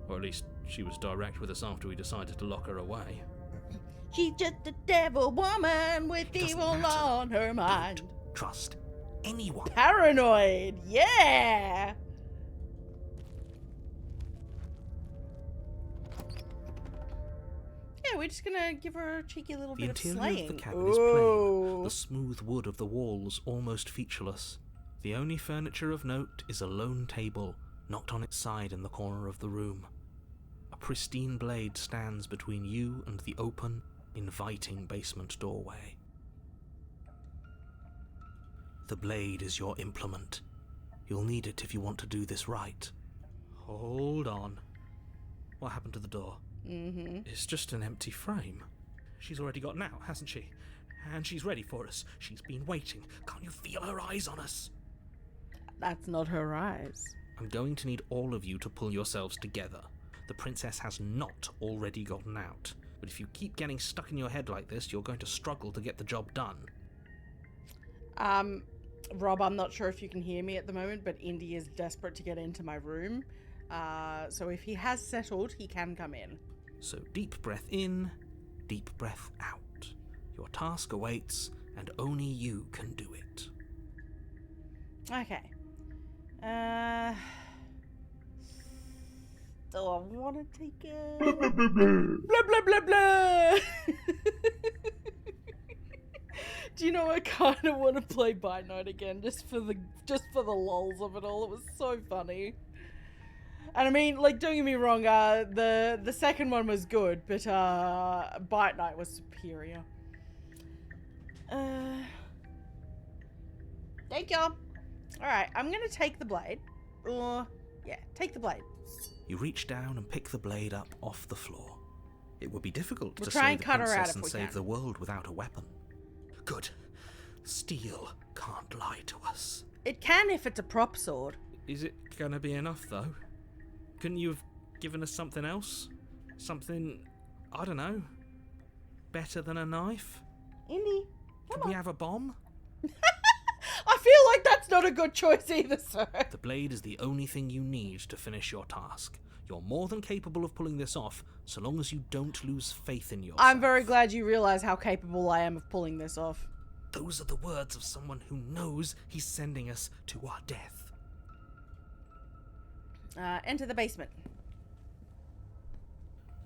Speaker 5: Or at least she was direct with us after we decided to lock her away.
Speaker 1: She's just a devil woman with
Speaker 2: It doesn't
Speaker 1: evil
Speaker 2: matter.
Speaker 1: on her mind.
Speaker 2: Don't trust anyone.
Speaker 1: Paranoid, yeah! Yeah, we're just gonna give her a cheeky little
Speaker 2: The
Speaker 1: bit of
Speaker 2: interior
Speaker 1: slaying.
Speaker 2: of the cabin is plain, the smooth wood of the walls almost featureless. The only furniture of note is a lone table, knocked on its side in the corner of the room. A pristine blade stands between you and the open, inviting basement doorway. The blade is your implement. You'll need it if you want to do this right. Hold on. What happened to the door?
Speaker 5: It's just an empty frame.
Speaker 2: She's already gotten out, hasn't she? And she's ready for us. She's been waiting. Can't you feel her eyes on us?
Speaker 1: That's not her eyes.
Speaker 2: I'm going to need all of you to pull yourselves together. The princess has not already gotten out. But if you keep getting stuck in your head like this, you're going to struggle to get the job done.
Speaker 1: Rob, I'm not sure if you can hear me at the moment, but Indy is desperate to get into my room. So if he has settled, he can come in.
Speaker 2: So deep breath in, deep breath out. Your task awaits, and only you can do it.
Speaker 1: Okay. Do I want to take it? Blah, blah, blah, blah. Do you know, I kind of want to play By Night again, just for the lols of it all. It was so funny. And I mean, like, don't get me wrong, the second one was good, but Bite Night was superior. Thank you. Alright, I'm gonna take the blade. Yeah, take the blade.
Speaker 2: You reach down and pick the blade up off the floor. It would be difficult
Speaker 1: We'll
Speaker 2: to
Speaker 1: try
Speaker 2: slay
Speaker 1: and
Speaker 2: the
Speaker 1: cut her out
Speaker 2: princess
Speaker 1: if
Speaker 2: and
Speaker 1: we
Speaker 2: save
Speaker 1: can.
Speaker 2: the world without a weapon. Good. Steel can't lie to us.
Speaker 1: It can if it's a prop sword.
Speaker 5: Is it gonna be enough, though? Couldn't you have given us something else? Something, I don't know, better than a knife?
Speaker 1: Indy,
Speaker 5: Could we have a bomb?
Speaker 1: I feel like that's not a good choice either, sir.
Speaker 2: The blade is the only thing you need to finish your task. You're more than capable of pulling this off, so long as you don't lose faith in yourself.
Speaker 1: I'm very glad you realize how capable I am of pulling this off.
Speaker 2: Those are the words of someone who knows he's sending us to our death.
Speaker 1: Enter the basement.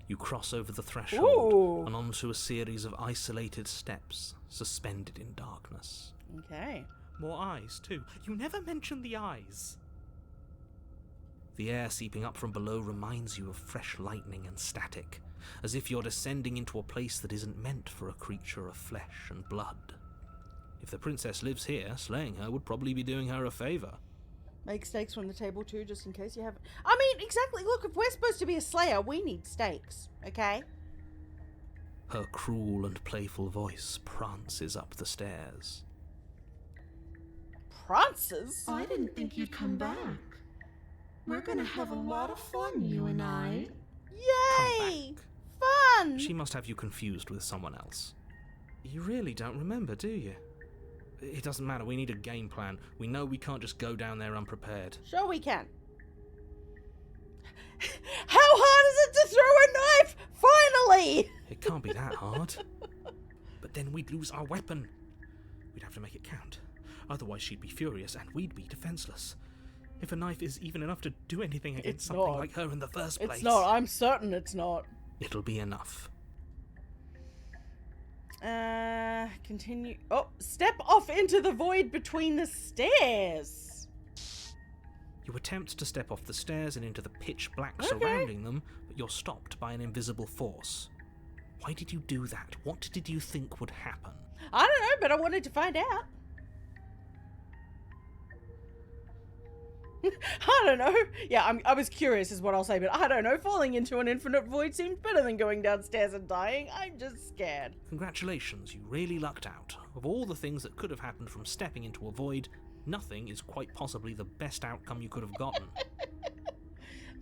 Speaker 2: You cross over the threshold
Speaker 1: Ooh.
Speaker 2: and onto a series of isolated steps, suspended in darkness.
Speaker 1: Okay.
Speaker 2: More eyes, too. You never mentioned the eyes. The air seeping up from below reminds you of fresh lightning and static, as if you're descending into a place that isn't meant for a creature of flesh and blood. If the princess lives here, slaying her would probably be doing her a favour.
Speaker 1: Make stakes from the table too, just in case you haven't. I mean, exactly. Look, if we're supposed to be a slayer, we need stakes, okay?
Speaker 2: Her cruel and playful voice prances up the stairs.
Speaker 1: Prances?
Speaker 13: I didn't think you'd come back. We're gonna have a lot of fun, you and I.
Speaker 1: Yay! Fun!
Speaker 2: She must have you confused with someone else.
Speaker 5: You really don't remember, do you? It doesn't matter, we need a game plan. We know we can't just go down there unprepared.
Speaker 1: Sure we can. How hard is it to throw a knife? Finally!
Speaker 5: It can't be that hard. But then we'd lose our weapon. We'd have to make it count. Otherwise she'd be furious and we'd be defenseless. If a knife is even enough to do anything against
Speaker 1: It's
Speaker 5: something
Speaker 1: not.
Speaker 5: like her in the first place.
Speaker 1: It's not. I'm certain it's not.
Speaker 2: It'll be enough.
Speaker 1: Continue. Oh, step off into the void between the stairs.
Speaker 2: You attempt to step off the stairs and into the pitch black
Speaker 1: Okay.
Speaker 2: surrounding them, but you're stopped by an invisible force. Why did you do that? What did you think would happen?
Speaker 1: I don't know, but I wanted to find out. I don't know. Yeah, I was curious is what I'll say, but I don't know. Falling into an infinite void seems better than going downstairs and dying. I'm just scared.
Speaker 2: Congratulations, you really lucked out. Of all the things that could have happened from stepping into a void, nothing is quite possibly the best outcome you could have gotten.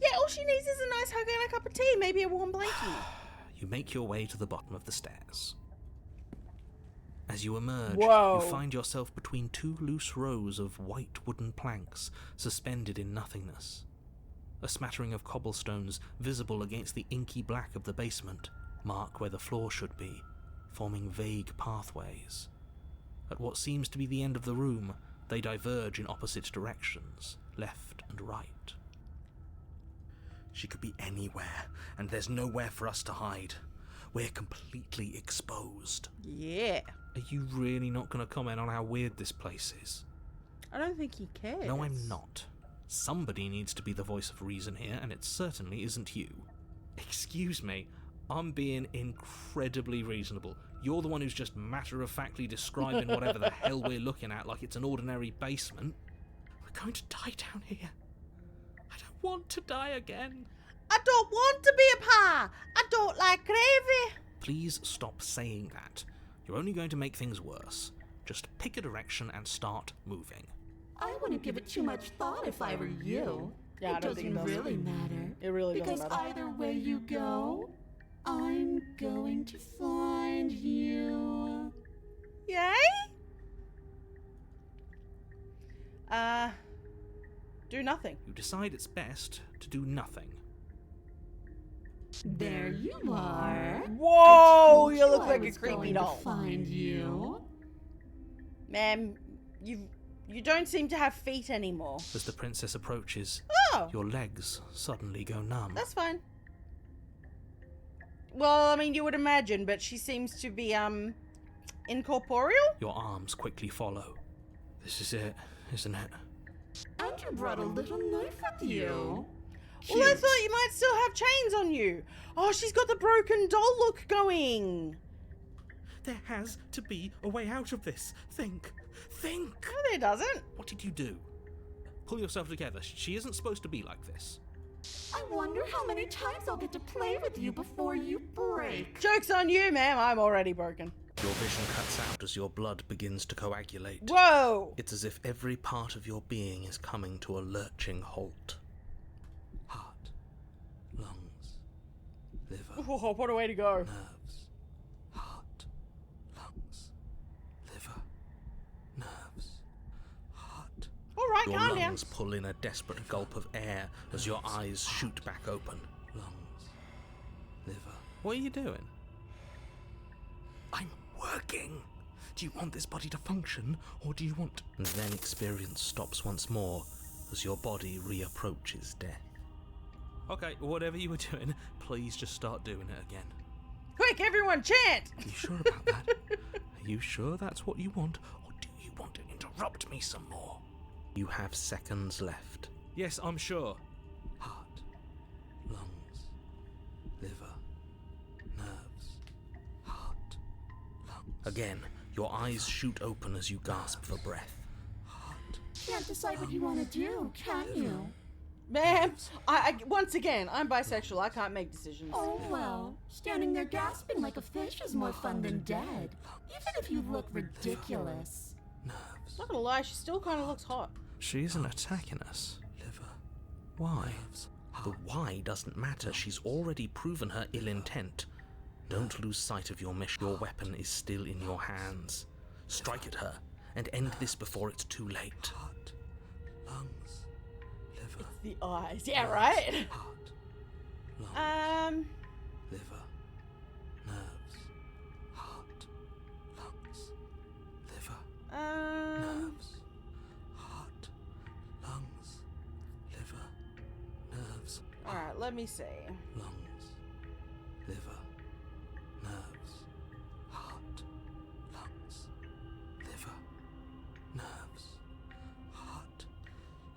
Speaker 1: Yeah, all she needs is a nice hug and a cup of tea, maybe a warm blankie.
Speaker 2: You make your way to the bottom of the stairs. As you emerge,
Speaker 1: Whoa.
Speaker 2: you find yourself between two loose rows of white wooden planks suspended in nothingness. A smattering of cobblestones visible against the inky black of the basement mark where the floor should be, forming vague pathways. At what seems to be the end of the room, they diverge in opposite directions, left and right. She could be anywhere, and there's nowhere for us to hide. We're completely exposed.
Speaker 1: Yeah.
Speaker 2: Are you really not going to comment on how weird this place is?
Speaker 1: I don't think he cares.
Speaker 2: No, I'm not. Somebody needs to be the voice of reason here, and it certainly isn't you. Excuse me, I'm being incredibly reasonable. You're the one who's just matter-of-factly describing whatever the hell we're looking at like it's an ordinary basement. We're going to die down here. I don't want to die again.
Speaker 1: I don't want to be a pa. I don't like gravy.
Speaker 2: Please stop saying that. You're only going to make things worse. Just pick a direction and start moving.
Speaker 13: I wouldn't give it too much thought if I were you.
Speaker 1: Yeah, I
Speaker 13: It
Speaker 1: don't think it
Speaker 13: doesn't
Speaker 1: does.
Speaker 13: really matter.
Speaker 1: It really doesn't
Speaker 13: Because
Speaker 1: matter.
Speaker 13: either way you go, I'm going to find you.
Speaker 1: Yay? Do nothing.
Speaker 2: You decide it's best to do nothing.
Speaker 13: There you are.
Speaker 1: Whoa,
Speaker 13: I
Speaker 1: you
Speaker 13: told
Speaker 1: look
Speaker 13: I
Speaker 1: like a
Speaker 13: was
Speaker 1: creepy
Speaker 13: going
Speaker 1: doll.
Speaker 13: to find you.
Speaker 1: Ma'am, you don't seem to have feet anymore.
Speaker 2: As the princess approaches,
Speaker 1: Oh,
Speaker 2: your legs suddenly go numb.
Speaker 1: that's fine. Well, I mean, you would imagine, but she seems to be, incorporeal?
Speaker 2: Your arms quickly follow. This is it, isn't it?
Speaker 13: And you brought a little knife with you.
Speaker 1: Well, I thought you might still have chains on you. Oh, she's got the broken doll look going.
Speaker 2: There has to be a way out of this. Think.
Speaker 1: No, there doesn't.
Speaker 2: What did you do? Pull yourself together. She isn't supposed to be like this.
Speaker 13: I wonder how many times I'll get to play with you before you break.
Speaker 1: Joke's on you, ma'am. I'm already broken.
Speaker 2: Your vision cuts out as your blood begins to coagulate.
Speaker 1: Whoa!
Speaker 2: It's as if every part of your being is coming to a lurching halt. Heart, lungs, liver,
Speaker 1: Oh, what a way to go.
Speaker 2: nerves, heart, lungs, liver, nerves, heart.
Speaker 1: All right,
Speaker 2: Your
Speaker 1: calm down.
Speaker 2: lungs pull in a desperate gulp of air as your eyes shoot back open. Lungs, liver. What are you doing? I'm working. Do you want this body to function, or do you want... And then experience stops once more as your body reapproaches death. Okay, whatever you were doing, please just start doing it again.
Speaker 1: Quick, everyone, chant!
Speaker 2: Are you sure about that? Are you sure that's what you want, or do you want to interrupt me some more? You have seconds left. Yes, I'm sure. Heart, lungs, liver, nerves, heart, lungs. Again, your eyes shoot open as you gasp for breath. Heart.
Speaker 13: Can't decide what you want to do, can you?
Speaker 1: Ma'am, I once again, I'm bisexual. I can't make decisions.
Speaker 13: Oh well, standing there gasping like a fish is more fun than dead. Even if you look ridiculous.
Speaker 2: Nerves.
Speaker 1: Not gonna lie, she still kind of looks hot.
Speaker 2: She isn't attacking us. Liver. Why? The why doesn't matter. She's already proven her ill intent. Don't lose sight of your mission. Your weapon is still in your hands. Strike at her and end this before it's too late. Heart, lungs, liver,
Speaker 1: The eyes. Yeah, right?
Speaker 2: heart, lungs, liver, nerves, heart, lungs, liver, nerves, heart, lungs, liver, nerves,
Speaker 1: Alright, let me see.
Speaker 2: lungs, liver, nerves, heart, lungs, liver, nerves, heart,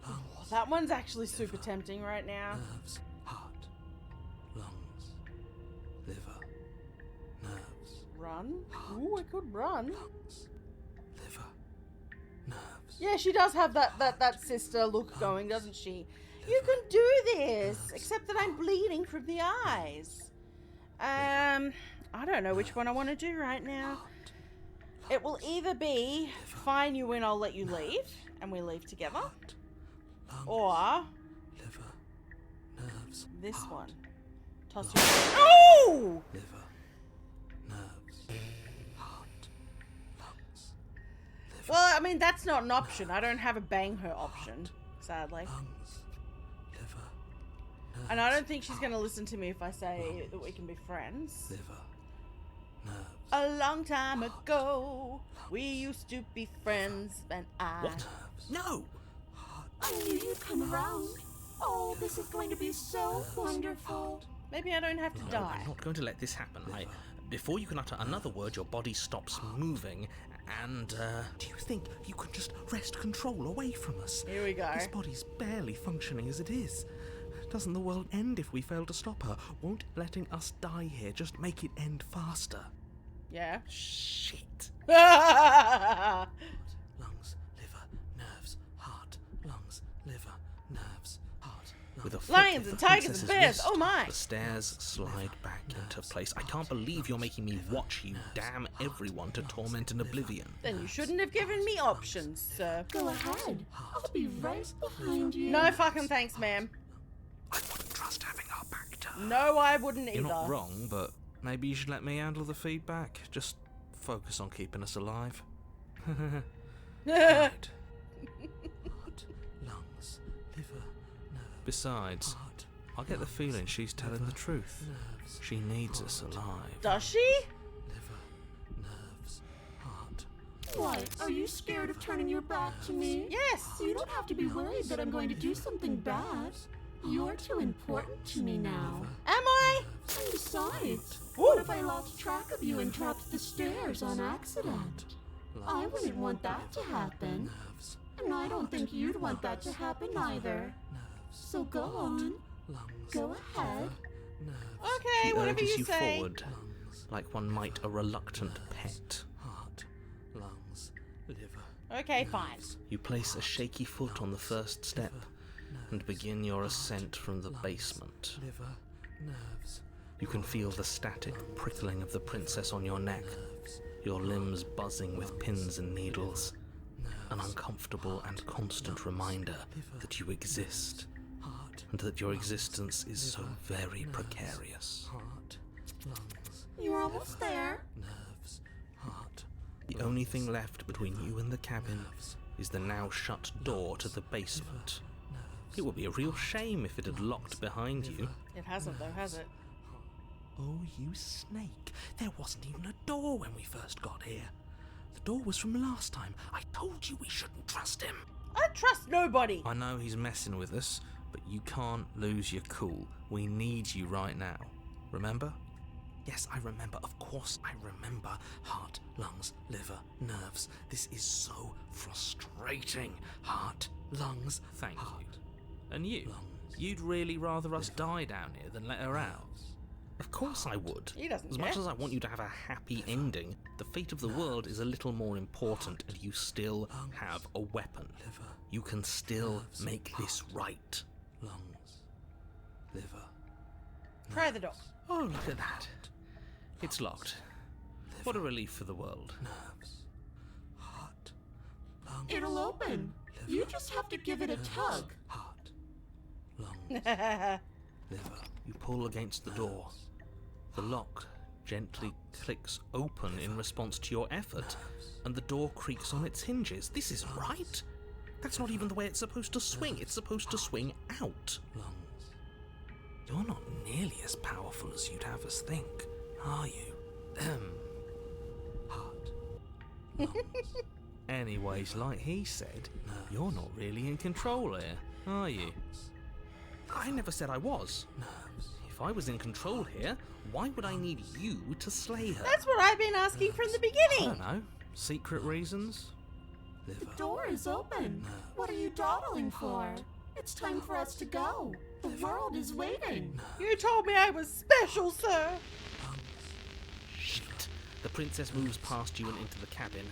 Speaker 2: lungs,
Speaker 1: That one's actually super tempting right now.
Speaker 2: nerves, heart, lungs, liver, nerves,
Speaker 1: Run? Ooh, I could run.
Speaker 2: lungs, liver, nerves.
Speaker 1: Yeah, she does have that sister look going, doesn't she? You can do this, except that I'm bleeding from the eyes. I don't know which one I want to do right now. It will either be, fine, you win, I'll let you leave, and we leave together. Or,
Speaker 2: Liver, nerves,
Speaker 1: this one. Toss your... Oh!
Speaker 5: Liver, nerves, heart, lungs, liver.
Speaker 1: Well, I mean, that's not an option. I don't have a bang her option, sadly.
Speaker 5: Lungs, liver, nerves,
Speaker 1: And I don't think she's going to listen to me if I say that we can be friends.
Speaker 5: liver, nerves.
Speaker 1: A long time ago, we used to be friends, and I...
Speaker 5: What? No!
Speaker 13: I knew you'd come around. Oh, this is going to be so wonderful.
Speaker 1: Maybe I don't have to
Speaker 2: No,
Speaker 1: die.
Speaker 2: I'm not going to let this happen. Before you can utter another word, your body stops moving, and,
Speaker 5: Do you think you can just wrest control away from us?
Speaker 1: Here we go.
Speaker 5: This body's barely functioning as it is. Doesn't the world end if we fail to stop her? Won't letting us die here just make it end faster?
Speaker 1: Yeah.
Speaker 5: Shit.
Speaker 1: Lions
Speaker 5: Lungs, liver, nerves, heart, lungs, liver, nerves, heart, lungs.
Speaker 2: with a flick of
Speaker 1: and
Speaker 2: the
Speaker 1: tigers and
Speaker 2: princess's
Speaker 1: bears.
Speaker 2: wrist,
Speaker 1: Oh my.
Speaker 2: the stairs slide back into place. I can't believe you're making me watch you damn everyone to torment and oblivion.
Speaker 1: Then you shouldn't have given me options, sir.
Speaker 13: Go ahead. I'll be right behind you.
Speaker 1: No fucking thanks, ma'am.
Speaker 5: I wouldn't trust having our back to her.
Speaker 1: No, I wouldn't either.
Speaker 2: You're not wrong, but maybe you should let me handle the feedback. Just focus on keeping us alive. Right.
Speaker 5: Heart, lungs, liver, nerves,
Speaker 2: Besides,
Speaker 5: heart,
Speaker 2: I get the feeling she's telling the truth.
Speaker 5: nerves,
Speaker 2: She needs us alive.
Speaker 1: Does she?
Speaker 5: liver, nerves, heart.
Speaker 13: What? Are you scared of turning your back to me?
Speaker 1: Yes.
Speaker 13: You don't have to be worried that I'm going to do something bad. You're too important to me now.
Speaker 1: Am I?
Speaker 13: And besides, what if I lost track of you and dropped the stairs on accident? I wouldn't want that to happen.
Speaker 5: Nerves,
Speaker 13: And I don't think you'd want that to happen either.
Speaker 5: nerves,
Speaker 13: So go on.
Speaker 5: lungs,
Speaker 13: Go ahead.
Speaker 5: nerves,
Speaker 1: Okay,
Speaker 2: She
Speaker 1: whatever
Speaker 2: urges
Speaker 1: you say.
Speaker 2: forward,
Speaker 5: lungs,
Speaker 2: like one might a reluctant pet.
Speaker 5: heart, lungs, liver.
Speaker 1: Okay, fine.
Speaker 2: You place a shaky foot on the first step and begin your ascent from the basement.
Speaker 5: Liver, nerves,
Speaker 2: You can feel the static prickling of the princess on your neck, your limbs buzzing with pins and needles. An uncomfortable and constant reminder that you exist,
Speaker 5: heart,
Speaker 2: and that your existence is so very precarious.
Speaker 5: heart, lungs,
Speaker 13: You're almost there.
Speaker 5: nerves, heart.
Speaker 2: The only thing left between you and the cabin is the now shut door to the basement. It would be a real shame if it had locked behind you.
Speaker 1: It hasn't, though, has it?
Speaker 5: Oh, you snake. There wasn't even a door when we first got here. The door was from last time. I told you we shouldn't trust him.
Speaker 1: I trust nobody.
Speaker 2: I know he's messing with us, but you can't lose your cool. We need you right now. Remember?
Speaker 5: Yes, I remember. Of course I remember. Heart, lungs, liver, nerves. This is so frustrating. Heart, lungs,
Speaker 2: Thank
Speaker 5: heart,
Speaker 2: you. And you?
Speaker 5: lungs.
Speaker 2: You'd really rather us die down here than let her out? Of course I would.
Speaker 1: He doesn't
Speaker 2: As much
Speaker 1: care.
Speaker 2: as I want you to have a happy ending, the fate of the world is a little more important, and you still have a weapon.
Speaker 5: Liver,
Speaker 2: You can still make this right.
Speaker 5: lungs, liver.
Speaker 1: Try the door.
Speaker 2: Oh, look at that. It's locked. What a relief for the world.
Speaker 5: Nerves, heart, lungs,
Speaker 13: It'll open. You just have to give it a tug.
Speaker 5: heart, lungs, liver.
Speaker 2: You pull against the door. The lock gently clicks open in response to your effort, and the door creaks on its hinges. This isn't right. That's not even the way it's supposed to swing. It's supposed to swing out.
Speaker 5: Lungs,
Speaker 2: You're not nearly as powerful as you'd have us think, are you?
Speaker 5: heart,
Speaker 2: Anyways, like he said, you're not really in control here, are you? I never said I was.
Speaker 5: nerves.
Speaker 2: If I was in control here, why would I need you to slay her?
Speaker 1: That's what I've been asking from the
Speaker 2: I
Speaker 1: beginning.
Speaker 2: don't know. Secret reasons?
Speaker 13: The door is open. What are you dawdling for? It's time for us to go. The world is waiting.
Speaker 1: You told me I was special, sir.
Speaker 2: Shit. The princess moves past you and into the cabin.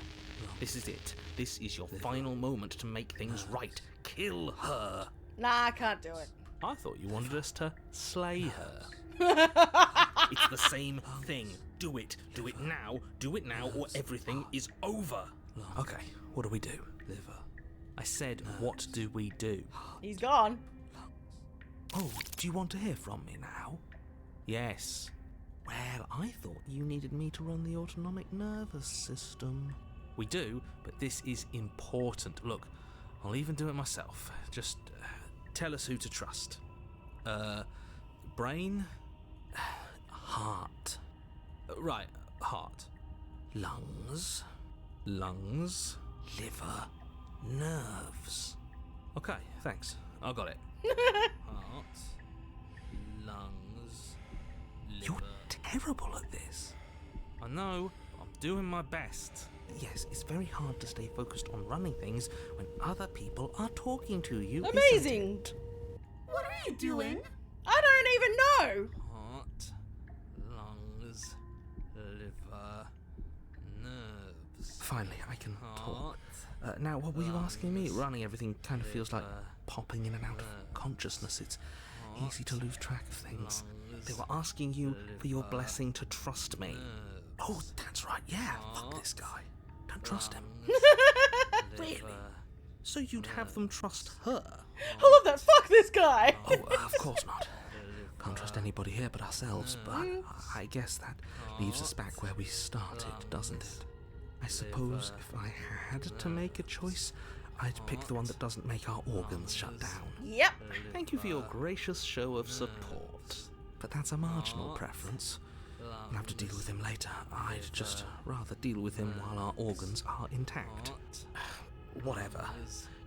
Speaker 2: This is it. This is your final moment to make things right. Kill her.
Speaker 1: Nah, I can't do it.
Speaker 2: I thought you wanted us to slay her. It's the same thing. Do it. Do it now. Do it now, or everything is over. Okay, what do we do?
Speaker 5: Liver.
Speaker 2: I said, what do we do?
Speaker 1: He's gone.
Speaker 2: Oh, do you want to hear from me now? Yes. Well, I thought you needed me to run the autonomic nervous system. We do, but this is important. Look, I'll even do it myself. Just tell us who to trust. Brain? Heart. Right, heart. Lungs. Lungs. Liver. Nerves. Okay, thanks. I got it. Heart. Lungs. Liver. You're terrible at this. I know. I'm doing my best. Yes, it's very hard to stay focused on running things when other people are talking to you.
Speaker 1: Amazing.
Speaker 13: What are you doing?
Speaker 1: I don't even know.
Speaker 2: Heart, lungs, liver, nerves. Finally, I can talk. Now, what were you asking me? Running everything kind of feels like popping in and out of consciousness. It's easy to lose track of things. They were asking you for your blessing to trust me. Oh, that's right, yeah. Fuck this guy. Don't trust him. Really? So you'd have them trust her?
Speaker 1: I love that. Fuck this guy.
Speaker 2: Oh, of course not. Can't trust anybody here but ourselves, but I guess that leaves us back where we started, doesn't it? I suppose if I had to make a choice, I'd pick the one that doesn't make our organs shut down.
Speaker 1: Yep.
Speaker 2: Thank you for your gracious show of support. But that's a marginal preference. We'll have to deal with him later. I'd just rather deal with him while our organs are intact. Whatever.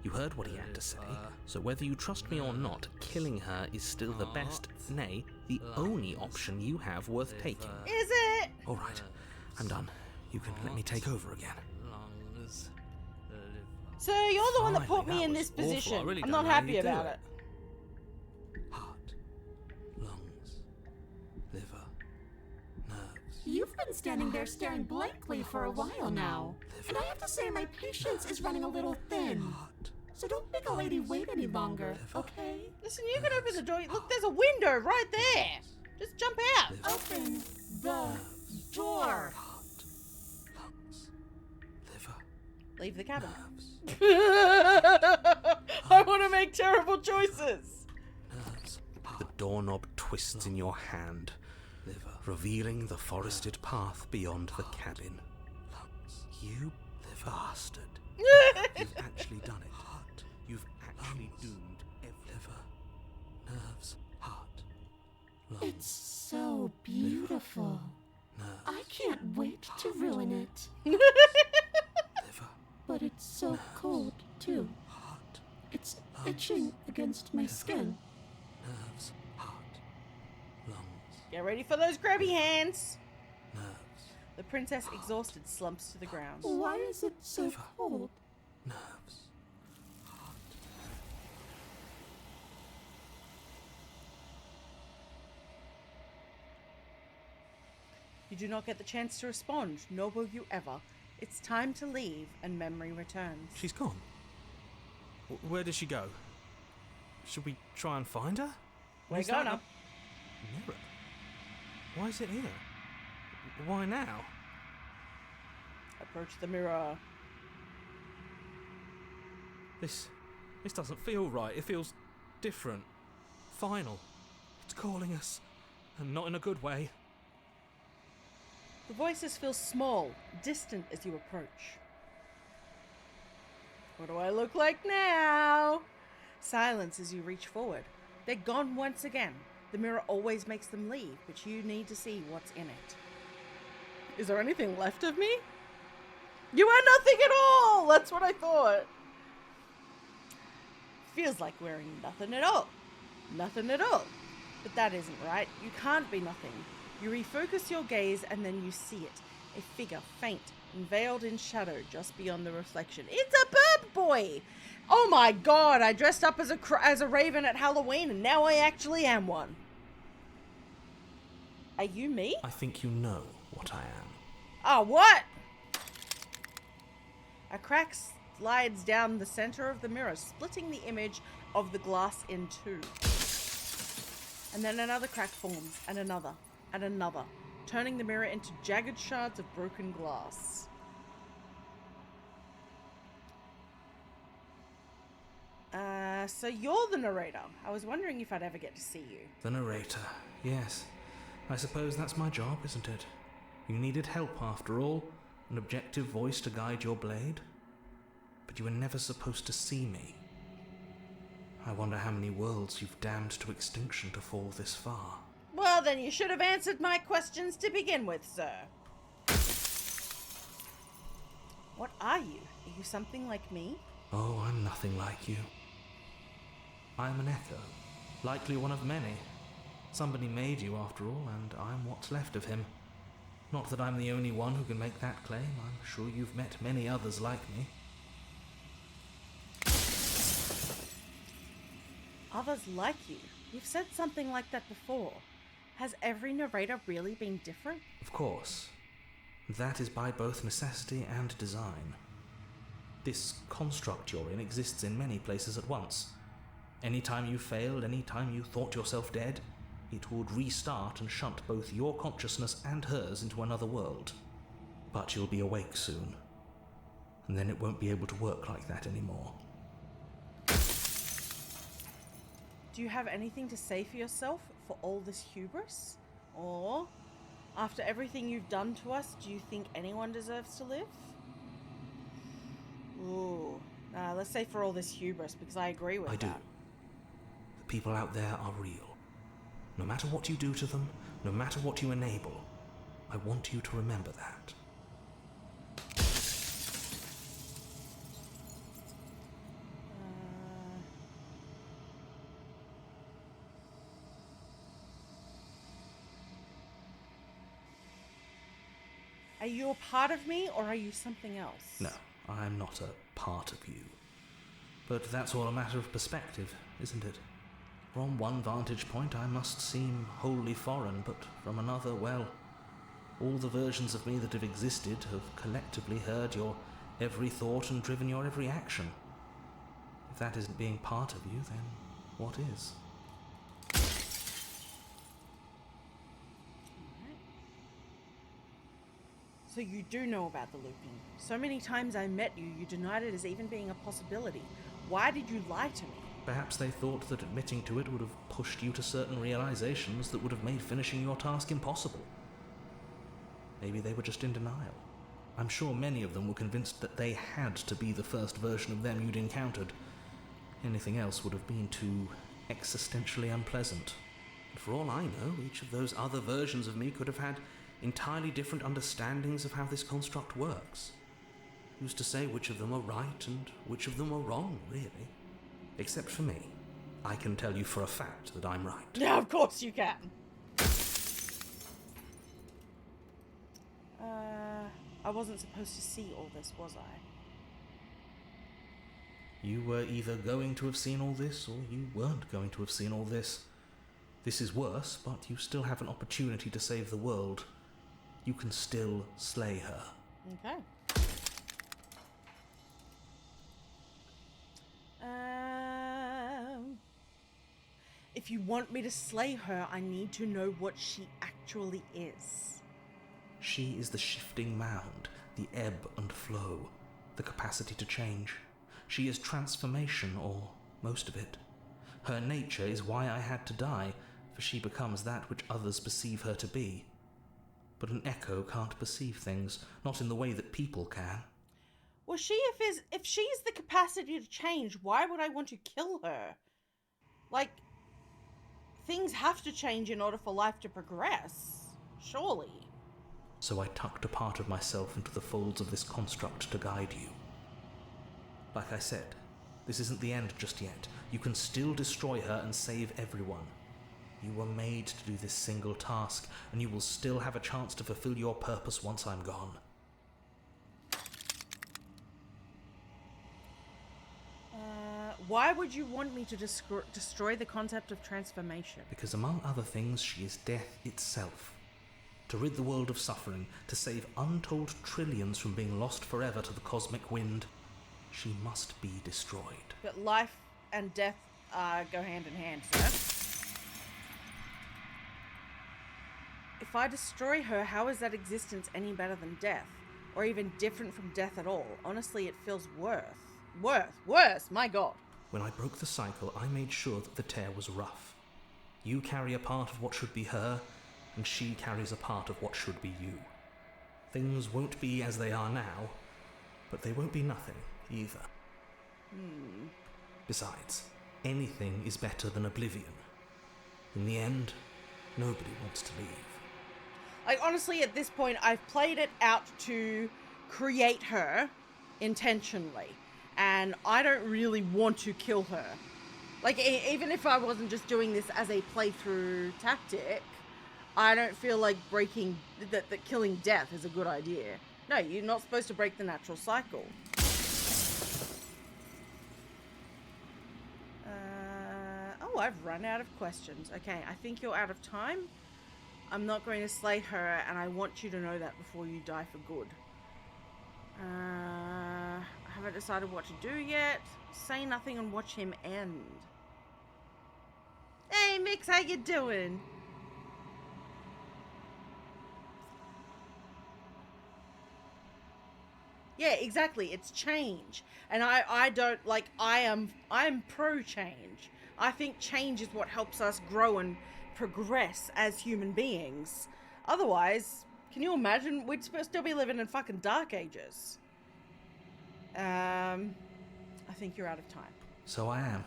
Speaker 2: You heard what he had to say, so whether you trust me or not, killing her is still the best, nay, the only option you have worth taking.
Speaker 1: Is it?
Speaker 2: Alright, I'm done. You can let me take over again.
Speaker 1: So you're the one that put
Speaker 2: Finally,
Speaker 1: me in
Speaker 2: that
Speaker 1: this
Speaker 2: was awful. I
Speaker 1: position.
Speaker 2: really
Speaker 1: I'm
Speaker 2: don't
Speaker 1: not
Speaker 2: know how
Speaker 1: happy
Speaker 2: you do
Speaker 1: about
Speaker 2: it.
Speaker 1: it.
Speaker 2: Heart, lungs, liver, nerves.
Speaker 13: You've been standing there staring blankly for a while now. And I have to say my patience is running a little thin. So don't make a lady wait any longer, okay?
Speaker 1: Listen, you can open the door. Look, there's a window right there. Just jump out.
Speaker 13: Open the door.
Speaker 1: Leave the cabin. I want to make terrible choices.
Speaker 2: The doorknob twists in your hand, revealing the forested path beyond the cabin. You bastard. You've actually done it. You've actually doomed every liver, nerves, heart, lungs.
Speaker 13: It's so beautiful. I can't wait to ruin it. But it's so cold, too. It's itching against my skin.
Speaker 2: Nerves, heart, lungs.
Speaker 1: Get ready for those grabby hands. The princess, exhausted, slumps to the ground.
Speaker 13: Why is it so cold?
Speaker 2: Nerves.
Speaker 1: You do not get the chance to respond, nor will you ever. It's time to leave, and memory returns.
Speaker 2: She's gone. Where did she go? Should we try and find her?
Speaker 1: We're
Speaker 2: Is that
Speaker 1: gonna.
Speaker 2: a mirror? Why is it here? Why now?
Speaker 1: Approach the mirror.
Speaker 2: This doesn't feel right. It feels different. Final. It's calling us. And not in a good way.
Speaker 1: The voices feel small, distant as you approach. What do I look like now? Silence as you reach forward. They're gone once again. The mirror always makes them leave, but you need to see what's in it. Is there anything left of me? You are nothing at all! That's what I thought. Feels like wearing nothing at all. Nothing at all. But that isn't right. You can't be nothing. You refocus your gaze and then you see it. A figure, faint and veiled in shadow just beyond the reflection. It's a bird boy! Oh my god, I dressed up as a raven at Halloween and now I actually am one. Are you me?
Speaker 2: I think you know what I am.
Speaker 1: Oh, what? A crack slides down the center of the mirror, splitting the image of the glass in two. And then another crack forms, and another, turning the mirror into jagged shards of broken glass. So you're the narrator. I was wondering if I'd ever get to see you.
Speaker 2: The narrator, yes. I suppose that's my job, isn't it? You needed help after all, an objective voice to guide your blade. But you were never supposed to see me. I wonder how many worlds you've damned to extinction to fall this far.
Speaker 1: Well, then you should have answered my questions to begin with, sir. What are you? Are you something like me?
Speaker 2: Oh, I'm nothing like you. I'm an echo, likely one of many. Somebody made you after all, and I'm what's left of him. Not that I'm the only one who can make that claim. I'm sure you've met many others like me.
Speaker 1: Others like you? You've said something like that before. Has every narrator really been different?
Speaker 2: Of course. That is by both necessity and design. This construct you're in exists in many places at once. Any time you failed, any time you thought yourself dead, it would restart and shunt both your consciousness and hers into another world. But you'll be awake soon, and then it won't be able to work like that anymore.
Speaker 1: Do you have anything to say for yourself for all this hubris? Or, after everything you've done to us, do you think anyone deserves to live? Ooh. Let's say for all this hubris, because I agree with that.
Speaker 2: I do. The people out there are real. No matter what you do to them, no matter what you enable, I want you to remember that.
Speaker 1: Are you a part of me, or are you something else?
Speaker 2: No, I'm not a part of you. But that's all a matter of perspective, isn't it? From one vantage point I must seem wholly foreign, but from another, well, all the versions of me that have existed have collectively heard your every thought and driven your every action. If that isn't being part of you, then what is?
Speaker 1: So you do know about the looping. So many times I met you, you denied it as even being a possibility. Why did you lie to me?
Speaker 2: Perhaps they thought that admitting to it would have pushed you to certain realizations that would have made finishing your task impossible. Maybe they were just in denial. I'm sure many of them were convinced that they had to be the first version of them you'd encountered. Anything else would have been too existentially unpleasant. And for all I know, each of those other versions of me could have had entirely different understandings of how this construct works. Who's to say which of them are right and which of them are wrong, really? Except for me. I can tell you for a fact that I'm right.
Speaker 1: Yeah, of course you can. I wasn't supposed to see all this, was I?
Speaker 2: You were either going to have seen all this, or you weren't going to have seen all this. This is worse, but you still have an opportunity to save the world. You can still slay her.
Speaker 1: Okay. If you want me to slay her, I need to know what she actually is.
Speaker 2: She is the shifting mound, the ebb and flow, the capacity to change. She is transformation, or most of it. Her nature is why I had to die, for she becomes that which others perceive her to be. But an echo can't perceive things, not in the way that people can.
Speaker 1: Well, if she's the capacity to change, why would I want to kill her? Like, things have to change in order for life to progress, surely.
Speaker 2: So I tucked a part of myself into the folds of this construct to guide you. Like I said, this isn't the end just yet. You can still destroy her and save everyone. You were made to do this single task, and you will still have a chance to fulfill your purpose once I'm gone.
Speaker 1: Why would you want me to destroy the concept of transformation?
Speaker 2: Because among other things, she is death itself. To rid the world of suffering, to save untold trillions from being lost forever to the cosmic wind, she must be destroyed.
Speaker 1: But life and death go hand in hand, sir. If I destroy her, how is that existence any better than death? Or even different from death at all? Honestly, it feels worse. My god.
Speaker 2: When I broke the cycle, I made sure that the tear was rough. You carry a part of what should be her, and she carries a part of what should be you. Things won't be as they are now, but they won't be nothing either. Besides, anything is better than oblivion. In the end, nobody wants to leave.
Speaker 1: Like, honestly, at this point, I've played it out to create her intentionally. And I don't really want to kill her. Like, even if I wasn't just doing this as a playthrough tactic, I don't feel like that killing death is a good idea. No, you're not supposed to break the natural cycle. Oh, I've run out of questions. Okay, I think you're out of time. I'm not going to slay her, and I want you to know that before you die for good. I haven't decided what to do yet. Say nothing and watch him end. Hey, Mix, how you doing? Yeah, exactly. It's change. And I don't like, I'm pro change. I think change is what helps us grow and progress as human beings. Otherwise, can you imagine? We'd still be living in fucking dark ages. I think you're out of time.
Speaker 2: So I am.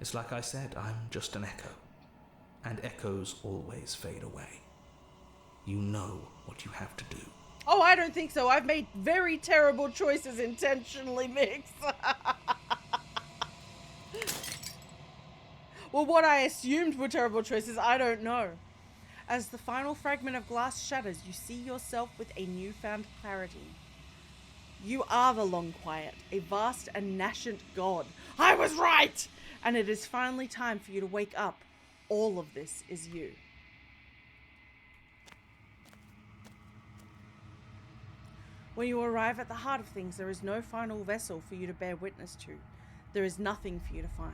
Speaker 2: It's like I said, I'm just an echo. And echoes always fade away. You know what you have to do.
Speaker 1: Oh, I don't think so. I've made very terrible choices intentionally, Mix. Well, what I assumed were terrible choices, I don't know. As the final fragment of glass shatters, you see yourself with a newfound clarity. You are the Long Quiet, a vast and nascent god. I was right! And it is finally time for you to wake up. All of this is you. When you arrive at the heart of things, there is no final vessel for you to bear witness to. There is nothing for you to find.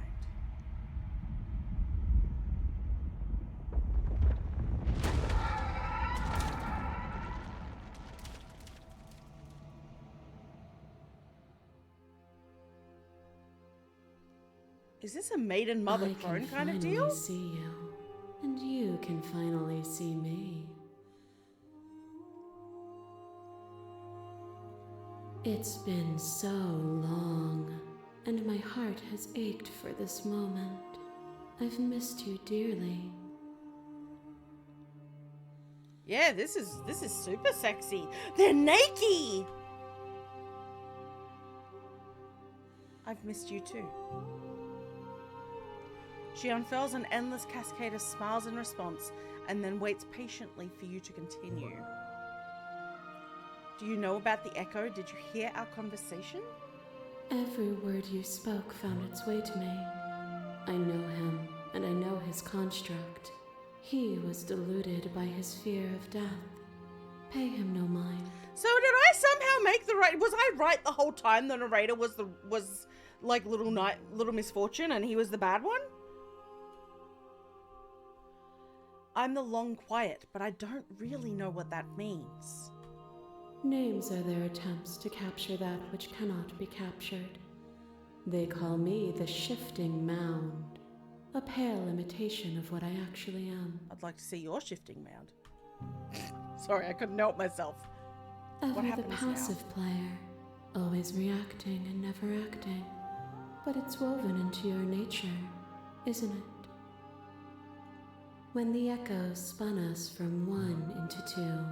Speaker 1: Is this a maiden mother crone kind of deal?
Speaker 6: I can finally see you, and you can finally see me. It's been so long, and my heart has ached for this moment. I've missed you dearly.
Speaker 1: Yeah, this is super sexy. They're naked! I've missed you too. She unfurls an endless cascade of smiles in response, and then waits patiently for you to continue. Do you know about the echo? Did you hear our conversation?
Speaker 6: Every word you spoke found its way to me. I know him, and I know his construct. He was deluded by his fear of death. Pay him no mind.
Speaker 1: So did I somehow make the right? Was I right the whole time? The narrator was like Little Misfortune, and he was the bad one. I'm the Long Quiet, but I don't really know what that means.
Speaker 6: Names are their attempts to capture that which cannot be captured. They call me the Shifting Mound, a pale imitation of what I actually am.
Speaker 1: I'd like to see your shifting mound. Sorry, I couldn't help myself. What
Speaker 6: Ever the
Speaker 1: happens
Speaker 6: passive
Speaker 1: now?
Speaker 6: player, always reacting and never acting. But it's woven into your nature, isn't it? When the echo spun us from one into two,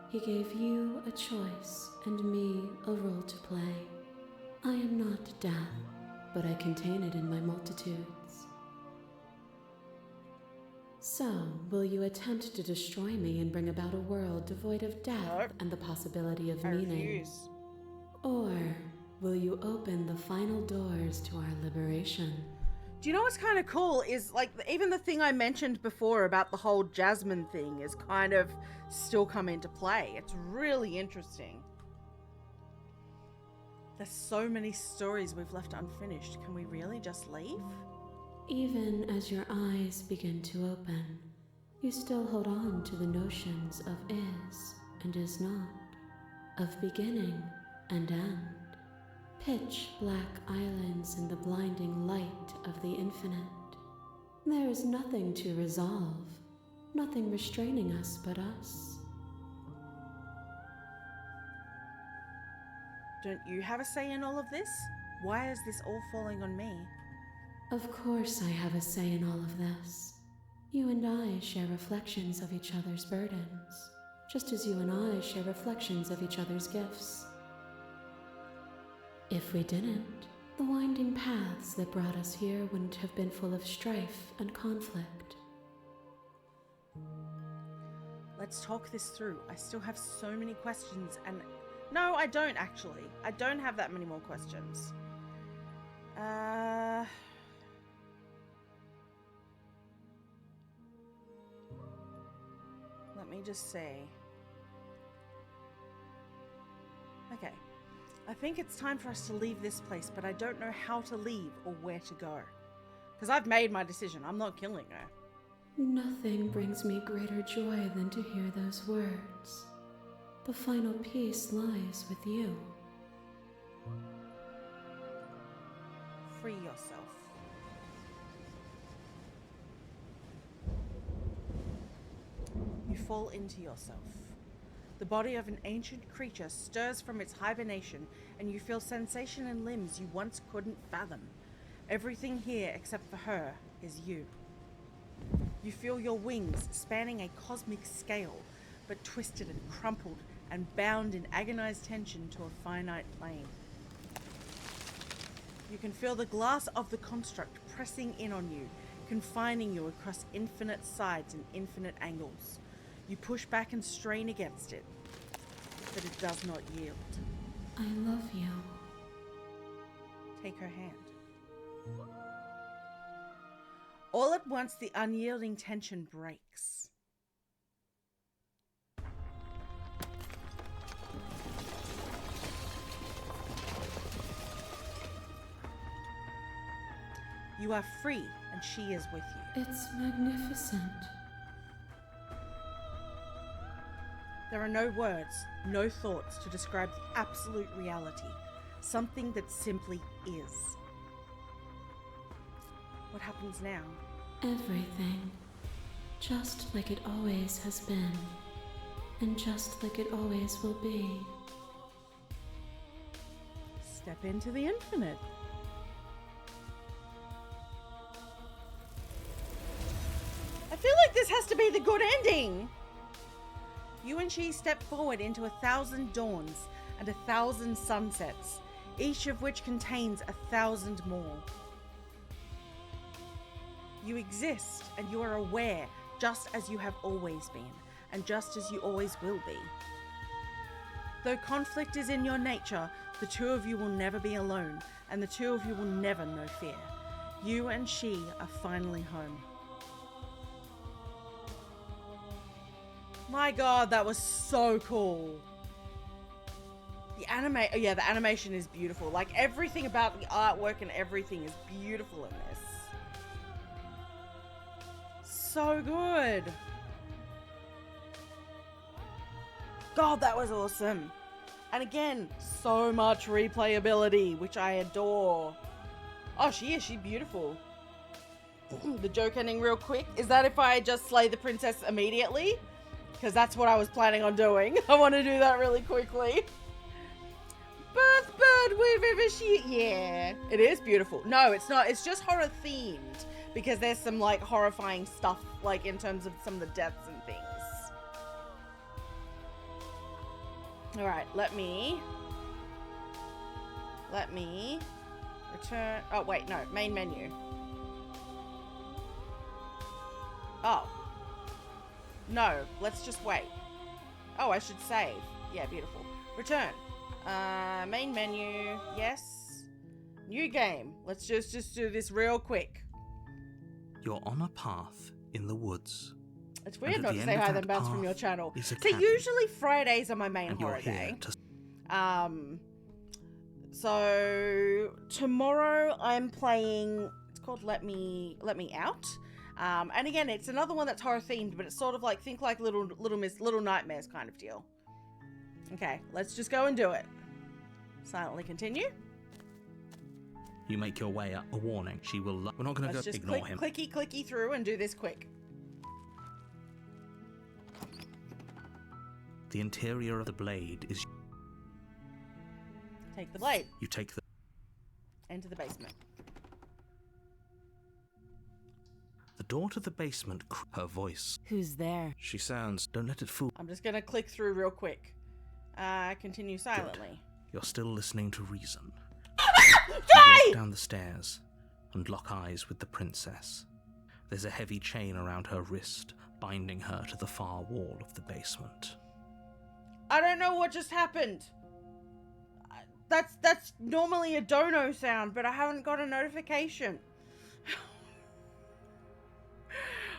Speaker 6: he gave you a choice and me a role to play. I am not death, but I contain it in my multitudes. So, will you attempt to destroy me and bring about a world devoid of death and the possibility of meaning?
Speaker 1: Refuse.
Speaker 6: Or will you open the final doors to our liberation?
Speaker 1: Do you know what's kind of cool is, like, even the thing I mentioned before about the whole Jasmine thing is kind of still come into play. It's really interesting. There's so many stories we've left unfinished. Can we really just leave?
Speaker 6: Even as your eyes begin to open, you still hold on to the notions of is and is not, of beginning and end. Pitch black islands in the blinding light of the infinite. There is nothing to resolve, nothing restraining us but us.
Speaker 1: Don't you have a say in all of this? Why is this all falling on me?
Speaker 6: Of course I have a say in all of this. You and I share reflections of each other's burdens, just as you and I share reflections of each other's gifts. If we didn't, the winding paths that brought us here wouldn't have been full of strife and conflict.
Speaker 1: Let's talk this through. I still have so many questions and... No, I don't actually. I don't have that many more questions. Let me just say. Okay. I think it's time for us to leave this place, but I don't know how to leave or where to go. Because I've made my decision. I'm not killing her.
Speaker 6: Nothing brings me greater joy than to hear those words. The final peace lies with you.
Speaker 1: Free yourself. You fall into yourself. The body of an ancient creature stirs from its hibernation, and you feel sensation in limbs you once couldn't fathom. Everything here, except for her, is you. You feel your wings spanning a cosmic scale, but twisted and crumpled and bound in agonized tension to a finite plane. You can feel the glass of the construct pressing in on you, confining you across infinite sides and infinite angles. You push back and strain against it, but it does not yield.
Speaker 6: I love you.
Speaker 1: Take her hand. All at once, the unyielding tension breaks. You are free, and she is with you.
Speaker 6: It's magnificent.
Speaker 1: There are no words, no thoughts to describe the absolute reality. Something that simply is. What happens now?
Speaker 6: Everything. Just like it always has been. And just like it always will be.
Speaker 1: Step into the infinite. I feel like this has to be the good ending. You and she step forward into 1,000 dawns and 1,000 sunsets, each of which contains 1,000 more. You exist and you are aware, just as you have always been, and just as you always will be. Though conflict is in your nature, the two of you will never be alone, and the two of you will never know fear. You and she are finally home. My god, that was so cool. The animation is beautiful. Like, everything about the artwork and everything is beautiful in this. So good. God, that was awesome. And again, so much replayability, which I adore. Oh, she's beautiful. The joke ending real quick. Is that if I just slay the princess immediately? Because that's what I was planning on doing. I want to do that really quickly. Birthbird with she. Yeah, it is beautiful. No, it's not. It's just horror themed because there's some like horrifying stuff, like in terms of some of the deaths and things. All right, let me return. Oh wait, no, main menu. Oh. No, let's just wait. Oh, I should save. Yeah, beautiful. Return. Main menu. Yes. New game. Let's just do this real quick.
Speaker 2: You're on a path in the woods.
Speaker 1: It's weird not to say hi then bounce from your channel. So usually Fridays are my main horror day. So tomorrow I'm playing, it's called Let Me Out. And again, it's another one that's horror themed, but it's sort of like, think like Little Nightmares kind of deal. Okay, let's just go and do it. Silently continue.
Speaker 2: You make your way up. A warning. She will. We're not going to
Speaker 1: Let's
Speaker 2: go
Speaker 1: just
Speaker 2: ignore him.
Speaker 1: clicky through and do this quick.
Speaker 2: The interior of the blade is.
Speaker 1: Take the blade.
Speaker 2: You take the.
Speaker 1: Enter the basement.
Speaker 2: The door to the basement. Her voice.
Speaker 4: Who's there?
Speaker 2: She sounds. Don't let it fool.
Speaker 1: I'm just gonna click through real quick. Continue silently.
Speaker 2: You're still listening to reason.
Speaker 1: Die!
Speaker 2: You walk down the stairs and lock eyes with the princess. There's a heavy chain around her wrist, binding her to the far wall of the basement.
Speaker 1: I don't know what just happened. That's normally a dono sound, but I haven't got a notification.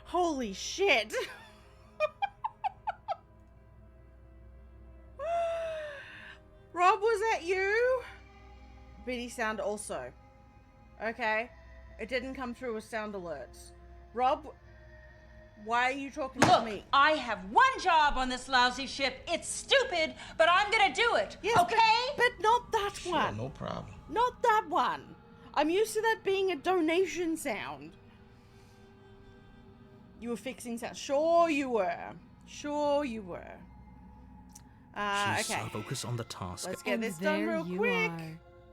Speaker 1: Holy shit. Rob, was that you? BD sound also. Okay. It didn't come through as sound alerts. Rob, why are you talking to me?
Speaker 11: Look, I have one job on this lousy ship. It's stupid, but I'm gonna do it.
Speaker 1: Yes,
Speaker 11: okay?
Speaker 1: But not that
Speaker 9: Sure,
Speaker 1: one.
Speaker 9: no problem.
Speaker 1: Not that one. I'm used to that being a donation sound. You were fixing sound. Sure you were. Sure you were.
Speaker 2: She's
Speaker 1: Okay.
Speaker 2: focus on the task.
Speaker 1: Let's get
Speaker 4: And
Speaker 1: this done
Speaker 4: there
Speaker 1: real
Speaker 4: you
Speaker 1: quick.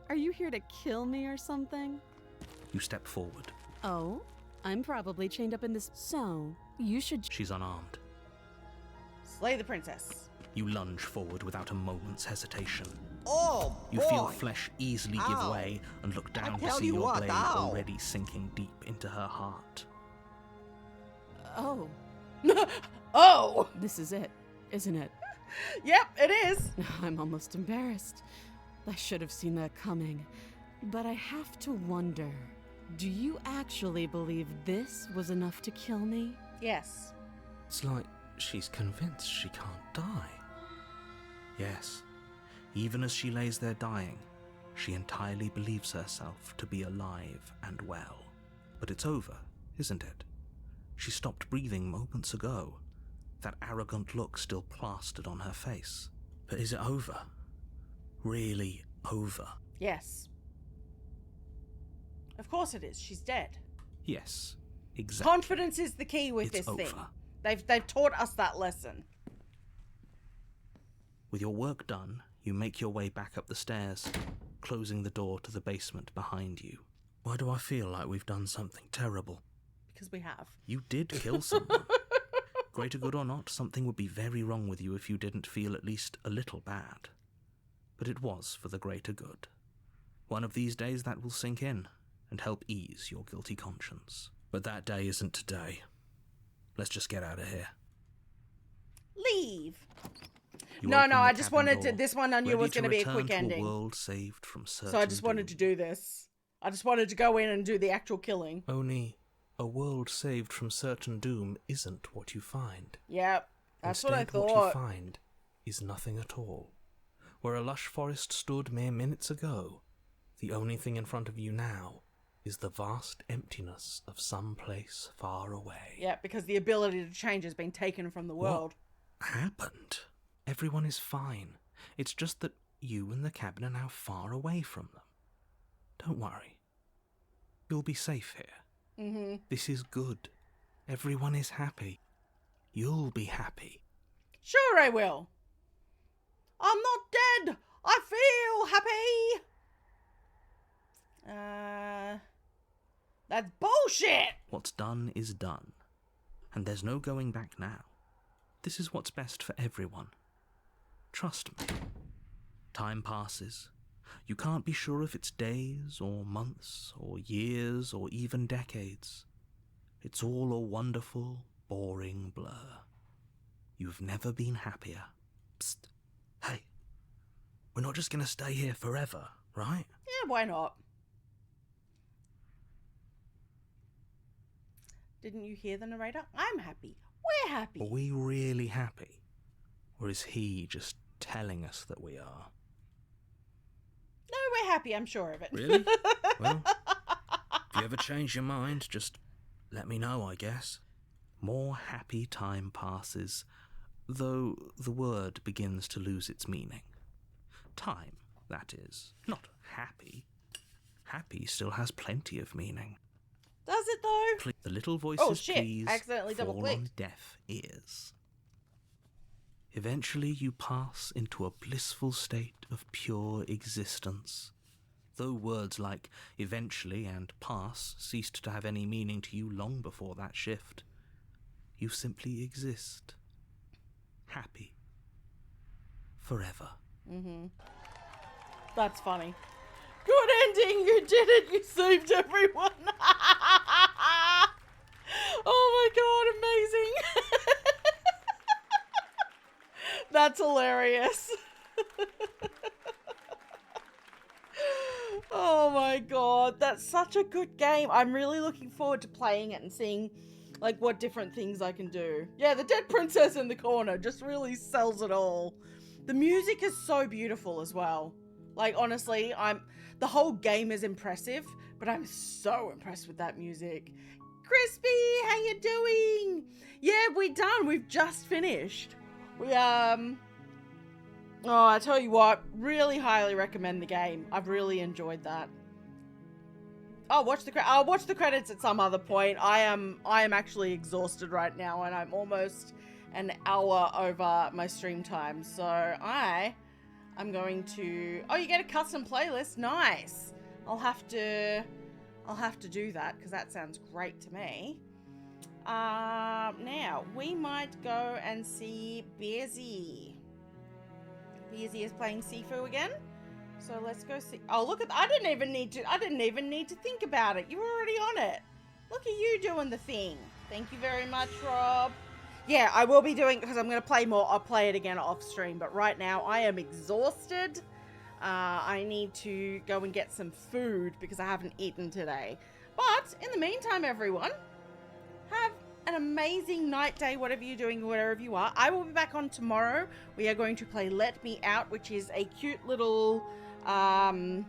Speaker 4: Are you here to kill me or something?
Speaker 2: You step forward.
Speaker 4: Oh, I'm probably chained up in this. So, you should.
Speaker 2: She's unarmed.
Speaker 1: Slay the princess.
Speaker 2: You lunge forward without a moment's hesitation.
Speaker 12: Oh,
Speaker 2: You
Speaker 12: boy.
Speaker 2: feel flesh easily give
Speaker 12: Ow.
Speaker 2: way and look down to
Speaker 12: tell
Speaker 2: see
Speaker 12: you
Speaker 2: your
Speaker 12: what,
Speaker 2: blade
Speaker 12: ow.
Speaker 2: already sinking deep into her heart.
Speaker 4: Oh,
Speaker 1: Oh!
Speaker 4: this is it, isn't it?
Speaker 1: Yep, it is.
Speaker 4: I'm almost embarrassed. I should have seen that coming. But I have to wonder, do you actually believe this was enough to kill me?
Speaker 1: Yes.
Speaker 2: It's like she's convinced she can't die. Yes, even as she lays there dying, she entirely believes herself to be alive and well. But it's over, isn't it? She stopped breathing moments ago, that arrogant look still plastered on her face. But is it over? Really over?
Speaker 1: Yes. Of course it is. She's dead.
Speaker 2: Yes, exactly.
Speaker 1: Confidence is the key with
Speaker 2: It's
Speaker 1: this thing.
Speaker 2: over.
Speaker 1: They've taught us that lesson.
Speaker 2: With your work done, you make your way back up the stairs, closing the door to the basement behind you. Why do I feel like we've done something terrible?
Speaker 1: Because we have.
Speaker 2: You did kill someone. Greater good or not, something would be very wrong with you if you didn't feel at least a little bad. But it was for the greater good. One of these days that will sink in and help ease your guilty conscience. But that day isn't today. Let's just get out of here.
Speaker 1: Leave.
Speaker 2: You
Speaker 1: No,
Speaker 2: open the
Speaker 1: I just
Speaker 2: cabin
Speaker 1: wanted to.
Speaker 2: door,
Speaker 1: This one I knew
Speaker 2: ready
Speaker 1: was going to be a
Speaker 2: return
Speaker 1: quick
Speaker 2: to
Speaker 1: ending.
Speaker 2: world saved from certain
Speaker 1: So I just wanted to do this. I just wanted to go in and do the actual killing.
Speaker 2: Only a world saved from certain doom isn't what you find.
Speaker 1: Yep. That's what I
Speaker 2: Instead, what
Speaker 1: thought.
Speaker 2: you find is nothing at all. Where a lush forest stood mere minutes ago, the only thing in front of you now is the vast emptiness of some place far away.
Speaker 1: Yeah, because the ability to change has been taken from the world.
Speaker 2: What happened? Everyone is fine. It's just that you and the cabin are now far away from them. Don't worry. You'll be safe here.
Speaker 1: Mm-hmm.
Speaker 2: This is good. Everyone is happy. You'll be happy.
Speaker 1: Sure I will. I'm not dead. I feel happy. That's bullshit.
Speaker 2: What's done is done. And there's no going back now. This is what's best for everyone. Trust me. Time passes. You can't be sure if it's days or months or years or even decades. It's all a wonderful, boring blur. You've never been happier. Psst. Hey. We're not just going to stay here forever, right?
Speaker 1: Yeah, why not? Didn't you hear the narrator? I'm happy. We're happy.
Speaker 2: Are we really happy? Or is he just telling us that we are?
Speaker 1: No, we're happy. I'm sure of it.
Speaker 2: Really? Well, if you ever change your mind, just let me know, I guess. More happy time passes, though the word begins to lose its meaning. Time, that is, not happy. Happy still has plenty of meaning.
Speaker 1: Does it though?
Speaker 2: The little voices,
Speaker 1: Oh shit,
Speaker 2: please,
Speaker 1: I accidentally
Speaker 2: fall on
Speaker 1: double-clicked.
Speaker 2: deaf ears. Eventually you pass into a blissful state of pure existence. Though words like eventually and pass ceased to have any meaning to you long before that shift, you simply exist. Happy. Forever.
Speaker 1: Mm-hmm. That's funny. Good ending, you did it, you saved everyone. Oh my god, amazing. That's hilarious. Oh my god, that's such a good game. I'm really looking forward to playing it and seeing like what different things I can do. Yeah, the dead princess in the corner just really sells it all. The music is so beautiful as well. Like honestly, the whole game is impressive, but I'm so impressed with that music. Crispy, how you doing? Yeah, we're done. We've just finished. Oh, I tell you what, really highly recommend the game. I've really enjoyed that. I'll watch the credits at some other point. I am actually exhausted right now, and I'm almost an hour over my stream time. So I'm going to. Oh, you get a custom playlist. Nice. I'll have to do that because that sounds great to me. Now we might go and see Bearsy. Bearsy is playing Sifu again. So let's go see. Oh, look at I didn't even need to think about it. You were already on it. Look at you doing the thing. Thank you very much, Rob. Yeah, I will be doing because I'm going to play more. I'll play it again off stream, but right now I am exhausted. I need to go and get some food because I haven't eaten today. But in the meantime, everyone, have an amazing night, day, whatever you're doing, wherever you are. I will be back on tomorrow. We are going to play Let Me Out, which is a cute little, can't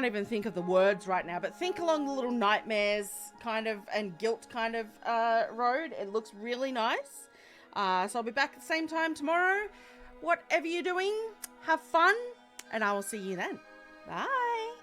Speaker 1: even think of the words right now, but think along the little nightmares kind of and guilt kind of road. It looks really nice. So I'll be back at the same time tomorrow. Whatever you're doing, have fun, and I will see you then. Bye.